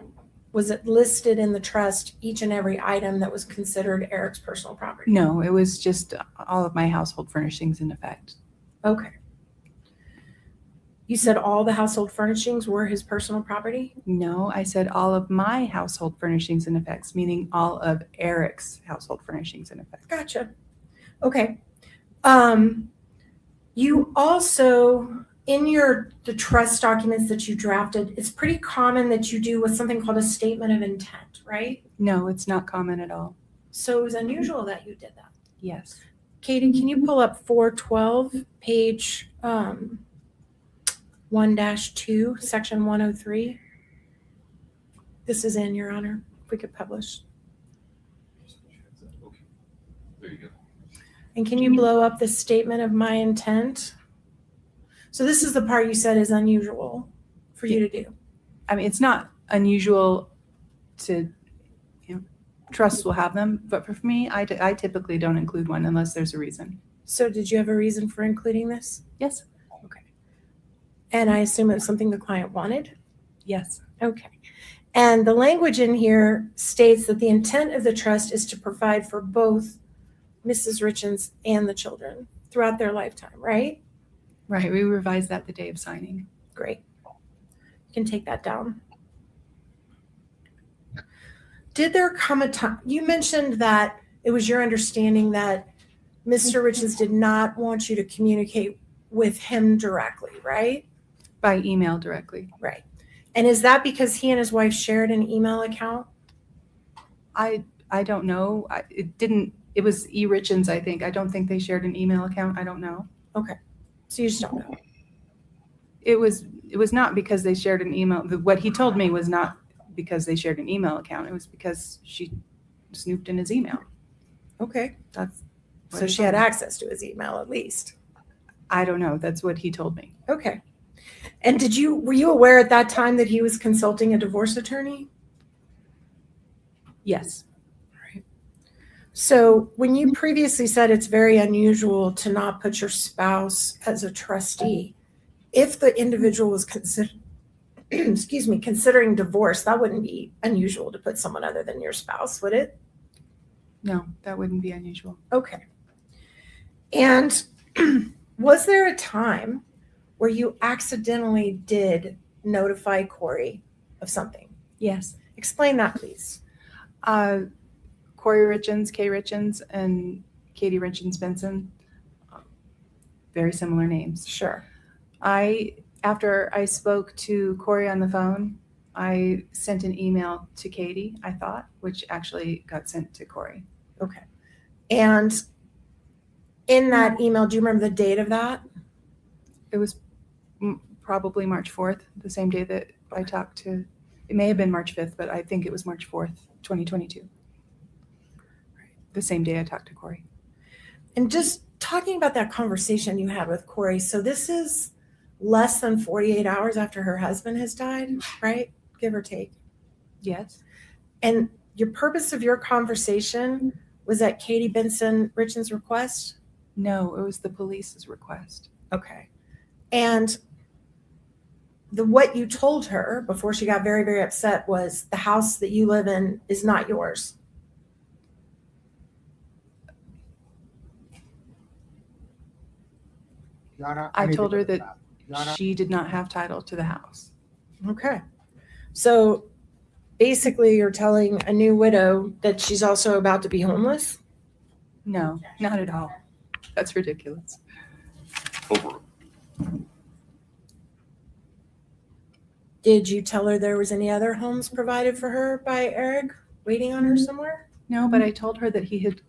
listed in the trust, each and every item that was considered Eric's personal property? No, it was just all of my household furnishings in effect. Okay. You said all the household furnishings were his personal property? No, I said all of my household furnishings and effects, meaning all of Eric's household furnishings and effects. Gotcha. Okay. You also, in the trust documents that you drafted, it's pretty common that you do what's something called a statement of intent, right? No, it's not common at all. So it was unusual that you did that. Yes. Katie, can you pull up 412, page 1-2, section 103? This is in, Your Honor, if we could publish. There you go. And can you blow up the statement of my intent? So this is the part you said is unusual for you to do. I mean, it's not unusual to, trusts will have them, but for me, I typically don't include one unless there's a reason. So did you have a reason for including this? Yes. Okay. And I assume it was something the client wanted? Yes. Okay. And the language in here states that the intent of the trust is to provide for both Mrs. Richins and the children throughout their lifetime, right? Right. We revised that the day of signing. Great. You can take that down. Did there come a time, you mentioned that it was your understanding that Mr. Richins did not want you to communicate with him directly, right? By email directly. Right. And is that because he and his wife shared an email account? I don't know. It was E. Richins, I think. I don't think they shared an email account. I don't know. Okay. So you just don't know. It was not because they shared an email. What he told me was not because they shared an email account. It was because she snooped in his email. Okay. That's So she had access to his email at least. I don't know. That's what he told me. Okay. And were you aware at that time that he was consulting a divorce attorney? Yes. So when you previously said it's very unusual to not put your spouse as a trustee, if the individual was considering divorce, that wouldn't be unusual to put someone other than your spouse, would it? No, that wouldn't be unusual. Okay. And was there a time where you accidentally did notify Kouri of something? Yes. Explain that, please. Kouri Richins, K. Richins, and Katie Richins Benson. Very similar names. Sure. After I spoke to Kouri on the phone, I sent an email to Katie, I thought, which actually got sent to Kouri. Okay. And in that email, do you remember the date of that? It was probably March 4th, the same day that I talked to, it may have been March 5th, but I think it was March 4th, 2022. The same day I talked to Kouri. And just talking about that conversation you had with Kouri, so this is less than 48 hours after her husband has died, right? Give or take. Yes. And your purpose of your conversation was at Katie Benson Richins' request? No, it was the police's request. Okay. And what you told her before she got very, very upset was the house that you live in is not yours. I told her that she did not have title to the house. Okay. So basically you're telling a new widow that she's also about to be homeless? No, not at all. That's ridiculous. Over. Did you tell her there was any other homes provided for her by Eric waiting on her somewhere? No, but I told her that he had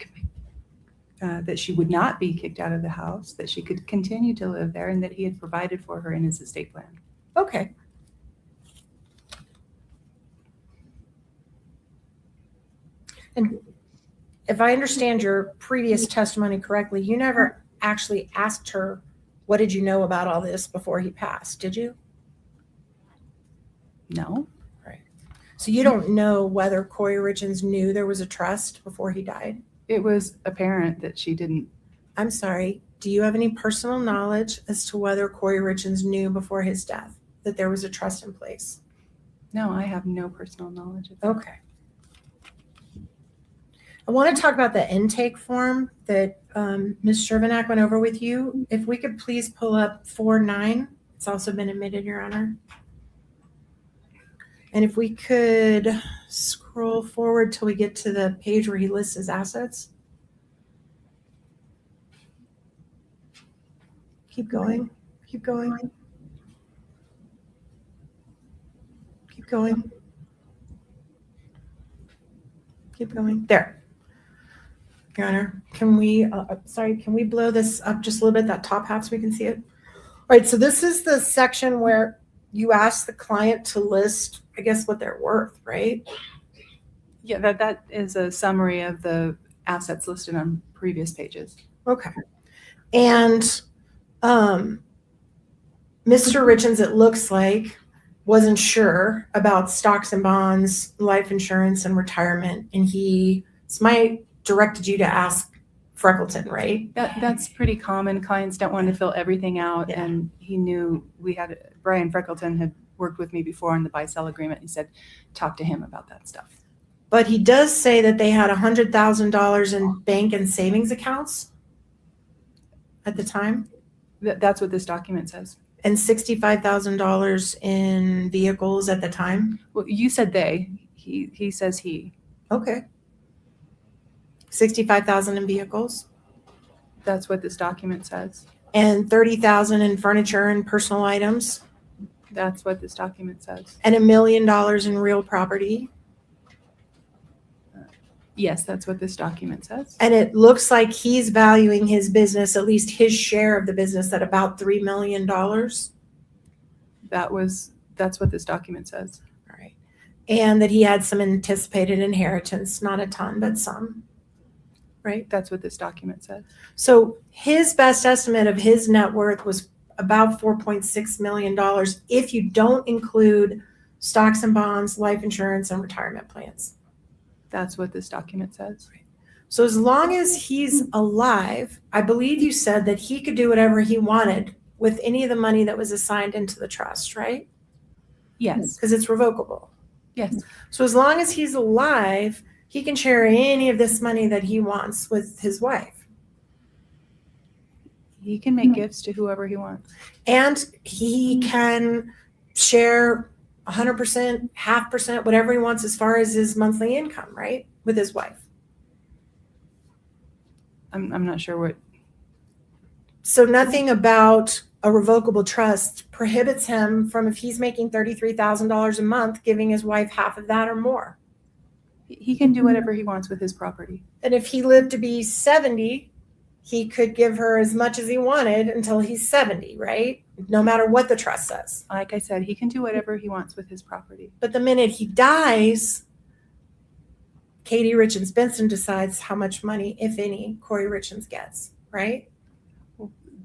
that she would not be kicked out of the house, that she could continue to live there, and that he had provided for her in his estate plan. Okay. And if I understand your previous testimony correctly, you never actually asked her, what did you know about all this before he passed, did you? No. Right. So you don't know whether Kouri Richins knew there was a trust before he died? It was apparent that she didn't. I'm sorry. Do you have any personal knowledge as to whether Kouri Richins knew before his death that there was a trust in place? No, I have no personal knowledge of that. Okay. I want to talk about the intake form that Ms. Shervinack went over with you. If we could please pull up 4-9. It's also been admitted, Your Honor. And if we could scroll forward till we get to the page where he lists his assets. Keep going. Keep going. Keep going. Keep going. There. Your Honor, can we, can we blow this up just a little bit, that top half, so we can see it? All right, so this is the section where you ask the client to list, I guess, what they're worth, right? Yeah, that is a summary of the assets listed on previous pages. Okay. And Mr. Richins, it looks like, wasn't sure about stocks and bonds, life insurance, and retirement. And directed you to ask Freckleton, right? That's pretty common. Clients don't want to fill everything out. Yeah. And he knew Brian Freckleton had worked with me before on the buy-sell agreement. He said, talk to him about that stuff. But he does say that they had $100,000 in bank and savings accounts at the time. That's what this document says. And $65,000 in vehicles at the time? Well, you said they. He says he. Okay. 65,000 in vehicles? That's what this document says. And 30,000 in furniture and personal items? That's what this document says. And $1 million in real property? Yes, that's what this document says. And it looks like he's valuing his business, at least his share of the business, at about $3 million? That's what this document says. All right. And that he had some anticipated inheritance, not a ton, but some. Right? That's what this document says. So his best estimate of his net worth was about $4.6 million if you don't include stocks and bonds, life insurance, and retirement plans. That's what this document says. So as long as he's alive, I believe you said that he could do whatever he wanted with any of the money that was assigned into the trust, right? Yes. Because it's revocable. Yes. So as long as he's alive, he can share any of this money that he wants with his wife. He can make gifts to whoever he wants. And he can share 100%, 0.5%, whatever he wants as far as his monthly income, right? With his wife. I'm not sure what. So nothing about a revocable trust prohibits him from, if he's making $33,000 a month, giving his wife half of that or more. He can do whatever he wants with his property. And if he lived to be 70, he could give her as much as he wanted until he's 70, right? No matter what the trust says. Like I said, he can do whatever he wants with his property. But the minute he dies, Katie Richins Benson decides how much money, if any, Kouri Richins gets, right?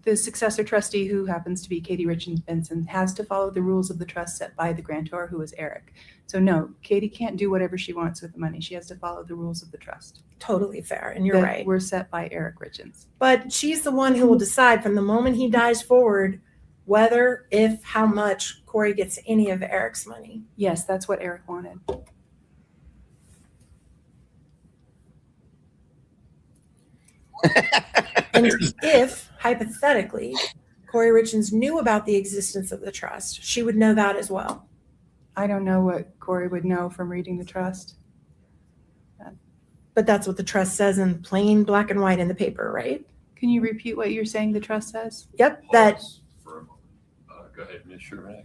The successor trustee, who happens to be Katie Richins Benson, has to follow the rules of the trust set by the grantor, who is Eric. So no, Katie can't do whatever she wants with the money. She has to follow the rules of the trust. Totally fair, and you're right. We're set by Eric Richins. But she's the one who will decide from the moment he dies forward whether, if, how much Kouri gets any of Eric's money. Yes, that's what Eric wanted. And if, hypothetically, Kouri Richins knew about the existence of the trust, she would know that as well. I don't know what Kouri would know from reading the trust. But that's what the trust says in plain black and white in the paper, right? Can you repeat what you're saying the trust says? Yep, that. Go ahead, Ms. Shervinack.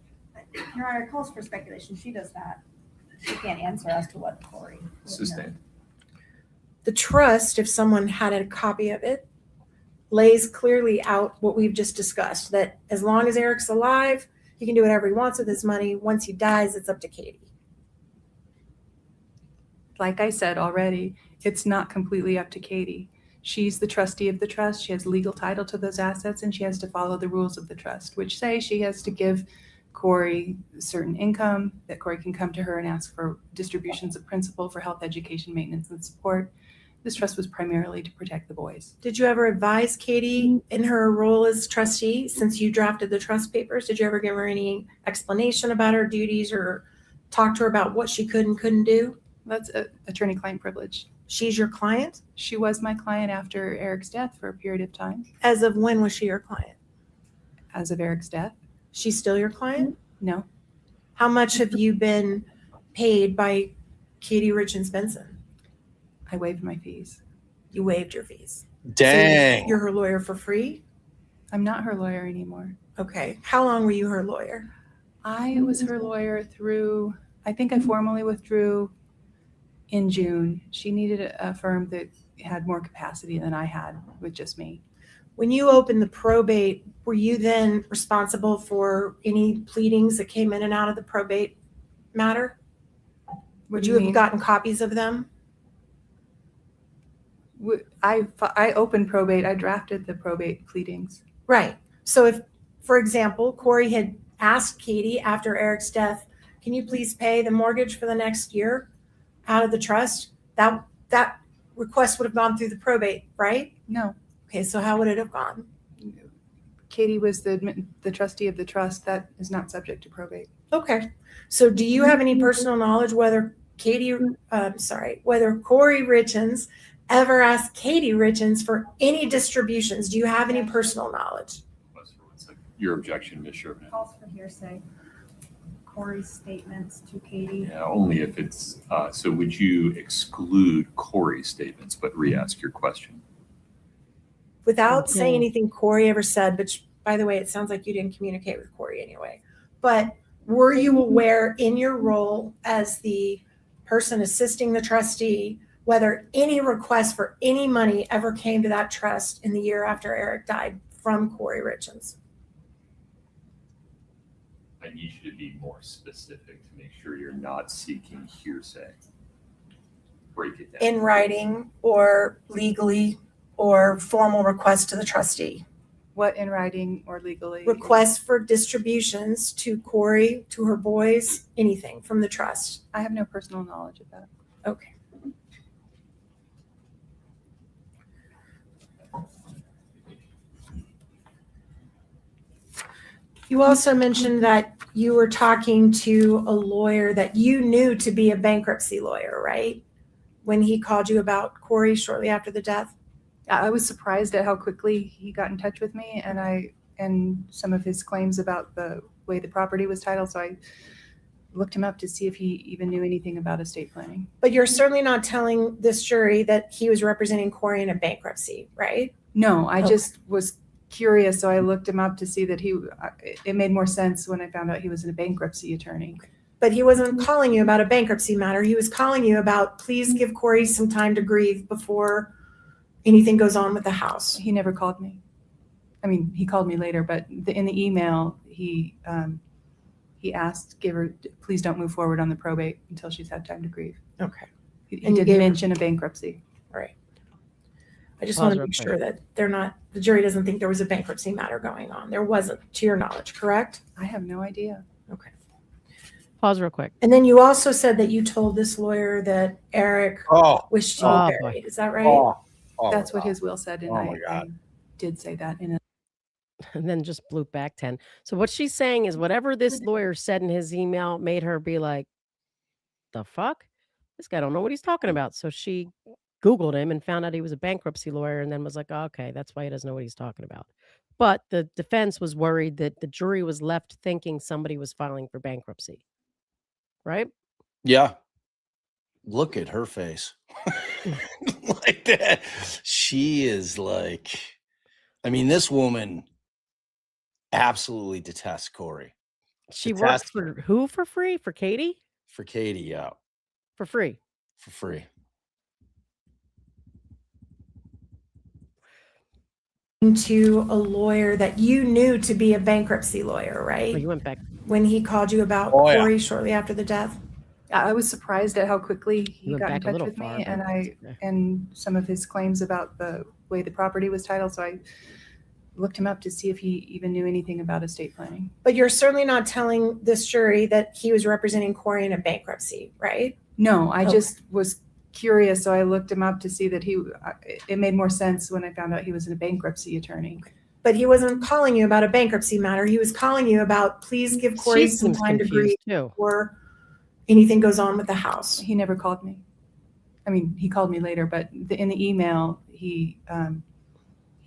Your Honor, it calls for speculation. She does that. She can't answer as to what Kouri. Sustained. The trust, if someone had a copy of it, lays clearly out what we've just discussed, that as long as Eric's alive, he can do whatever he wants with his money. Once he dies, it's up to Katie. Like I said already, it's not completely up to Katie. She's the trustee of the trust. She has legal title to those assets, and she has to follow the rules of the trust, which say she has to give Kouri certain income, that Kouri can come to her and ask for distributions of principal for health, education, maintenance, and support. This trust was primarily to protect the boys. Did you ever advise Katie in her role as trustee, since you drafted the trust papers? Did you ever give her any explanation about her duties or talk to her about what she could and couldn't do? That's attorney-client privilege. She's your client? She was my client after Eric's death for a period of time. As of when was she your client? As of Eric's death. She's still your client? No. How much have you been paid by Kouri Richins Benson? I waived my fees. You waived your fees. Dang. So you're her lawyer for free? I'm not her lawyer anymore. Okay. How long were you her lawyer? I was her lawyer through, I think I formally withdrew in June. She needed a firm that had more capacity than I had with just me. When you opened the probate, were you then responsible for any pleadings that came in and out of the probate matter? Would you have gotten copies of them? I opened probate. I drafted the probate pleadings. Right. So if, for example, Kouri had asked Katie after Eric's death, can you please pay the mortgage for the next year out of the trust? That request would have gone through the probate, right? No. Okay, so how would it have gone? Katie was the trustee of the trust. That is not subject to probate. Okay. So do you have any personal knowledge whether Kouri Richins ever asked Katie Richins for any distributions? Do you have any personal knowledge? Your objection, Ms. Sherman. Calls for hearsay. Kouri's statements to Katie. Yeah, only if it's, so would you exclude Kouri's statements, but re-ask your question? Without saying anything Kouri ever said, which, by the way, it sounds like you didn't communicate with Kouri anyway. But were you aware in your role as the person assisting the trustee whether any request for any money ever came to that trust in the year after Eric died from Kouri Richins? I need you to be more specific to make sure you're not seeking hearsay. Break it down. In writing or legally or formal request to the trustee? What in writing or legally? Requests for distributions to Kouri, to her boys, anything from the trust? I have no personal knowledge of that. Okay. You also mentioned that you were talking to a lawyer that you knew to be a bankruptcy lawyer, right? When he called you about Kouri shortly after the death? I was surprised at how quickly he got in touch with me and some of his claims about the way the property was titled. So I looked him up to see if he even knew anything about estate planning. But you're certainly not telling this jury that he was representing Kouri in a bankruptcy, right? No, I just was curious. So I looked him up to see that it made more sense when I found out he was a bankruptcy attorney. But he wasn't calling you about a bankruptcy matter. He was calling you about, please give Kouri some time to grieve before anything goes on with the house. He never called me. I mean, he called me later, but in the email, he asked, please don't move forward on the probate until she's had time to grieve. Okay. He didn't mention a bankruptcy. Right. I just want to make sure that the jury doesn't think there was a bankruptcy matter going on. There wasn't, to your knowledge, correct? I have no idea. Okay. Pause real quick. And then you also said that you told this lawyer that Eric wished to be buried. Is that right? That's what his will said, and I did say that in a. And then just blew back 10. So what she's saying is whatever this lawyer said in his email made her be like, the fuck? This guy don't know what he's talking about. So she Googled him and found out he was a bankruptcy lawyer and then was like, oh, okay, that's why he doesn't know what he's talking about. But the defense was worried that the jury was left thinking somebody was filing for bankruptcy. Right? Yeah. Look at her face. Like that. She is like, I mean, this woman absolutely detests Kouri. She works for who for free? For Katie? For Katie, yeah. For free. For free. to a lawyer that you knew to be a bankruptcy lawyer, Oh, right? you went back. When he called you about Oh, yeah. Kouri shortly after the death? I was surprised at how quickly he went got in back a touch little with far, me, but and that's okay. and some of his claims about the way the property was titled. So I looked him up to see if he even knew anything about estate planning. But you're certainly not telling this jury that he was representing Kouri in a bankruptcy, right? No, I Okay. just was curious, so I looked him up to see that it made more sense when I found out he was a bankruptcy attorney. But he wasn't calling you about a bankruptcy matter. He was calling you about, please give Kouri She some seems time to confused breathe too. before anything goes on with the house. He never called me. I mean, he called me later, but in the email, he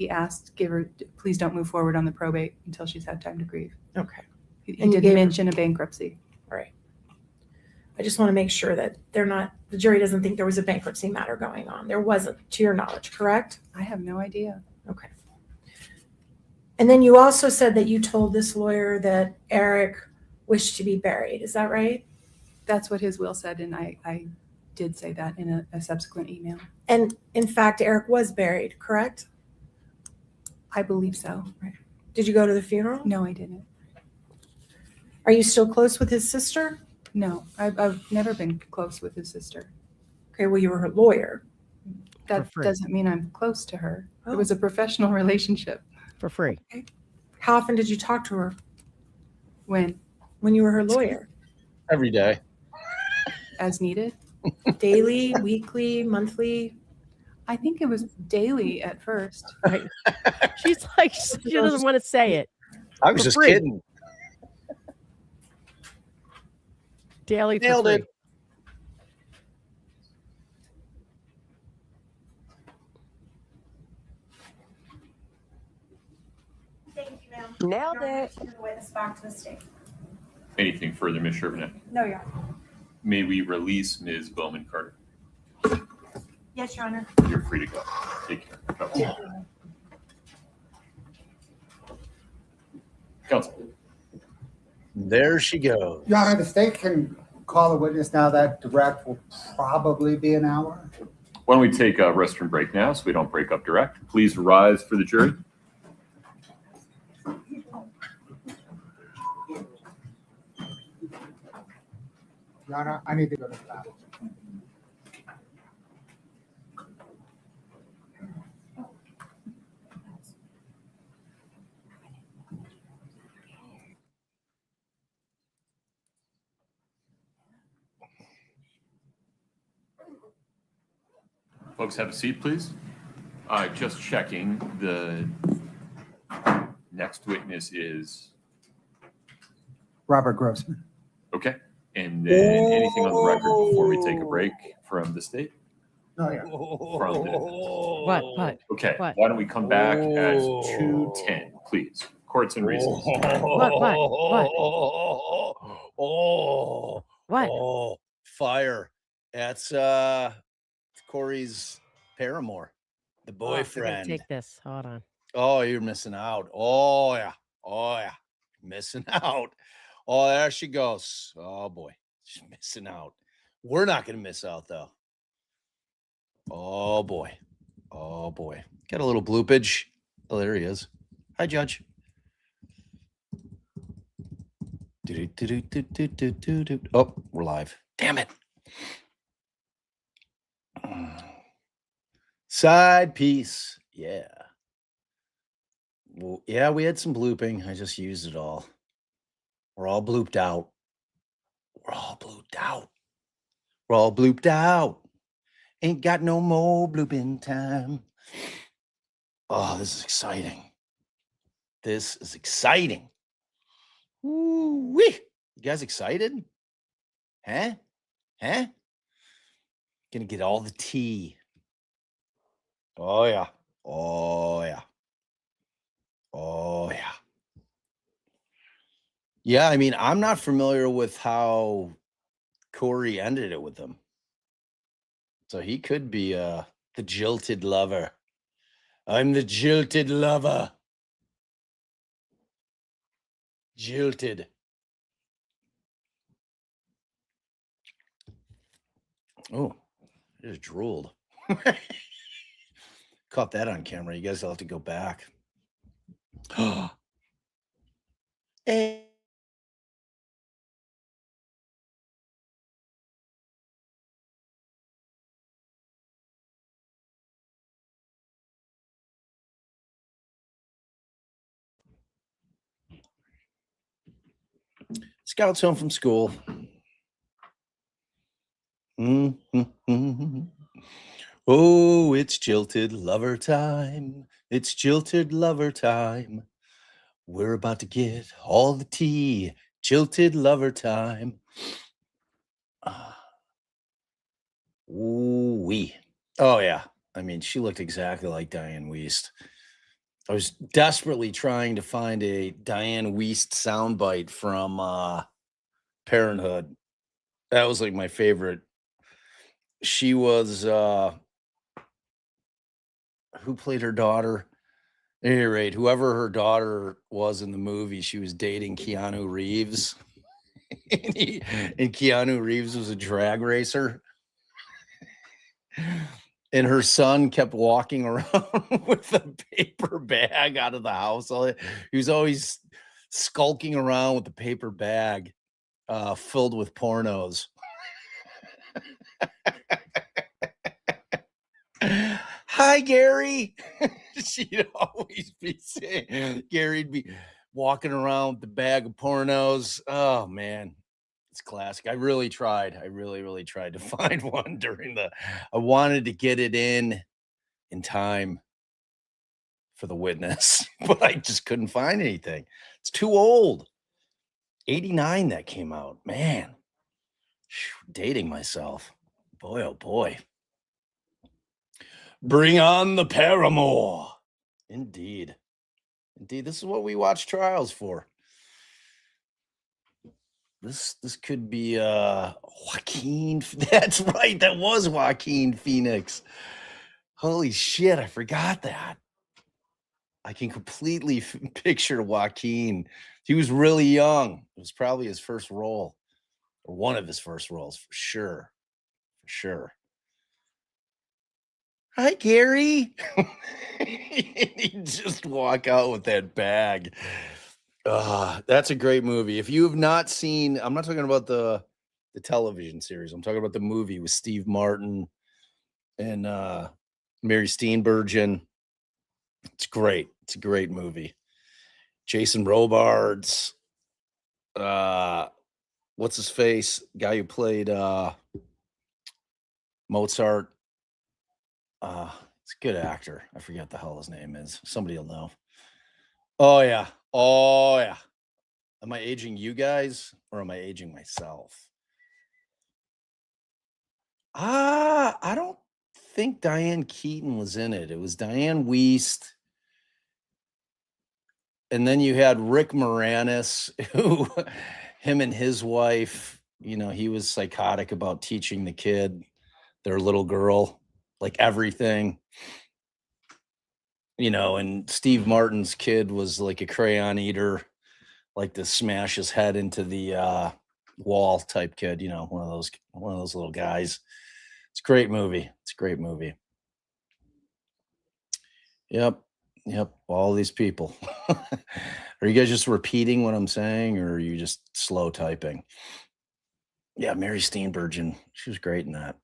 asked, please don't move forward on the probate until she's had time to grieve. Okay. He And you didn't gave her- mention a bankruptcy. All right. I just want to make sure that the jury doesn't think there was a bankruptcy matter going on. There wasn't, to your knowledge, correct? I have no idea. Okay. And then you also said that you told this lawyer that Eric wished to be buried. Is that right? That's what his will said, and I did say that in a subsequent email. And in fact, Eric was buried, correct? I believe so. Right. Did you go to the funeral? No, I didn't. Are you still close with his sister? No, I've never been close with his sister. Okay, well, you were her lawyer. That free. doesn't mean I'm close to her. Oh. It was a professional relationship. For free. How often did you talk to her When? when you were her lawyer? Every day. As needed. Daily, weekly, monthly? I think it was daily at first. Right. She's like, she doesn't want to say it. I was For just free. kidding. Daily for Nailed free. it. Thank you, ma'am. Nailed Your Honor, it. give away this back to the state. Anything further, Ms. Shervanek? No, Your Honor. May we release Ms. Bowman Carter? Yes, Your Honor. You're free to go. Take care. Bye-bye. Counsel. There she goes. Your Honor, the state can call a witness now. That direct will probably be an hour. Why don't we take a restroom break now so we don't break up direct? Please rise for the jury. Your Honor, I need to go to the bathroom. Folks, have a seat, please. Just checking, the next witness is, Robert Grossman. okay. And then anything on the record before we take a break from the state? No, yeah. From the defense? What? Okay, What? why don't we come back at 2:10, please? Court's in recess. What? What? Oh, fire. That's Corey's paramour, the Oh, I forgot to boyfriend. take this. Hold on. Oh, you're missing out. Oh, yeah. Oh, yeah. Missing out. Oh, there she goes. Oh, boy. She's missing out. We're not going to miss out, though. Oh, boy. Oh, boy. Got a little bloopage. Oh, there he is. Hi, Judge. Do-do-do-do-do-do-do-do. Oh, we're live. Damn it. Side piece. Yeah. Well, yeah, we had some blooping. I just used it all. We're all blooped out. We're all blooped out. We're all blooped out. Ain't got no more blooping time. Oh, this is exciting. This is exciting. Woo-wee. You guys excited? Huh? Huh? Gonna get all the tea. Oh, yeah. Oh, yeah. Oh, yeah. Yeah, I mean, I'm not familiar with how Kouri ended it with him. So he could be the jilted lover. I'm the jilted lover. Jilted. Oh, I just drooled. Caught that on camera. You guys will have to go back. Eh. Scouts home from school. Mm-hmm. Oh, it's jilted lover time. It's jilted lover time. We're about to get all the tea. Jilted lover time. Ooh wee. Oh yeah. I mean, she looked exactly like Diane Wiest. I was desperately trying to find a Diane Wiest soundbite from Parenthood. That was like my favorite. She was who played her daughter? At any rate, whoever her daughter was in the movie, she was dating Keanu Reeves. and Keanu Reeves was a drag racer. And her son kept walking around with a paper bag out of the house. He was always skulking around with the paper bag filled with pornos. Hi, Gary. She'd always be saying, Gary'd be walking around with the bag of pornos. Oh, man. It's classic. I really tried. I really tried to find one I wanted to get it in time for the witness, but I just couldn't find anything. It's too old. 89 that came out. Man, dating myself. Boy, oh boy. Bring on the paramour. Indeed. This is what we watch trials for. This could be Joaquin. That's right. That was Joaquin Phoenix. Holy shit, I forgot that. I can completely picture Joaquin. He was really young. It was probably his first role, or one of his first roles, for sure. For sure. Hi, Gary. He'd just walk out with that bag. That's a great movie. If you have not seen, I'm not talking about the television series. I'm talking about the movie with Steve Martin and Mary Steenburgen. It's great. It's a great movie. Jason Robards. What's his face? Guy who played Mozart. It's a good actor. I forget the hell his name is. Somebody will know. Oh yeah. Oh yeah. Am I aging you guys or am I aging myself? I don't think Diane Keaton was in it. It was Diane Wiest. And then you had Rick Moranis, who him and his wife, he was psychotic about teaching the kid, their little girl, like everything. And Steve Martin's kid was like a crayon eater, like to smash his head into the wall type kid, one of those little guys. It's a great movie. It's a great movie. Yep. All these people. Are you guys just repeating what I'm saying, or are you just slow typing? Yeah, Mary Steenburgen. She was great in that.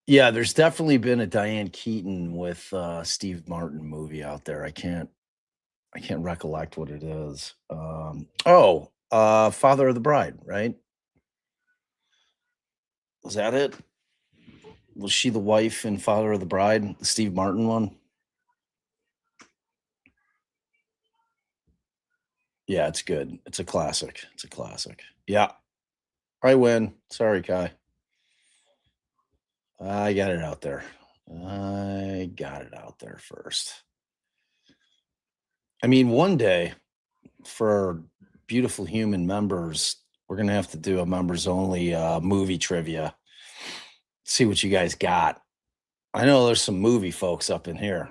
Yeah, there's definitely been a Diane Keaton with Steve Martin movie out there. I can't recollect what it is. Father of the Bride, right? Was that it? Was she the wife in Father of the Bride, the Steve Martin one? Yeah, it's good. It's a classic. Yeah. I win. Sorry, Kai. I got it out there. First. I mean, one day for our beautiful human members, we're going to have to do a members only movie trivia. See what you guys got. I know there's some movie folks up in here,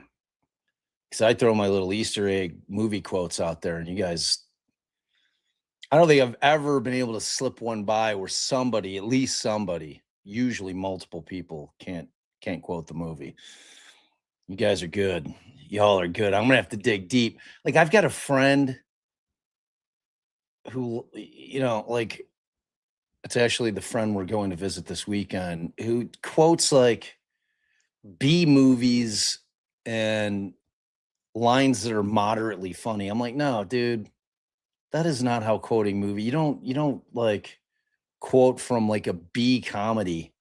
because I throw my little Easter egg movie quotes out there, and you guys, I don't think I've ever been able to slip one by where somebody, at least somebody, usually multiple people, can't quote the movie. You guys are good. Y'all are good. I'm gonna have to dig deep. Like, I've got a friend who, like, it's actually the friend we're going to visit this weekend, who quotes like B movies and lines that are moderately funny. I'm like, no, dude, that is not how quoting movie. You don't like quote from like a B comedy,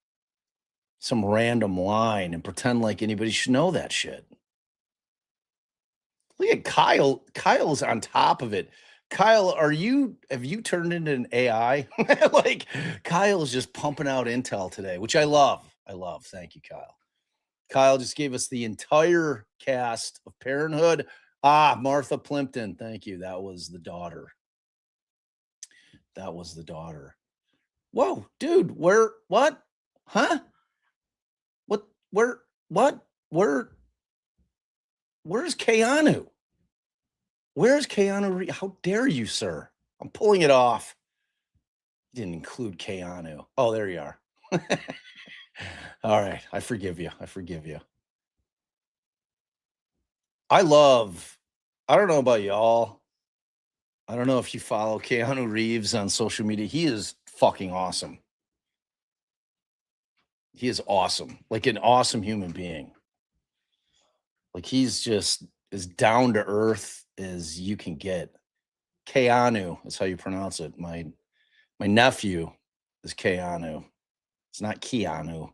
some random line, and pretend like anybody should know that shit. Look at Kyle. Kyle's on top of it. Kyle, have you turned into an AI? Like, Kyle's just pumping out intel today, which I love. Thank you, Kyle. Kyle just gave us the entire cast of Parenthood. Martha Plimpton. Thank you. That was the daughter. Whoa, dude, what? Huh? Where's Keanu? Where's Keanu? How dare you, sir? I'm pulling it off. You didn't include Keanu. Oh, there you are. All right. I forgive you. I don't know about y'all. I don't know if you follow Keanu Reeves on social media. He is fucking awesome. He is awesome. Like an awesome human being. Like, he's just as down to earth as you can get. Keanu is how you pronounce it. My nephew is Keanu. It's not Keanu.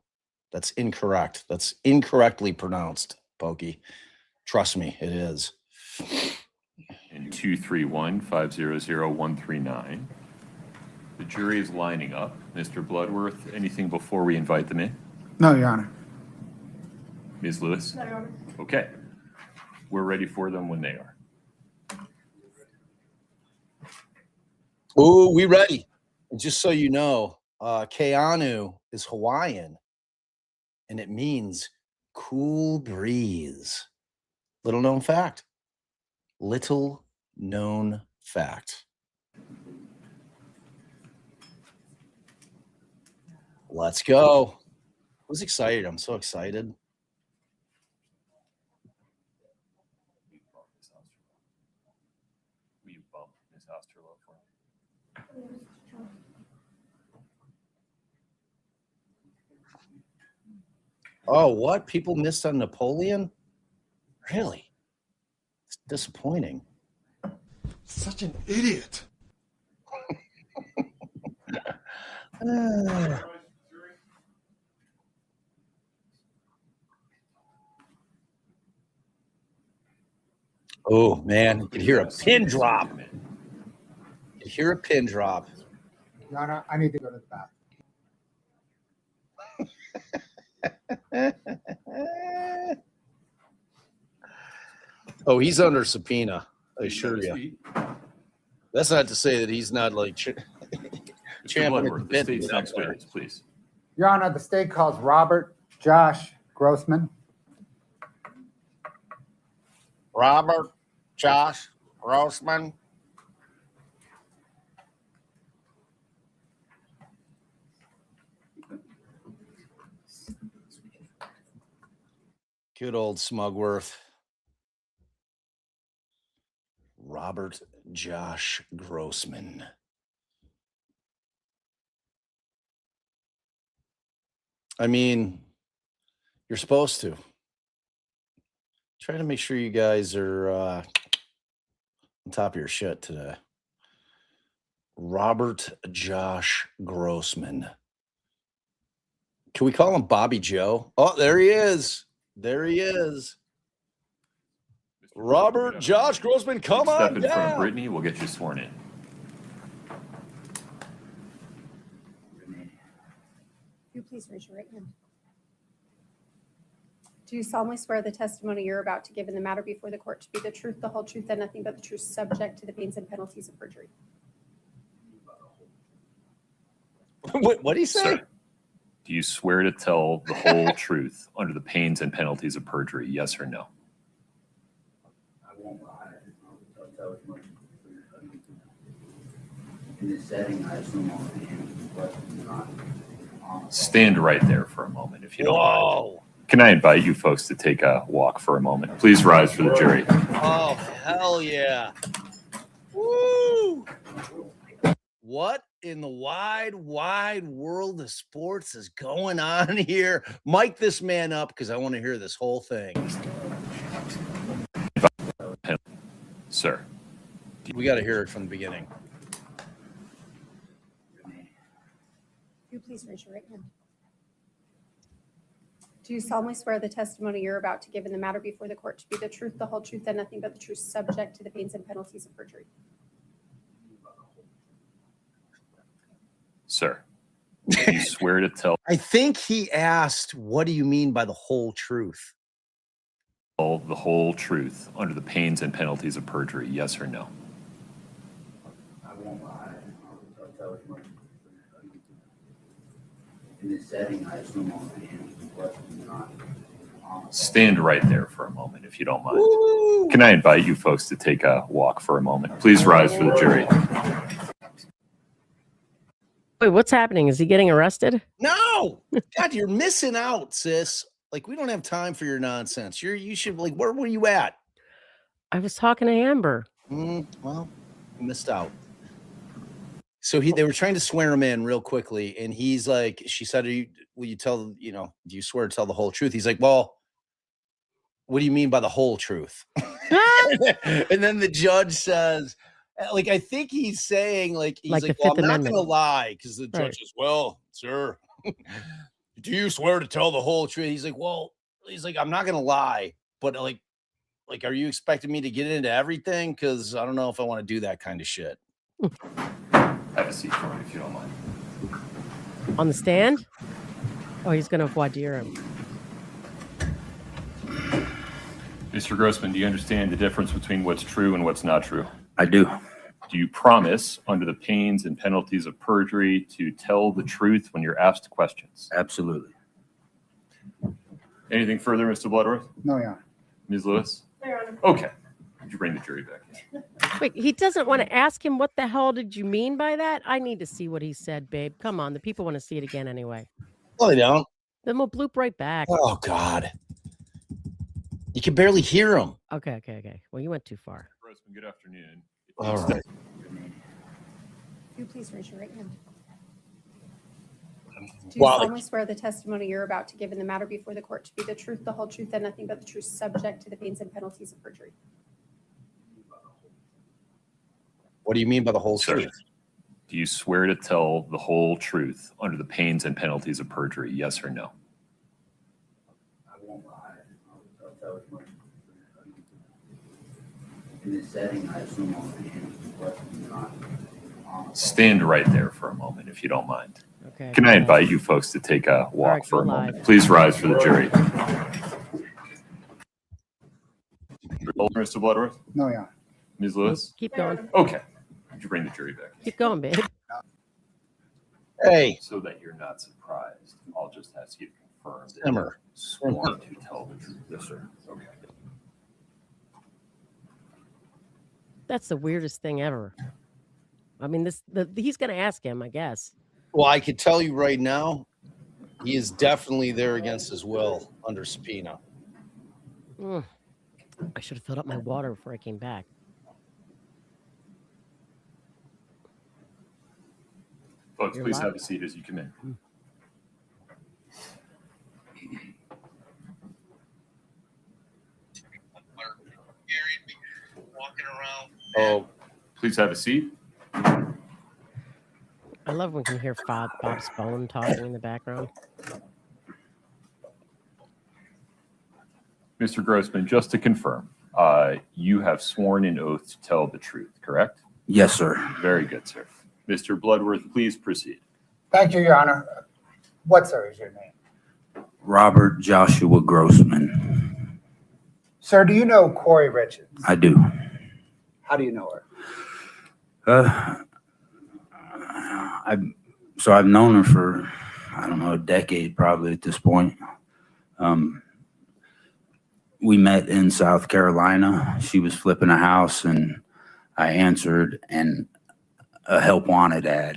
That's incorrect. That's incorrectly pronounced, Pokey. Trust me, it is. And 231-500-139. The jury is lining up. Mr. Bloodworth, anything before we invite them in? No, Your Honor. Ms. Lewis? No, Your Honor. Okay. We're ready for them when they are. Oh, we ready. And just so you know, Keanu is Hawaiian, and it means cool breeze. Little known fact. Let's go. I was excited. I'm so excited. Will you bump Ms. Osterloh for me? Oh, what? People missed on Napoleon? Really? It's disappointing. Such an idiot. Oh, man. You could hear a pin drop. Your Honor, I need to go to the bathroom. Oh, he's under subpoena. I assure you. That's not to say that he's not like champing at the bit. State's next witness, please. Your Honor, the state calls Robert Josh Grossman. Robert Josh Grossman. Good old Smugworth. Robert Josh Grossman. I mean, you're supposed to. Try to make sure you guys are on top of your shit today. Robert Josh Grossman. Can we call him Bobby Joe? Oh, there he is. Robert Josh Grossman, come on Step in front of down. Brittany. We'll get you sworn in. You please raise your right hand. Do you solemnly swear the testimony you're about to give in the matter before the court to be the truth, the whole truth, and nothing but the truth, subject to the pains and penalties of perjury? What did he say? Sir, do you swear to tell the whole truth under the pains and penalties of perjury? Yes or no? I won't lie. I'll tell as much as in this setting, I assume I'll be answering questions not. Stand right there for a moment if you don't mind. Whoa. Can I invite you folks to take a walk for a moment? Please rise for the jury. Oh, hell yeah. Woo! What in the wide world of sports is going on here? Mic this man up because I want to hear this whole thing. Sir. We got to hear it from the beginning. You please raise your right hand. Do you solemnly swear the testimony you're about to give in the matter before the court to be the truth, the whole truth, and nothing but the truth, subject to the pains and penalties of perjury? Sir. Do you swear to tell I think he asked, what do you mean by the whole truth? the whole truth under the pains and penalties of perjury? Yes or no? I won't lie. I'll tell as much as I can. In this setting, I assume all the answers to questions not. Stand right there for a moment, if you don't mind. Can I invite you folks to take a walk for a moment? Please rise for the jury. Wait, what's happening? Is he getting arrested? No, God, you're missing out, sis. Like, we don't have time for your nonsense. You should, like, where were you at? I was talking to Amber. Well, you missed out. So they were trying to swear him in real quickly, and he's like, she said, will you tell, do you swear to tell the whole truth? He's like, well, what do you mean by the whole truth? And then the judge says, like, I think he's saying, like, he's like, well, I'm not going to lie, because the judge says, well, sir, do you swear to tell the whole truth? He's like, well, I'm not going to lie, but like, are you expecting me to get into everything? Because I don't know if I want to do that kind of shit. Have a seat for me, if you don't mind. On the stand? Oh, he's going to voir dire him. Mr. Grossman, do you understand the difference between what's true and what's not true? I do. Do you promise, under the pains and penalties of perjury, to tell the truth when you're asked questions? Absolutely. Anything further, Mr. Bloodworth? No, Your Honor. Ms. Lewis? Your Honor. Okay. Would you bring the jury back in? Wait, he doesn't want to ask him what the hell did you mean by that? I need to see what he said, babe. Come on, the people want to see it again anyway. Well, they don't. Then we'll bloop right back. Oh, God. You can barely hear him. Okay. Well, you went too far. Grossman, good afternoon. All right. You please raise your right hand. Do you Wow. solemnly swear the testimony you're about to give in the matter before the court to be the truth, the whole truth, and nothing but the truth, subject to the pains and penalties of perjury? What do you mean by the whole Sir, truth? do you swear to tell the whole truth under the pains and penalties of perjury? Yes or no? I won't lie. I'll tell as much as I can. In this setting, I assume all the answers to questions not. Stand right there for a moment, if you don't mind. Okay. Can I invite you folks to take a walk right, for go a moment? live. Please rise for the jury. Mr. Bloodworth? No, Your Honor. Ms. Lewis? Keep going. Okay. Would you bring the jury back in? Keep going, babe. Hey. So that you're not surprised, I'll just ask you to confirm that Simmer. you're sworn to tell the truth. Yes, sir. Okay. That's the weirdest thing ever. I mean, he's going to ask him, I guess. Well, I could tell you right now, he is definitely there against his will under subpoena. I should have filled up my water before I came back. Folks, You're please live. have a seat as you come in. Walking around. Oh, please have a seat. I love when we can hear Bob's phone talking in the background. Mr. Grossman, just to confirm, you have sworn an oath to tell the truth, correct? Yes, sir. Very good, sir. Mr. Bloodworth, please proceed. Thank you, Your Honor. What, sir, is your name? Robert Joshua Grossman. Sir, do you know Kouri Richins? I do. How do you know her? I've known her for, I don't know, a decade probably at this point. We met in South Carolina. She was flipping a house and I answered, and a help wanted ad.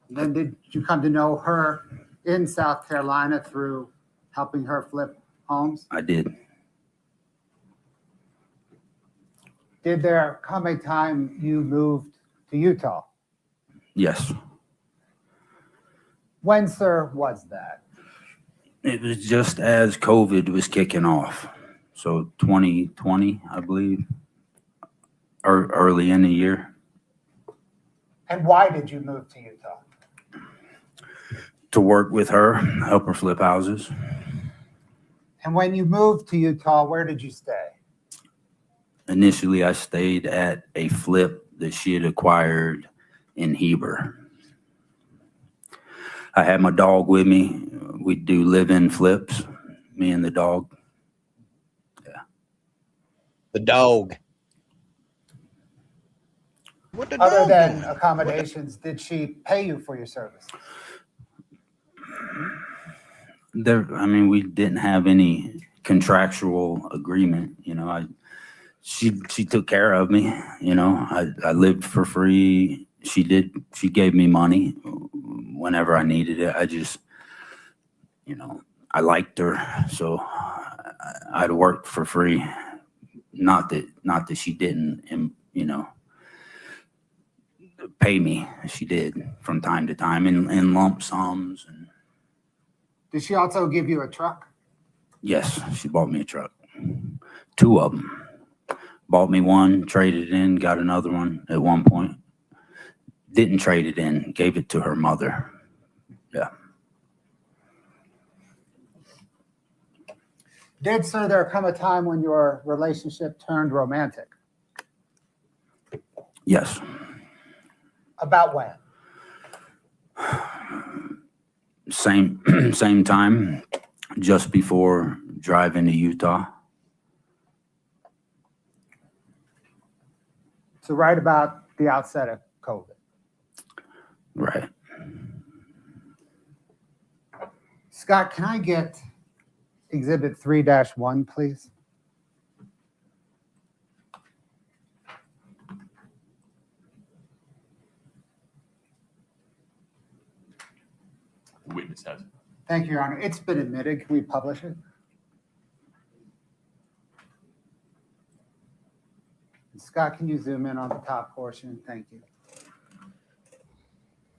Then did you come to know her in South Carolina through helping her flip homes? I did. Did there come a time you moved to Utah? Yes. When, sir, was that? It was just as COVID was kicking off. So 2020, I believe, or early in the year. And why did you move to Utah? To work with her, help her flip houses. And when you moved to Utah, where did you stay? Initially, I stayed at a flip that she had acquired in Heber. I had my dog with me. We do live-in flips, me and the dog. Yeah. The dog. What the Other dog than doing? accommodations, did she pay you for your service? I mean, we didn't have any contractual agreement. You know, she took care of me. You know, I lived for free. She gave me money whenever I needed it. I just, you know, I liked her, so I'd worked for free. Not that she didn't, you know, pay me. She did from time to time in lump sums. And Did she also give you a truck? yes, she bought me a truck. 2 of them. Bought me one, traded it in, got another one at one point. Didn't trade it in, gave it to her mother. Yeah. Did, sir, there come a time when your relationship turned romantic? Yes. About when? Same time, just before driving to Utah. So right about the outset of COVID. Right. Scott, can I get Exhibit 3-1, please? The witness has it. Thank you, Your Honor. It's been admitted. Can we publish it? Scott, can you zoom in on the top portion? Thank you.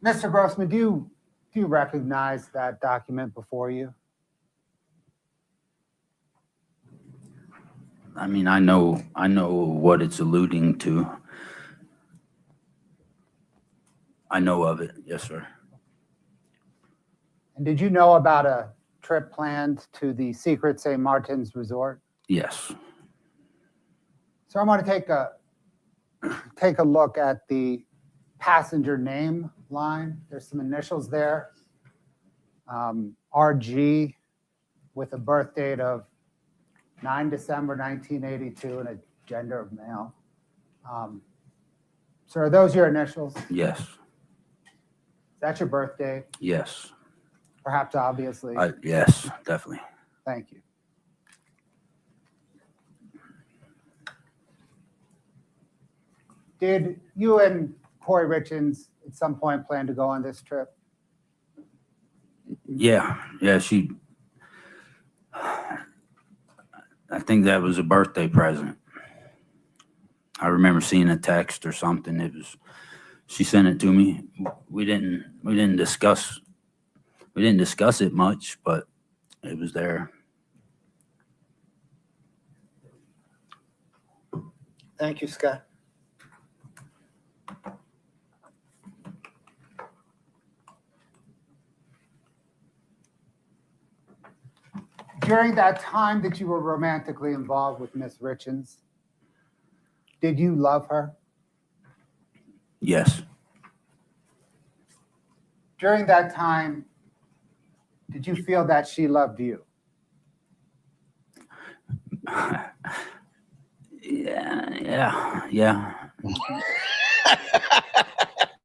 Mr. Grossman, do you recognize that document before you? I mean, I know what it's alluding to. I know of it. Yes, sir. And did you know about a trip planned to the secret St. Martin's Resort? Yes. So I want to take a look at the passenger name line. There's some initials there. RG with a birth date of 9 December 1982 and a gender of male. So are those your initials? Yes. Is that your birth date? Yes. Perhaps obviously. Yes, definitely. Thank you. Did you and Kouri Richins at some point plan to go on this trip? Yeah. She. I think that was a birthday present. I remember seeing a text or something. She sent it to me. We didn't discuss it much, but it was there. Thank you, Scott. During that time that you were romantically involved with Miss Richins, did you love her? Yes. During that time, did you feel that she loved you? Yeah.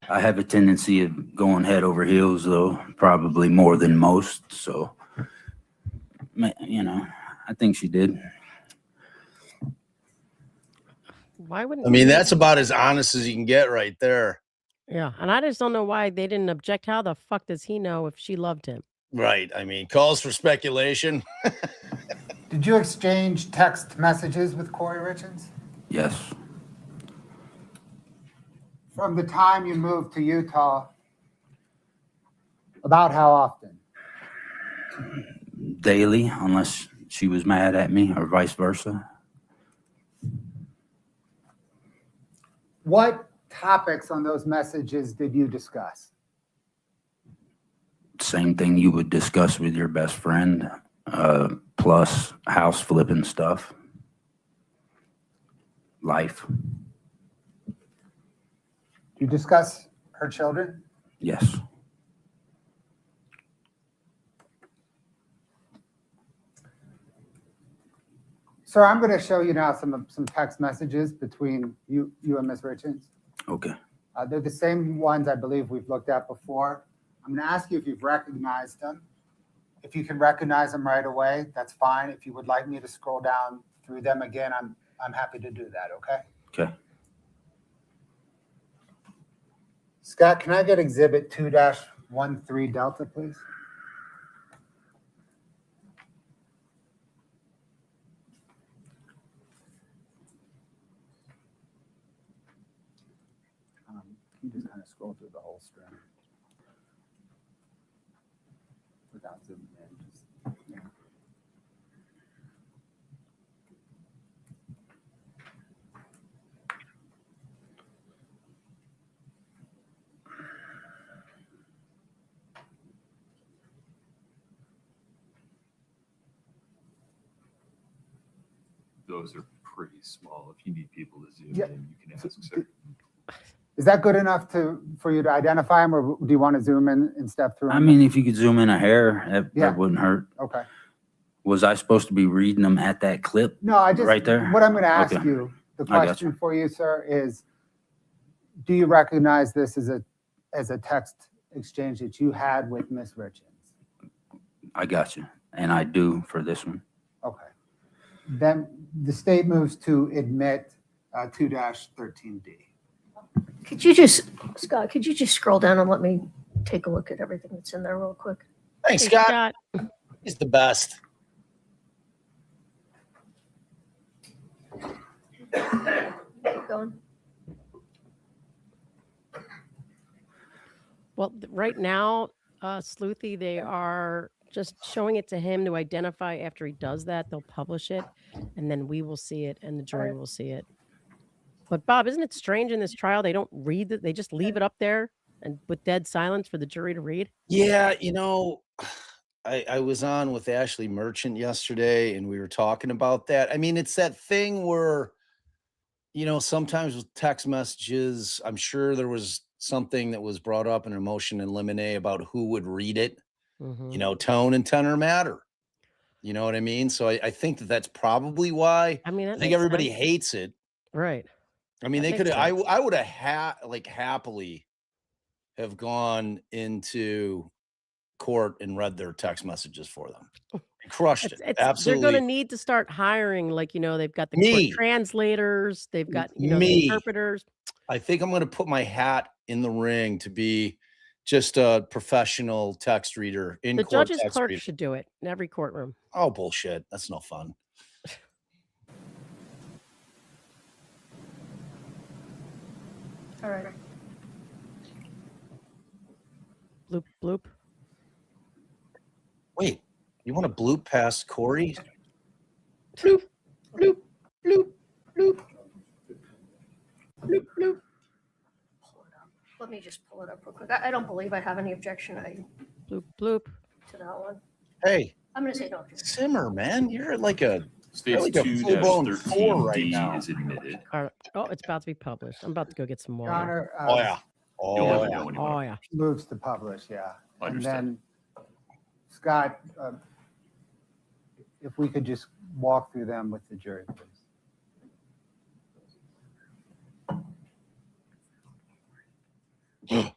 I have a tendency of going head over heels, though, probably more than most. So, you know, I think she did. Why wouldn't I mean, you- that's about as honest as you can get right there. Yeah, and I just don't know why they didn't object. How the fuck does he know if she loved him? Right. I mean, calls for speculation. Did you exchange text messages with Kouri Richins? Yes. From the time you moved to Utah, about how often? Daily, unless she was mad at me or vice versa. What topics on those messages did you discuss? Same thing you would discuss with your best friend, plus house flipping stuff. Life. Did you discuss her children? Yes. Sir, I'm going to show you now some text messages between you and Ms. Richins. Okay. They're the same ones I believe we've looked at before. I'm going to ask you if you've recognized them. If you can recognize them right away, that's fine. If you would like me to scroll down through them again, I'm happy to do that, okay? Okay. Scott, can I get exhibit 2-13 Delta, please? Can you just kind of scroll through the whole string without zooming in? Just, yeah. Those are pretty small. If you need people to zoom Yeah. in, you can ask, sir. Is that good enough for you to identify them, or do you want to zoom in and step through I them? mean, if you could zoom in a hair, Yeah. that wouldn't hurt. Okay. Was I supposed to be reading them at that clip? No, I just, right there? what I'm going to ask Okay. you, the I got question for you, sir, is do you recognize this as a text exchange that you had with Ms. Richins? I got you. And I do for this one. Okay. Then the state moves to admit 2-13D. Could you just, Scott, could you just scroll down and let me take a look at everything that's in there real quick? Thanks, Scott. He's the best. Keep going. Well, right now, Sleuthy, they are just showing it to him to identify. After he does that, they'll publish it, and then we will see it, and the jury will see it. But Bob, isn't it strange in this trial they don't read it? They just leave it up there and with dead silence for the jury to read? Yeah, you know, I was on with Ashley Merchant yesterday and we were talking about that. I mean, it's that thing where, you know, sometimes with text messages, I'm sure there was something that was brought up in a motion in limine about who would read it. You know, tone and tenor matter. You know what I mean? So I think that's probably why. I mean, I that think makes everybody sense. hates it. Right. I mean, That they makes could. I sense. would have happily have gone into court and read their text messages for them. And crushed it. They're Absolutely. going to need to start hiring, like, you know, they've got the Me. court translators, they've got, you know, the Me. interpreters. I think I'm going to put my hat in the ring to be just a professional text reader in The court. judge's text clerk reader. should do it in every courtroom. Oh, bullshit. That's no fun. All right. Bloop, bloop. Wait, you want to bloop past Kouri? Bloop, bloop, bloop, bloop. Bloop, bloop. Let me just pull it up real quick. I don't believe I have any objection Bloop, bloop. to that one. Hey, I'm going to say no objection. simmer, man. You're like a, you're States like a full-blown 4 right 2-13D now. is admitted. Oh, it's about to be published. I'm about to go get some Your water. Honor, Oh, yeah. You'll Oh, let me yeah. know when you Oh, want. yeah. moves to publish, yeah. And Understood. then, Scott, if we could just walk through them with the jury, please.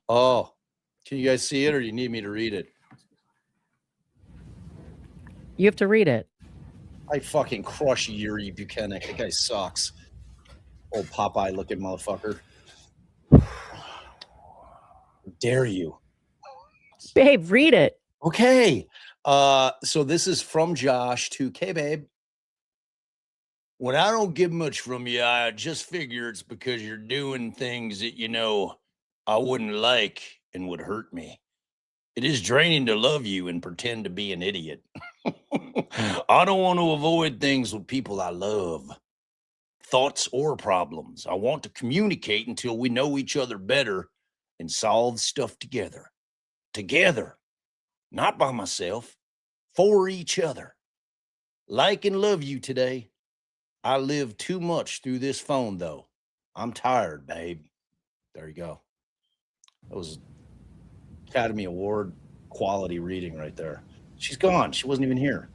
Oh, can you guys see it or do you need me to read it? You have to read it. I fucking crush Yuri Buchanan. That guy sucks. Old Popeye looking motherfucker. How dare you? Babe, read it. Okay. So this is from Josh to K Babe. When I don't get much from you, I just figure it's because you're doing things that, I wouldn't like and would hurt me. It is draining to love you and pretend to be an idiot. I don't want to avoid things with people I love, thoughts or problems. I want to communicate until we know each other better and solve stuff together. Together, not by myself, for each other. Like and love you today. I live too much through this phone, though. I'm tired, babe. There you go. That was Academy Award quality reading right there. She's gone. She wasn't even here.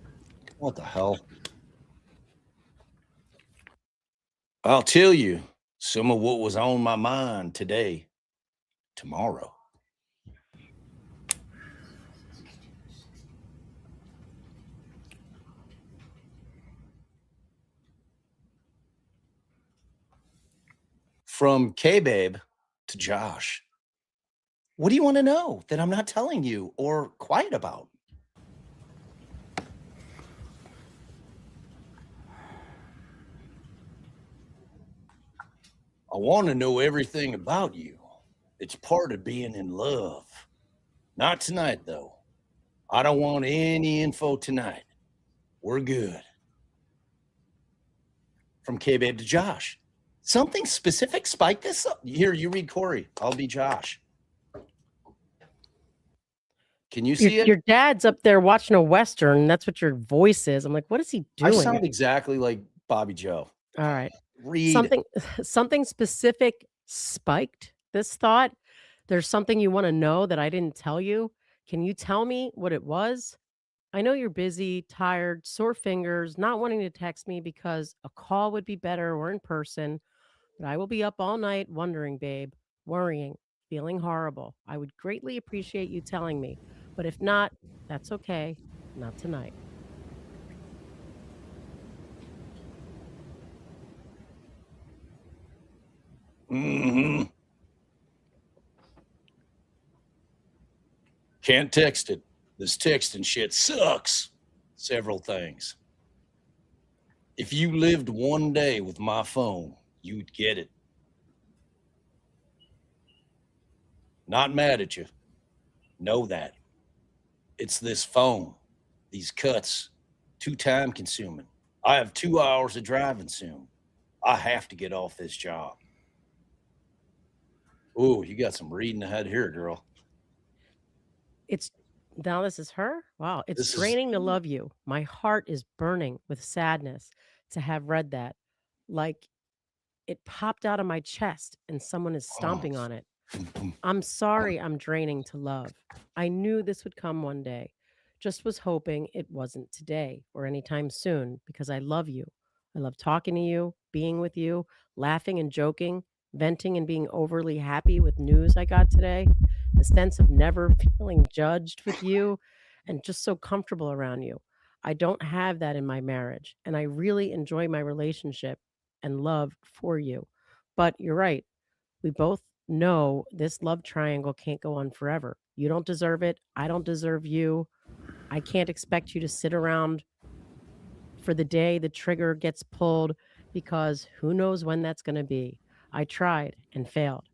What the hell? I'll tell you some of what was on my mind today, tomorrow. From K-Babe to Josh. What do you want to know that I'm not telling you or quiet about? I want to know everything about you. It's part of being in love. Not tonight, though. I don't want any info tonight. We're good. From K-Babe to Josh. Something specific spike this up? Here, you read Kouri. I'll be Josh. Can you see it? Your dad's up there watching a Western. That's what your voice is. I'm like, what is he I doing? sound exactly like Bobby Joe. All right. Read. Something specific spiked this thought. There's something you want to know that I didn't tell you. Can you tell me what it was? I know you're busy, tired, sore fingers, not wanting to text me because a call would be better or in person. But I will be up all night wondering, babe, worrying, feeling horrible. I would greatly appreciate you telling me. But if not, that's okay. Not tonight. Mm-hmm. Can't text it. This texting shit sucks. Several things. If you lived one day with my phone, you'd get it. Not mad at you. Know that. It's this phone, these cuts, too time consuming. I have 2 hours of driving soon. I have to get off this job. Ooh, you got some reading ahead here, girl. It's now this is her. Wow. It's This is- draining to love you. My heart is burning with sadness to have read that. Like it popped out of my chest and someone is stomping on it. I'm sorry I'm draining to love. I knew this would come one day. Just was hoping it wasn't today or anytime soon because I love you. I love talking to you, being with you, laughing and joking, venting and being overly happy with news I got today. The sense of never feeling judged with you and just so comfortable around you. I don't have that in my marriage, and I really enjoy my relationship and love for you. But you're right. We both know this love triangle can't go on forever. You don't deserve it. I don't deserve you. I can't expect you to sit around for the day the trigger gets pulled because who knows when that's going to be. I tried and failed.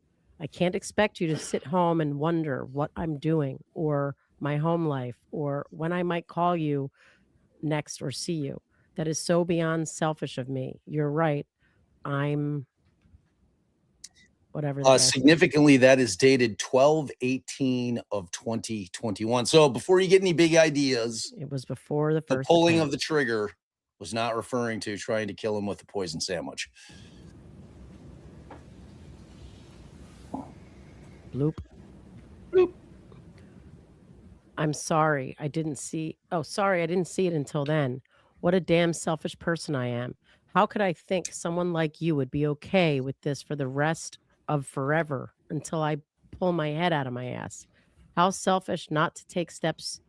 I can't expect you to sit home and wonder what I'm doing or my home life or when I might call you next or see you. That is so beyond selfish of me. You're right. I'm whatever the best. Significantly, that is dated 12/18 of 2021. So before you get any big ideas, It was before the the first pulling attempt. of the trigger was not referring to trying to kill him with a poison sandwich. Bloop. Bloop. I'm sorry. I didn't see. Oh, sorry. I didn't see it until then. What a damn selfish person I am. How could I think someone like you would be okay with this for the rest of forever until I pull my head out of my ass? How selfish not to take steps,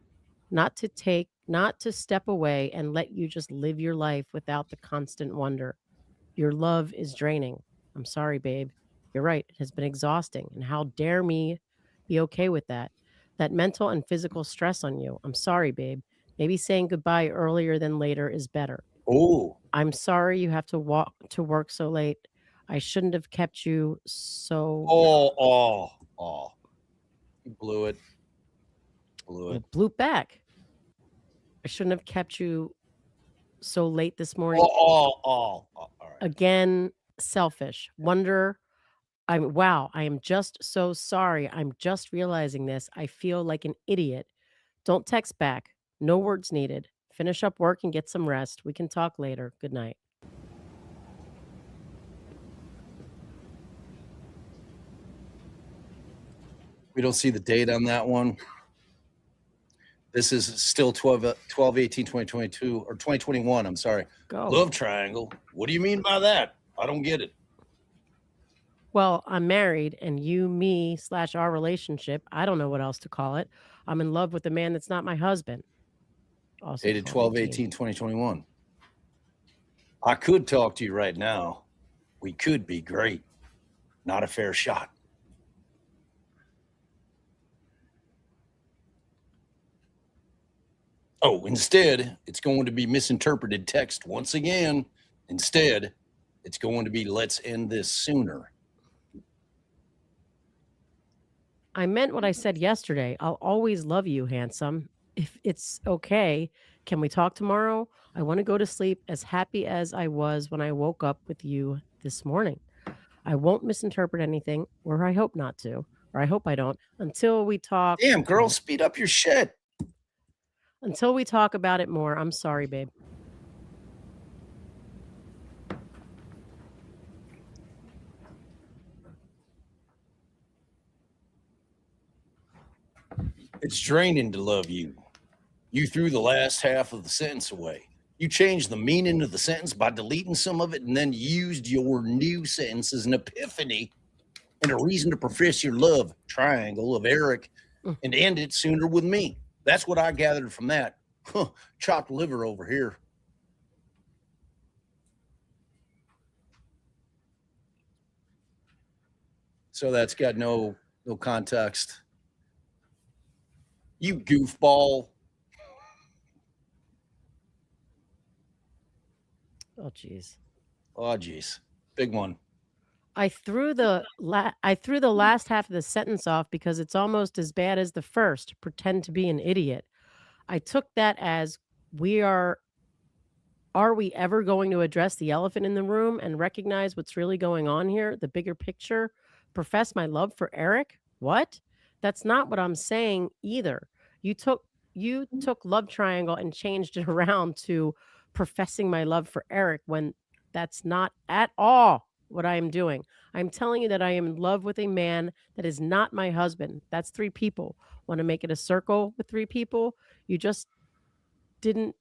not to step away and let you just live your life without the constant wonder. Your love is draining. I'm sorry, babe. You're right. It has been exhausting. And how dare me be okay with that? that mental and physical stress on you. I'm sorry, babe. Maybe saying goodbye earlier than later is better. Oh, I'm sorry you have to walk to work so late. I shouldn't have kept you so. oh. You blew it. Blew it. It blew back. I shouldn't have kept you so late this morning. All right. Again, selfish. Wow, I am just so sorry. I'm just realizing this. I feel like an idiot. Don't text back. No words needed. Finish up work and get some rest. We can talk later. Good night. We don't see the date on that one. This is still 12/18/2022 or 2021. I'm sorry. Go. Love triangle. What do you mean by that? I don't get it. Well, I'm married, and you, me / our relationship, I don't know what else to call it. I'm in love with a man that's not my husband. Also Dated 12/18/2021. I could talk to you right now. We could be great. Not a fair shot. Oh, instead, it's going to be misinterpreted text once again. Instead, it's going to be let's end this sooner. I meant what I said yesterday. I'll always love you, handsome. If it's okay, can we talk tomorrow? I want to go to sleep as happy as I was when I woke up with you this morning. I won't misinterpret anything, or I hope not to, or I hope I don't, until we talk. Damn, girl, speed up your shit. Until we talk about it more. I'm sorry, babe. It's draining to love you. You threw the last half of the sentence away. You changed the meaning of the sentence by deleting some of it and then used your new sentence as an epiphany and a reason to profess your love triangle of Eric and end it sooner with me. That's what I gathered from that. Huh, chopped liver over here. So that's got no context. You goofball. Oh, geez. Oh, geez. Big one. I threw the last half of the sentence off because it's almost as bad as the first. Pretend to be an idiot. I took that as are we ever going to address the elephant in the room and recognize what's really going on here, the bigger picture? Profess my love for Eric? What? That's not what I'm saying either. You took love triangle and changed it around to professing my love for Eric when that's not at all what I am doing. I'm telling you that I am in love with a man that is not my husband. That's 3 people. Want to make it a circle with 3 people? You just did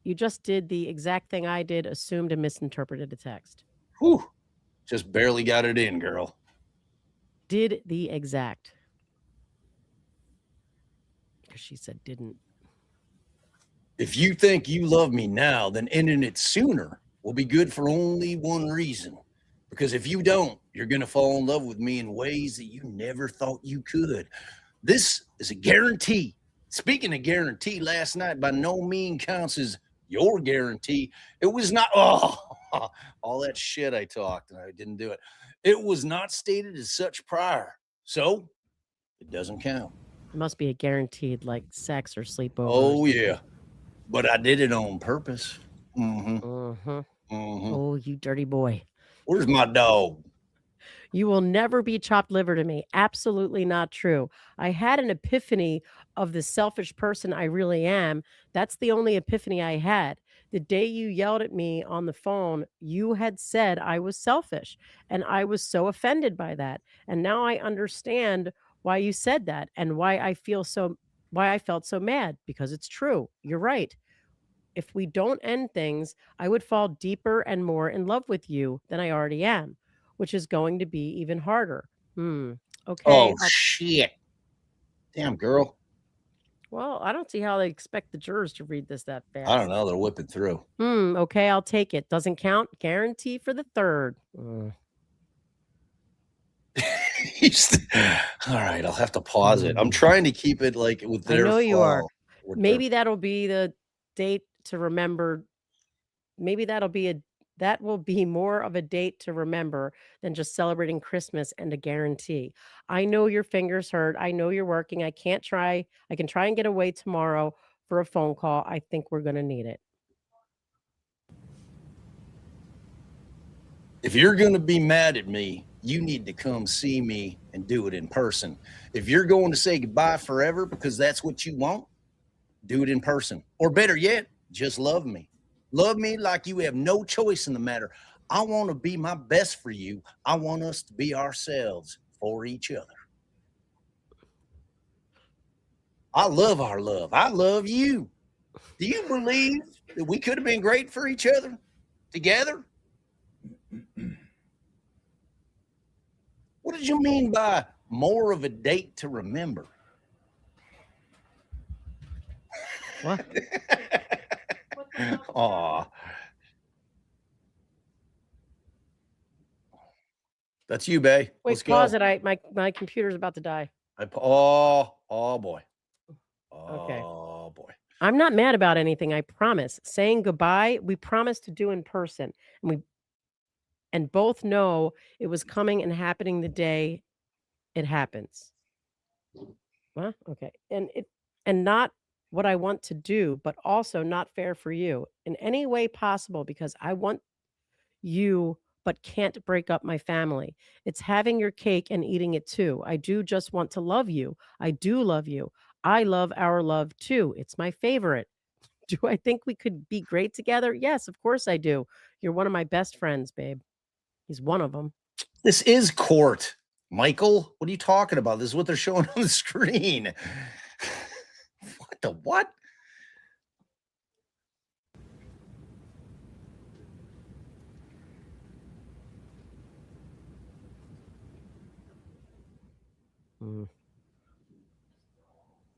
the exact thing I did, assumed and misinterpreted a text. Whew. Just barely got it in, girl. Did the exact. Because she said didn't. If you think you love me now, then ending it sooner will be good for only one reason. Because if you don't, you're going to fall in love with me in ways that you never thought you could. This is a guarantee. Speaking of guarantee, last night by no means counts as your guarantee. It was not, all that shit I talked and I didn't do it. It was not stated as such prior. So it doesn't count. It must be a guaranteed like sex or sleepover. Oh, yeah. But I did it on purpose. Oh, you dirty boy. Where's my dog? You will never be chopped liver to me. Absolutely not true. I had an epiphany of the selfish person I really am. That's the only epiphany I had. The day you yelled at me on the phone, you had said I was selfish, and I was so offended by that. And now I understand why you said that and why I felt so mad, because it's true. You're right. If we don't end things, I would fall deeper and more in love with you than I already am, which is going to be even harder. Okay. Oh, shit. Damn, girl. Well, I don't see how they expect the jurors to read this that fast. I don't know. They're whipping through. Okay, I'll take it. Doesn't count. Guarantee for the third. All right, I'll have to pause it. I'm trying to keep it like with I their know you are. flow. with their- Maybe that'll be the date to remember. Maybe that will be more of a date to remember than just celebrating Christmas and a guarantee. I know your fingers hurt. I know you're working. I can try and get away tomorrow for a phone call. I think we're going to need it. If you're going to be mad at me, you need to come see me and do it in person. If you're going to say goodbye forever because that's what you want, do it in person. Or better yet, just love me. Love me like you have no choice in the matter. I want to be my best for you. I want us to be ourselves for each other. I love our love. I love you. Do you believe that we could have been great for each other together? What did you mean by more of a date to remember? What? Aw. That's you, Bay. Wait, Let's go. pause it. My computer's about to die. Oh boy. Okay. Oh boy. I'm not mad about anything, I promise. Saying goodbye, we promised to do in person. And both know it was coming and happening the day it happens. Well, okay. And not what I want to do, but also not fair for you in any way possible because I want you but can't break up my family. It's having your cake and eating it too. I do just want to love you. I do love you. I love our love too. It's my favorite. Do I think we could be great together? Yes, of course I do. You're one of my best friends, babe. He's one of them. This is court. Michael, what are you talking about? This is what they're showing on the screen. What the what?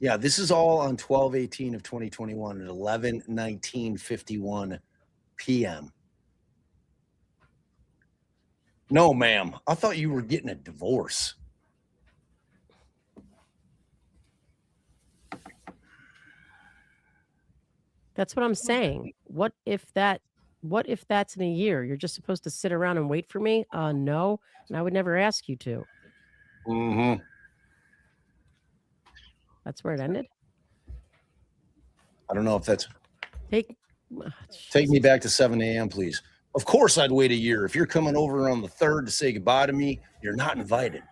Yeah, this is all on 12/18 of 2021 at 11:19:51 p.m. No, ma'am. I thought you were getting a divorce. That's what I'm saying. What if that's in a year? You're just supposed to sit around and wait for me? No. And I would never ask you to. Mm-hmm. That's where it ended. I don't know if that's Take me back to 7 a.m., please. Of course I'd wait a year. If you're coming over on the 3rd to say goodbye to me, you're not invited.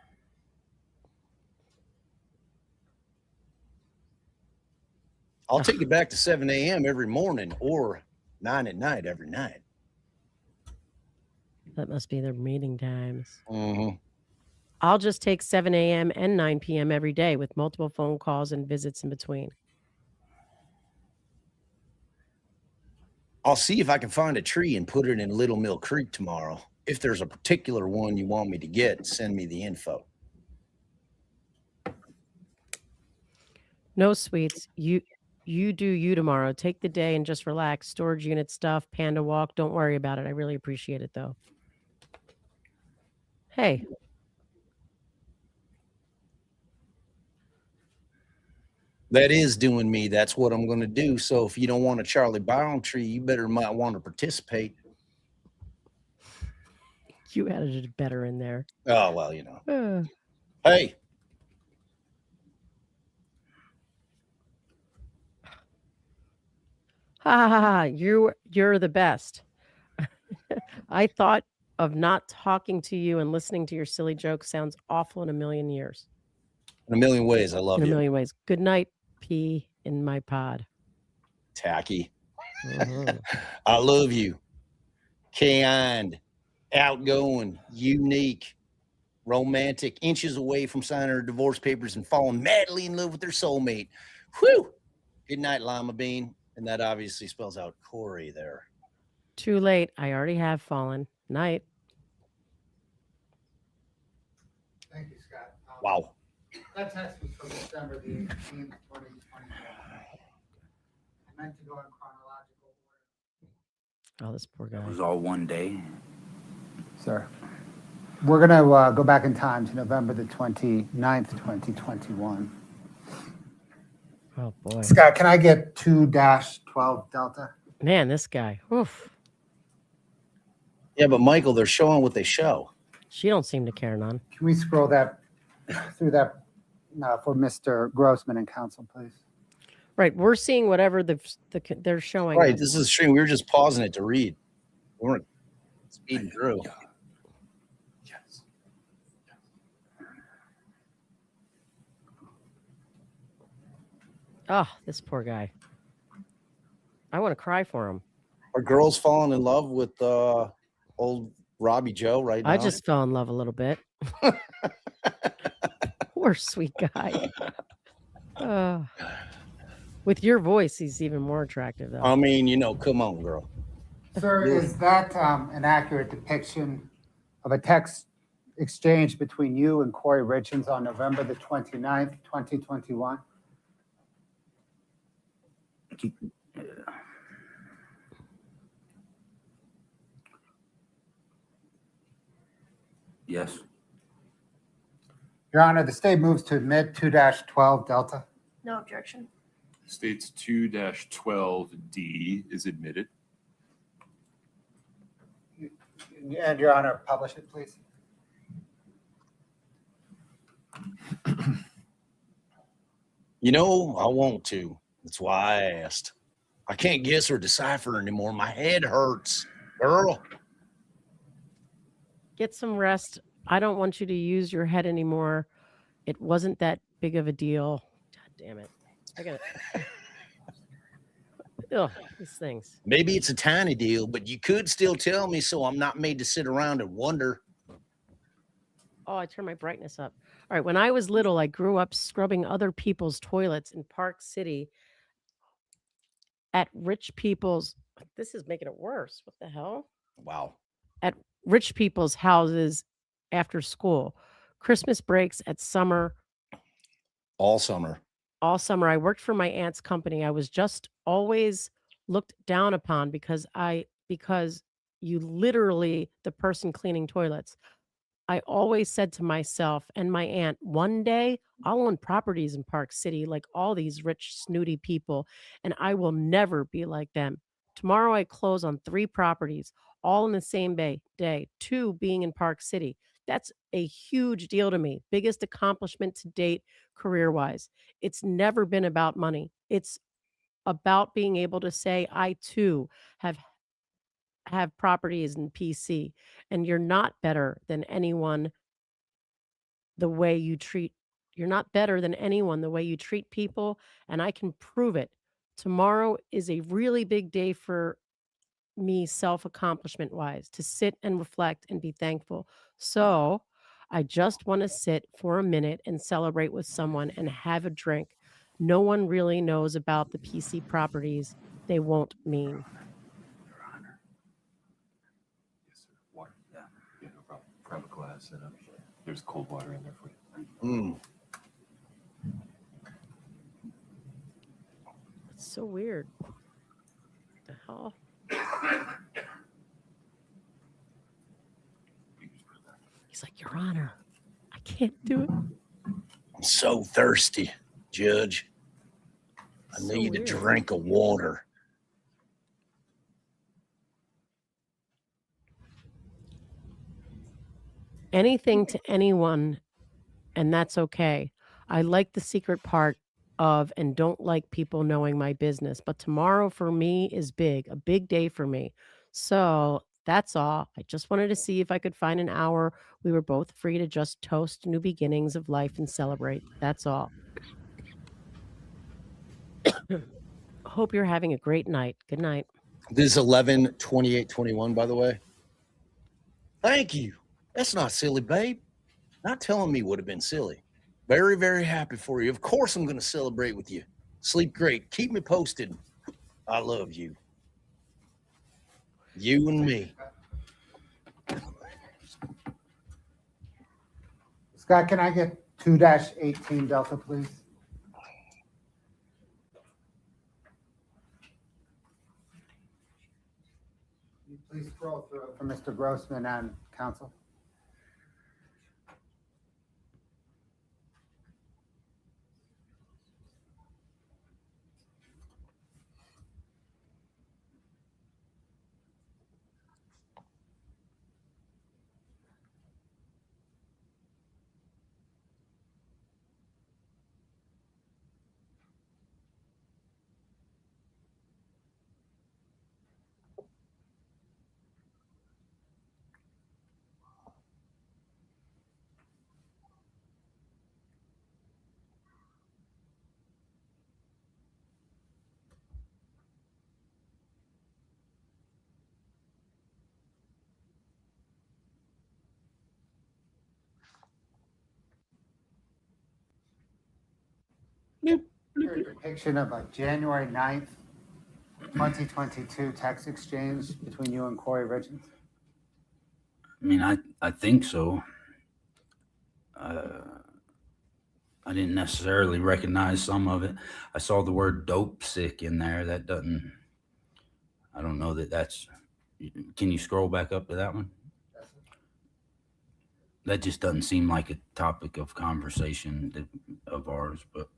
I'll take you back to 7 a.m. every morning or 9 at night every night. That must be their meeting times. Mm-hmm. I'll just take 7 a.m. and 9 p.m. every day with multiple phone calls and visits in between. I'll see if I can find a tree and put it in Little Mill Creek tomorrow. If there's a particular one you want me to get, send me the info. No, sweets. You do you tomorrow. Take the day and just relax. Storage unit stuff, panda walk. Don't worry about it. I really appreciate it, though. Hey. That is doing me. That's what I'm going to do. So if you don't want a Charlie Brown tree, you might want to participate. You added it better in there. Oh, well, you know. Hey. Ha ha ha. You're the best. I thought of not talking to you and listening to your silly jokes sounds awful in a million years. In a million ways, I love you. In a million ways. Good night, pee in my pod. Tacky. I love you. Kind, outgoing, unique, romantic, inches away from signing her divorce papers and falling madly in love with their soulmate. Whew. Good night, Lima Bean. And that obviously spells out Kouri there. Too late. I already have fallen. Night. Thank you, Scott. Wow. That text was from December the 18th, 2021. I meant to go in chronological order. Oh, this poor guy. It was all one day. Sir. We're going to go back in time to November the 29th, 2021. Oh boy. Scott, can I get 2-12 Delta? Man, this guy. Oof. Yeah, but Michael, they're showing what they show. She don't seem to care none. Can we scroll that through that for Mr. Grossman and counsel, please? Right, we're seeing whatever they're showing. Right, us. this is a stream. We were just pausing it to read. We weren't speeding through. Yes. Oh, this poor guy. I want to cry for him. Are girls falling in love with old Robbie Joe right now? I just fell in love a little bit. Poor sweet guy. With your voice, he's even more attractive, though. I mean, you know, come on, girl. Sir, is that an accurate depiction of a text exchange between you and Kouri Richins on November the 29th, 2021? Yes. Your Honor, the state moves to admit 2-12 Delta. No objection. States 2-12D is admitted. And Your Honor, publish it, please. You know, I want to. That's why I asked. I can't guess or decipher anymore. My head hurts. Girl. Get some rest. I don't want you to use your head anymore. It wasn't that big of a deal. God damn it. I got it. Ugh, these things. Maybe it's a tiny deal, but you could still tell me so I'm not made to sit around and wonder. Oh, I turned my brightness up. All right. When I was little, I grew up scrubbing other people's toilets in Park City at rich people's. This is making it worse. What the hell? Wow. At rich people's houses after school. Christmas breaks at summer. All summer. All summer. I worked for my aunt's company. I was just always looked down upon because you literally the person cleaning toilets. I always said to myself and my aunt, one day I'll own properties in Park City like all these rich, snooty people, and I will never be like them. Tomorrow I close on 3 properties, all in the same day, 2 being in Park City. That's a huge deal to me. Biggest accomplishment to date career-wise. It's never been about money. It's about being able to say, I too have properties in PC, and you're not better than anyone the way you treat you're not better than anyone the way you treat people, and I can prove it. Tomorrow is a really big day for me self-accomplishment wise to sit and reflect and be thankful. So I just want to sit for a minute and celebrate with someone and have a drink. No one really knows about the PC properties. They won't mean. Yes, sir. Water. Yeah. Yeah, no problem. Grab a glass and there's cold water in there for you. Mm. It's so weird. What the hell? He's like, Your Honor, I can't do it. I'm so thirsty, Judge. I So need a weird. drink of water. Anything to anyone, and that's okay. I like the secret part of and don't like people knowing my business, but tomorrow for me is big, a big day for me. So that's all. I just wanted to see if I could find an hour we were both free to just toast new beginnings of life and celebrate. That's all. Hope you're having a great night. Good night. This is 11/28/21, by the way. Thank you. That's not silly, babe. Not telling me would have been silly. Very, very happy for you. Of course I'm going to celebrate with you. Sleep great. Keep me posted. I love you. You and me. Scott, can I get 2-18 Delta, please? Please scroll through it for Mr. Grossman and counsel. accurate depiction of a January 9th, 2022 text exchange between you and Kouri Richins? I mean, I think so. I didn't necessarily recognize some of it. I saw the word dope sick in there. That doesn't, I don't know that that's, can you scroll back up to that one? That just doesn't seem like a topic of conversation of ours, but,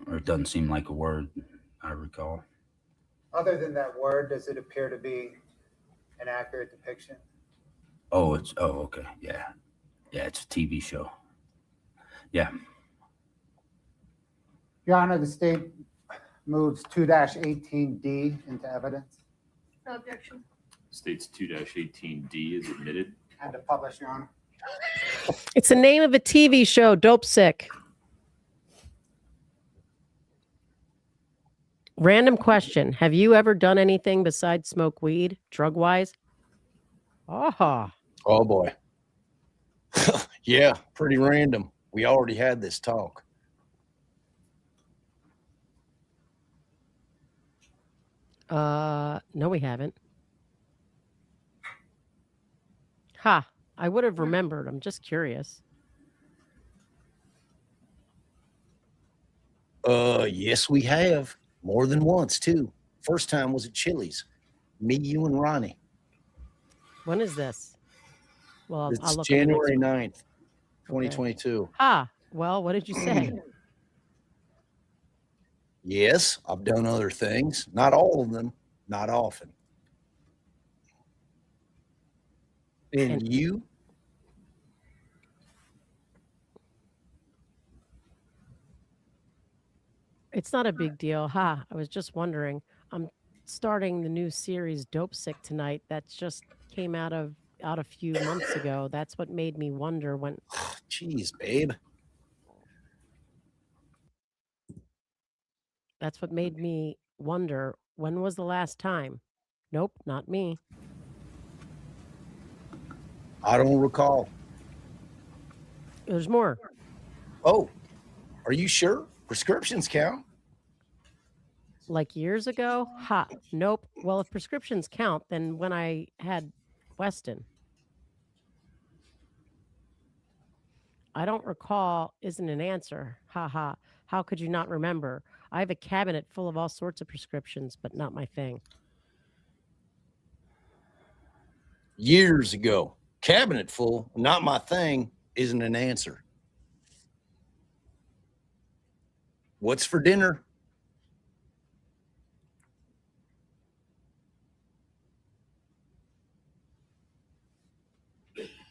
or it doesn't seem like a word I recall. Other than that word, does it appear to be an accurate depiction? Oh, okay. Yeah. Yeah, it's a TV show. Yeah. Your Honor, the state moves 2-18D into evidence No objection. States 2-18D is admitted. and to publish, Your Honor. It's the name of a TV show, Dope Sick. Random question. Have you ever done anything besides smoke weed, drug-wise? Ah. Oh, boy. Yeah, pretty random. We already had this talk. No, we haven't. Ha. I would have remembered. I'm just curious. Yes, we have. More than once, too. First time was at Chili's. Me, you, and Ronnie. When is this? Well, I'll It's look on the next January one. 9th, 2022. Ah, well, what did you say? Yes, I've done other things. Not all of them. Not often. And you? It's not a big deal. Ha. I was just wondering. I'm starting the new series Dope Sick tonight. That's just came out a few months ago. That's what made me wonder when. Jeez, babe. That's what made me wonder when was the last time? Nope, not me. I don't recall. There's more. Oh, are you sure? Prescriptions count. Like years ago? Ha. Nope. Well, if prescriptions count, then when I had Weston. I don't recall isn't an answer. Ha ha. How could you not remember? I have a cabinet full of all sorts of prescriptions, but not my thing. Years ago. Cabinet full, not my thing, isn't an answer. What's for dinner?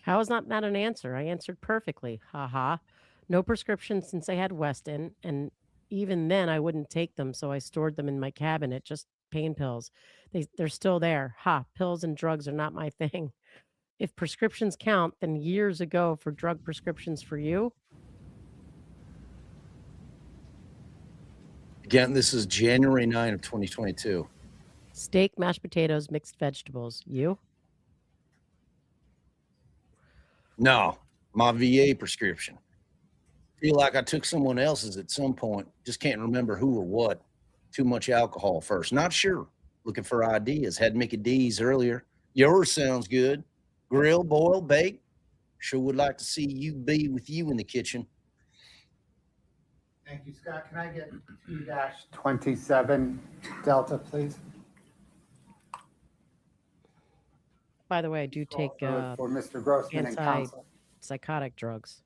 How is not an answer? I answered perfectly. Ha ha. No prescriptions since I had Weston, and even then I wouldn't take them, so I stored them in my cabinet, just pain pills. They're still there. Ha, pills and drugs are not my thing. If prescriptions count, then years ago for drug prescriptions for you. Again, this is January 9 of 2022. Steak, mashed potatoes, mixed vegetables. You? No, my VA prescription. Feel like I took someone else's at some point. Just can't remember who or what. Too much alcohol first. Not sure. Looking for ideas. Had Mickey D's earlier. Yours sounds good. Grill, boil, bake. Sure would like to see you be with you in the kitchen. Thank you, Scott. Can I get 2-27 Delta, please? By the way, I do take for Mr. Grossman and counsel. antipsychotic drugs.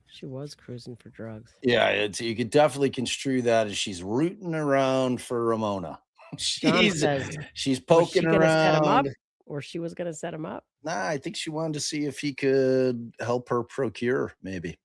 She was cruising for drugs. Yeah, you could definitely construe that as she's rooting around for Ramona. John says, she's was she poking gonna set him up, around. or she was going to set him up? Nah, I think she wanted to see if he could help her procure, maybe.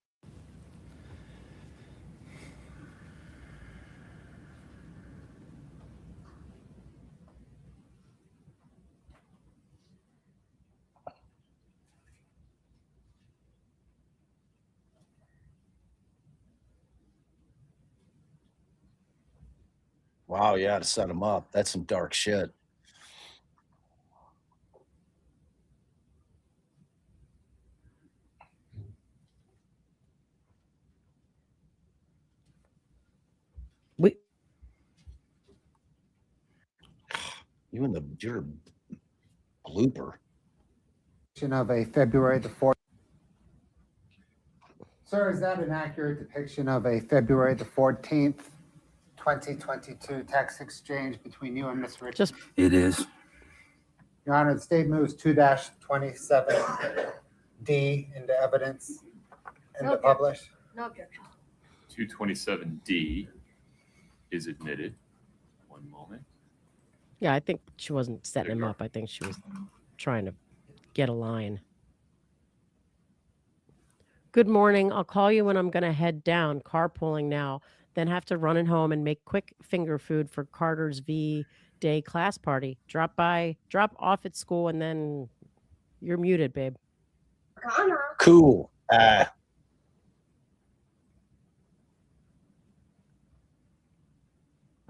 Wow, yeah, to set him up. That's some dark shit. You're a blooper. Of a February the 4th. Sir, is that an accurate depiction of a February the 14th, 2022 text exchange between you and Ms. Richins? It is. Your Honor, the state moves 2-27D into evidence and to publish. No objection. 227D is admitted. One moment. Yeah, I think she wasn't setting him up. I think she was trying to get a line. Good morning. I'll call you when I'm going to head down. Carpooling now. Then have to run it home and make quick finger food for Carter's V-Day class party. Drop off at school, and then you're muted, babe. Cool. I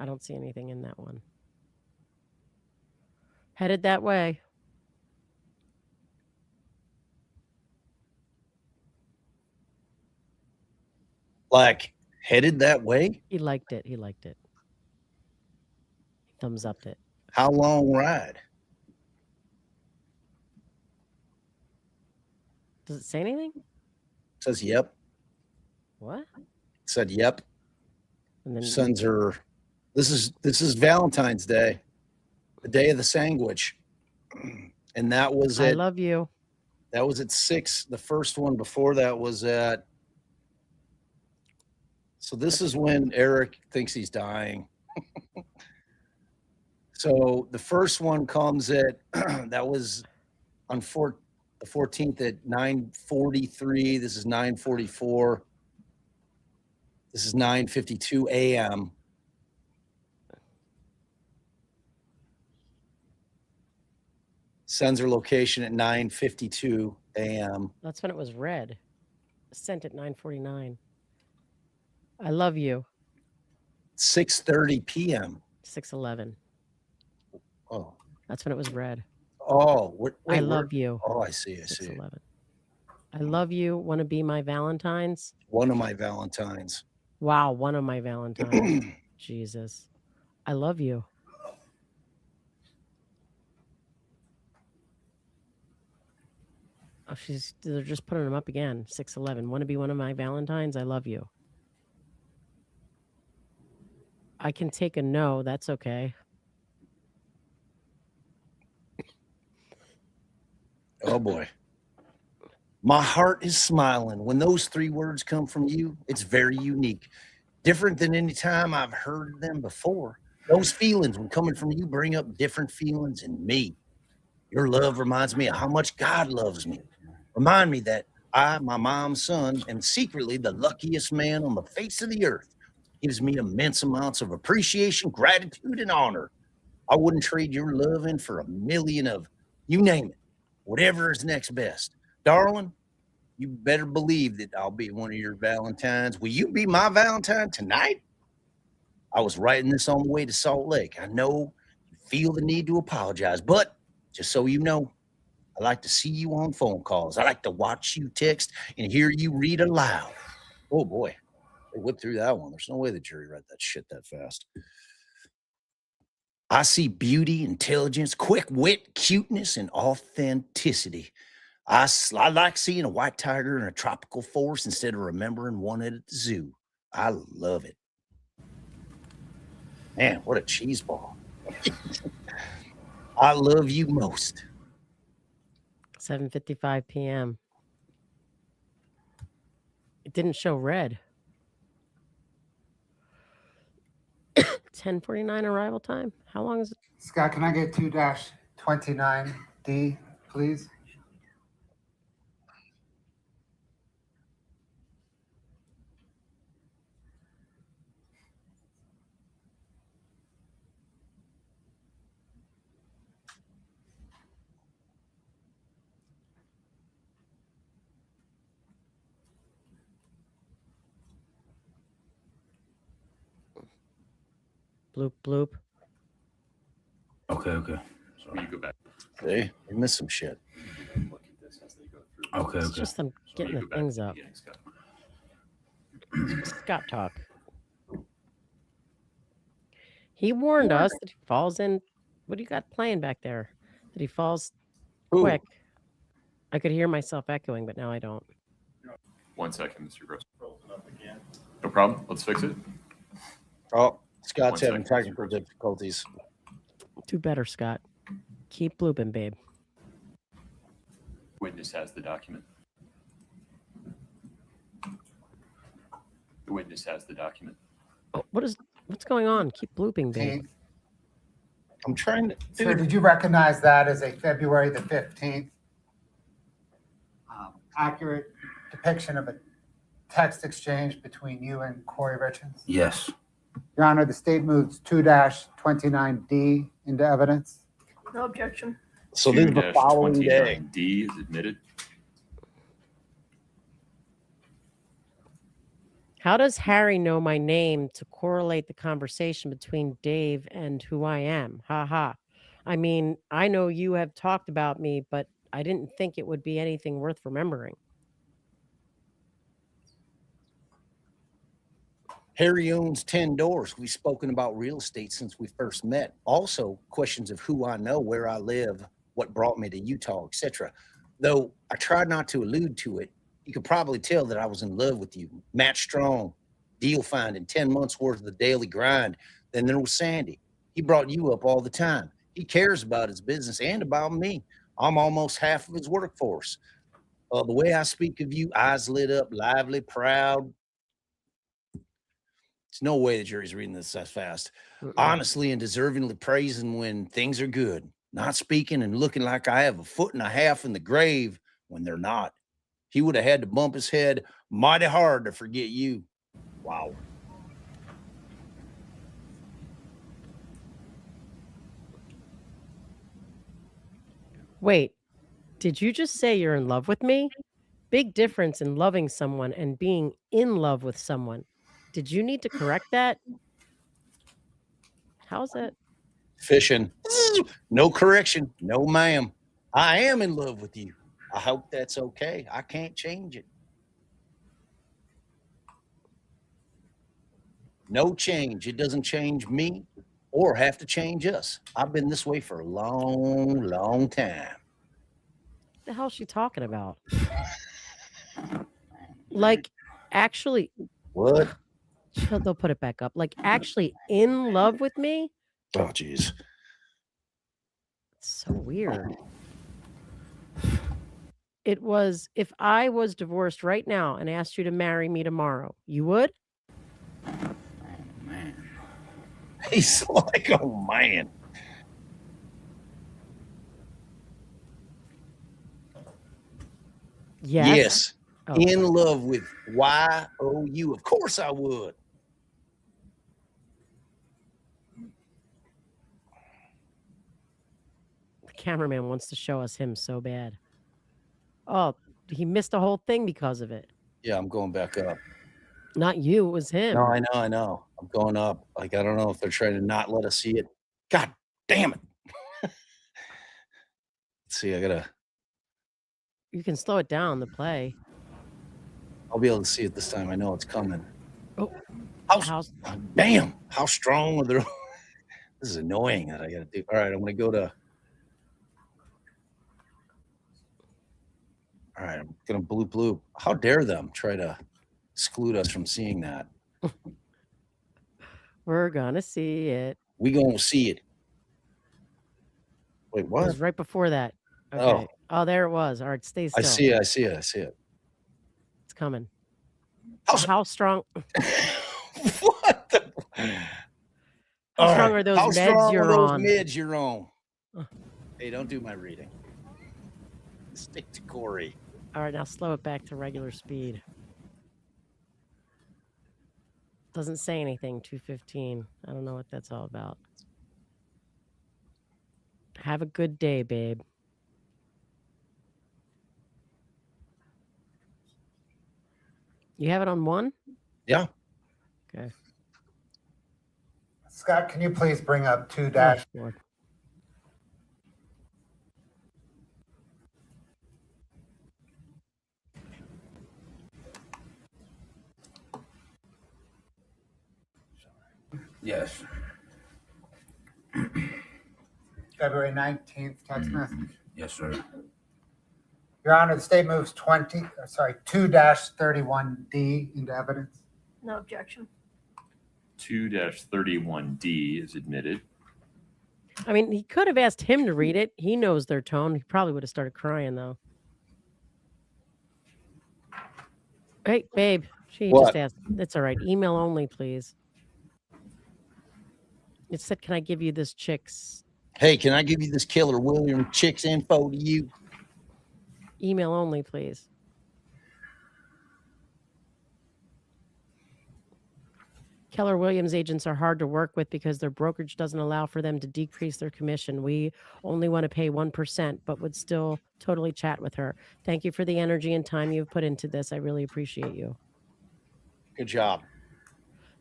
don't see anything in that one. Headed that way. Like, headed that way? He liked it. He liked it. Thumbs upped it. How long ride? Does it say anything? Says yep. What? Said yep. And then Sons are. This is Valentine's Day, the day of the sandwich, and that was I at. love you. That was at 6. The first one before that was at. So this is when Eric thinks he's dying. So the first one comes at that was on the 14th at 9:43. This is 9:44. This is 9:52 a.m. Sends her location at 9:52 a.m. That's when it was red. Sent at 9:49. I love you. 6:30 p.m. 6:11. Oh. That's when it was red. Oh, wait, I love you. Oh, I see. I see. 6:11. I love you. Want to be my Valentines? One of my Valentines. Wow, one of my Valentines. Jesus. I love you. Oh, they're just putting them up again. 6:11. Want to be one of my Valentines? I love you. I can take a no. That's okay. Oh boy. My heart is smiling. When those 3 words come from you, it's very unique. Different than any time I've heard them before. Those feelings when coming from you bring up different feelings in me. Your love reminds me of how much God loves me. Remind me that I, my mom's son, am secretly the luckiest man on the face of the earth. Gives me immense amounts of appreciation, gratitude, and honor. I wouldn't trade your love in for a million of, you name it, whatever is next best. Darling, you better believe that I'll be one of your Valentines. Will you be my Valentine tonight? I was writing this on the way to Salt Lake. I know you feel the need to apologize, but just so you know, I like to see you on phone calls. I like to watch you text and hear you read aloud. Oh boy, they whipped through that one. There's no way the jury read that shit that fast. I see beauty, intelligence, quick wit, cuteness, and authenticity. I like seeing a white tiger in a tropical forest instead of remembering one at the zoo. I love it. Man, what a cheese ball. I love you most. 7:55 p.m. It didn't show red. 10:49 arrival time. How long is it? Scott, can I get 2-29D, please? Bloop, bloop. Okay. When you go back. Hey, we missed some shit. Look at this as they go through. Okay. It's just them getting the things up. Scott talk. He warned us that he falls in What do you got playing back there? That he falls Who? quick. I could hear myself echoing, but now I don't. 1 second, Mr. Gross. No problem. Let's fix it. Oh, Scott's 1 having second, Mr. technical difficulties. Do better, Scott. Keep blooping, babe. Witness has the document. The witness has the document. Oh, what's going on? Keep blooping, babe. I'm trying to. Sir, did you recognize that as a February the 15th accurate depiction of a text exchange between you and Kouri Richins? Yes. Your Honor, the state moves 2-29D into evidence. No objection. So this is the following day. 2-29D is admitted. How does Harry know my name to correlate the conversation between Dave and who I am? Ha ha. I mean, I know you have talked about me, but I didn't think it would be anything worth remembering. Harry owns 10 doors. We've spoken about real estate since we first met. Also, questions of who I know, where I live, what brought me to Utah, etc. Though I tried not to allude to it, you could probably tell that I was in love with you. Matt Strong, deal finding, 10 months worth of the daily grind. Then there was Sandy. He brought you up all the time. He cares about his business and about me. I'm almost half of his workforce. The way I speak of you, eyes lit up, lively, proud. There's no way the jury's reading this that fast. Honestly and deservingly praising when things are good. Not speaking and looking like I have a foot and a half in the grave when they're not. He would have had to bump his head mighty hard to forget you. Wow. Wait, did you just say you're in love with me? Big difference in loving someone and being in love with someone. Did you need to correct that? How's that? Fishing. No correction. No, ma'am. I am in love with you. I hope that's okay. I can't change it. No change. It doesn't change me or have to change us. I've been this way for a long, long time. What the hell is she talking about? Like, actually. What? They'll put it back up. Like, actually in love with me? Oh, geez. It's so weird. It was, if I was divorced right now and asked you to marry me tomorrow, you would? He's like, oh, man. Yes. Yes. In love with Y-O-U. Of course I would. The cameraman wants to show us him so bad. Oh, he missed the whole thing because of it. Yeah, I'm going back up. Not you, it was him. No, I know. I'm going up. Like, I don't know if they're trying to not let us see it. God damn it. Let's see, I gotta. You can slow it down, the play. I'll be able to see it this time. I know it's coming. Oh, damn! How strong are they? This is annoying that I gotta do. All right, I'm gonna go to. All right, I'm gonna bloop. How dare them try to exclude us from seeing that? We're gonna see it. We gonna see it. Wait, It what? was right before that. Okay. Oh, there it was. All right, stay still. I see it. It's coming. How strong? What the? How strong are those How meds strong you're are those on? meds you're on? Hey, don't do my reading. Stick to Kouri. All right, now slow it back to regular speed. Doesn't say anything, 2:15. I don't know what that's all about. Have a good day, babe. You have it on 1? Yeah. Okay. Scott, can you please bring up 2 Oh, Lord. Yes. February 19th text message. Yes, sir. Your Honor, the state moves 2-31D into evidence. No objection. 2-31D is admitted. I mean, he could have asked him to read it. He knows their tone. He probably would have started crying, though. Hey, babe. She What? just asked. That's all right. Email only, please. It said, can I give you this chick's Hey, can I give you this Killer William chick's info to you? email only, please? Keller Williams agents are hard to work with because their brokerage doesn't allow for them to decrease their commission. We only want to pay 1%, but would still totally chat with her. Thank you for the energy and time you've put into this. I really appreciate you. Good job.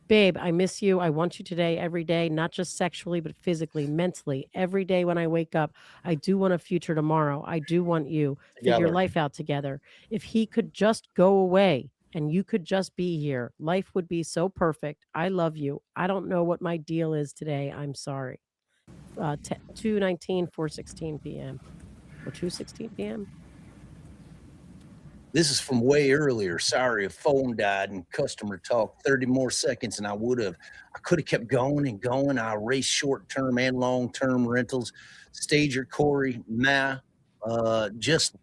Babe, I miss you. I want you today, every day, not just sexually, but physically, mentally. Every day when I wake up, I do want a future tomorrow. I do want you. Figure Together. life out together. If he could just go away and you could just be here, life would be so perfect. I love you. I don't know what my deal is today. I'm sorry. 2:19, 4:16 p.m. or 2:16 p.m. This is from way earlier. Sorry, a phone died and customer talk. 30 more seconds and I could have kept going and going. I erased short-term and long-term rentals. Stager, Kouri, just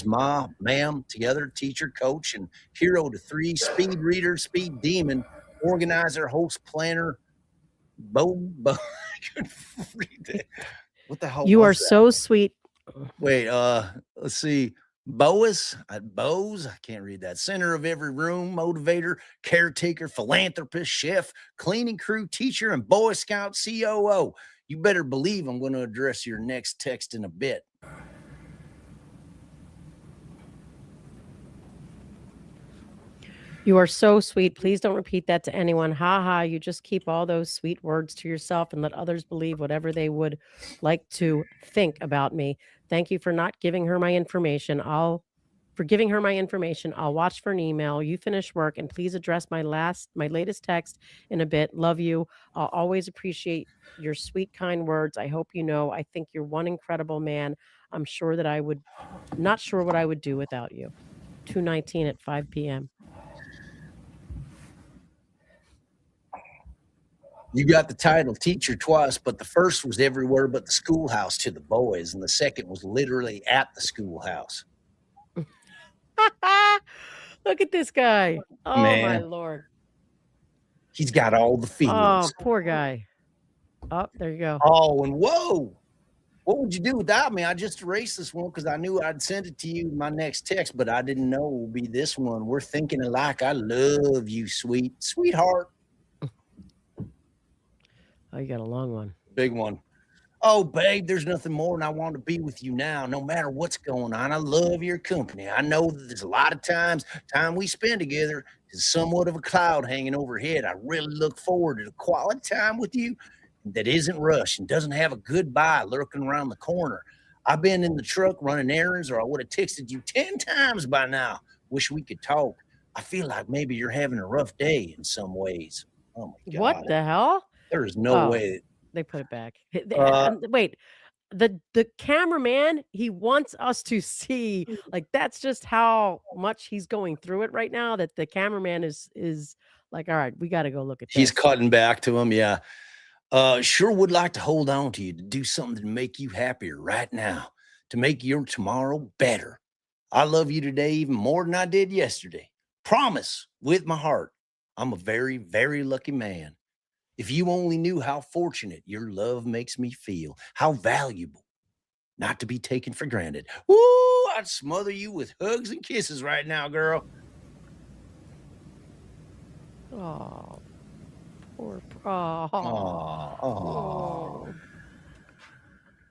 Ma, ma'am, together, teacher, coach, and hero to 3, speed reader, speed demon, organizer, host, planner, Bo. I couldn't read that. What the hell You was are that? so sweet. Wait, let's see. Bose, I can't read that. Center of every room, motivator, caretaker, philanthropist, chef, cleaning crew, teacher, and Boy Scout COO. You better believe I'm going to address your next text in a bit. You are so sweet. Please don't repeat that to anyone. Ha ha. You just keep all those sweet words to yourself and let others believe whatever they would like to think about me. Thank you for not giving her my information. For giving her my information. I'll watch for an email. You finish work and please address my latest text in a bit. Love you. I'll always appreciate your sweet, kind words. I hope you know I think you're one incredible man. I'm sure that not sure what I would do without you. 2:19 at 5 p.m. You got the title teacher twice, but the first was everywhere but the schoolhouse to the boys, and the second was literally at the schoolhouse. Look at this guy. Oh, my Man. Lord. He's got all the Oh, feelings. poor guy. Oh, there you go. Oh, and whoa. What would you do without me? I just erased this one because I knew I'd send it to you in my next text, but I didn't know it would be this one. We're thinking alike. I love you, sweetheart. Oh, you got a long one. Big one. Oh, babe, there's nothing more, and I want to be with you now, no matter what's going on. I love your company. I know that there's a lot of time we spend together is somewhat of a cloud hanging overhead. I really look forward to the quality time with you that isn't rushed and doesn't have a goodbye lurking around the corner. I've been in the truck running errands, or I would have texted you 10 times by now. Wish we could talk. I feel like maybe you're having a rough day in some ways. Oh, my God. What the hell? There is no way. They put it back. Wait, the cameraman, he wants us to see, like, that's just how much he's going through it right now, that the cameraman is like, all right, we got to go look at this. He's cutting back to him. Yeah. Sure would like to hold on to you, to do something to make you happier right now, to make your tomorrow better. I love you today even more than I did yesterday. Promise with my heart. I'm a very, very lucky man. If you only knew how fortunate your love makes me feel, how valuable, not to be taken for granted. Woo, I'd smother you with hugs and kisses right now, girl. Oh, poor.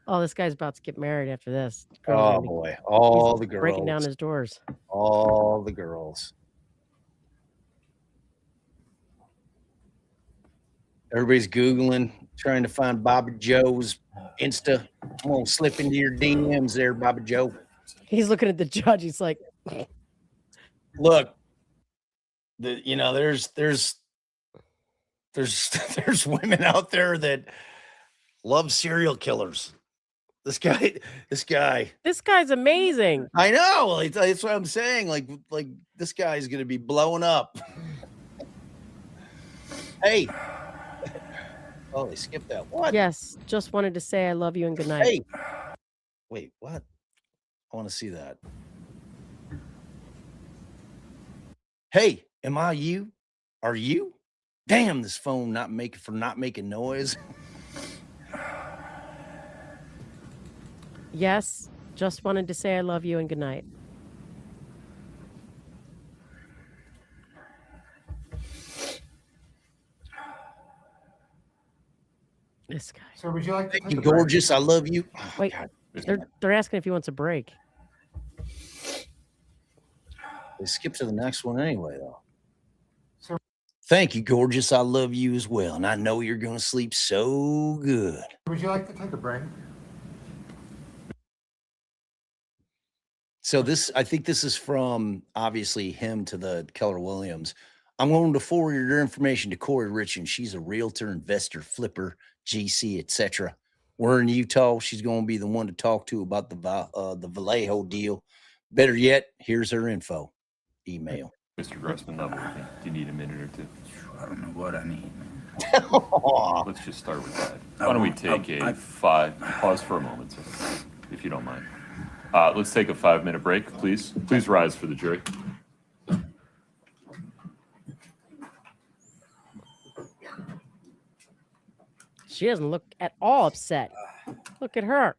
Oh, this guy's about to get married after this. Oh, boy. All the girls. Breaking down his doors. All the girls. Everybody's Googling, trying to find Bobby Joe's Insta. I'm going to slip into your DMs there, Bobby Joe. He's looking at the judge. He's like, look, there's women out there that love serial killers. This guy. This guy's amazing. I know. That's what I'm saying. Like this guy's gonna be blowing up. Hey. Oh, they skipped that. What? Yes, just wanted to say I love you and good night. Hey. Wait, what? I want to see that. Hey, am I you? Are you? Damn, this phone not making noise. Yes, just wanted to say I love you and good night. This guy. Sir, would you like to Thank you, gorgeous. I love you. Oh, Wait, God. they're asking if he wants a break. They skip to the next one anyway, though. Thank you, gorgeous. I love you as well. And I know you're going to sleep so good. Would you like to take a break? So I think this is from obviously him to the Keller Williams. I'm going to forward your information to Kouri Richins. She's a realtor, investor, flipper, GC, etc. We're in Utah. She's going to be the one to talk to about the Vallejo deal. Better yet, here's her info. Email. Mr. Grossman, level with me. Do you need a minute or two? I don't know what I need, man. Let's just start with that. Why don't we take pause for a moment, sir, if you don't mind. Let's take a 5-minute break, please. Please rise for the jury. She doesn't look at all upset. Look at her.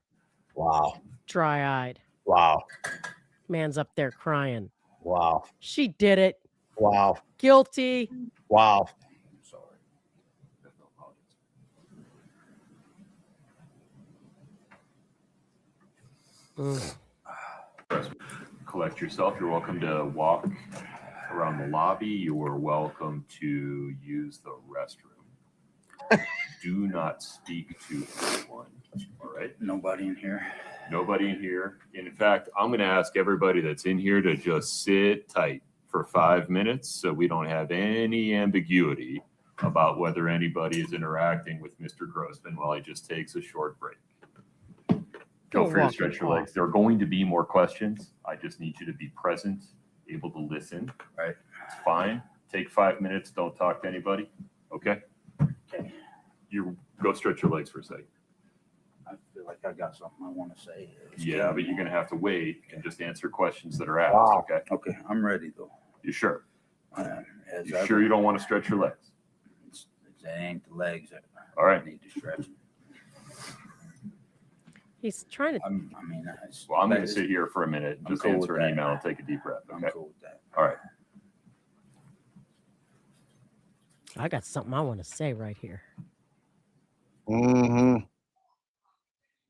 Wow. Dry-eyed. Wow. Man's up there crying. Wow. She did it. Wow. Guilty. Wow. Collect yourself. You're welcome to walk around the lobby. You are welcome to use the restroom. Do not speak to anyone. All right? Nobody in here. Nobody in here. In fact, I'm going to ask everybody that's in here to just sit tight for 5 minutes so we don't have any ambiguity about whether anybody is interacting with Mr. Grossman while he just takes a short break. Feel free to stretch your legs. There are going to be more questions. I just need you to be present, able to listen. Right. It's fine. Take 5 minutes. Don't talk to anybody. Okay? Okay. You go stretch your legs for a second. I feel like I got something I want to say. Yeah, but you're going to have to wait and just answer questions that are asked. Wow. Okay? Okay, I'm ready though. You sure? As You sure you don't want to stretch your legs? That ain't the legs that All right. I need to stretch. He's trying to. Well, I'm going to sit here for a minute, I'm just cool answer with an that. email and take a deep breath. Okay? I'm cool with that. All right. I got something I want to say right here. Mm-hmm.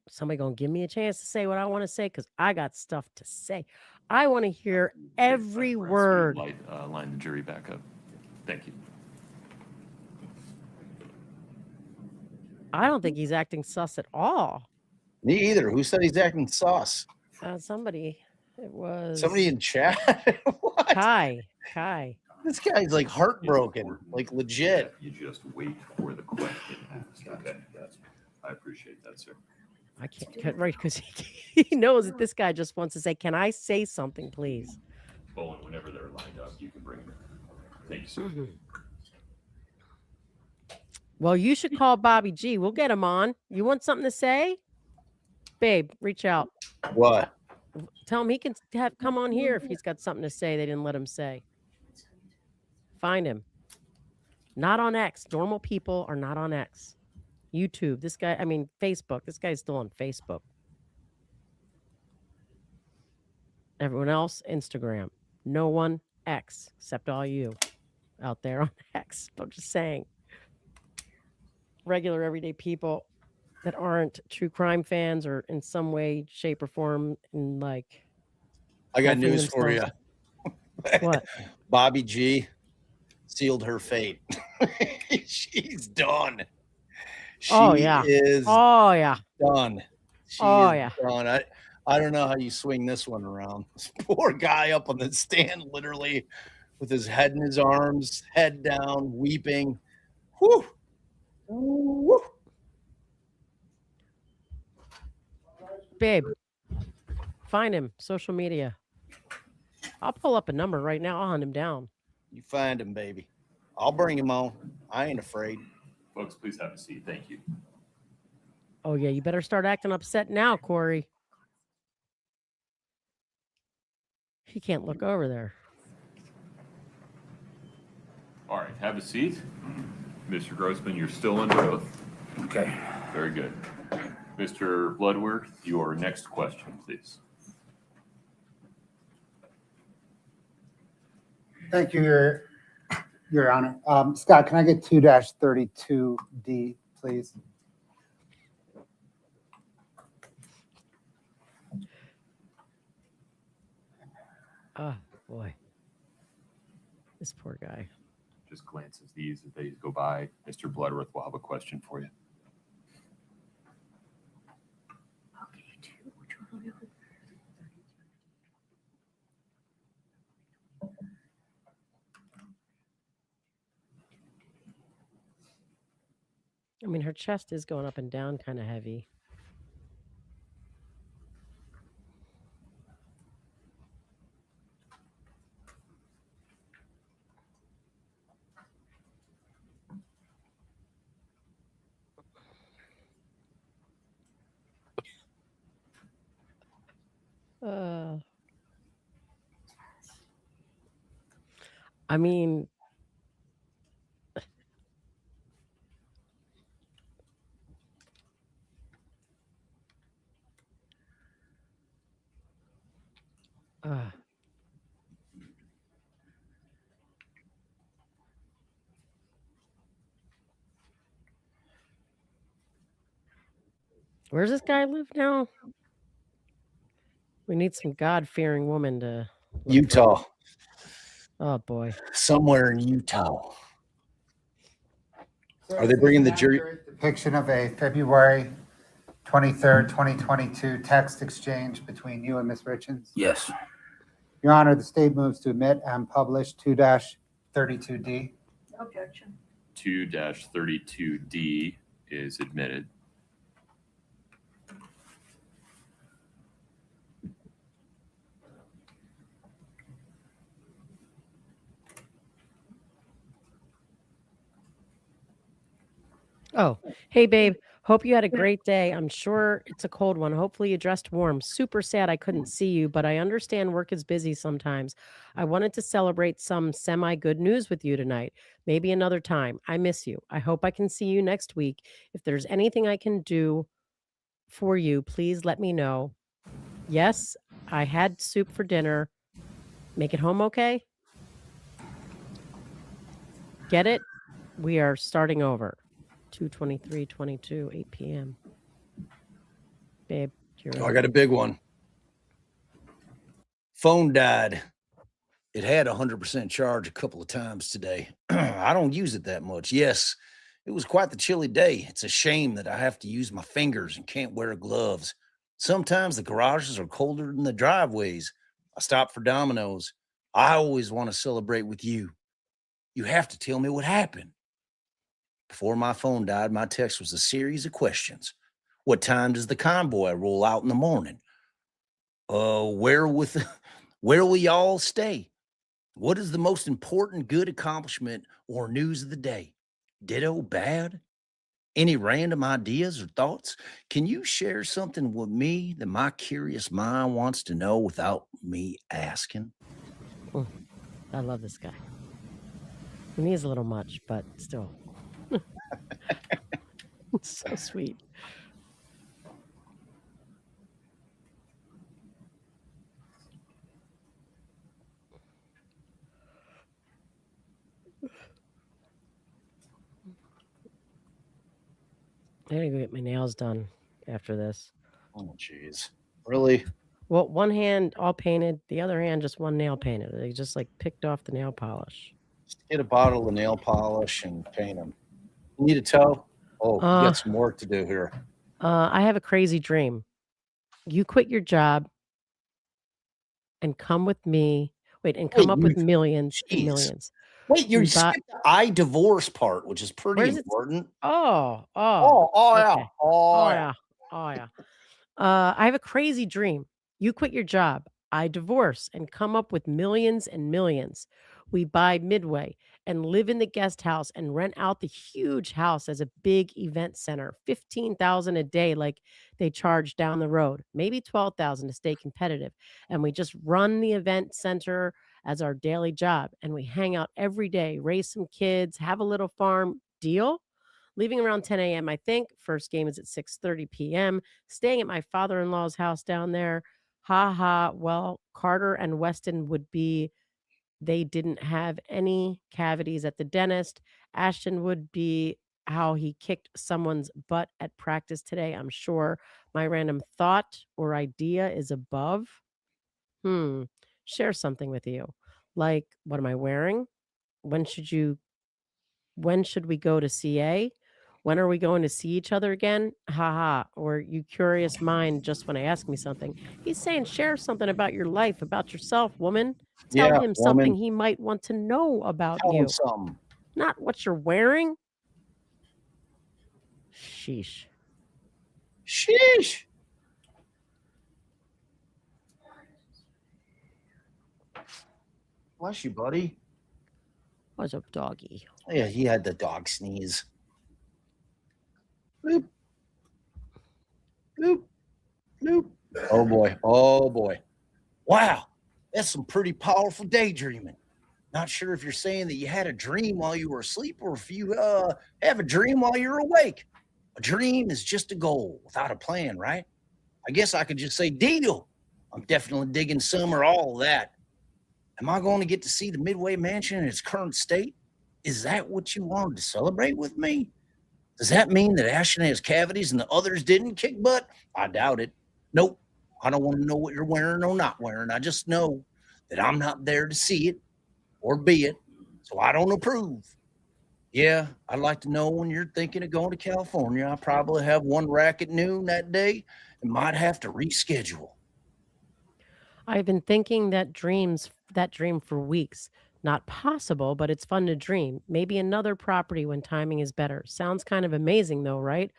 Somebody gonna give me a chance to say what I want to say because I got stuff to say. I want to hear every word. Line the jury back up. Thank you. I don't think he's acting sus at all. Me either. Who said he's acting sauce? Somebody. It was Somebody in chat. What? Kai. This guy's like heartbroken, like legit. You just wait for the question asked. Okay. I appreciate that, sir. I can't cut right because he knows that this guy just wants to say, "Can I say something, please?" Bowen, whenever they're lined up, you can bring them in. Thank you, sir. Mm-hmm. Well, you should call Bobby G. We'll get him on. You want something to say? Babe, reach out. What? Tell him he can come on here if he's got something to say they didn't let him say. Find him. Not on X. Normal people are not on X. YouTube. This guy, Facebook. This guy's still on Facebook. Everyone else, Instagram. No one X, except all you out there on X. I'm just saying. Regular, everyday people that aren't true crime fans or in some way, shape, or form in like. I got news for you. What? Bobby G sealed her fate. She's done. She is done. She is done. I don't know how you swing this one around. This poor guy up on the stand, literally with his head in his arms, head down, weeping. Whew. Whew. Babe, find him. Social media. I'll pull up a number right now. I'll hunt him down. You find him, baby. I'll bring him on. I ain't afraid. Folks, please have a seat. Thank you. Oh, yeah. You better start acting upset now, Kouri. He can't look over there. All right, have a seat. Mr. Grossman, you're still under oath. Okay. Very good. Mr. Bloodworth, your next question, please. Thank you, Your Honor. Scott, can I get 2-32D, please? Oh, boy. This poor guy. Just glance as these go by. Mr. Bloodworth will have a question for you. I mean, her chest is going up and down kind of heavy. I mean, where's this guy live now? We need some God-fearing woman to look for Utah. him. Oh, boy. Somewhere in Utah. Sir, Are they is this bringing the an jury? accurate depiction of a February 23rd, 2022 text exchange between you and Ms. Richins? Yes. Your Honor, the state moves to admit and publish 2-32D. Objection. 2-32D is admitted. Oh, hey, babe. Hope you had a great day. I'm sure it's a cold one. Hopefully you dressed warm. Super sad I couldn't see you, but I understand work is busy sometimes. I wanted to celebrate some semi-good news with you tonight. Maybe another time. I miss you. I hope I can see you next week. If there's anything I can do for you, please let me know. Yes, I had soup for dinner. Make it home okay? Get it? We are starting over. 2:23:22, 8 p.m. Babe, you're Oh, I got a big one. Phone died. It had 100% charge a couple of times today. I don't use it that much. Yes, it was quite the chilly day. It's a shame that I have to use my fingers and can't wear gloves. Sometimes the garages are colder than the driveways. I stop for Domino's. I always want to celebrate with you. You have to tell me what happened. Before my phone died, my text was a series of questions. What time does the convoy roll out in the morning? Where will y'all stay? What is the most important good accomplishment or news of the day? Ditto bad? Any random ideas or thoughts? Can you share something with me that my curious mind wants to know without me asking? I love this guy. He needs a little much, but still. So sweet. I gotta go get my nails done after this. Oh, jeez. Really? Well, one hand all painted, the other hand just one nail painted. They just like picked off the nail polish. Just get a bottle of nail polish and paint them. You need a toe? Oh, you got some work to do here. I have a crazy dream. You quit your job and come with me. Wait, and come up with millions and Jeez. millions. Wait, you And buy- skipped the I divorce part, which is pretty Where does it- important. Oh, yeah. okay. Oh, yeah. Oh, yeah. I have a crazy dream. You quit your job. I divorce and come up with millions and millions. We buy Midway and live in the guest house and rent out the huge house as a big event center. 15,000 a day like they charge down the road. Maybe 12,000 to stay competitive. And we just run the event center as our daily job and we hang out every day, raise some kids, have a little farm. Deal? Leaving around 10 a.m., I think. First game is at 6:30 p.m. Staying at my father-in-law's house down there. Ha ha. Well, Carter and Weston would be, they didn't have any cavities at the dentist. Ashton would be how he kicked someone's butt at practice today, I'm sure. My random thought or idea is above. Share something with you. Like, what am I wearing? When should you when should we go to CA? When are we going to see each other again? Ha ha. Or you curious mind just when I ask me something. He's saying share something about your life, about yourself, woman. Tell Yeah, him something woman. he might want to know about Tell him you. something. Not what you're wearing. Sheesh. Sheesh. Bless you, buddy. What's up, doggy? Yeah, he had the dog sneeze. Bloop. Bloop. Bloop. Oh boy. Oh boy. Wow, that's some pretty powerful daydreaming. Not sure if you're saying that you had a dream while you were asleep or if you have a dream while you're awake. A dream is just a goal without a plan, right? I guess I could just say deal. I'm definitely digging some or all of that. Am I going to get to see the Midway Mansion in its current state? Is that what you wanted to celebrate with me? Does that mean that Ashton has cavities and the others didn't kick butt? I doubt it. Nope. I don't want to know what you're wearing or not wearing. I just know that I'm not there to see it or be it, so I don't approve. Yeah, I'd like to know when you're thinking of going to California. I probably have one rack at noon that day and might have to reschedule. I've been thinking that dream for weeks. Not possible, but it's fun to dream. Maybe another property when timing is better. Sounds kind of amazing though, right?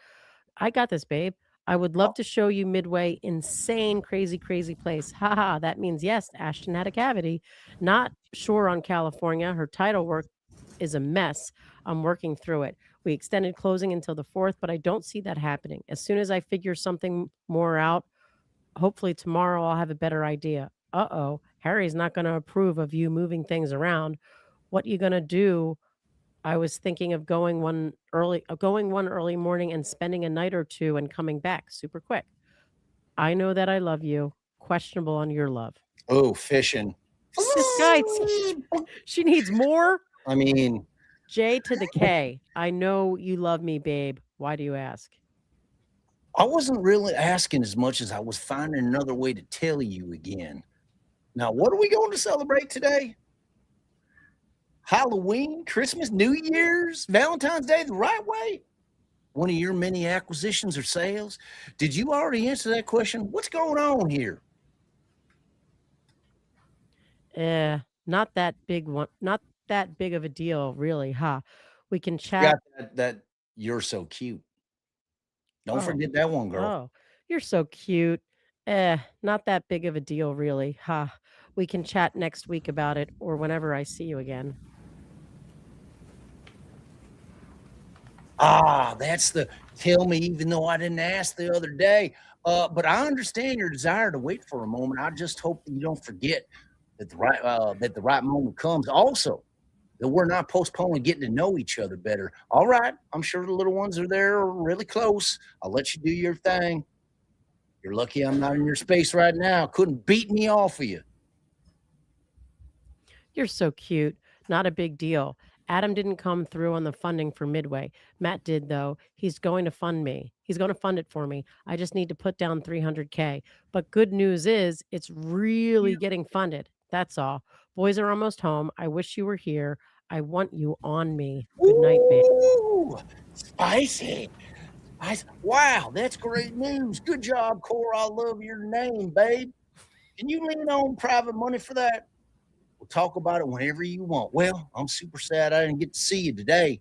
I got this, babe. I would love to show you Midway. Insane, crazy, crazy place. Haha, that means yes, Ashton had a cavity. Not sure on California. Her title work is a mess. I'm working through it. We extended closing until the 4th, but I don't see that happening. As soon as I figure something more out, hopefully tomorrow I'll have a better idea. Uh-oh, Harry's not going to approve of you moving things around. What you going to do? I was thinking of going one early morning and spending a night or two and coming back super quick. I know that I love you. Questionable on your love. Oh, fishing. This guy, she needs more. I mean, J to the K. I know you love me, babe. Why do you ask? I wasn't really asking as much as I was finding another way to tell you again. Now, what are we going to celebrate today? Halloween, Christmas, New Year's, Valentine's Day the right way? One of your many acquisitions or sales? Did you already answer that question? What's going on here? Not that big one. Not that big of a deal, really, huh? We can you chat. got that you're so cute. Don't Oh, forget that one, girl. oh, you're so cute. Not that big of a deal, really, huh? We can chat next week about it or whenever I see you again. Ah, that's the tell me even though I didn't ask the other day. But I understand your desire to wait for a moment. I just hope that you don't forget that the right moment comes. Also, that we're not postponing getting to know each other better. All right, I'm sure the little ones are there really close. I'll let you do your thing. You're lucky I'm not in your space right now. Couldn't beat me off of you. You're so cute. Not a big deal. Adam didn't come through on the funding for Midway. Matt did, though. He's going to fund me. He's going to fund it for me. I just need to put down $300K. But good news is it's really getting funded. That's all. Boys are almost home. I wish you were here. I want you on me. Good night, babe. Ooh, spicy. Wow, that's great news. Good job, Cora. I love your name, babe. Can you lean on private money for that? We'll talk about it whenever you want. Well, I'm super sad I didn't get to see you today,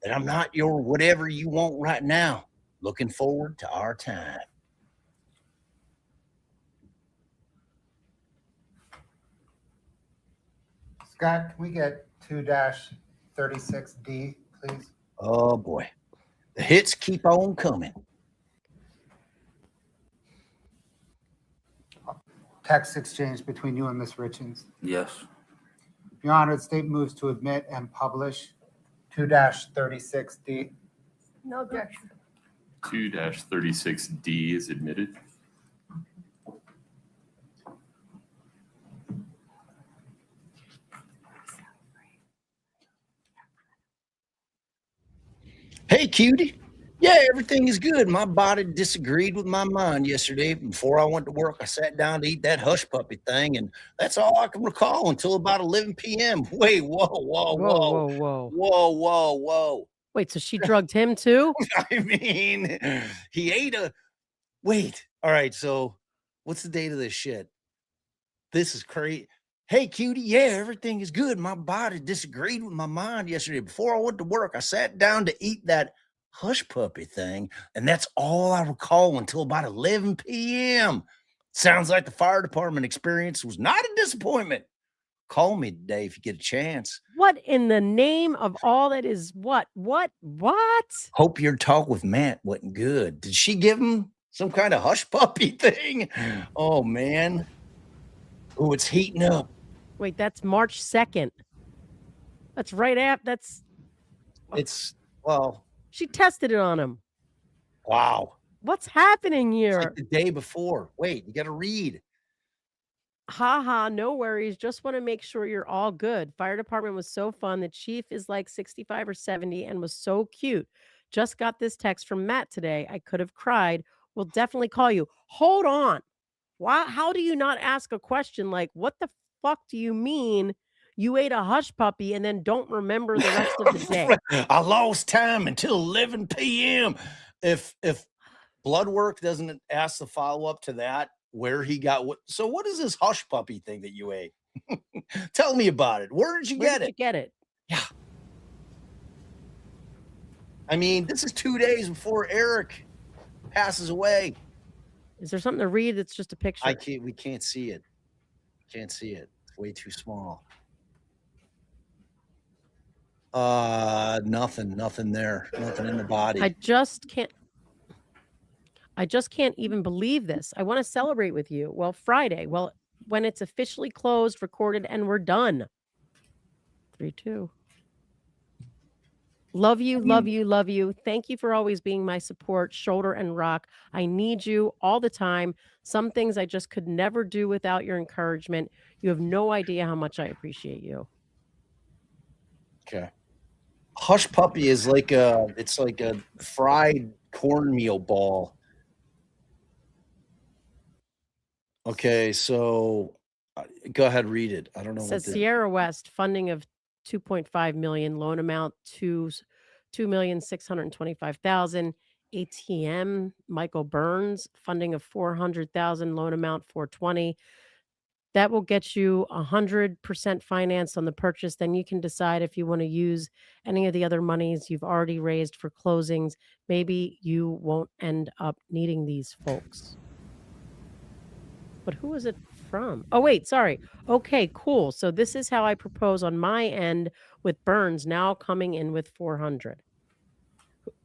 that I'm not your whatever you want right now. Looking forward to our time. Scott, can we get 2-36D, please? Oh boy. The hits keep on coming. Text exchange between you and Ms. Richins. Yes. Your Honor, the state moves to admit and publish 2-36D. No objection. 2-36D is admitted. Hey, cutie. Yeah, everything is good. My body disagreed with my mind yesterday. Before I went to work, I sat down to eat that hush puppy thing, and that's all I can recall until about 11 p.m. Wait, whoa, whoa, whoa, Whoa. whoa, whoa. Wait, so she drugged him too? I mean, he ate a. Wait. All right. So, what's the date of this shit? This is crazy. Hey, cutie. Yeah, everything is good. My body disagreed with my mind yesterday. Before I went to work, I sat down to eat that hush puppy thing, and that's all I recall until about 11 p.m. Sounds like the fire department experience was not a disappointment. Call me today if you get a chance. What in the name of all that is what? Hope your talk with Matt wasn't good. Did she give him some kind of hush puppy thing? Oh, man. Oh, it's heating up. Wait, that's March 2nd. That's right after. Well. She tested it on him. Wow. What's happening It's here? like the day before. Wait, you got to read. No worries. Just want to make sure you're all good. Fire department was so fun. The chief is like 65 or 70 and was so cute. Just got this text from Matt today. I could have cried. We'll definitely call you. Hold on. Why? How do you not ask a question like, what the fuck do you mean you ate a hush puppy and then don't remember the rest of the day? I lost time until 11 p.m. If blood work doesn't ask the follow-up to that, where he got what? So what is this hush puppy thing that you ate? Tell me about it. Where did you get it? Yeah. I mean, this is 2 days before Eric passes away. Is there something to read that's just a picture? We can't see it. Can't see it. It's way too small. Nothing there. Nothing in the body. I just can't even believe this. I want to celebrate with you. Well, Friday. Well, when it's officially closed, recorded, and we're done. 3-2. Love you, love you, love you. Thank you for always being my support, shoulder and rock. I need you all the time. Some things I just could never do without your encouragement. You have no idea how much I appreciate you. Okay. Hush puppy is like it's like a fried cornmeal ball. Okay, so go ahead, read it. I don't know. It says Sierra West funding of 2.5 million, loan amount to 2,625,000. ATM Michael Burns funding of 400,000, loan amount 420. That will get you 100% financed on the purchase. Then you can decide if you want to use any of the other monies you've already raised for closings. Maybe you won't end up needing these folks. But who is it from? Oh, wait, sorry. Okay, cool. So this is how I propose on my end with Burns now coming in with 400.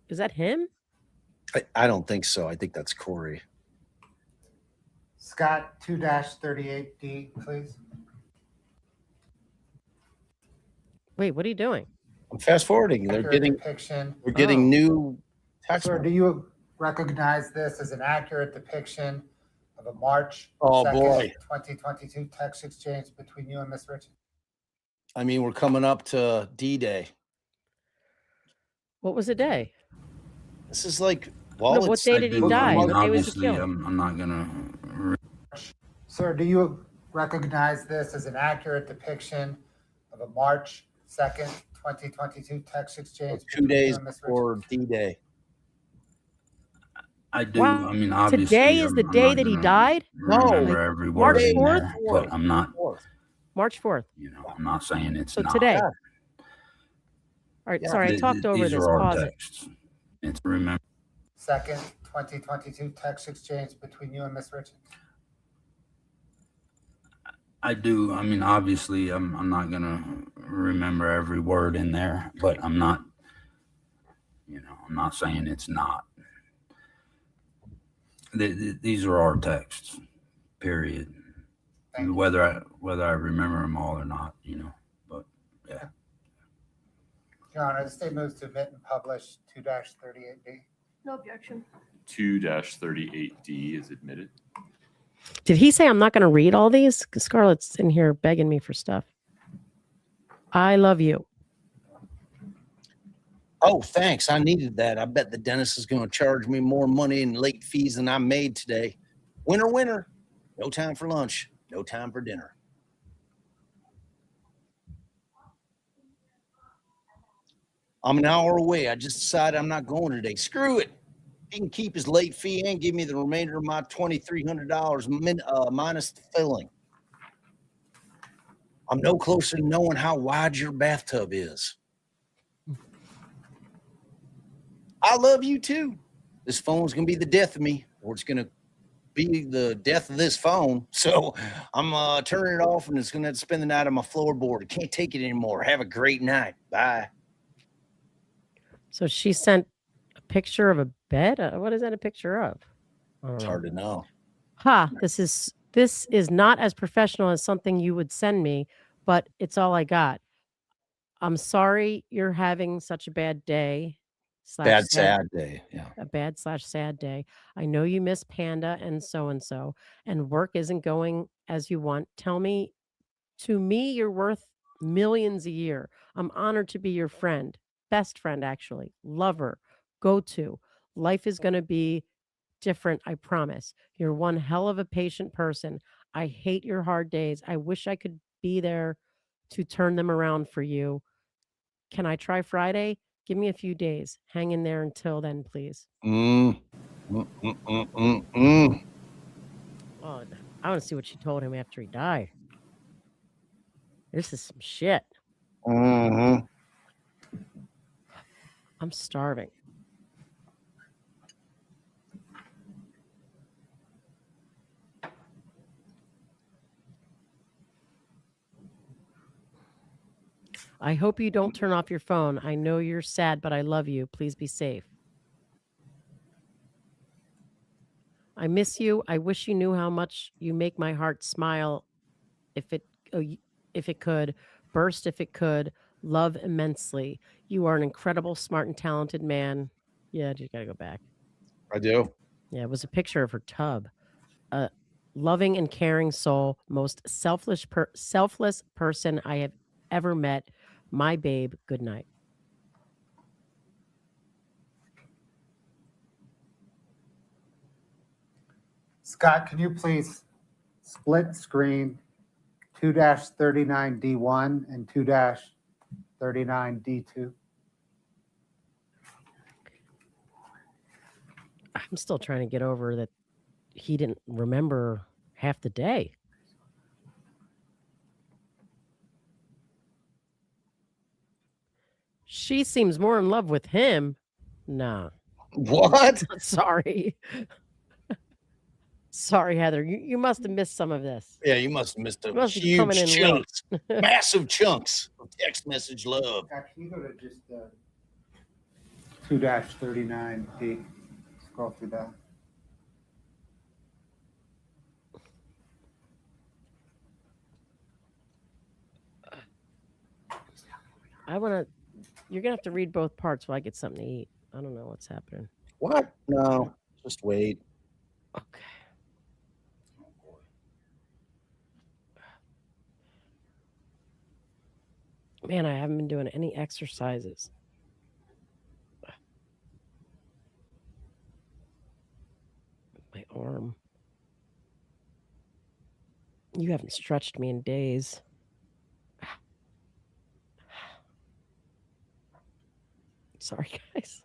Is that him? I don't think so. I think that's Kouri. Scott, 2-38D, please. Wait, what are you doing? I'm fast forwarding. They're getting new text. Sir, do you recognize this as an accurate depiction of a March 2nd, 2022 text exchange between you and Ms. Richins? I mean, we're coming up to D-Day. What was the day? This is like, what day did he die? What day was he killed? I'm not gonna. Sir, do you recognize this as an accurate depiction of a March 2nd, 2022 text exchange? 2 days before D-Day. I do. Wow. I mean, obviously. Today is the day that he died? Remember every word March in 4th? there, but I'm not. March 4th. You know, I'm not saying it's So not. today. All right, sorry, I talked over These this. are our Pause it. texts. It's remember. 2nd, 2022 text exchange between you and Ms. Richins. I do. I mean, obviously, I'm not gonna remember every word in there, but I'm not. I'm not saying it's not. These are our texts. Period. Whether I remember them all or not, but yeah. Your Honor, the state moves to admit and publish 2-38D. No objection. 2-38D is admitted. Did he say I'm not going to read all these? 'Cause Scarlett's in here begging me for stuff. I love you. Oh, thanks. I needed that. I bet the dentist is going to charge me more money in late fees than I made today. Winner, winner. No time for lunch. No time for dinner. I'm an hour away. I just decided I'm not going today. Screw it. He can keep his late fee and give me the remainder of my $2,300 minus the filling. I'm no closer to knowing how wide your bathtub is. I love you too. This phone's going to be the death of me, or it's going to be the death of this phone. So I'm turning it off, and it's going to have to spend the night on my floorboard. I can't take it anymore. Have a great night. Bye. So she sent a picture of a bed. What is that a picture of? It's hard to know. This is not as professional as something you would send me, but it's all I got. I'm sorry you're having such a bad day. Sad day. Yeah. A bad/sad day. I know you miss Panda and so, and work isn't going as you want. To me, you're worth millions a year. I'm honored to be your friend, best friend, actually, lover, go-to. Life is going to be different, I promise. You're one hell of a patient person. I hate your hard days. I wish I could be there to turn them around for you. Can I try Friday? Give me a few days. Hang in there until then, please. Oh, I want to see what she told him after he died. This is some shit. I'm starving. I hope you don't turn off your phone. I know you're sad, but I love you. Please be safe. I miss you. I wish you knew how much you make my heart smile. If it could, burst if it could, love immensely. You are an incredible, smart, and talented man. Yeah, you gotta go back. I do. Yeah, it was a picture of her tub. A loving and caring soul, most selfless person I have ever met. My babe, good night. Scott, can you please split screen 2-39D1 and 2-39D2? I'm still trying to get over that he didn't remember half the day. She seems more in love with him. No. What? Sorry. Sorry, Heather. You must have missed some of this. Yeah, you must have missed a Must be coming huge in chunks, late. massive chunks of text message love. Can you go to just 2-39D? Scroll through that. You're gonna have to read both parts while I get something to eat. I don't know what's happening. What? No, just wait. Okay. Man, I haven't been doing any exercises. My arm. You haven't stretched me in days. Sorry, guys.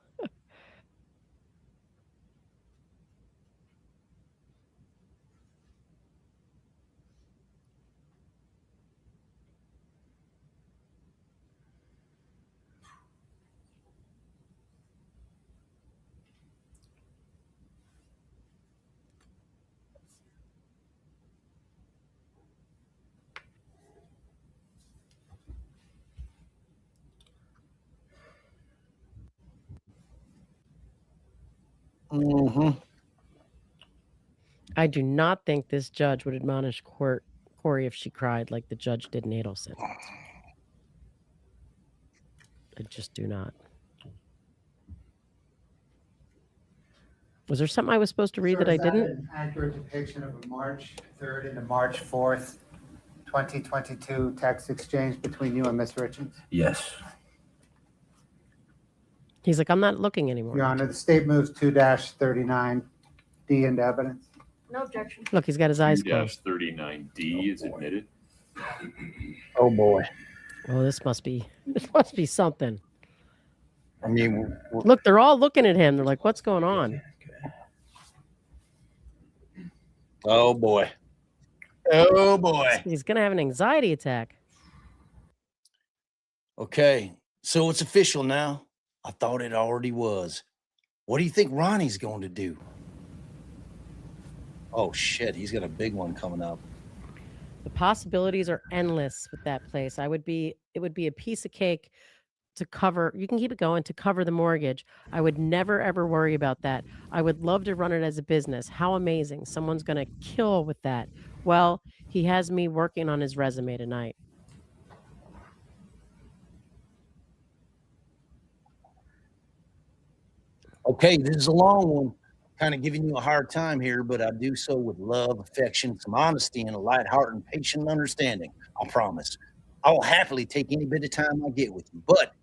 Mm-hmm. I do not think this judge would admonish Kouri if she cried like the judge did in Adelson. I just do not. Was there something I was supposed to read Sir, that I is didn't? an accurate depiction of a March 3rd and a March 4th, 2022 text exchange between you and Ms. Richins? Yes. He's like, I'm not looking anymore. Your Honor, the state moves 2-39D into evidence. No objection. Look, he's got his eyes closed. 39D is admitted. Oh boy. Oh, this must be something. I mean, Look, they're all looking at him. They're like, what's going on? oh boy. Oh boy. He's gonna have an anxiety attack. Okay, so it's official now. I thought it already was. What do you think Ronnie's going to do? Oh shit, he's got a big one coming up. The possibilities are endless with that place. It would be a piece of cake to cover. You can keep it going to cover the mortgage. I would never ever worry about that. I would love to run it as a business. How amazing. Someone's going to kill with that. Well, he has me working on his resume tonight. Okay, this is a long one. Kind of giving you a hard time here, but I do so with love, affection, some honesty, and a light heart and patient understanding. I promise. I will happily take any bit of time I get with you. But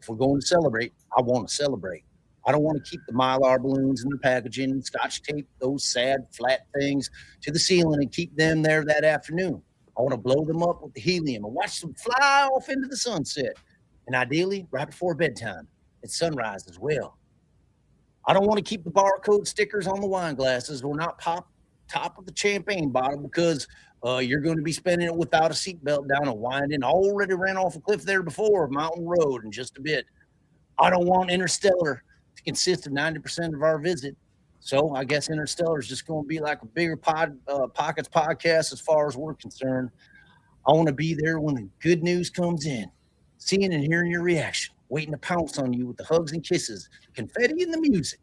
if we're going to celebrate, I want to celebrate. I don't want to keep the Mylar balloons in the packaging and scotch tape those sad, flat things to the ceiling and keep them there that afternoon. I want to blow them up with the helium and watch them fly off into the sunset. And ideally, right before bedtime at sunrise as well. I don't want to keep the barcode stickers on the wine glasses or not pop top of the champagne bottle because you're going to be spending it without a seatbelt down a winding, already ran off a cliff there before, Mountain Road in just a bit. I don't want Interstellar to consist of 90% of our visit. So I guess Interstellar is just going to be like a bigger Pockets podcast as far as we're concerned. I want to be there when the good news comes in, seeing and hearing your reaction, waiting to pounce on you with the hugs and kisses, confetti and the music,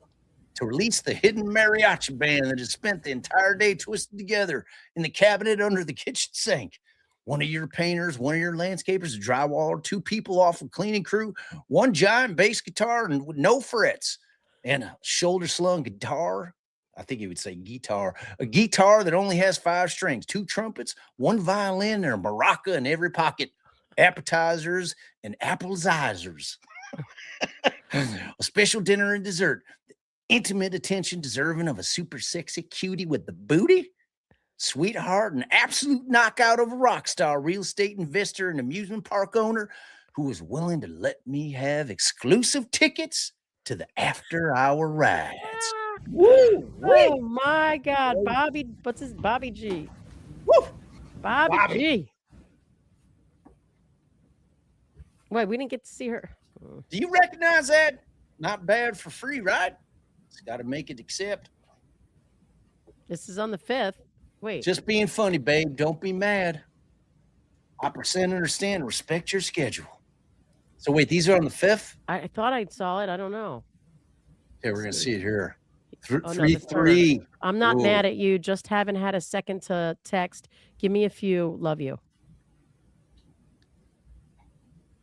to release the hidden mariachi band that has spent the entire day twisted together in the cabinet under the kitchen sink. One of your painters, one of your landscapers, a drywaller, two people off a cleaning crew, one giant bass guitar and with no frets, and a shoulder-slung guitar. I think he would say guitar. A guitar that only has 5 strings, 2 trumpets, 1 violin, and a maraca in every pocket. Appetizers and appletizers. A special dinner and dessert. Intimate attention deserving of a super sexy cutie with the booty. Sweetheart, an absolute knockout of a rock star, real estate investor and amusement park owner who is willing to let me have exclusive tickets to the after-hour rides. Woo! Oh my God, Bobby! What's his Bobby G? Woo! Bobby G. Wait, we didn't get to see her. Do you recognize that? Not bad for free, right? It's got to make it accept. This is on the 5th. Wait. Just being funny, babe. Don't be mad. I understand. Respect your schedule. So wait, these are on the 5th? I thought I saw it. I don't know. Okay, we're gonna see it here. Oh, no, 3-3. I'm not Ooh. mad at you. Just haven't had a second to text. Give me a few. Love you.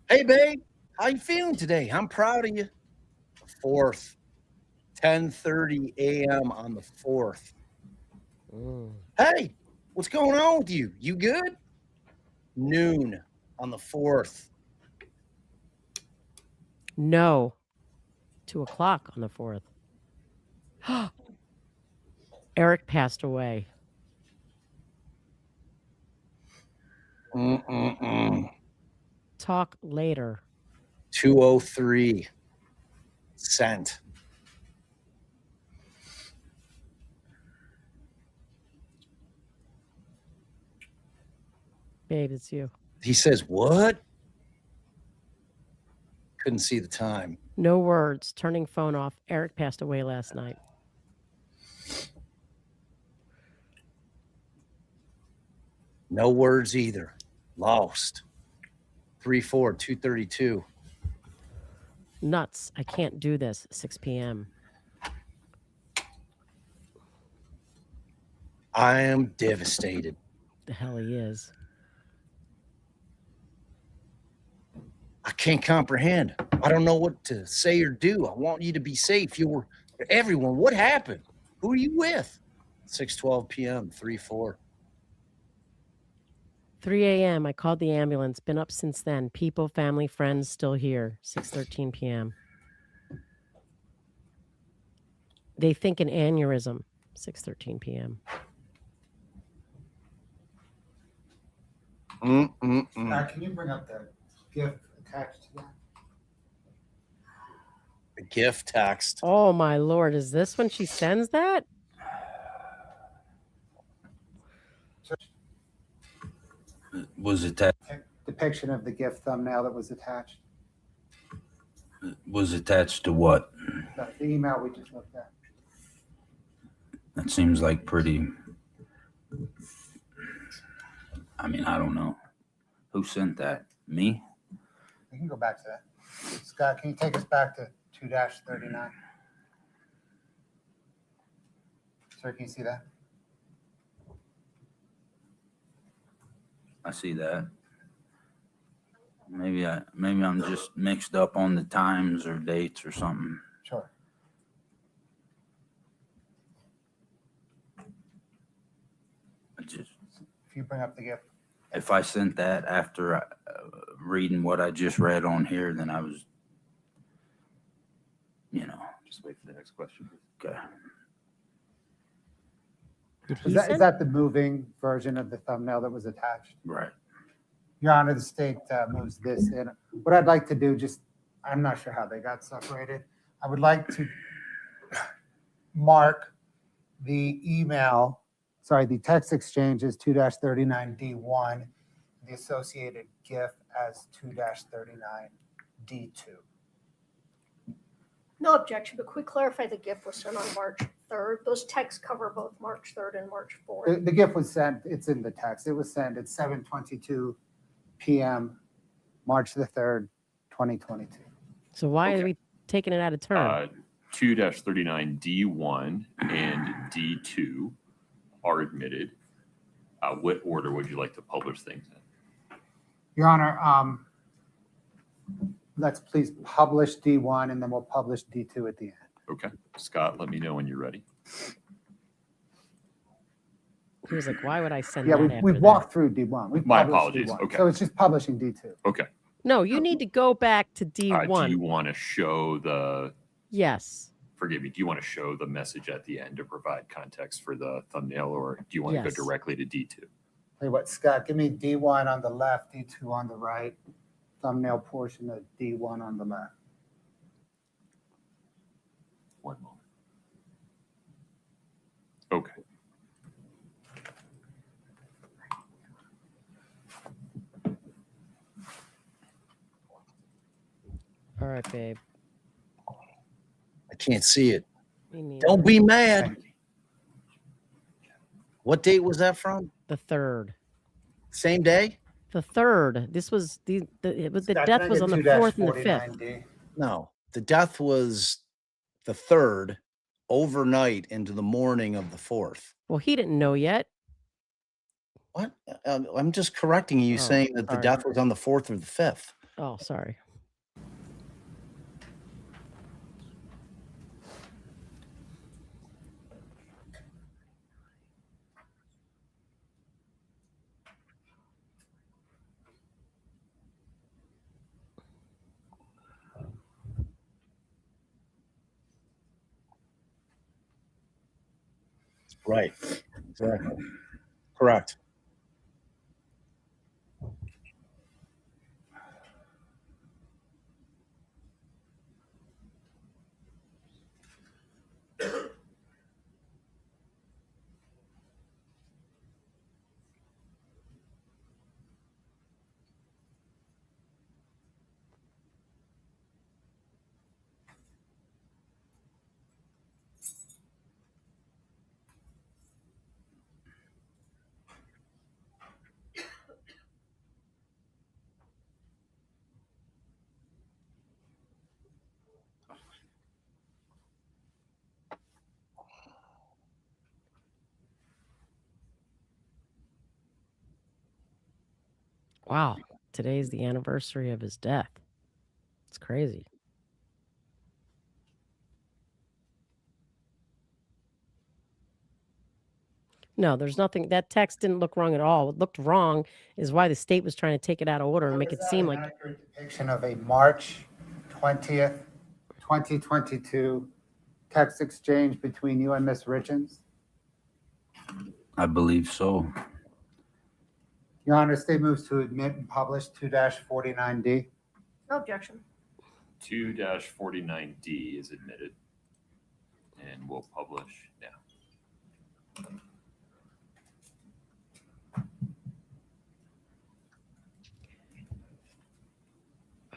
Hey, babe. How you feeling today? I'm proud of you. The 4th. 10:30 a.m. on the 4th. Hey, what's going on with you? You good? Noon on the 4th. No. 2 o'clock on the 4th. Eric passed away. Talk later. 2:03. Sent. Babe, it's you. He says, what? Couldn't see the time. No words. Turning phone off. Eric passed away last night. No words either. Lost. 3-4, 232. Nuts. I can't do this. 6 p.m. I am devastated. The hell he is. I can't comprehend. I don't know what to say or do. I want you to be safe. You're everyone. What happened? Who are you with? 6:12 p.m. 3-4. 3 a.m. I called the ambulance. Been up since then. People, family, friends still here. 6:13 p.m. They think an aneurysm. 6:13 p.m. Can you bring up the gift attached to that? The gift text. Oh my lord! Is this when she sends that? Was attached. Depiction of the gift thumbnail that was attached. Was attached to what? The email we just looked at. That seems like pretty. I mean, I don't know. Who sent that? Me? We can go back to that. Scott, can you take us back to 2-39? Sir, can you see that? I see that. Maybe I'm just mixed up on the times or dates or something. Sure. Just, if you bring up the gift. If I sent that after reading what I just read on here, then I was, Just wait for the next question. Okay. Is that the moving version of the thumbnail that was attached? Right. Your Honor, the state moves this in. What I'd like to do, I'm not sure how they got separated. I would like to mark the the text exchange as 2-39D1, the associated GIF as 2-39D2. No objection, but could we clarify the gift was sent on March 3rd? Those texts cover both March 3rd and March 4th. The GIF was sent, it's in the text. It was sent at 7:22 p.m., March the 3rd, 2022. So why are we taking it out of turn? 2-39D1 and D2 are admitted. What order would you like to publish things in? Your Honor, let's please publish D1 and then we'll publish D2 at the end. Okay. Scott, let me know when you're ready. He was like, why would I send Yeah, that we've walked through D1. We've My published apologies. D1. Okay. So it's just publishing D2. Okay. No, you need to go back to D1. Do you want to show the, Yes. forgive me, do you want to show the message at the end to provide context for the thumbnail, or do you want to Yes. go directly to D2? Tell you what, Scott, give me D1 on the left, D2 on the right, thumbnail portion of D1 on the left. One moment. Okay. All right, babe. I can't see it. Me neither. Don't be mad. What date was that from? The 3rd. Same day? The 3rd. This was the Scott, death can I was get on the 4th and the 5th. 2-49D? No, the death was the 3rd, overnight into the morning of the 4th. Well, he didn't know yet. What? I'm just correcting you, Oh, saying that the sorry. death was on the 4th or the 5th. Oh, sorry. Right. Exactly. Correct. Wow. Today's the anniversary of his death. It's crazy. No, there's nothing. That text didn't look wrong at all. What looked wrong is why the state was trying to take it out of order and make it seem like. Accurate depiction of a March 20th, 2022 text exchange between you and Miss Richins? I believe so. Your Honor, state moves to admit and publish 2-49D. No objection. 2-49D is admitted. And we'll publish now.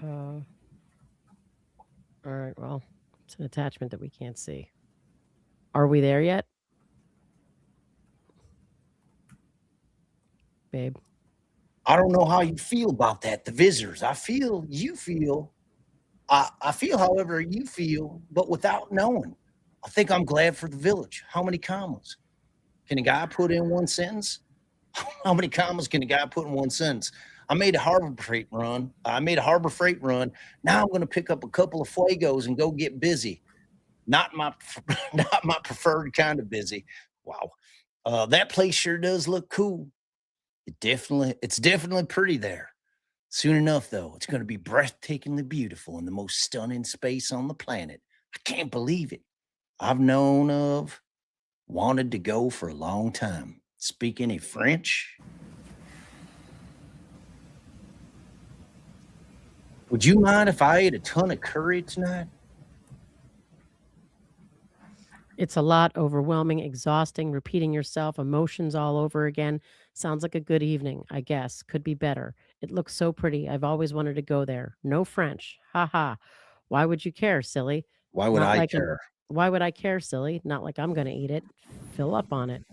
All right, well, it's an attachment that we can't see. Are we there yet? Babe? I don't know how you feel about that, the visitors. I feel you feel. I feel however you feel, but without knowing. I think I'm glad for the village. How many commas? Can a guy put in one sentence? How many commas can a guy put in one sentence? I made a Harbor Freight run. Now I'm going to pick up a couple of Fuegos and go get busy. Not my preferred kind of busy. Wow. That place sure does look cool. It's definitely pretty there. Soon enough, though, it's going to be breathtakingly beautiful and the most stunning space on the planet. I can't believe it. I've known of, wanted to go for a long time. Speak any French? Would you mind if I ate a ton of curry tonight? It's a lot, overwhelming, exhausting, repeating yourself, emotions all over again. Sounds like a good evening, I guess. Could be better. It looks so pretty. I've always wanted to go there. No French. Ha ha. Why would you care, silly? Why would Not I like care? Why would I care, silly? Not like I'm going to eat it. Fill up on it.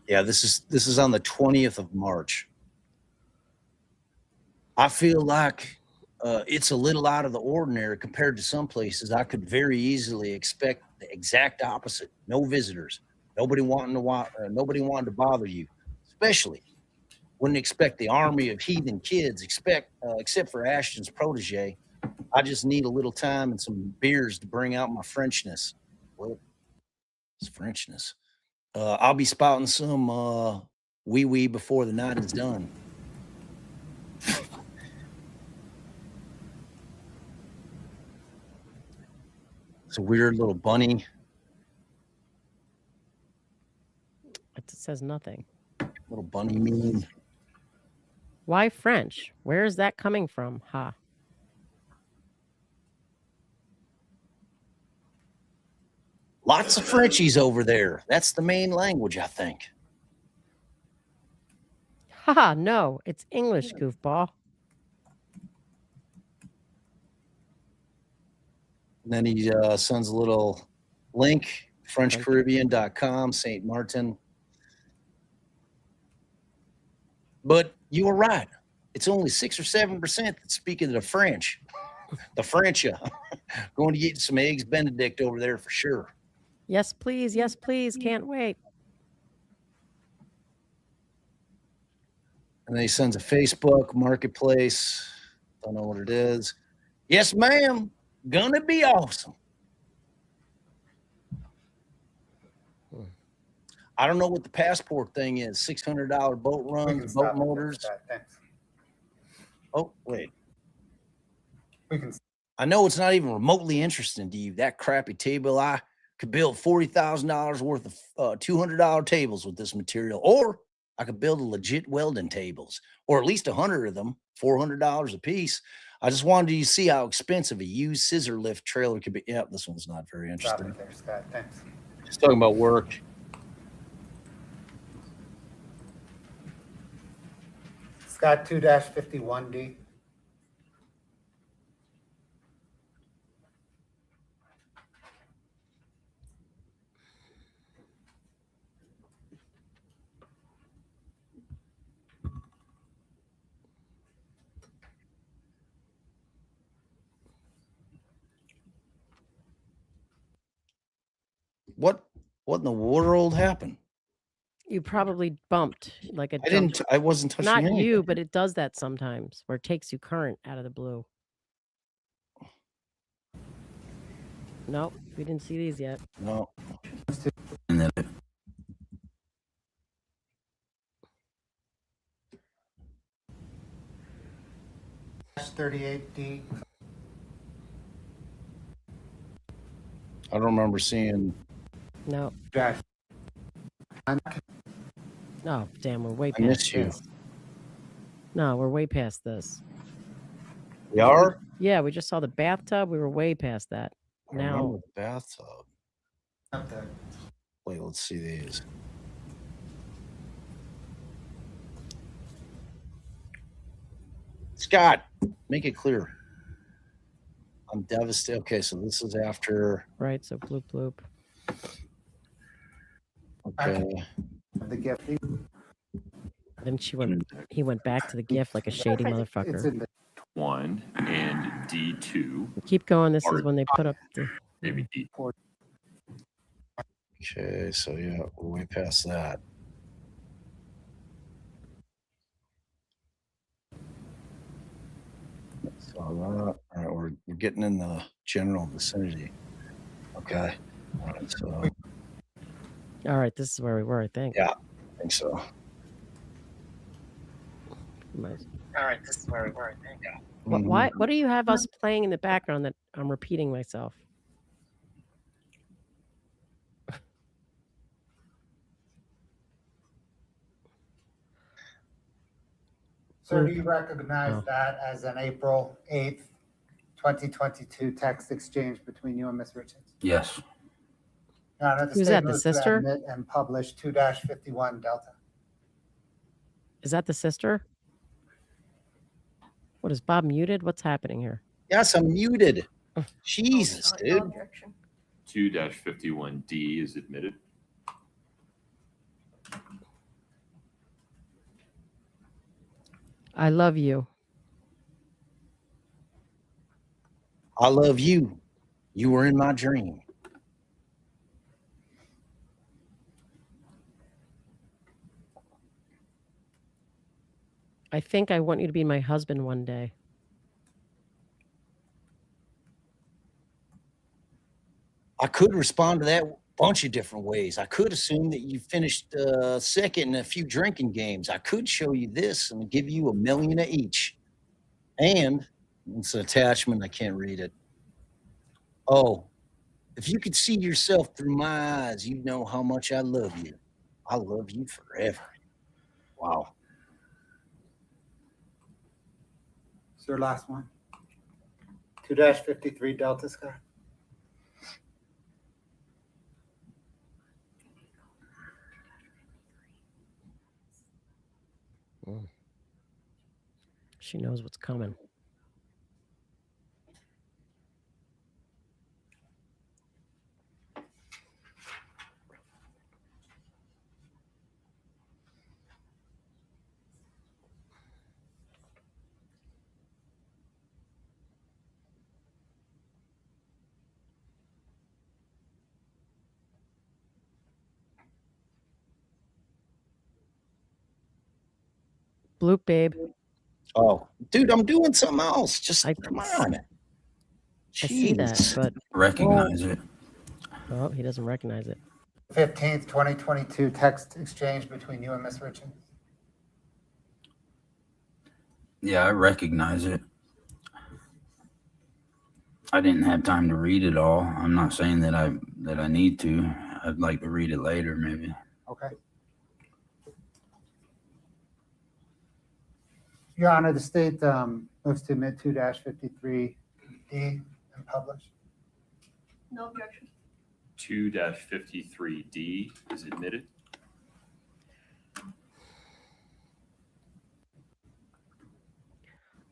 Yeah, this is on the 20th of March. I feel like it's a little out of the ordinary compared to some places. I could very easily expect the exact opposite. No visitors, nobody wanting to bother you. Especially, wouldn't expect the army of heathen kids. Except for Ashton's protege. I just need a little time and some beers to bring out my Frenchness. What? It's Frenchness. I'll be spouting some wee before the night is done. It's a weird little bunny. It says nothing. Little bunny meme. Why French? Where is that coming from? Ha. Lots of Frenchies over there. That's the main language, I think. Ha, no, it's English, goofball. And then he sends a little link, FrenchCaribbean.com, St. Martin. But you were right. It's only 6 or 7% that's speaking the French. The French. Going to get some eggs Benedict over there for sure. Yes, please. Yes, please. Can't wait. And then he sends a Facebook marketplace. Don't know what it is. Yes, ma'am. Gonna be awesome. I don't know what the passport thing is. $600 boat runs, boat motors. Thanks. Oh, wait. We can. I know it's not even remotely interesting to you. That crappy table. I could build $40,000 worth of $200 tables with this material, or I could build a legit welding tables, or at least 100 of them, $400 a piece. I just wanted you to see how expensive a used scissor lift trailer could be. Yep, this one's not very interesting. There, Scott. Thanks. Just talking about work. Scott 2-51D. What What in the world happened? You probably bumped like a I didn't. jump. I wasn't touching Not anything. you, but it does that sometimes where it takes you current out of the blue. Nope, we didn't see these yet. No. And then 38D. I don't remember seeing. No. Josh. No, damn, we're way I past miss you. this. No, we're way past this. We are. Yeah, we just saw the bathtub. We were way past that. I remember Now, the bathtub. Up there. Wait, let's see these. Scott, make it clear. I'm devastated. Okay, so this is after. right? So bloop bloop. Okay. The gift. Then he went back to the gift like a shady It's motherfucker. in the 1 and D2. Keep going. This is when they put up the. Maybe D4. Okay, so yeah, we're way past that. So all right, we're getting in the general vicinity. Okay. All right, so All right, this is where we were, I think. yeah, I think so. All right, this is where we were, I think. Why? What do you have us playing in the background that I'm repeating myself? Sir, do you recognize Oh. that as an April 8th, 2022 text exchange between you and Ms. Richins? yes, Your Honor, the Who's state that, the moves to sister? admit and publish 2-51 Delta. Is that the sister? What is Bob muted? What's happening here? Yes, I'm muted. Jesus, No dude. objection. 2-51D is admitted. I love you. I love you. You were in my dream. I think I want you to be my husband one day. I could respond to that a bunch of different ways. I could assume that you finished second in a few drinking games. I could show you this and give you $1 million each. And it's an attachment. I can't read it. Oh, if you could see yourself through my eyes, you'd know how much I love you. I love you forever. Wow. Sir, last one. 2-53 Delta, Scott. She knows what's coming. Bloop, babe. Oh, dude, I'm doing something else. Just come on. I see that, Jeez. but recognize it. oh, he doesn't recognize it. 15th, 2022 text exchange between you and Ms. Richins. Yeah, I recognize it. I didn't have time to read it all. I'm not saying that I need to. I'd like to read it later, maybe. Okay. Your Honor, the state moves to admit 2-53D and publish. No objection. 2-53D is admitted.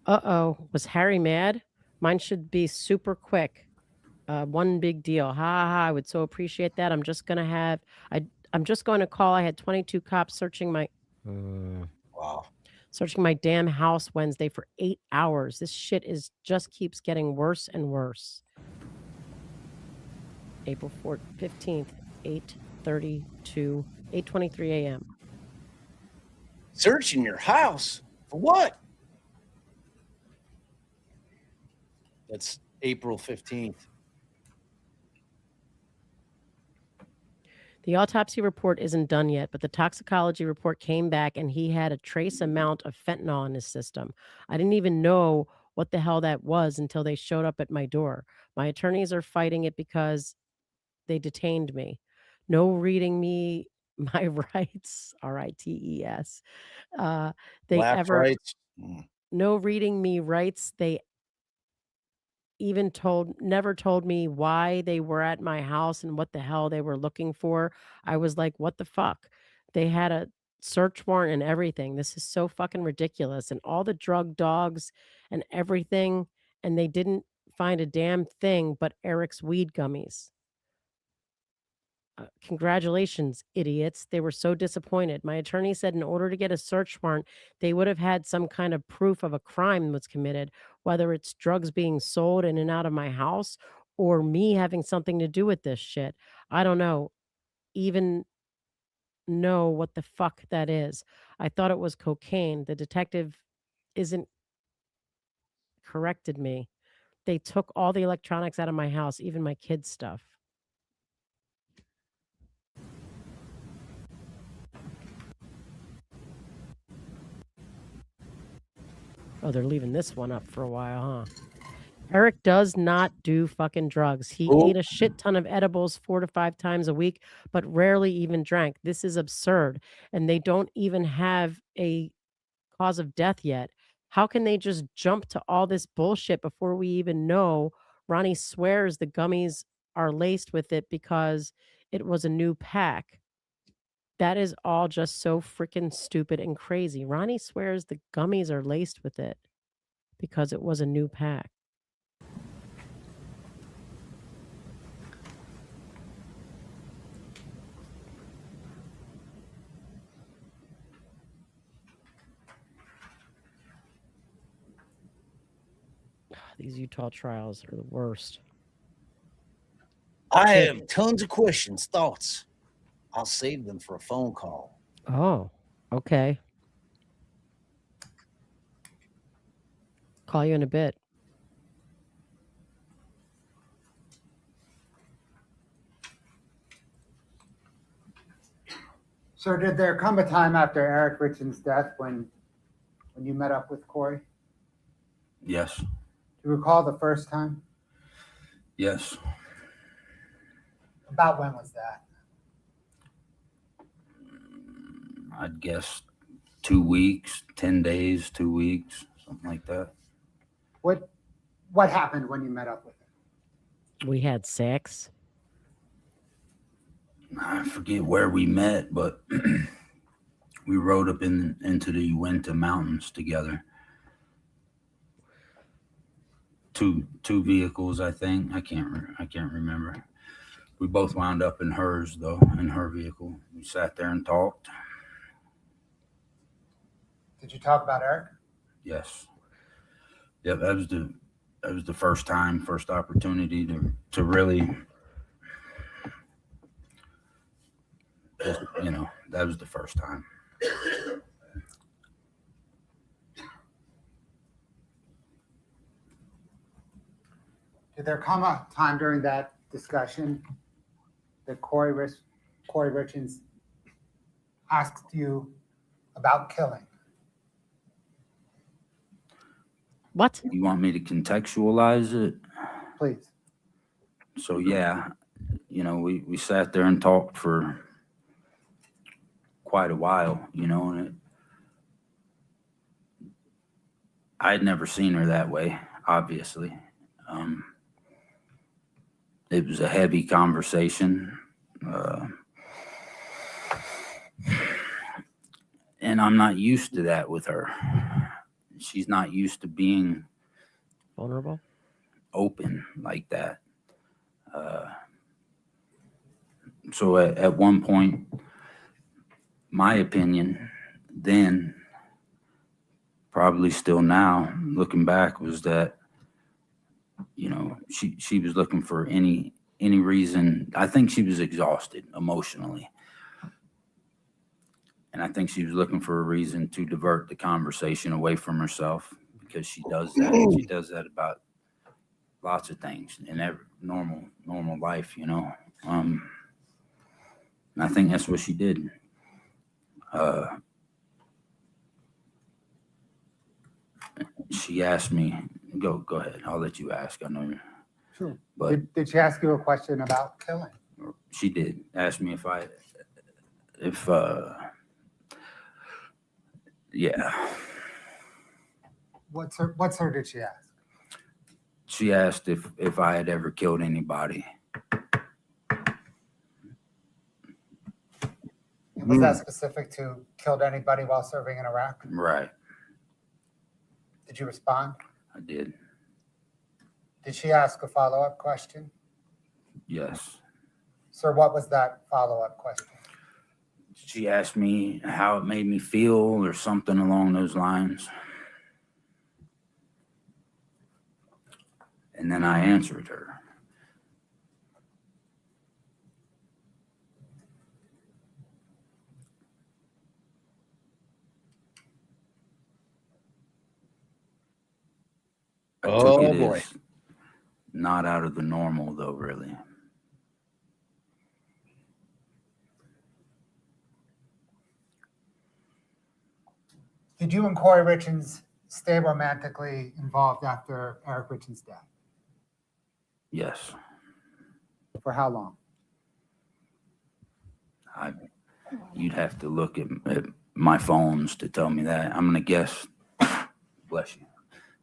Uh-oh. Was Harry mad? Mine should be super quick. One big deal. Ha ha ha. I would so appreciate that. I'm just going to call. I had 22 cops searching my Wow. searching my damn house Wednesday for 8 hours. This shit just keeps getting worse and worse. April 15th, 8 8:30 to 8:23 a.m. Searching your house for what? That's April 15th. The autopsy report isn't done yet, but the toxicology report came back and he had a trace amount of fentanyl in his system. I didn't even know what the hell that was until they showed up at my door. My attorneys are fighting it because they detained me. No reading me my rights, R-I-T-E-S. They Black ever, rights. no reading me rights. They even never told me why they were at my house and what the hell they were looking for. I was like, what the fuck? They had a search warrant and everything. This is so fucking ridiculous. And all the drug dogs and everything, and they didn't find a damn thing but Eric's weed gummies. Congratulations, idiots. They were so disappointed. My attorney said in order to get a search warrant, they would have had some kind of proof of a crime was committed, whether it's drugs being sold in and out of my house or me having something to do with this shit. I don't even know what the fuck that is. I thought it was cocaine. The detective isn't corrected me. They took all the electronics out of my house, even my kids' stuff. Oh, they're leaving this one up for a while, huh? Eric does not do fucking drugs. He ate a shit ton of edibles 4 to 5 times a week, but rarely even drank. This is absurd. And they don't even have a cause of death yet. How can they just jump to all this bullshit before we even know? Ronnie swears the gummies are laced with it because it was a new pack. That is all just so freaking stupid and crazy. Ronnie swears the gummies are laced with it because it was a new pack. These Utah trials are the worst. I have tons of questions, thoughts. I'll save them for a phone call. Oh, okay. Call you in a bit. Sir, did there come a time after Eric Richins' death when you met up with Kouri? Yes. Do you recall the first time? Yes. About when was that? I'd guess 2 weeks, 10 days, 2 weeks, something like that. What happened when you met up with him? We had sex. I forget where we met, but we rode up into the Uinta Mountains together. Two vehicles, I think. I can't remember. We both wound up in hers, though, in her vehicle. We sat there and talked. Did you talk about Eric? Yes. Yeah, that was the first opportunity to really, just, that was the first time. Did there come a time during that discussion that Kouri Richins asked you about killing? What? You want me to contextualize it? Please. So yeah, we sat there and talked for quite a while, and I'd never seen her that way, obviously. It was a heavy conversation. And I'm not used to that with her. She's not used to being vulnerable, open like that. So at one point, my opinion then, probably still now, looking back, was that, she was looking for any any reason. I think she was exhausted emotionally. And I think she was looking for a reason to divert the conversation away from herself, because she does that. She does that about lots of things in every normal life, you know. And I think that's what she did. She asked me, go ahead. I'll let you ask. I know you're. Sure. But Did she ask you a question about killing? she did ask me yeah. What's her did she ask? She asked if I had ever killed anybody. Was that specific to killed anybody while serving in Iraq? Right. Did you respond? I did. Did she ask a follow-up question? Yes. Sir, what was that follow-up question? She asked me how it made me feel or something along those lines. And then I answered her. I took it boy. as not out of the normal, though, really. Did you and Kouri Richins stay romantically involved after Eric Richins' death? Yes. For how long? You'd have to look at my phones to tell me that. I'm going to guess, bless you,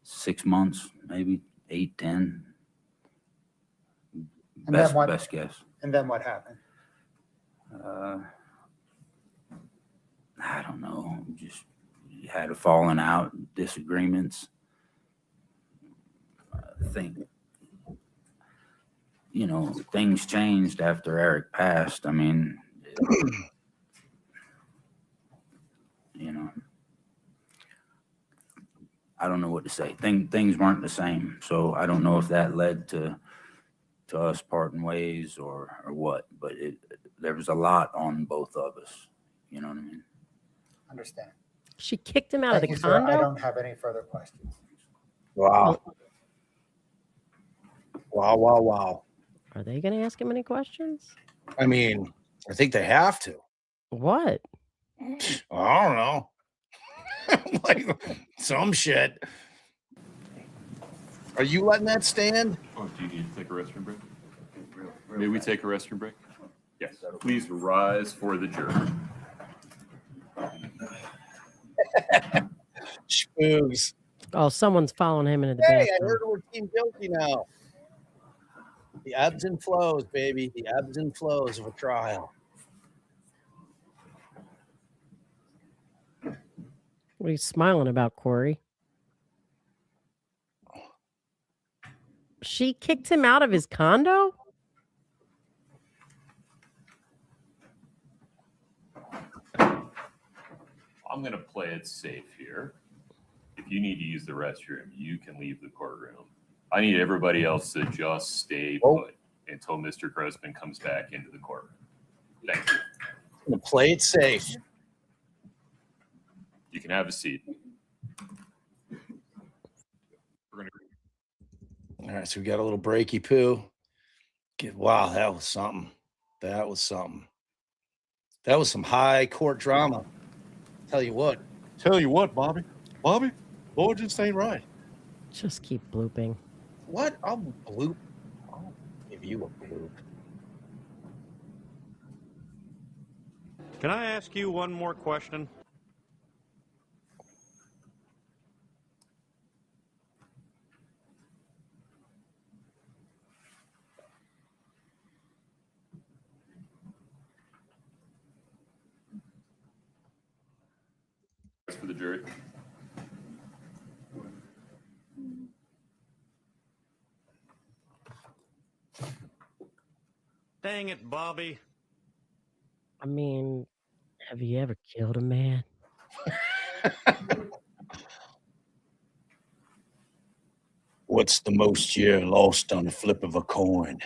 6 months, maybe 8, 10. Best guess. And then what happened? I don't know. Just had a falling out, disagreements. I think, you know, things changed after Eric passed. I mean, you know, I don't know what to say. Things weren't the same. So I don't know if that led to us parting ways or what, but there was a lot on both of us. You know what I mean? Understand. She kicked him out of Thank the you, sir. condo? I don't have any further questions. Wow. Wow. Are they going to ask him any questions? I mean, I think they have to. What? I don't know. Like some shit. Are you letting that stand? Oh, do you need to take a restroom break? May we take a restroom break? Yes. Please rise for the jury. Spooks. Oh, someone's following him into the Hey, I bathroom. heard we're team guilty now. The ebbs and flows, baby. The ebbs and flows of a trial. What are you smiling about, Corey? She kicked him out of his condo? I'm going to play it safe here. If you need to use the restroom, you can leave the courtroom. I need everybody else to just stay put until Mr. Grossman comes back into the courtroom. Thank you. I'm going to play it safe. You can have a seat. All right, so we got a little breaky poo. Wow, that was something. That was something. That was some high court drama. Tell you what, Bobby. Bobby, Lord just ain't right. Just keep blooping. What? I'll bloop. I'll give you a bloop. Can I ask you one more question? For the jury. Dang it, Bobby. I mean, have you ever killed a man? What's the most you lost on the flip of a coin?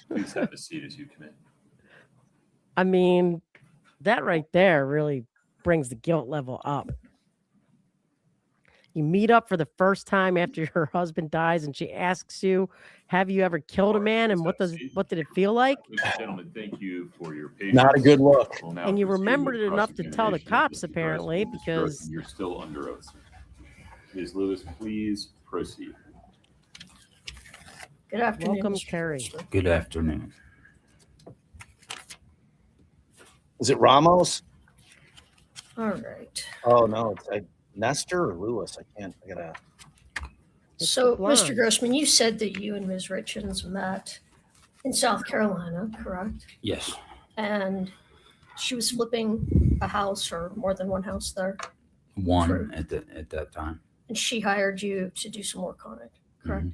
Please have a seat as you come in. I mean, that right there really brings the guilt level up. You meet up for the first time after your husband dies, and she asks you, "Have you ever killed a man? And what did it feel like?" Ladies and gentlemen, thank you for your patience. Not a good look. We'll now And you proceed remembered with it enough to tell the cross-examination of cops, Mr. apparently, Grossman. Mr. because Grossman, you're still under oath, sir. Ms. Lewis, please proceed. Good afternoon. welcome, Mr. Terry. Grossman. Good afternoon. Is it Ramos? All right. Oh no, it's Nestor or Lewis. I gotta. So, blonde. Mr. Grossman, you said that you and Ms. Richins met in South Carolina, correct? Yes. And she was flipping a house or more than one house there. One True. at that time. And she hired you to do some work on it, correct?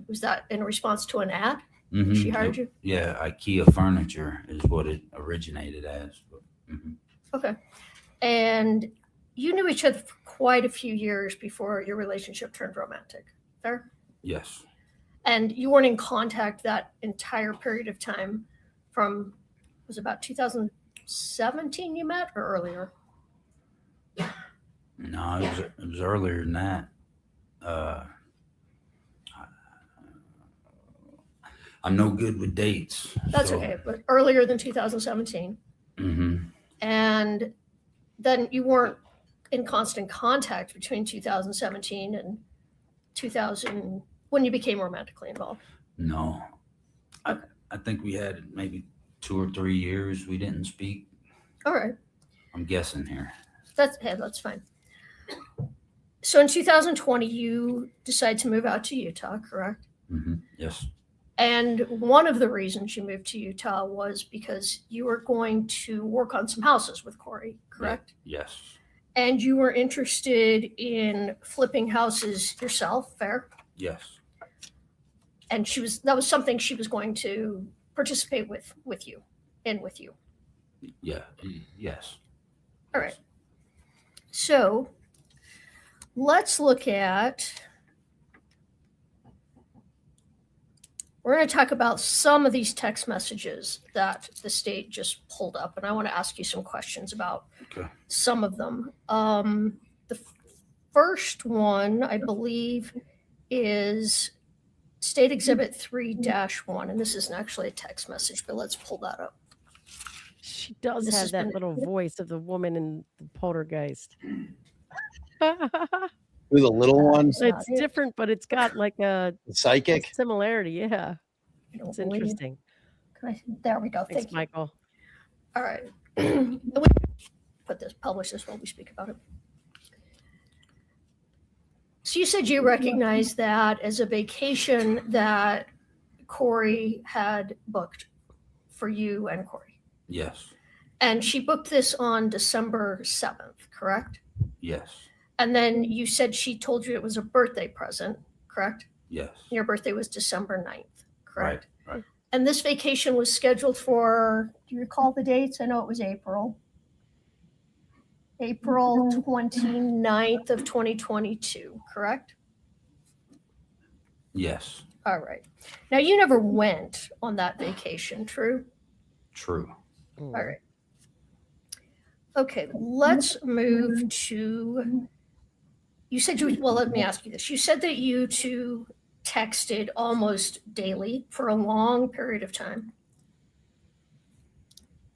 Was that in response to an ad? Mhm. She hired you? Yeah, IKEA furniture is what it originated as. Okay. And you knew each other for quite a few years before your relationship turned romantic, fair? Yes. And you weren't in contact that entire period of time from, was it about 2017 you met or earlier? No, it was earlier than that. I'm no good with dates. That's okay, but earlier than 2017. Mm-hmm. And then you weren't in constant contact between 2017 and 2000 when you became romantically involved. No. I think we had maybe 2 or 3 years we didn't speak. All right. I'm guessing here. That's fine. So in 2020, you decided to move out to Utah, correct? Mm-hmm. Yes. And one of the reasons you moved to Utah was because you were going to work on some houses with Kouri, correct? Yes. And you were interested in flipping houses yourself, fair? Yes. And that was something she was going to participate with you. Yeah. Yes. All right. So let's look at, we're going to talk about some of these text messages that the state just pulled up. And I want to ask you some questions about some of them. The first one, I believe, is State Exhibit 3-1. And this isn't actually a text message, but let's pull that up. She does This have has that been- little voice of the woman in the poltergeist. Who, the little one? It's different, but it's got like a Psychic? similarity. Yeah. don't It's believe- interesting. There we go. Thanks, Thank you. Michael. All right. Publish this while we speak about it. So you said you recognize that as a vacation that Kouri had booked for you and Kouri. Yes. And she booked this on December 7th, correct? Yes. And then you said she told you it was a birthday present, correct? Yes. Your birthday was December 9th, correct? Right. And this vacation was scheduled for, do you recall the dates? I know it was April. April 29th of 2022, correct? Yes. All right. Now, you never went on that vacation, true? True. All right. Okay, let's move to, you said let me ask you this. You said that you two texted almost daily for a long period of time.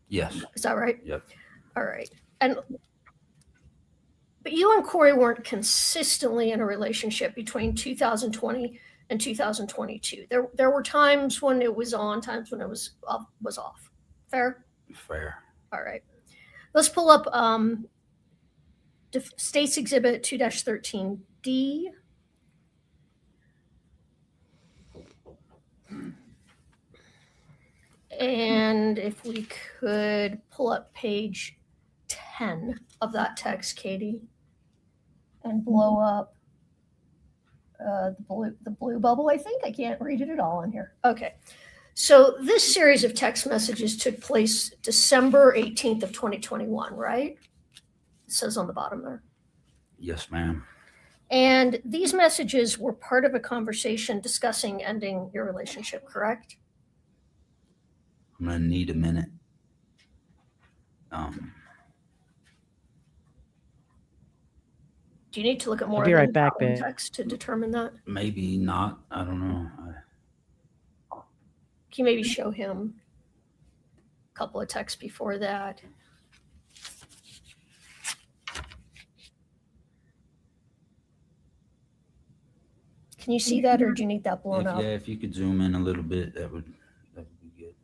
Yes. Is that right? Yep. All right. But you and Kouri weren't consistently in a relationship between 2020 and 2022. There were times when it was on, times when it was off. Fair? Fair. All right. Let's pull up State's Exhibit 2-13D. And if we could pull up page 10 of that text, Katie, and blow up the blue bubble, I think. I can't read it at all in here. Okay. So this series of text messages took place December 18th of 2021, right? It says on the bottom there. Yes, ma'am. And these messages were part of a conversation discussing ending your relationship, correct? I'm gonna need a minute. Do you need to look at more I'll be than right back, that one babe. text to determine that? Maybe not. I don't know. Can you maybe show him a couple of texts before that? Can you see that, or do you need that blown up? Yeah, if you could zoom in a little bit, that would be good.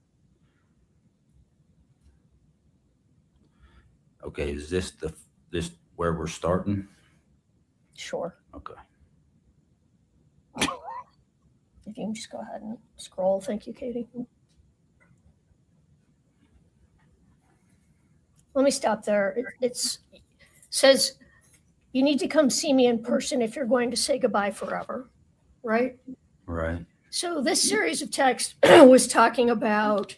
Okay, is this this where we're starting? Sure. Okay. If you can just go ahead and scroll. Thank you, Katie. Let me stop there. It says you need to come see me in person if you're going to say goodbye forever, right? Right. So this series of text was talking about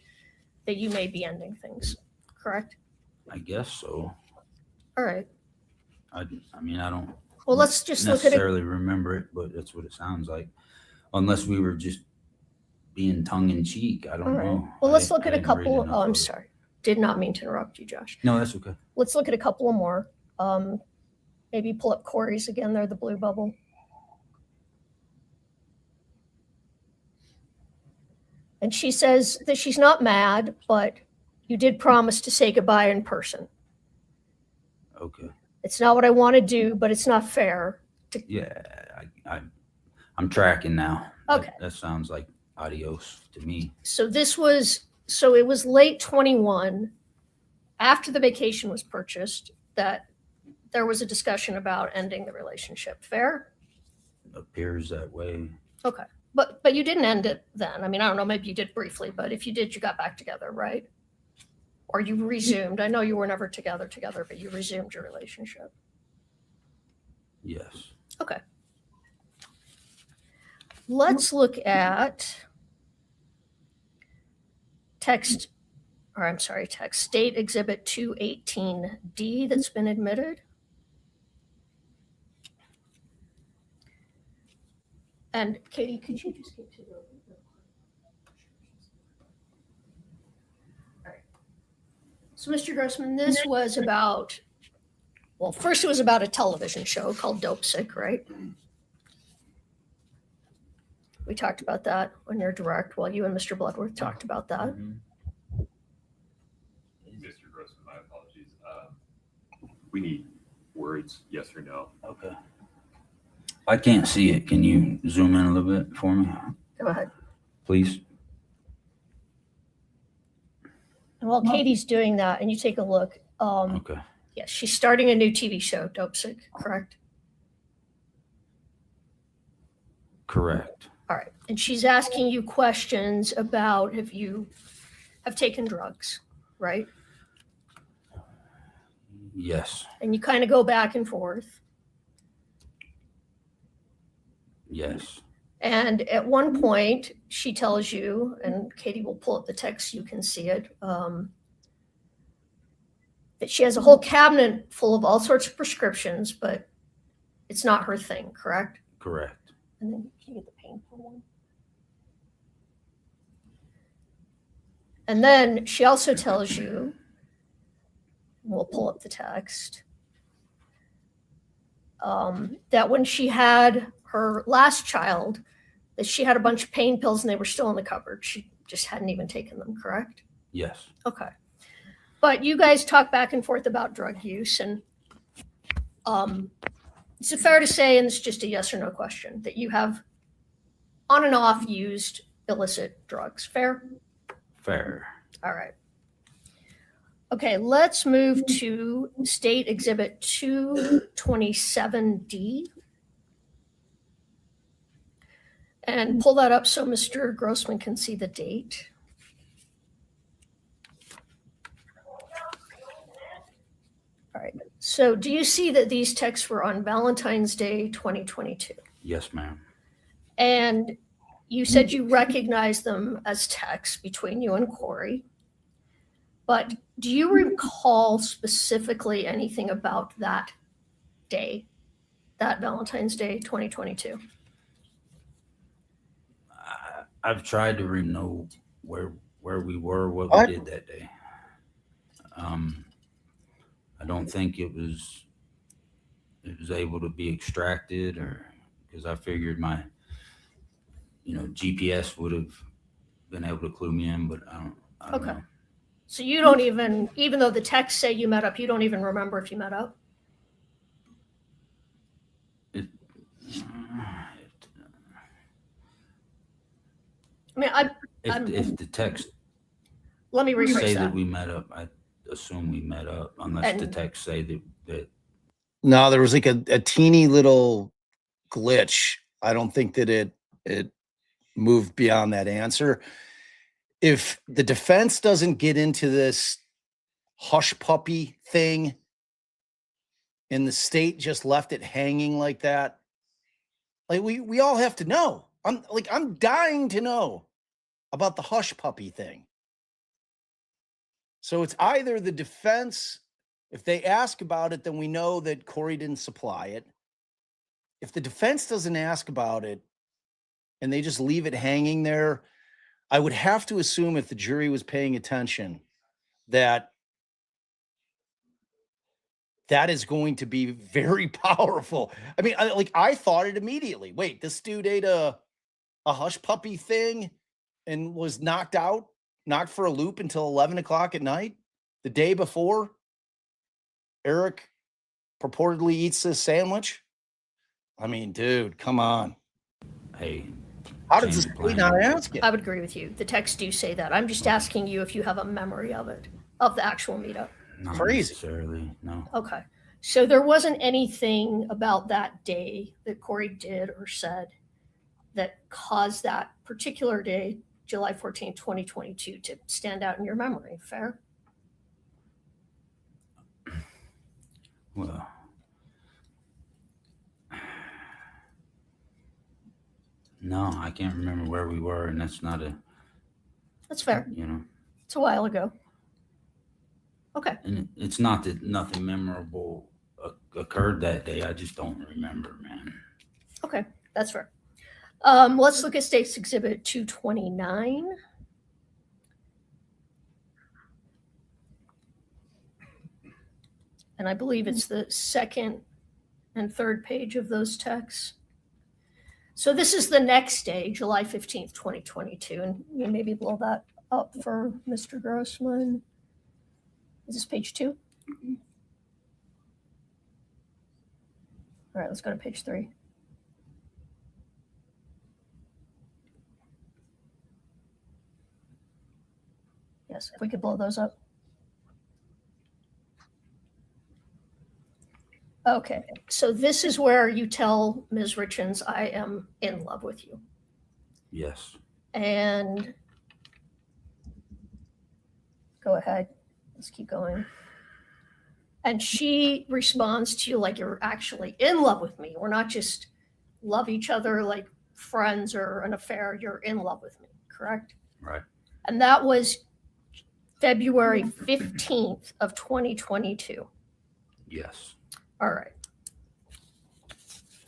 that you may be ending things, correct? I guess so. All right. I mean, I don't Well, let's just look at it. necessarily remember it, but that's what it sounds like. Unless we were just being tongue in cheek. I All don't right. know. Well, let's I look at a didn't read couple. enough Oh, I'm of it. sorry. Did not mean to interrupt you, Josh. No, that's okay. Let's look at a couple more. Maybe pull up Kouri's again. They're the blue bubble. And she says that she's not mad, but you did promise to say goodbye in person. Okay. It's not what I want to do, but it's not fair. Yeah, I'm tracking now. Okay. That sounds like adios to me. So it was late 21 after the vacation was purchased that there was a discussion about ending the relationship. Fair? Appears that way. Okay. But you didn't end it then. I mean, I don't know, maybe you did briefly, but if you did, you got back together, right? Or you resumed. I know you were never together, but you resumed your relationship. Yes. Okay. Let's look at text State Exhibit 218D that's been admitted. And Katie, could you just get to the... All right. So, Mr. Grossman, this was about, well, first it was about a television show called Dope Sick, right? We talked about that on your direct while you and Mr. Bloodworth talked about that. Mr. Grossman, my apologies. We need words, yes or no. Okay. I can't see it. Can you zoom in a little bit for me, Go ahead. please? And while Katie's doing that, and you take a look, Okay. yes, she's starting a new TV show, Dope Sick, correct? Correct. All right. And she's asking you questions about if you have taken drugs, right? Yes. And you kind of go back and forth. Yes. And at one point, she tells you, and Katie will pull up the text, you can see it, that she has a whole cabinet full of all sorts of prescriptions, but it's not her thing, correct? Correct. And then can you get the painful one? And then she also tells you, we'll pull up the text, that when she had her last child, that she had a bunch of pain pills and they were still in the cupboard. She just hadn't even taken them, correct? Yes. Okay. But you guys talk back and forth about drug use, and is it fair to say, and it's just a yes or no question, that you have on and off used illicit drugs? Fair? Fair. All right. Okay, let's move to State Exhibit 227D. And pull that up so Mr. Grossman can see the date. All right. So do you see that these texts were on Valentine's Day 2022? Yes, ma'am. And you said you recognized them as texts between you and Kouri. But do you recall specifically anything about that day? that Valentine's Day 2022? I've tried to know where we were, what What? we did that day. I don't think it was able to be extracted, or because I figured my GPS would have been able to clue me in, but I don't Okay. know. So you don't even though the texts say you met up, you don't even remember if you met up? I mean, If the text let me rephrase say that. that we met up, I assume we met up, unless the And- text say that. No, there was like a teeny little glitch. I don't think that it moved beyond that answer. If the defense doesn't get into this hush puppy thing and the state just left it hanging like that, like we all have to know. I'm dying to know about the hush puppy thing. So it's either the defense, if they ask about it, then we know that Kouri didn't supply it. If the defense doesn't ask about it and they just leave it hanging there, I would have to assume, if the jury was paying attention, that that is going to be very powerful. I mean, I thought it immediately. Wait, this dude ate a hush puppy thing and was knocked for a loop until 11 o'clock at night the day before Eric purportedly eats this sandwich. I mean, dude, come on. Hey, how does this plea not ask it? I would agree with you. The texts do say that. I'm just asking you if you have a memory of it, of the actual meetup. Not Crazy. necessarily, no. Okay. So there wasn't anything about that day that Kouri did or said that caused that particular day, July 14, 2022, to stand out in your memory. Fair? Well, no, I can't remember where we were, and that's not That's fair. It's a while ago. Okay. And it's not that nothing memorable occurred that day. I just don't remember, man. Okay. That's fair. Let's look at State's Exhibit 229. And I believe it's the second and third page of those texts. So this is the next day, July 15th, 2022. And you maybe blow that up for Mr. Grossman. Is this page 2? All right, let's go to page 3. Yes, if we could blow those up. Okay, so this is where you tell Ms. Richins, I am in love with you. Yes. And go ahead, let's keep going. And she responds to you like you're actually in love with me. We're not just love each other like friends or an affair. You're in love with me, correct? Right. And that was February 15th of 2022. Yes. All right.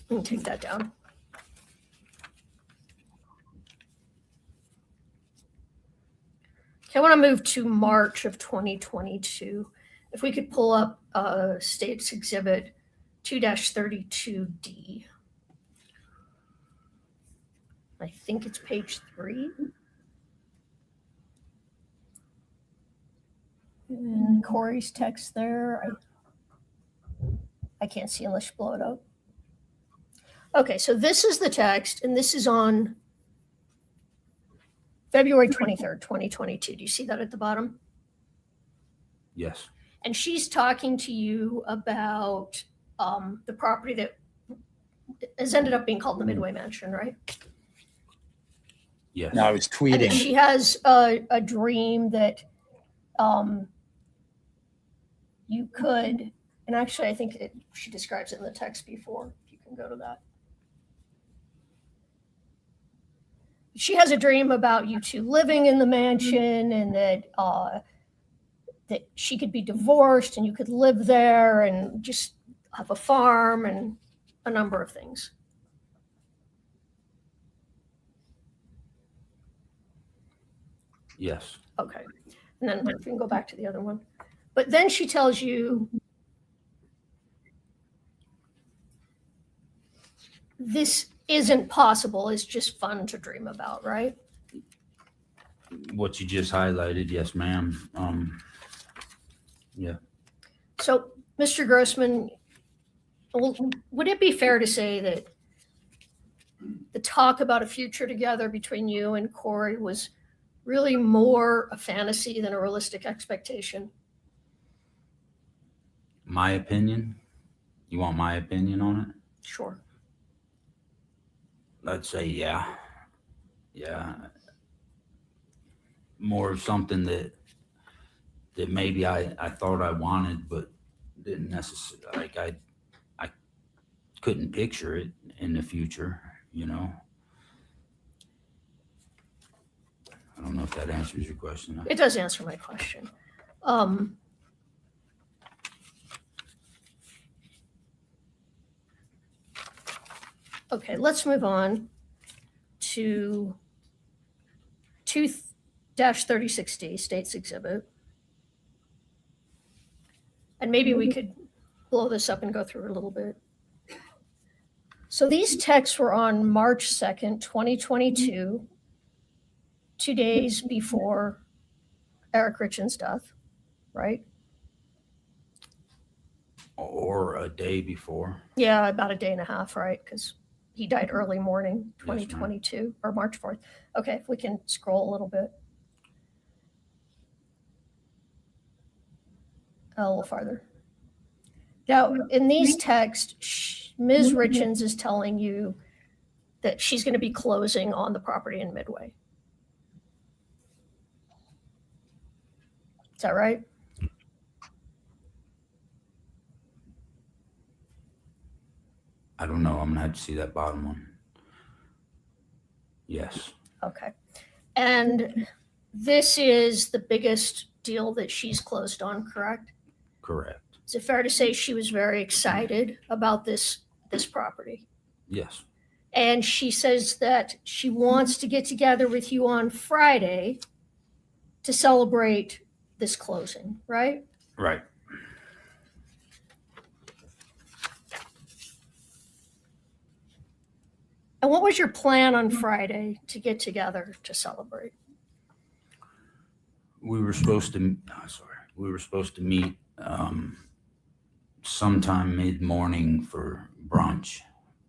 Let me take that down. Okay, I want to move to March of 2022. If we could pull up State's Exhibit 2-32D. I think it's page 3. And Kouri's text there. I can't see unless you blow it up. Okay, so this is the text, and this is on February 23rd, 2022. Do you see that at the bottom? Yes. And she's talking to you about the property that has ended up being called the Midway Mansion, right? Yes. No, I was And tweeting. she has a dream that you could, and actually I think she describes it in the text before, if you can go to that. She has a dream about you two living in the mansion, and that she could be divorced and you could live there and just have a farm. And a number of things. Yes. Okay. And then if we can go back to the other one. But then she tells you this isn't possible. It's just fun to dream about, right? What you just highlighted, yes, ma'am. Yeah. So, Mr. Grossman, would it be fair to say that the talk about a future together between you and Kouri was really more a fantasy than a realistic expectation? My opinion? You want my opinion on it? Sure. I'd say, yeah. Yeah. More of something that maybe I thought I wanted, but didn't necessarily, like I couldn't picture it in the future, you know? I don't know if that answers your question. It does answer my question. Okay, let's move on to 2-36D, State's Exhibit. And maybe we could blow this up and go through it a little bit. So these texts were on March 2nd, 2022, 2 days before Eric Richins' death, right? Or a day before. Yeah, about a day and a half, right? Because he died early morning, Yes, ma'am. 2022, or March 4th. Okay, if we can scroll a little bit. A little farther. Now, in these texts, Ms. Richins is telling you that she's going to be closing on the property in Midway. Is that right? I don't know. I'm gonna have to see that bottom one. Yes. Okay. And this is the biggest deal that she's closed on, correct? Correct. Is it fair to say she was very excited about this property? Yes. And she says that she wants to get together with you on Friday to celebrate this closing, right? Right. And what was your plan on Friday to get together to celebrate? We were supposed to. We were supposed to meet sometime mid-morning for brunch.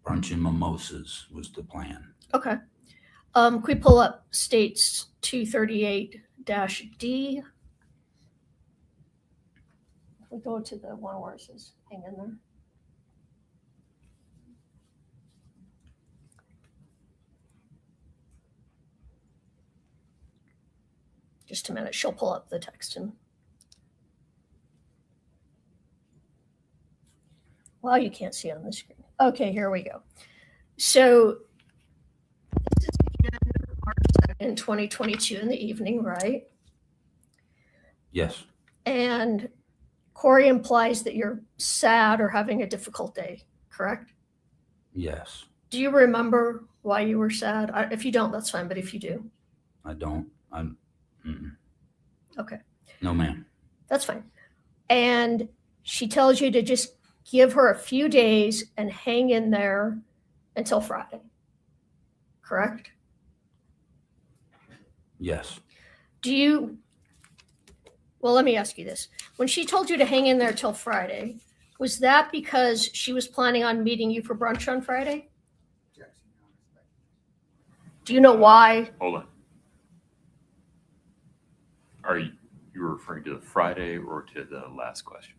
Brunch and mimosas was the plan. Okay. Can we pull up States 238-D? We go to the one where it says hang in there. Just a minute, she'll pull up the text and. Well, you can't see it on the screen. Okay, here we go. So this is March 2nd, 2022 in the evening, right? Yes. And Kouri implies that you're sad or having a difficult day, correct? Yes. Do you remember why you were sad? If you don't, that's fine, but if you do. I don't. Okay. No, ma'am. That's fine. And she tells you to just give her a few days and hang in there until Friday, correct? Yes. Well, let me ask you this. When she told you to hang in there till Friday, was that because she was planning on meeting you for brunch on Friday? Do you know why? Hold on. Are you referring to the Friday or to the last question?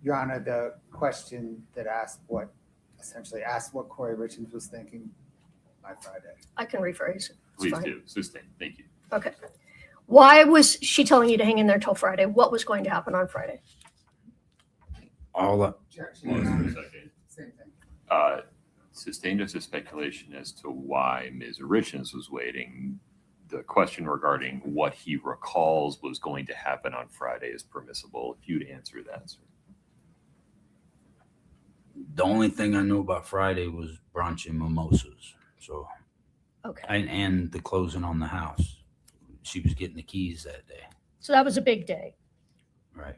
Your Honor, the question that essentially asked what Kouri Richins was thinking by Friday. I can rephrase it. It's Please fine. do. Sustain. Thank you. Okay. Why was she telling you to hang in there till Friday? What was going to happen on Friday? All that. Hold on for a second. Same thing. Sustained us a speculation as to why Ms. Richins was waiting. The question regarding what he recalls was going to happen on Friday is permissible. If you'd answer that, sir. The only thing I knew about Friday was brunch and mimosas. So, Okay. and the closing on the house. She was getting the keys that day. So that was a big day. Right.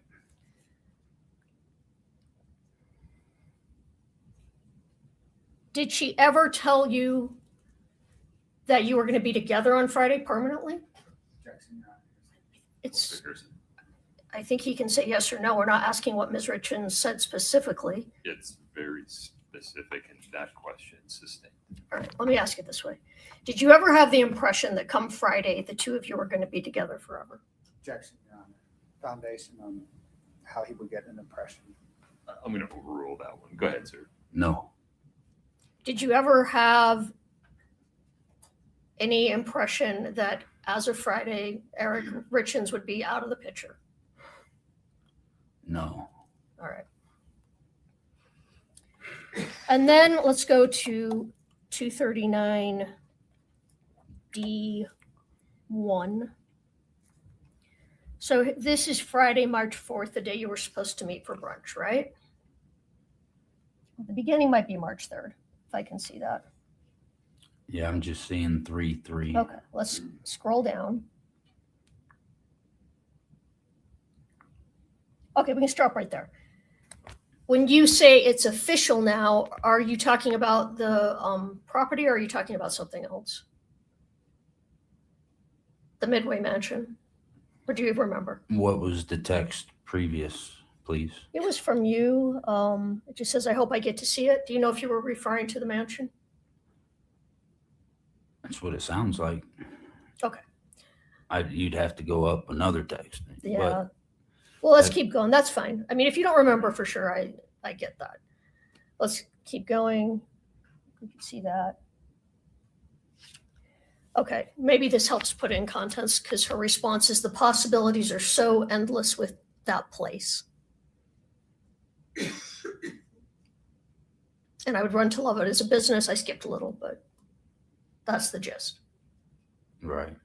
Did she ever tell you that you were going to be together on Friday permanently? It's, I think he can say yes or no. We're not asking what Ms. Richins said specifically. It's very specific and that question sustained. All right, let me ask it this way. Did you ever have the impression that come Friday, the two of you were going to be together forever? Objection, Your Honor. Foundation on how he would get an impression. I'm going to overrule that one. Go ahead, sir. No. Did you ever have any impression that as of Friday, Eric Richins would be out of the picture? No. All right. And then let's go to 239 D1. So this is Friday, March 4th, the day you were supposed to meet for brunch, right? The beginning might be March 3rd, if I can see that. Yeah, I'm just seeing 3-3. Okay, let's scroll down. Okay, we can stop right there. When you say it's official now, are you talking about the property or are you talking about something else? The Midway Mansion? Or do you remember? What was the text previous, please? It was from you. It just says, I hope I get to see it. Do you know if you were referring to the mansion? That's what it sounds like. Okay. You'd have to go up another text. Yeah. But Well, let's keep going. That's fine. I mean, if you don't remember for sure, I get that. Let's keep going. You can see that. Okay, maybe this helps put it in context because her response is the possibilities are so endless with that place. And I would run to love it as a business. I skipped a little, but that's the gist. right.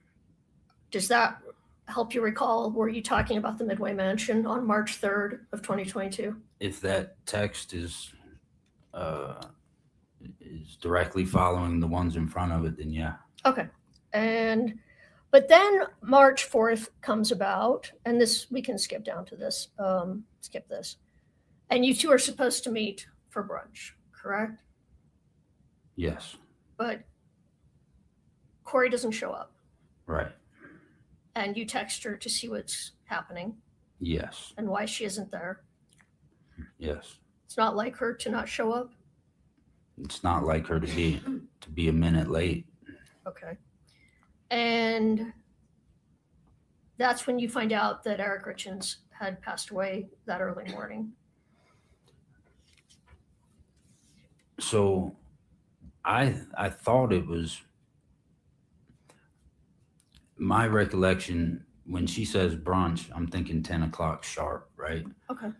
Does that help you recall? Were you talking about the Midway Mansion on March 3rd of 2022? If that text is directly following the ones in front of it, then yeah. Okay. But then March 4th comes about, and this, we can skip down to this, skip this. And you two are supposed to meet for brunch, correct? Yes. But Kouri doesn't show up, Right. and you text her to see what's happening Yes. and why she isn't there. Yes. It's not like her to not show up. It's not like her to be a minute late. Okay. And that's when you find out that Eric Richins had passed away that early morning. So I thought it was my recollection when she says brunch, I'm thinking 10 o'clock sharp, right? Okay.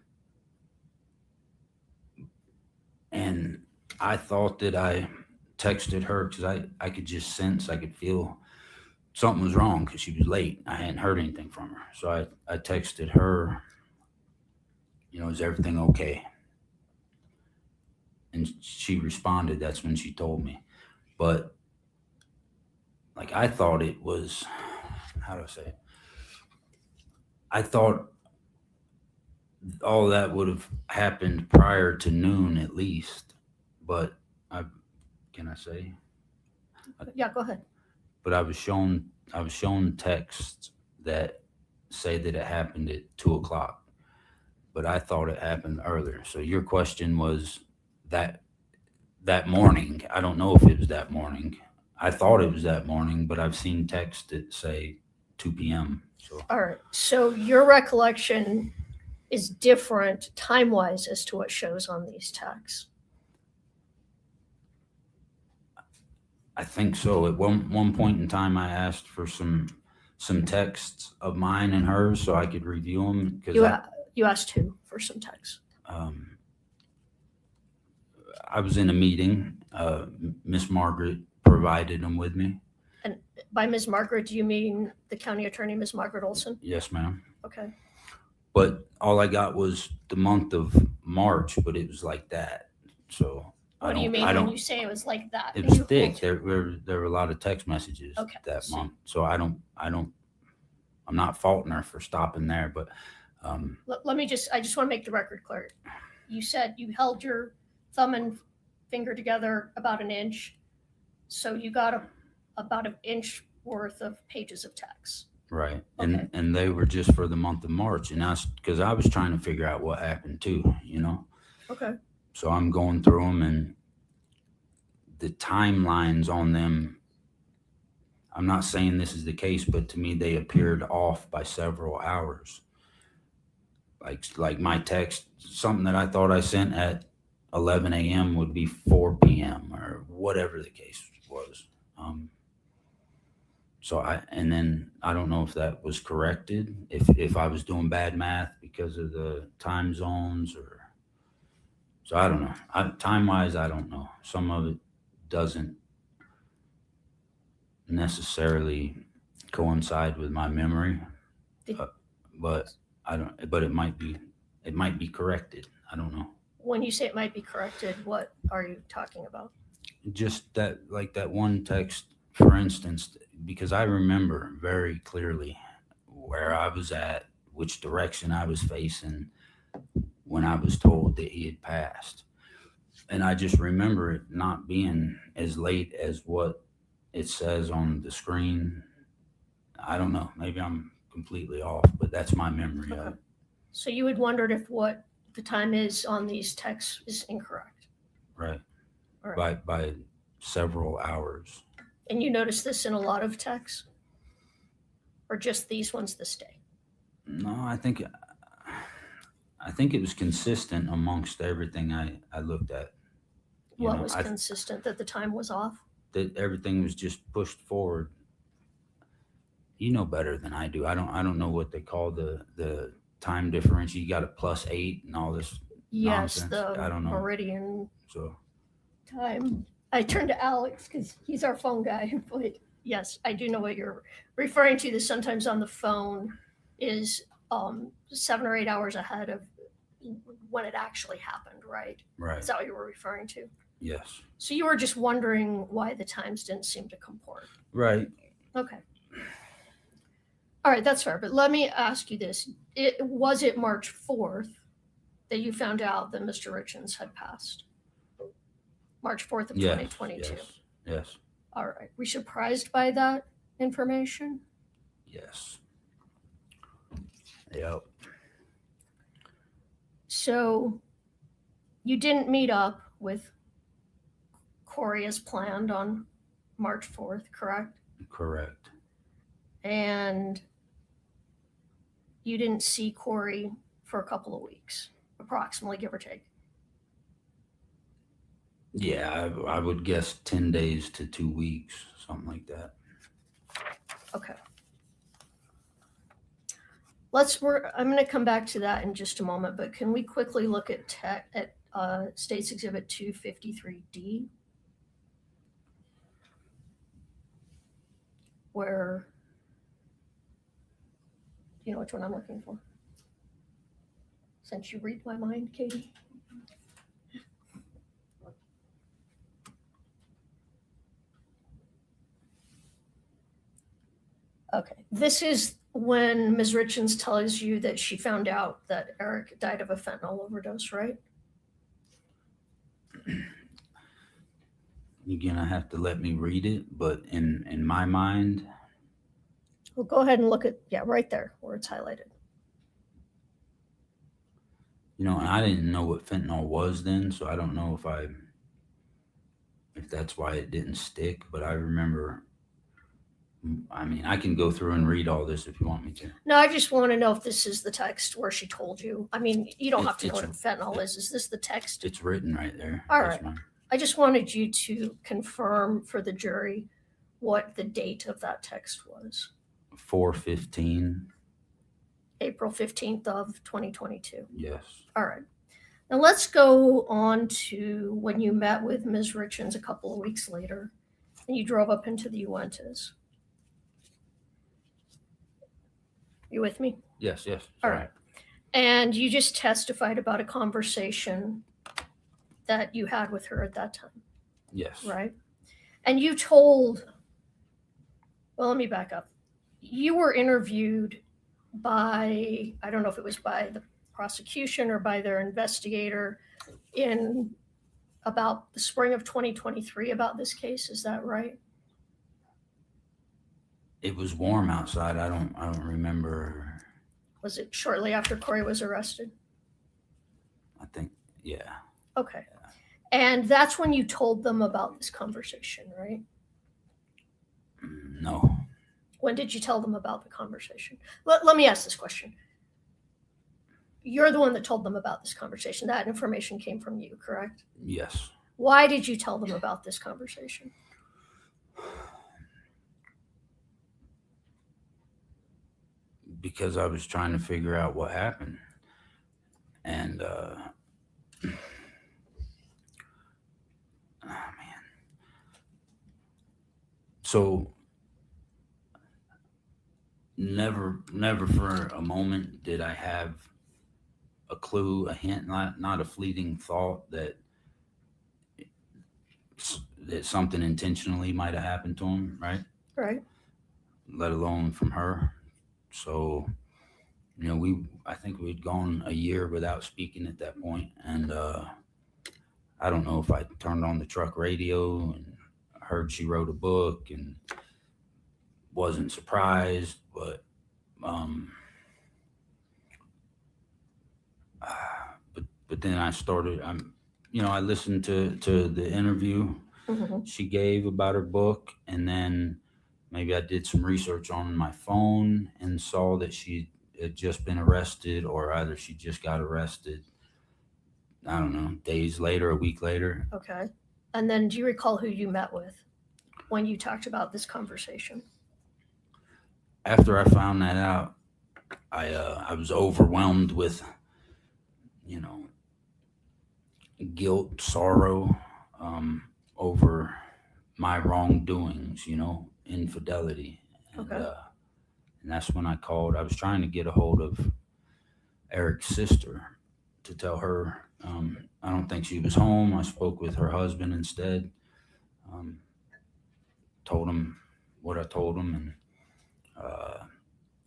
And I thought that I texted her because I could just sense, I could feel something was wrong because she was late. I hadn't heard anything from her. So I texted her, is everything okay? And she responded, that's when she told me. But like, I thought it was, how do I say it? I thought all that would have happened prior to noon at least. But can I say? Yeah, go ahead. But I was shown texts that say that it happened at 2 o'clock, but I thought it happened earlier. So your question was that morning. I don't know if it was that morning. I thought it was that morning, but I've seen texts that say 2 p.m. So All right. So your recollection is different time-wise as to what shows on these texts. I think so. At one point in time, I asked for some texts of mine and hers so I could review them. You asked who for some texts? I was in a meeting. Miss Margaret provided them with me. And by Ms. Margaret, do you mean the county attorney, Ms. Margaret Olson? Yes, ma'am. Okay. But all I got was the month of March, but it was like that. So What do you mean I when don't, you say it was like that? it and was you thick. hold- There were a lot of text messages Okay, that so- month. So I'm not faulting her for stopping there, but Let me just, I just want to make the record clear. You said you held your thumb and finger together about an inch. So you got about an inch worth of pages of text. right. Okay. And they were just for the month of March. And that's because I was trying to figure out what happened too, you know? Okay. So I'm going through them and the timelines on them. I'm not saying this is the case, but to me, they appeared off by several hours. Like my text, something that I thought I sent at 11 a.m. would be 4 p.m. or whatever the case was. And then I don't know if that was corrected, if I was doing bad math because of the time zones so I don't know. Time wise, I don't know. Some of it doesn't necessarily coincide with my memory, but it might be corrected. I don't know. When you say it might be corrected, what are you talking about? Just that, like that one text, for instance, because I remember very clearly where I was at, which direction I was facing when I was told that he had passed. And I just remember it not being as late as what it says on the screen. I don't know. Maybe I'm completely off, but that's my memory of it. So you had wondered if what the time is on these texts is incorrect. Right. All right. By several hours. And you noticed this in a lot of texts? Or just these ones this day? No, I think it was consistent amongst everything I looked at. What was consistent? That the time was off? That everything was just pushed forward. You know better than I do. I don't know what they call the time difference. You got a +8 and all this Yes, nonsense. the I don't know. meridian So time. I turned to Alex because he's our phone guy. But yes, I do know what you're referring to. That sometimes on the phone is 7 or 8 hours ahead of when it actually happened, right? Right. Is that what you were referring to? yes. So you were just wondering why the times didn't seem to comport. Right. Okay. All right, that's fair. But let me ask you this. Was it March 4th that you found out that Mr. Richins had passed? March 4th of Yes, 2022. Yes. All right. Were you surprised by that information? Yes. Yep. So you didn't meet up with Kouri as planned on March 4th, correct? Correct. And you didn't see Kouri for a couple of weeks, approximately, give or take. Yeah, I would guess 10 days to 2 weeks, something like that. Okay. I'm going to come back to that in just a moment, but can we quickly look at State's Exhibit 253D? Where, do you know which one I'm looking for? Since you read my mind, Katie. Okay, this is when Ms. Richins tells you that she found out that Eric died of a fentanyl overdose, right? You're gonna have to let me read it, but in my mind, Well, go ahead and look at, yeah, right there where it's highlighted. and I didn't know what fentanyl was then, so I don't know if that's why it didn't stick, but I remember, I mean, I can go through and read all this if you want me to. No, I just want to know if this is the text where she told you. I mean, you don't have to know what It's- fentanyl is. Is this the text? It's written right there. All Yes, right. ma'am. I just wanted you to confirm for the jury what the date of that text was. 4/15, April 15th of 2022. yes. All right. Now let's go on to when you met with Ms. Richins a couple of weeks later and you drove up into the Uentas. You with me? Yes. All right. And you just testified about a conversation that you had with her at that time, Yes. right? And you told, well, let me back up. You were interviewed by, I don't know if it was by the prosecution or by their investigator in about the spring of 2023 about this case. Is that right? It was warm outside. I don't remember. Was it shortly after Kouri was arrested? I think, yeah. Okay. And that's when you told them about this conversation, right? No. When did you tell them about the conversation? Let me ask this question. You're the one that told them about this conversation. That information came from you, correct? Yes. Why did you tell them about this conversation? Because I was trying to figure out what happened. And, so never for a moment did I have a clue, a hint, not a fleeting thought that something intentionally might have happened to him, right? Right. Let alone from her. So, you know, I think we'd gone a year without speaking at that point. And I don't know if I turned on the truck radio and heard she wrote a book and wasn't surprised, but then I started, I listened to the interview she gave about her book, and then maybe I did some research on my phone and saw that she had just been arrested, or either she just got arrested, I don't know, days later, a week later. Okay. And then do you recall who you met with when you talked about this conversation? After I found that out, I was overwhelmed with, guilt, sorrow, over my wrongdoings, infidelity. And, Okay. and that's when I called. I was trying to get a hold of Eric's sister to tell her, I don't think she was home. I spoke with her husband instead. Told him what I told him,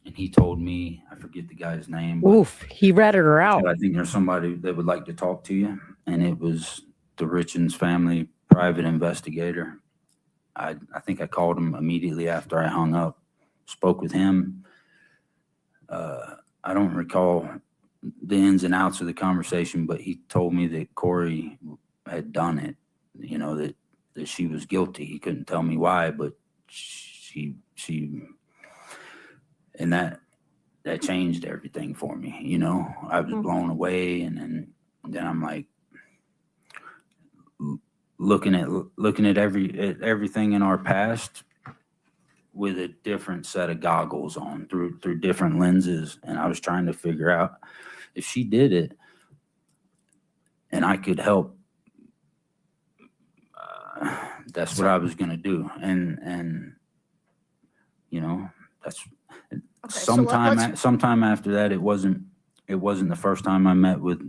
and he told me, I forget the guy's name. But Oof, he ratted her out. I think there's somebody that would like to talk to you, and it was the Richins family private investigator. I think I called him immediately after I hung up, spoke with him. I don't recall the ins and outs of the conversation, but he told me that Kouri had done it, that she was guilty. He couldn't tell me why, but she and that changed everything for me. I was blown away, and then I'm like looking at everything in our past with a different set of goggles on, through different lenses, and I was trying to figure out if she did it and I could help. That's what I was gonna do, and that's sometime after that. It wasn't the first time I met with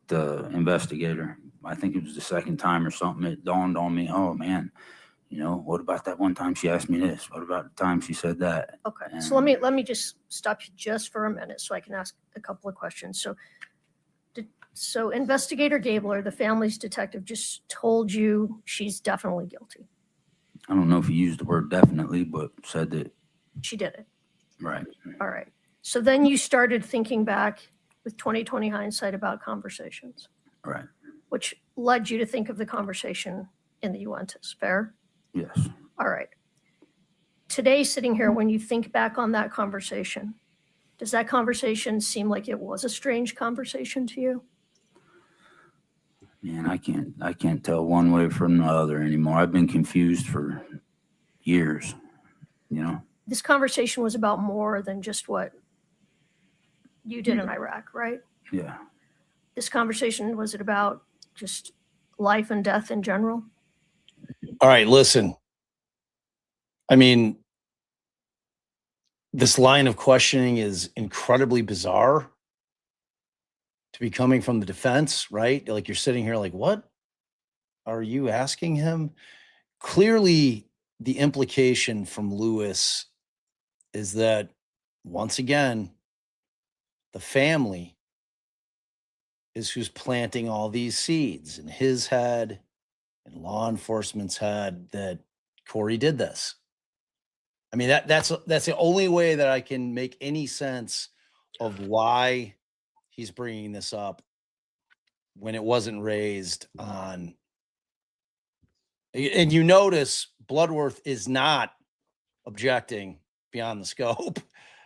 the investigator. I think it was the second time or something. It dawned on me, oh man, what about that one time she asked me this? What about the time she said that? Okay. And So let me just stop you just for a minute so I can ask a couple of questions. So Investigator Gabler, the family's detective, just told you she's definitely guilty. I don't know if he used the word definitely, but said that She did it. right. All right. So then you started thinking back with 2020 hindsight about conversations, Right. which led you to think of the conversation in the Uentas. Fair? Yes. All right. Today, sitting here, when you think back on that conversation, does that conversation seem like it was a strange conversation to you? Man, I can't tell one way from the other anymore. I've been confused for years, This conversation was about more than just what you did in Iraq, right? Yeah. This conversation, was it about just life and death in general? All right, listen. I mean, this line of questioning is incredibly bizarre, to be coming from the defense, right? Like you're sitting here like, what are you asking him? Clearly, the implication from Lewis is that once again, the family is who's planting all these seeds in his head and law enforcement's head that Kouri did this. I mean, that's the only way that I can make any sense of why he's bringing this up when it wasn't raised on. And you notice Bloodworth is not objecting beyond the scope,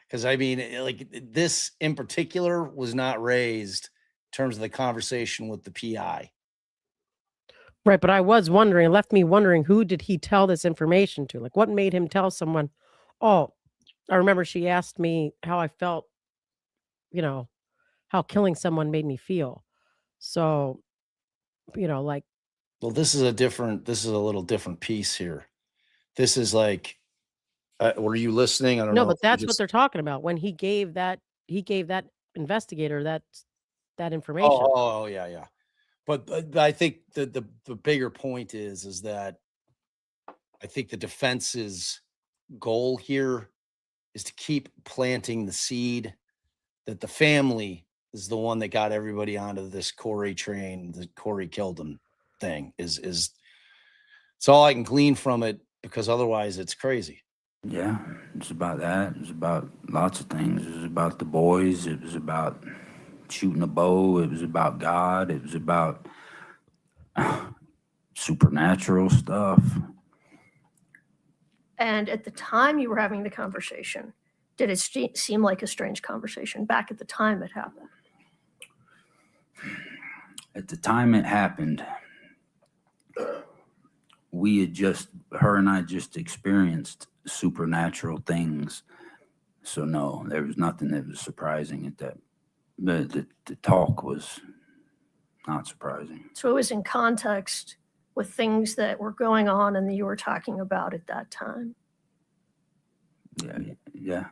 because I mean, like this in particular was not raised in terms of the conversation with the PI. Right, but I was wondering, it left me wondering, who did he tell this information to? Like, what made him tell someone? Oh, I remember she asked me how I felt, how killing someone made me feel. So, like, well, this is a little different piece here. This is like, were you listening? I don't know. no, but that's what they're talking about when he gave that investigator that information. Oh, yeah. But I think the bigger point is that I think the defense's goal here is to keep planting the seed that the family is the one that got everybody onto this Kouri train, the Kouri killed him thing is it's all I can glean from it, because otherwise it's crazy. Yeah, it's about that. It's about lots of things. It was about the boys. It was about shooting a bow. It was about God. It was about supernatural stuff. And at the time you were having the conversation, did it seem like a strange conversation back at the time it happened? At the time it happened, her and I just experienced supernatural things. So no, there was nothing that was surprising at that. The talk was not surprising. So it was in context with things that were going on and that you were talking about at that time. Yeah.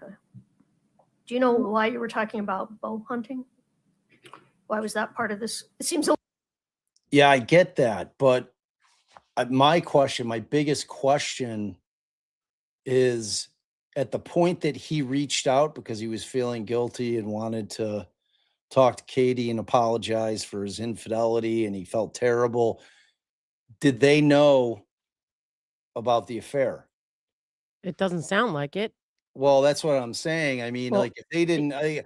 Okay. Do you know why you were talking about bow hunting? Why was that part of this? It seems Yeah, I get that, but my biggest question is, at the point that he reached out because he was feeling guilty and wanted to talk to Katie and apologize for his infidelity and he felt terrible, did they know about the affair? It doesn't sound like it. Well, that's what I'm saying. I mean, Well, like, if they didn't,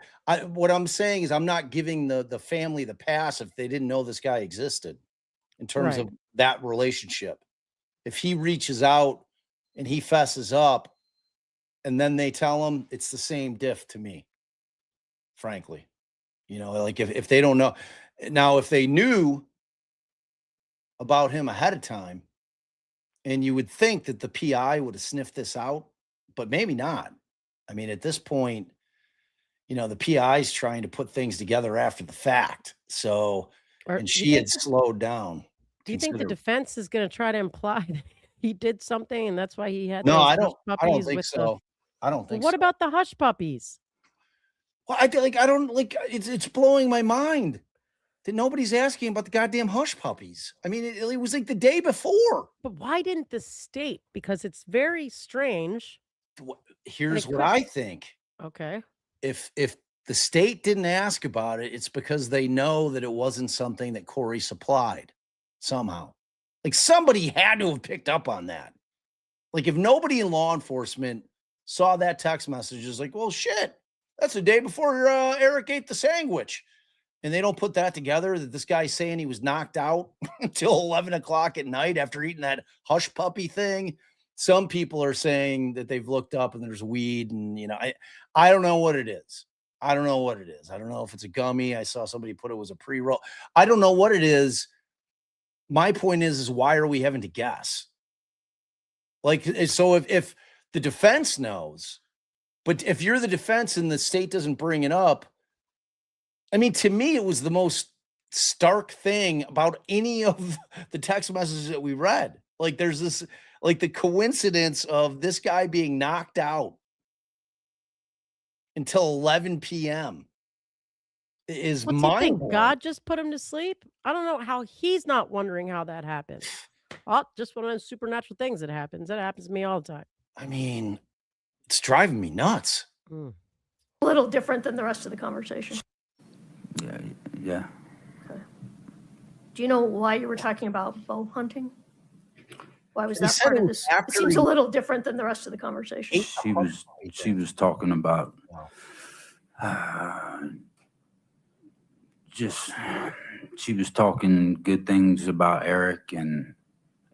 what I'm saying is I'm not giving the family the pass if they didn't know this guy existed in terms Right. of that relationship. If he reaches out and he fesses up and then they tell him, it's the same diff to me, frankly. Like if they don't know. Now, if they knew about him ahead of time, and you would think that the PI would have sniffed this out, but maybe not. I mean, at this point, the PI is trying to put things together after the fact. So, and she had slowed down. Do you think the defense is going to try to imply that he did something and that's why he had No, those I hush don't puppies think with so. I don't Well, think what so. about the hush puppies? Well, I don't like it's blowing my mind that nobody's asking about the goddamn hush puppies. I mean, it was like the day before. But why didn't the state? Because it's very strange. Here's what could- I think. Okay. If the state didn't ask about it, it's because they know that it wasn't something that Kouri supplied somehow. Like somebody had to have picked up on that. Like if nobody in law enforcement saw that text message, is like, well, shit, that's the day before Eric ate the sandwich. And they don't put that together, that this guy's saying he was knocked out until 11 o'clock at night after eating that hush puppy thing. Some people are saying that they've looked up and there's weed, and I don't know what it is. I don't know what it is. I don't know if it's a gummy. I saw somebody put it was a pre-roll. I don't know what it is. My point is why are we having to guess? Like, so if the defense knows, but if you're the defense and the state doesn't bring it up, I mean, to me, it was the most stark thing about any of the text messages that we read. Like there's this, like the coincidence of this guy being knocked out until 11 p.m. is What's he think? mind-blowing. God just put him to sleep? I don't know how he's not wondering how that happened. Oh, just one of those supernatural things that happens. That happens to me all the time. I mean, it's driving me nuts. Mm. A little different than the rest of the conversation. Yeah. Do you know why you were talking about bow hunting? Why was He that said part it of was this? It after seems he- a little different than the rest of the conversation. She was talking about just she was talking good things about Eric and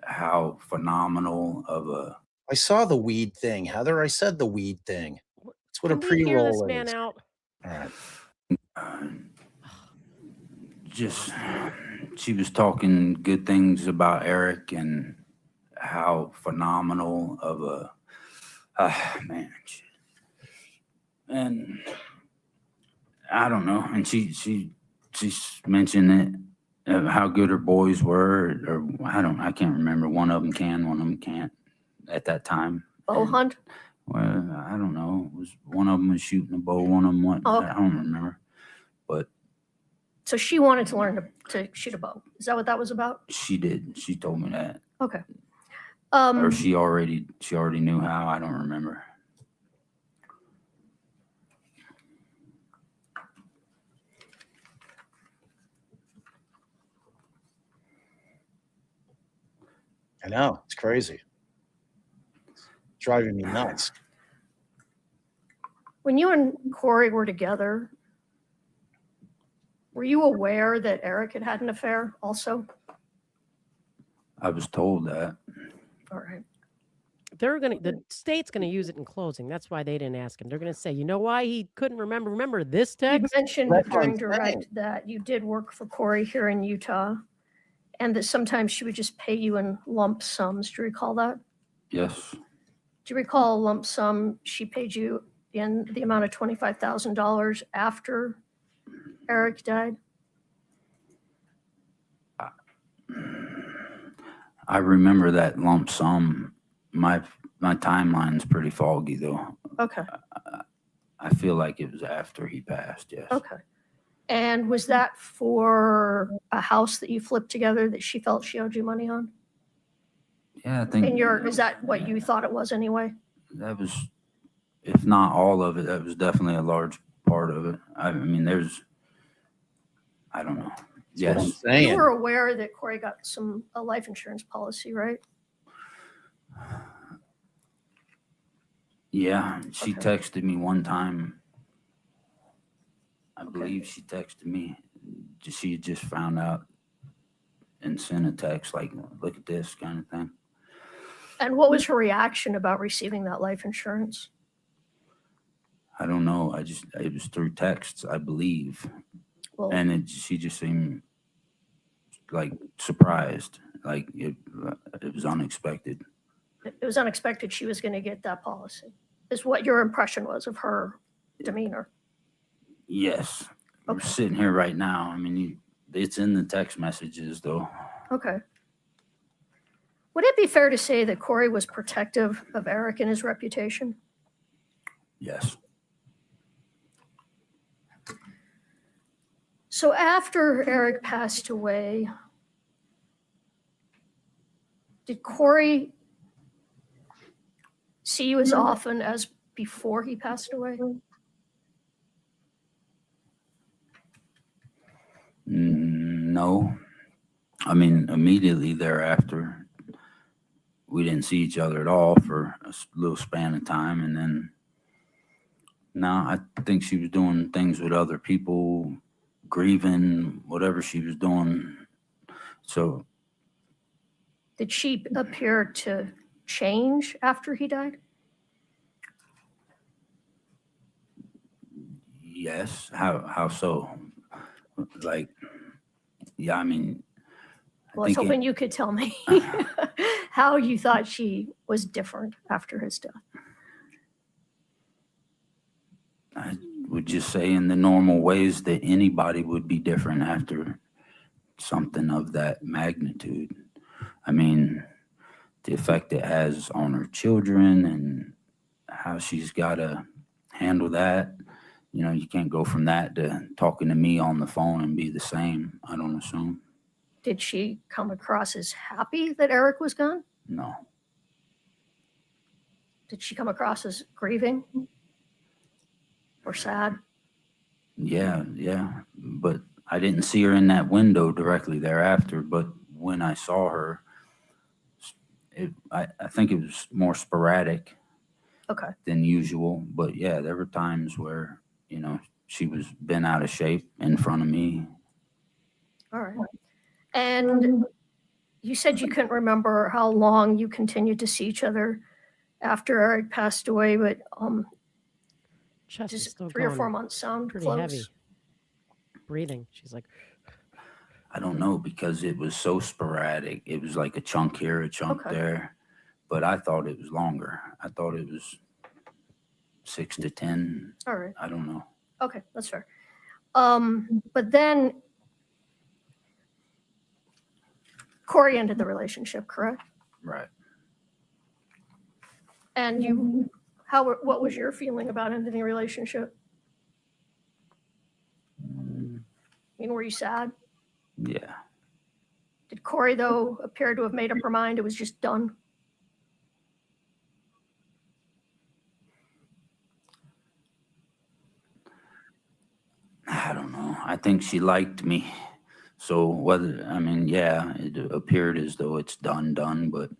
how phenomenal of a I saw the weed thing, Heather. I said the weed thing. That's what Can a we hear this pre-roll man is. out? All right. just she was talking good things about Eric and how phenomenal of a man. And I don't know. And she mentioned it, how good her boys were, or I can't remember. One of them can, one of them can't at that time. Bow hunt? Well, I don't know. It was one of them was shooting a bow, one of them went. Oh, okay. I don't remember. But So she wanted to learn to shoot a bow. Is that what that was about? she did. She told me that. Okay. Or she already knew how. I don't remember. I know. It's crazy. It's driving me nuts. When you and Kouri were together, were you aware that Eric had an affair also? I was told that. All right. The state's gonna use it in closing. That's why they didn't ask him. They're gonna say, you know why he couldn't remember? Remember this You text? mentioned That's what during I'm direct saying. that you did work for Kouri here in Utah, and that sometimes she would just pay you in lump sums. Do you recall that? Yes. Do you recall a lump sum she paid you in the amount of $25,000 after Eric died? I remember that lump sum. My timeline's pretty foggy though. Okay. I feel like it was after he passed. Yes. Okay. And was that for a house that you flipped together that she felt she owed you money on? Yeah, I think Is that what you thought it was anyway? that was, if not all of it, that was definitely a large part of it. I mean, I don't know. Yes. You were aware that Kouri got a life insurance policy, right? Yeah, she Okay. texted me one time. I believe she texted me. She had just found out and sent a text like, look at this kind of thing. And what was her reaction about receiving that life insurance? I don't know. It was through texts, I believe. Well- And she just seemed like surprised. Like it was unexpected. It was unexpected she was going to get that policy, is what your impression was of her demeanor. Yes. We're sitting here right now. I mean, it's in the text messages though. Okay. Would it be fair to say that Kouri was protective of Eric and his reputation? Yes. So after Eric passed away, did Kouri see you as often as before he passed away? No. I mean, immediately thereafter, we didn't see each other at all for a little span of time. And then, no, I think she was doing things with other people, grieving, whatever she was doing. So, Did she appear to change after he died? yes. How so? Like, yeah, I mean, Well, I was hoping you could tell me how you thought she was different after his death. I would just say in the normal ways that anybody would be different after something of that magnitude. I mean, the effect it has on her children and how she's got to handle that. you know, you can't go from that to talking to me on the phone and be the same. I don't assume. Did she come across as happy that Eric was gone? No. Did she come across as grieving or sad? Yeah, yeah. But I didn't see her in that window directly thereafter. But when I saw her, I think it was more sporadic Okay. than usual. But yeah, there were times where, you know, she was bent out of shape in front of me. All right. And you said you couldn't remember how long you continued to see each other after Eric passed away, but Chest is does still 3 or going 4 months sound pretty close? heavy. Breathing. She's like, I don't know, because it was so sporadic. It was like a chunk here, a chunk Okay. there. But I thought it was longer. I thought it was 6 to 10. All right. I don't know. Okay, that's fair. But then Kouri ended the relationship, correct? Right. And you, what was your feeling about ending the relationship? I mean, were you sad? Yeah. Did Kouri, though, appear to have made up her mind? It was just done? I don't know. I think she liked me. So whether, I mean, yeah, it appeared as though it's done, but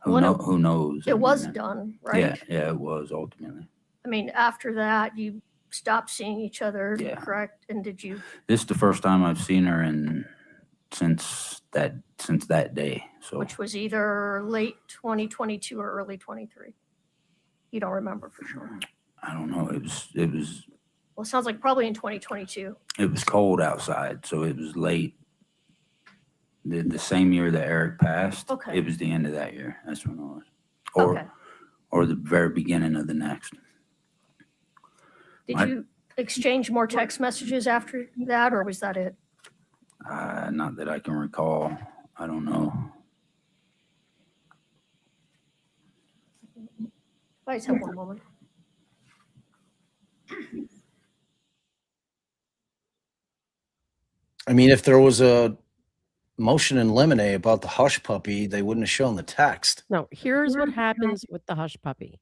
who knows? It was done, right? Yeah, it was ultimately. I mean, after that, you stopped seeing each other, Yeah. correct? And did you? This is the first time I've seen her since that day. So Which was either late 2022 or early 23. You don't remember for sure. I don't know. It was Well, it sounds like probably in 2022. It was cold outside, so it was late. The same year that Eric passed, Okay. It was the end of that year. That's when it was. Okay. Or the very beginning of the next. Did you exchange more text messages after that, or was that it? Not that I can recall. I don't know. I just have one moment. I mean, if there was a motion in limine about the hush puppy, they wouldn't have shown the text. no, here's what happens with the hush puppy.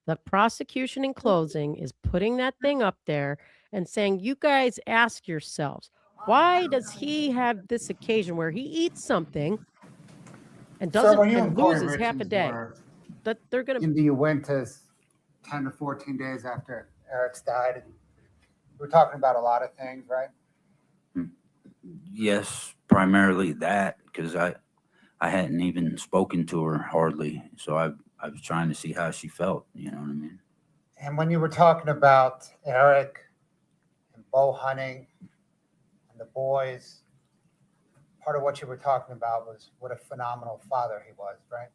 The prosecution in closing is putting that thing up there and saying, you guys ask yourselves, why does he have this occasion where he eats something and doesn't when you and and Kouri loses half a Richins day? were That they're gonna in the Uintas 10 to 14 days after Eric's died, and we were talking about a lot of things, right? Yes, primarily that, because I hadn't even spoken to her hardly. So I was trying to see how she felt. You know what I mean? And when you were talking about Eric and bow hunting and the boys, part of what you were talking about was what a phenomenal father he was, right?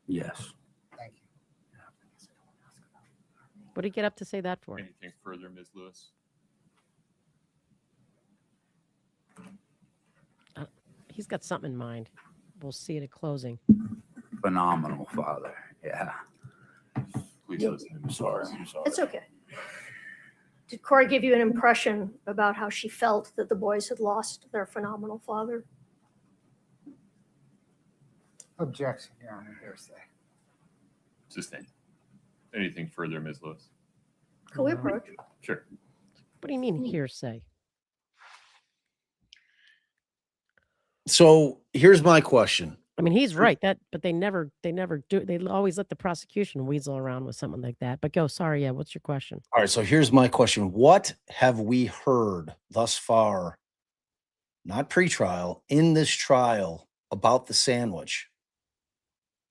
Yes. Thank you. what did he get up to say that for? Anything further, Ms. Lewis? He's got something in mind. We'll see it at closing. Phenomenal father. Yeah. Please Yep. listen to I'm Ms. sorry. Lewis. I'm sorry. It's okay. Did Kouri give you an impression about how she felt that the boys had lost their phenomenal father? Objection, Your Honor, hearsay. Sustained. Anything further, Ms. Lewis? Can we approach? Sure. What do you mean hearsay? So here's my question. I mean, he's right. But they never do. They always let the prosecution weasel around with something like that. But go. Sorry. Yeah. What's your question? All right. So here's my question. What have we heard thus far, not pretrial, in this trial about the sandwich?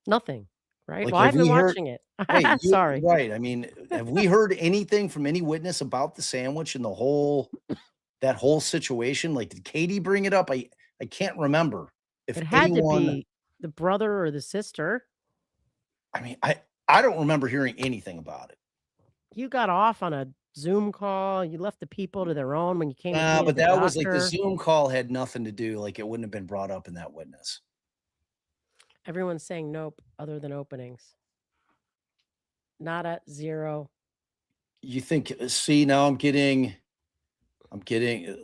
Nothing. Right. Like, Well, I've have been we heard- watching it. Wait, Sorry. Right. I mean, have we heard anything from any witness about the sandwich and that whole situation? Like, did Katie bring it up? I can't remember if It had anyone. to be the brother or the sister. I mean, I don't remember hearing anything about it. You got off on a Zoom call. You left the people to their own when you came. To But the that was like the doctor. Zoom call had nothing to do. Like, it wouldn't have been brought up in that witness. Everyone's saying nope, other than openings. Nada, zero. You think, see, now I'm getting,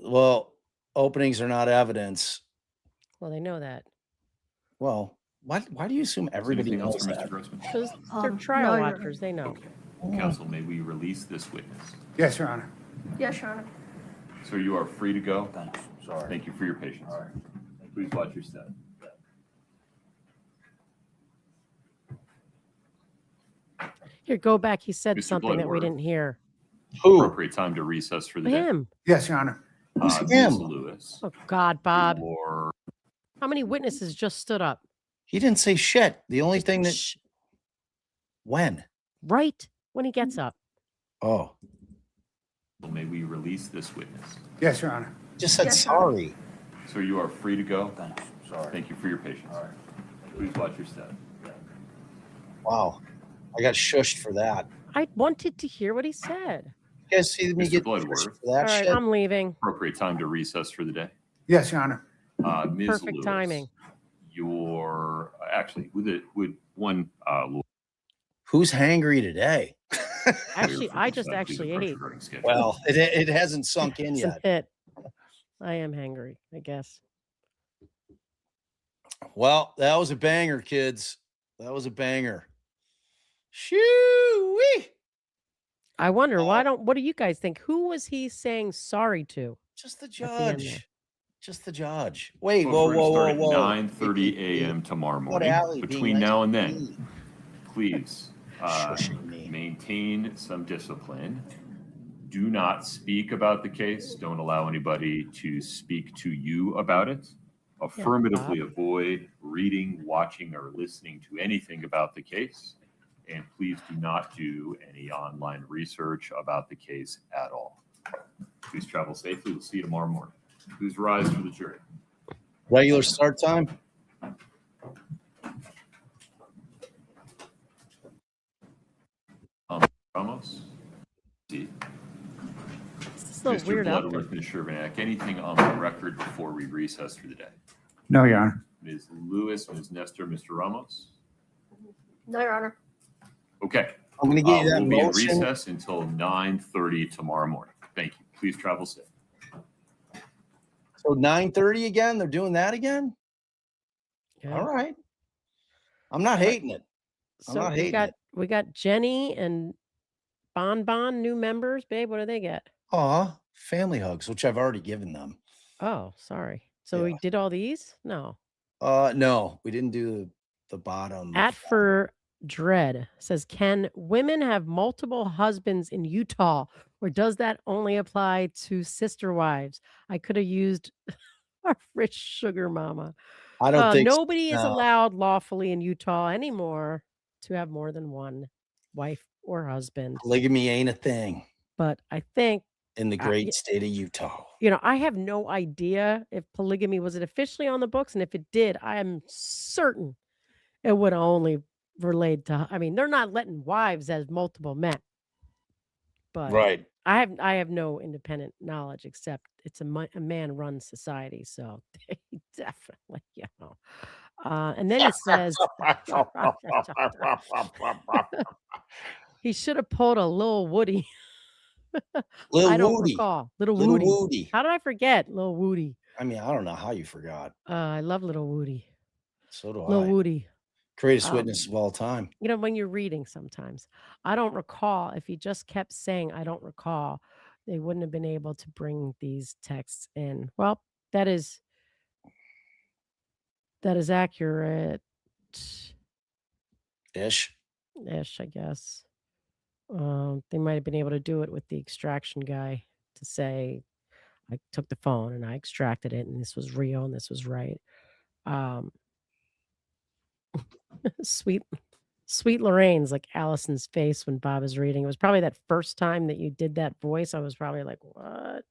well, openings are not evidence. Well, they know that. Well, why do you assume everybody Anything else knows for Mr. that? Grossman? Because they're No, trial Your watchers. They know. Counsel, may we release this witness? Yes, Your Honor. Yes, Your Honor. Sir, you are free to go. Thanks. Sorry. Thank you for your patience. Please watch your step. Here, go back. He said Mr. something that we Bloodworth. didn't hear. Appropriate time to recess for the day. Him. Yes, Your Honor. Who's Ms. him? Lewis. Oh, God, Bob. Or How many witnesses just stood up? He didn't say shit. The only thing that, Shh. when? Right when he gets up. Oh, may we release this witness? Yes, Your Honor. just said Yes, Your Honor. sorry. Sir, you are free to go. Thanks. Sorry. Thank you for your patience. Please watch your step. Wow. I got shushed for that. I wanted to hear what he said. You guys see me Mr. get Bloodworth. shushed for All that right, shit? I'm leaving. Appropriate time to recess for the day. Yes, Your Honor. Ms. Perfect Lewis, timing. Your actually with one Who's hangry today? Actually, I just actually ate. Well, it hasn't sunk in It's a yet. hit. I am hangry, I guess. Well, that was a banger, kids. That was a banger. Shoo-wee. I wonder what do you guys think? Who was he saying sorry to? Just the at the end there? judge. Just the judge. Wait, We're whoa, gonna whoa, start whoa, at whoa. 9:30 a.m. tomorrow What morning. alley being Between nice now and to then, me? please Shushing me. maintain some discipline. Do not speak about the case. Don't allow anybody to speak to you about it. Affirmatively avoid reading, watching, or listening to anything about the case. And please do not do any online research about the case at all. Please travel safely. We'll see you tomorrow morning. Please rise for the jury. Regular start time? Ramos? See. This is a Mr. weird outfit. Bloodworth, Ms. Shervanack, anything on the record before we recess for the day? No, Your Honor. Ms. Lewis, Ms. Nestor, Mr. Ramos? No, Your Honor. Okay. I'm going to give you that We'll be in motion. recess until 9:30 tomorrow morning. Thank you. Please travel safe. So 9:30 again? They're doing that again? Yeah. All right. I'm not hating it. I'm So not hating it. we got Jenny and Bon new members. Babe, what do they get? Aw, family hugs, which I've already given them. Oh, sorry. So we did all these? No. No, we didn't do the bottom. At for Dread says, can women have multiple husbands in Utah, or does that only apply to sister wives? I could have used our rich sugar mama. I don't think so, nobody is no. allowed lawfully in Utah anymore to have more than one wife or husband. Polygamy ain't a thing But I think, in the great state of Utah. I have no idea if polygamy was it officially on the books, and if it did, I am certain it would only relate to. I mean, they're not letting wives as multiple men. But Right. I have no independent knowledge except it's a man-run society, so they definitely, and then he says he should have pulled a Lil Woody. Lil I don't Woody. recall. Little Little Woody. Woody. How did I forget Lil Woody? I mean, I don't know how you forgot. I love Little Woody. So do Lil I. Woody. Greatest witness of all time. When you're reading sometimes, I don't recall. If he just kept saying, I don't recall, they wouldn't have been able to bring these texts in. Well, that is accurate. Ish, I guess. They might have been able to do it with the extraction guy to say, I took the phone and I extracted it and this was real and this was right. Sweet Lorraine's like Allison's face when Bob is reading. It was probably that first time that you did that voice. I was probably like, what?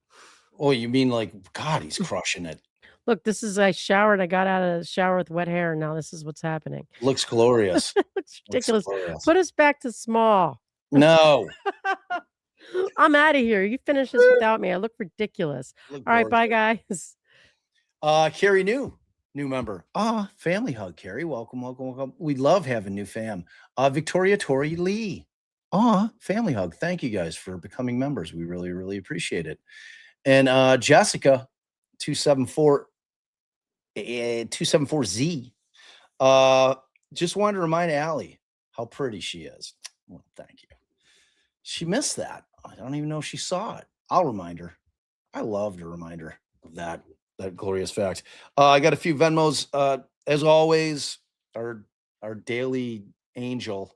Oh, you mean like, God, he's crushing it. Look, I showered. I got out of the shower with wet hair. And now this is what's happening. Looks glorious. It's ridiculous. glorious. Put us back to small. No. I'm out of here. You finish this without me. I look ridiculous. Look All right. Bye, guys. Carrie new member. Family hug, Carrie. Welcome. We love having new fam. Victoria Tori Lee. Family hug. Thank you guys for becoming members. We really, really appreciate it. And Jessica, 274Z, just wanted to remind Allie how pretty she is. Well, thank you. She missed that. I don't even know if she saw it. I'll remind her. I love to remind her of that glorious fact. I got a few Venmos. As always, our daily angel,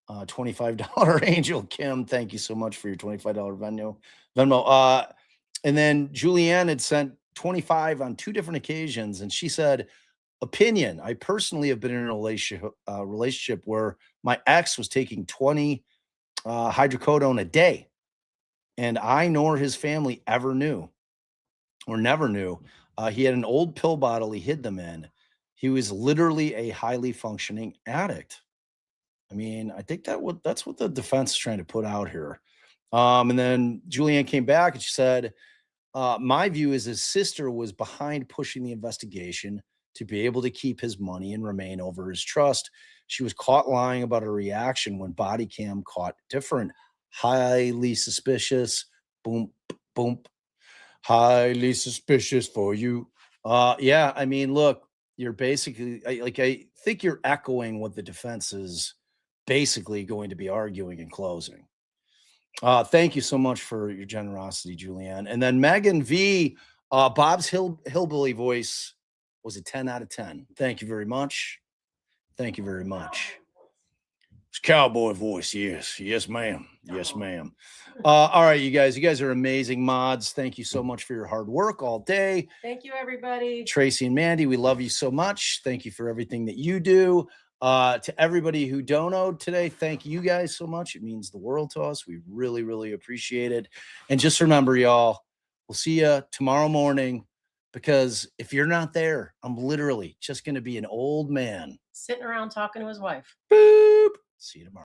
$25 angel Kim. Thank you so much for your $25 Venmo. And then Julianne had sent 25 on 2 different occasions, and she said, opinion. I personally have been in a relationship where my ex was taking 20 hydrocodone a day, and I nor his family ever knew or never knew. He had an old pill bottle he hid them in. He was literally a highly functioning addict. I mean, I think that's what the defense is trying to put out here. And then Julianne came back and she said, my view is his sister was behind pushing the investigation to be able to keep his money and remain over his trust. She was caught lying about her reaction when body cam caught different. Highly suspicious. Boom, boom. Highly suspicious for you. Yeah, I mean, look, you're basically, I think you're echoing what the defense is basically going to be arguing in closing. Thank you so much for your generosity, Julianne. And then Megan V, Bob's hillbilly voice was a 10 out of 10. Thank you very much. Thank you very much. It's cowboy voice. Yes. Yes, ma'am. Yes, ma'am. All right, you guys are amazing mods. Thank you so much for your hard work all day. Thank you, everybody. Tracy and Mandy, we love you so much. Thank you for everything that you do. To everybody who donoed today, thank you guys so much. It means the world to us. We really, really appreciate it. And just remember, y'all, we'll see you tomorrow morning, because if you're not there, I'm literally just going to be an old man Sitting around talking to his wife. Boop. See you tomorrow.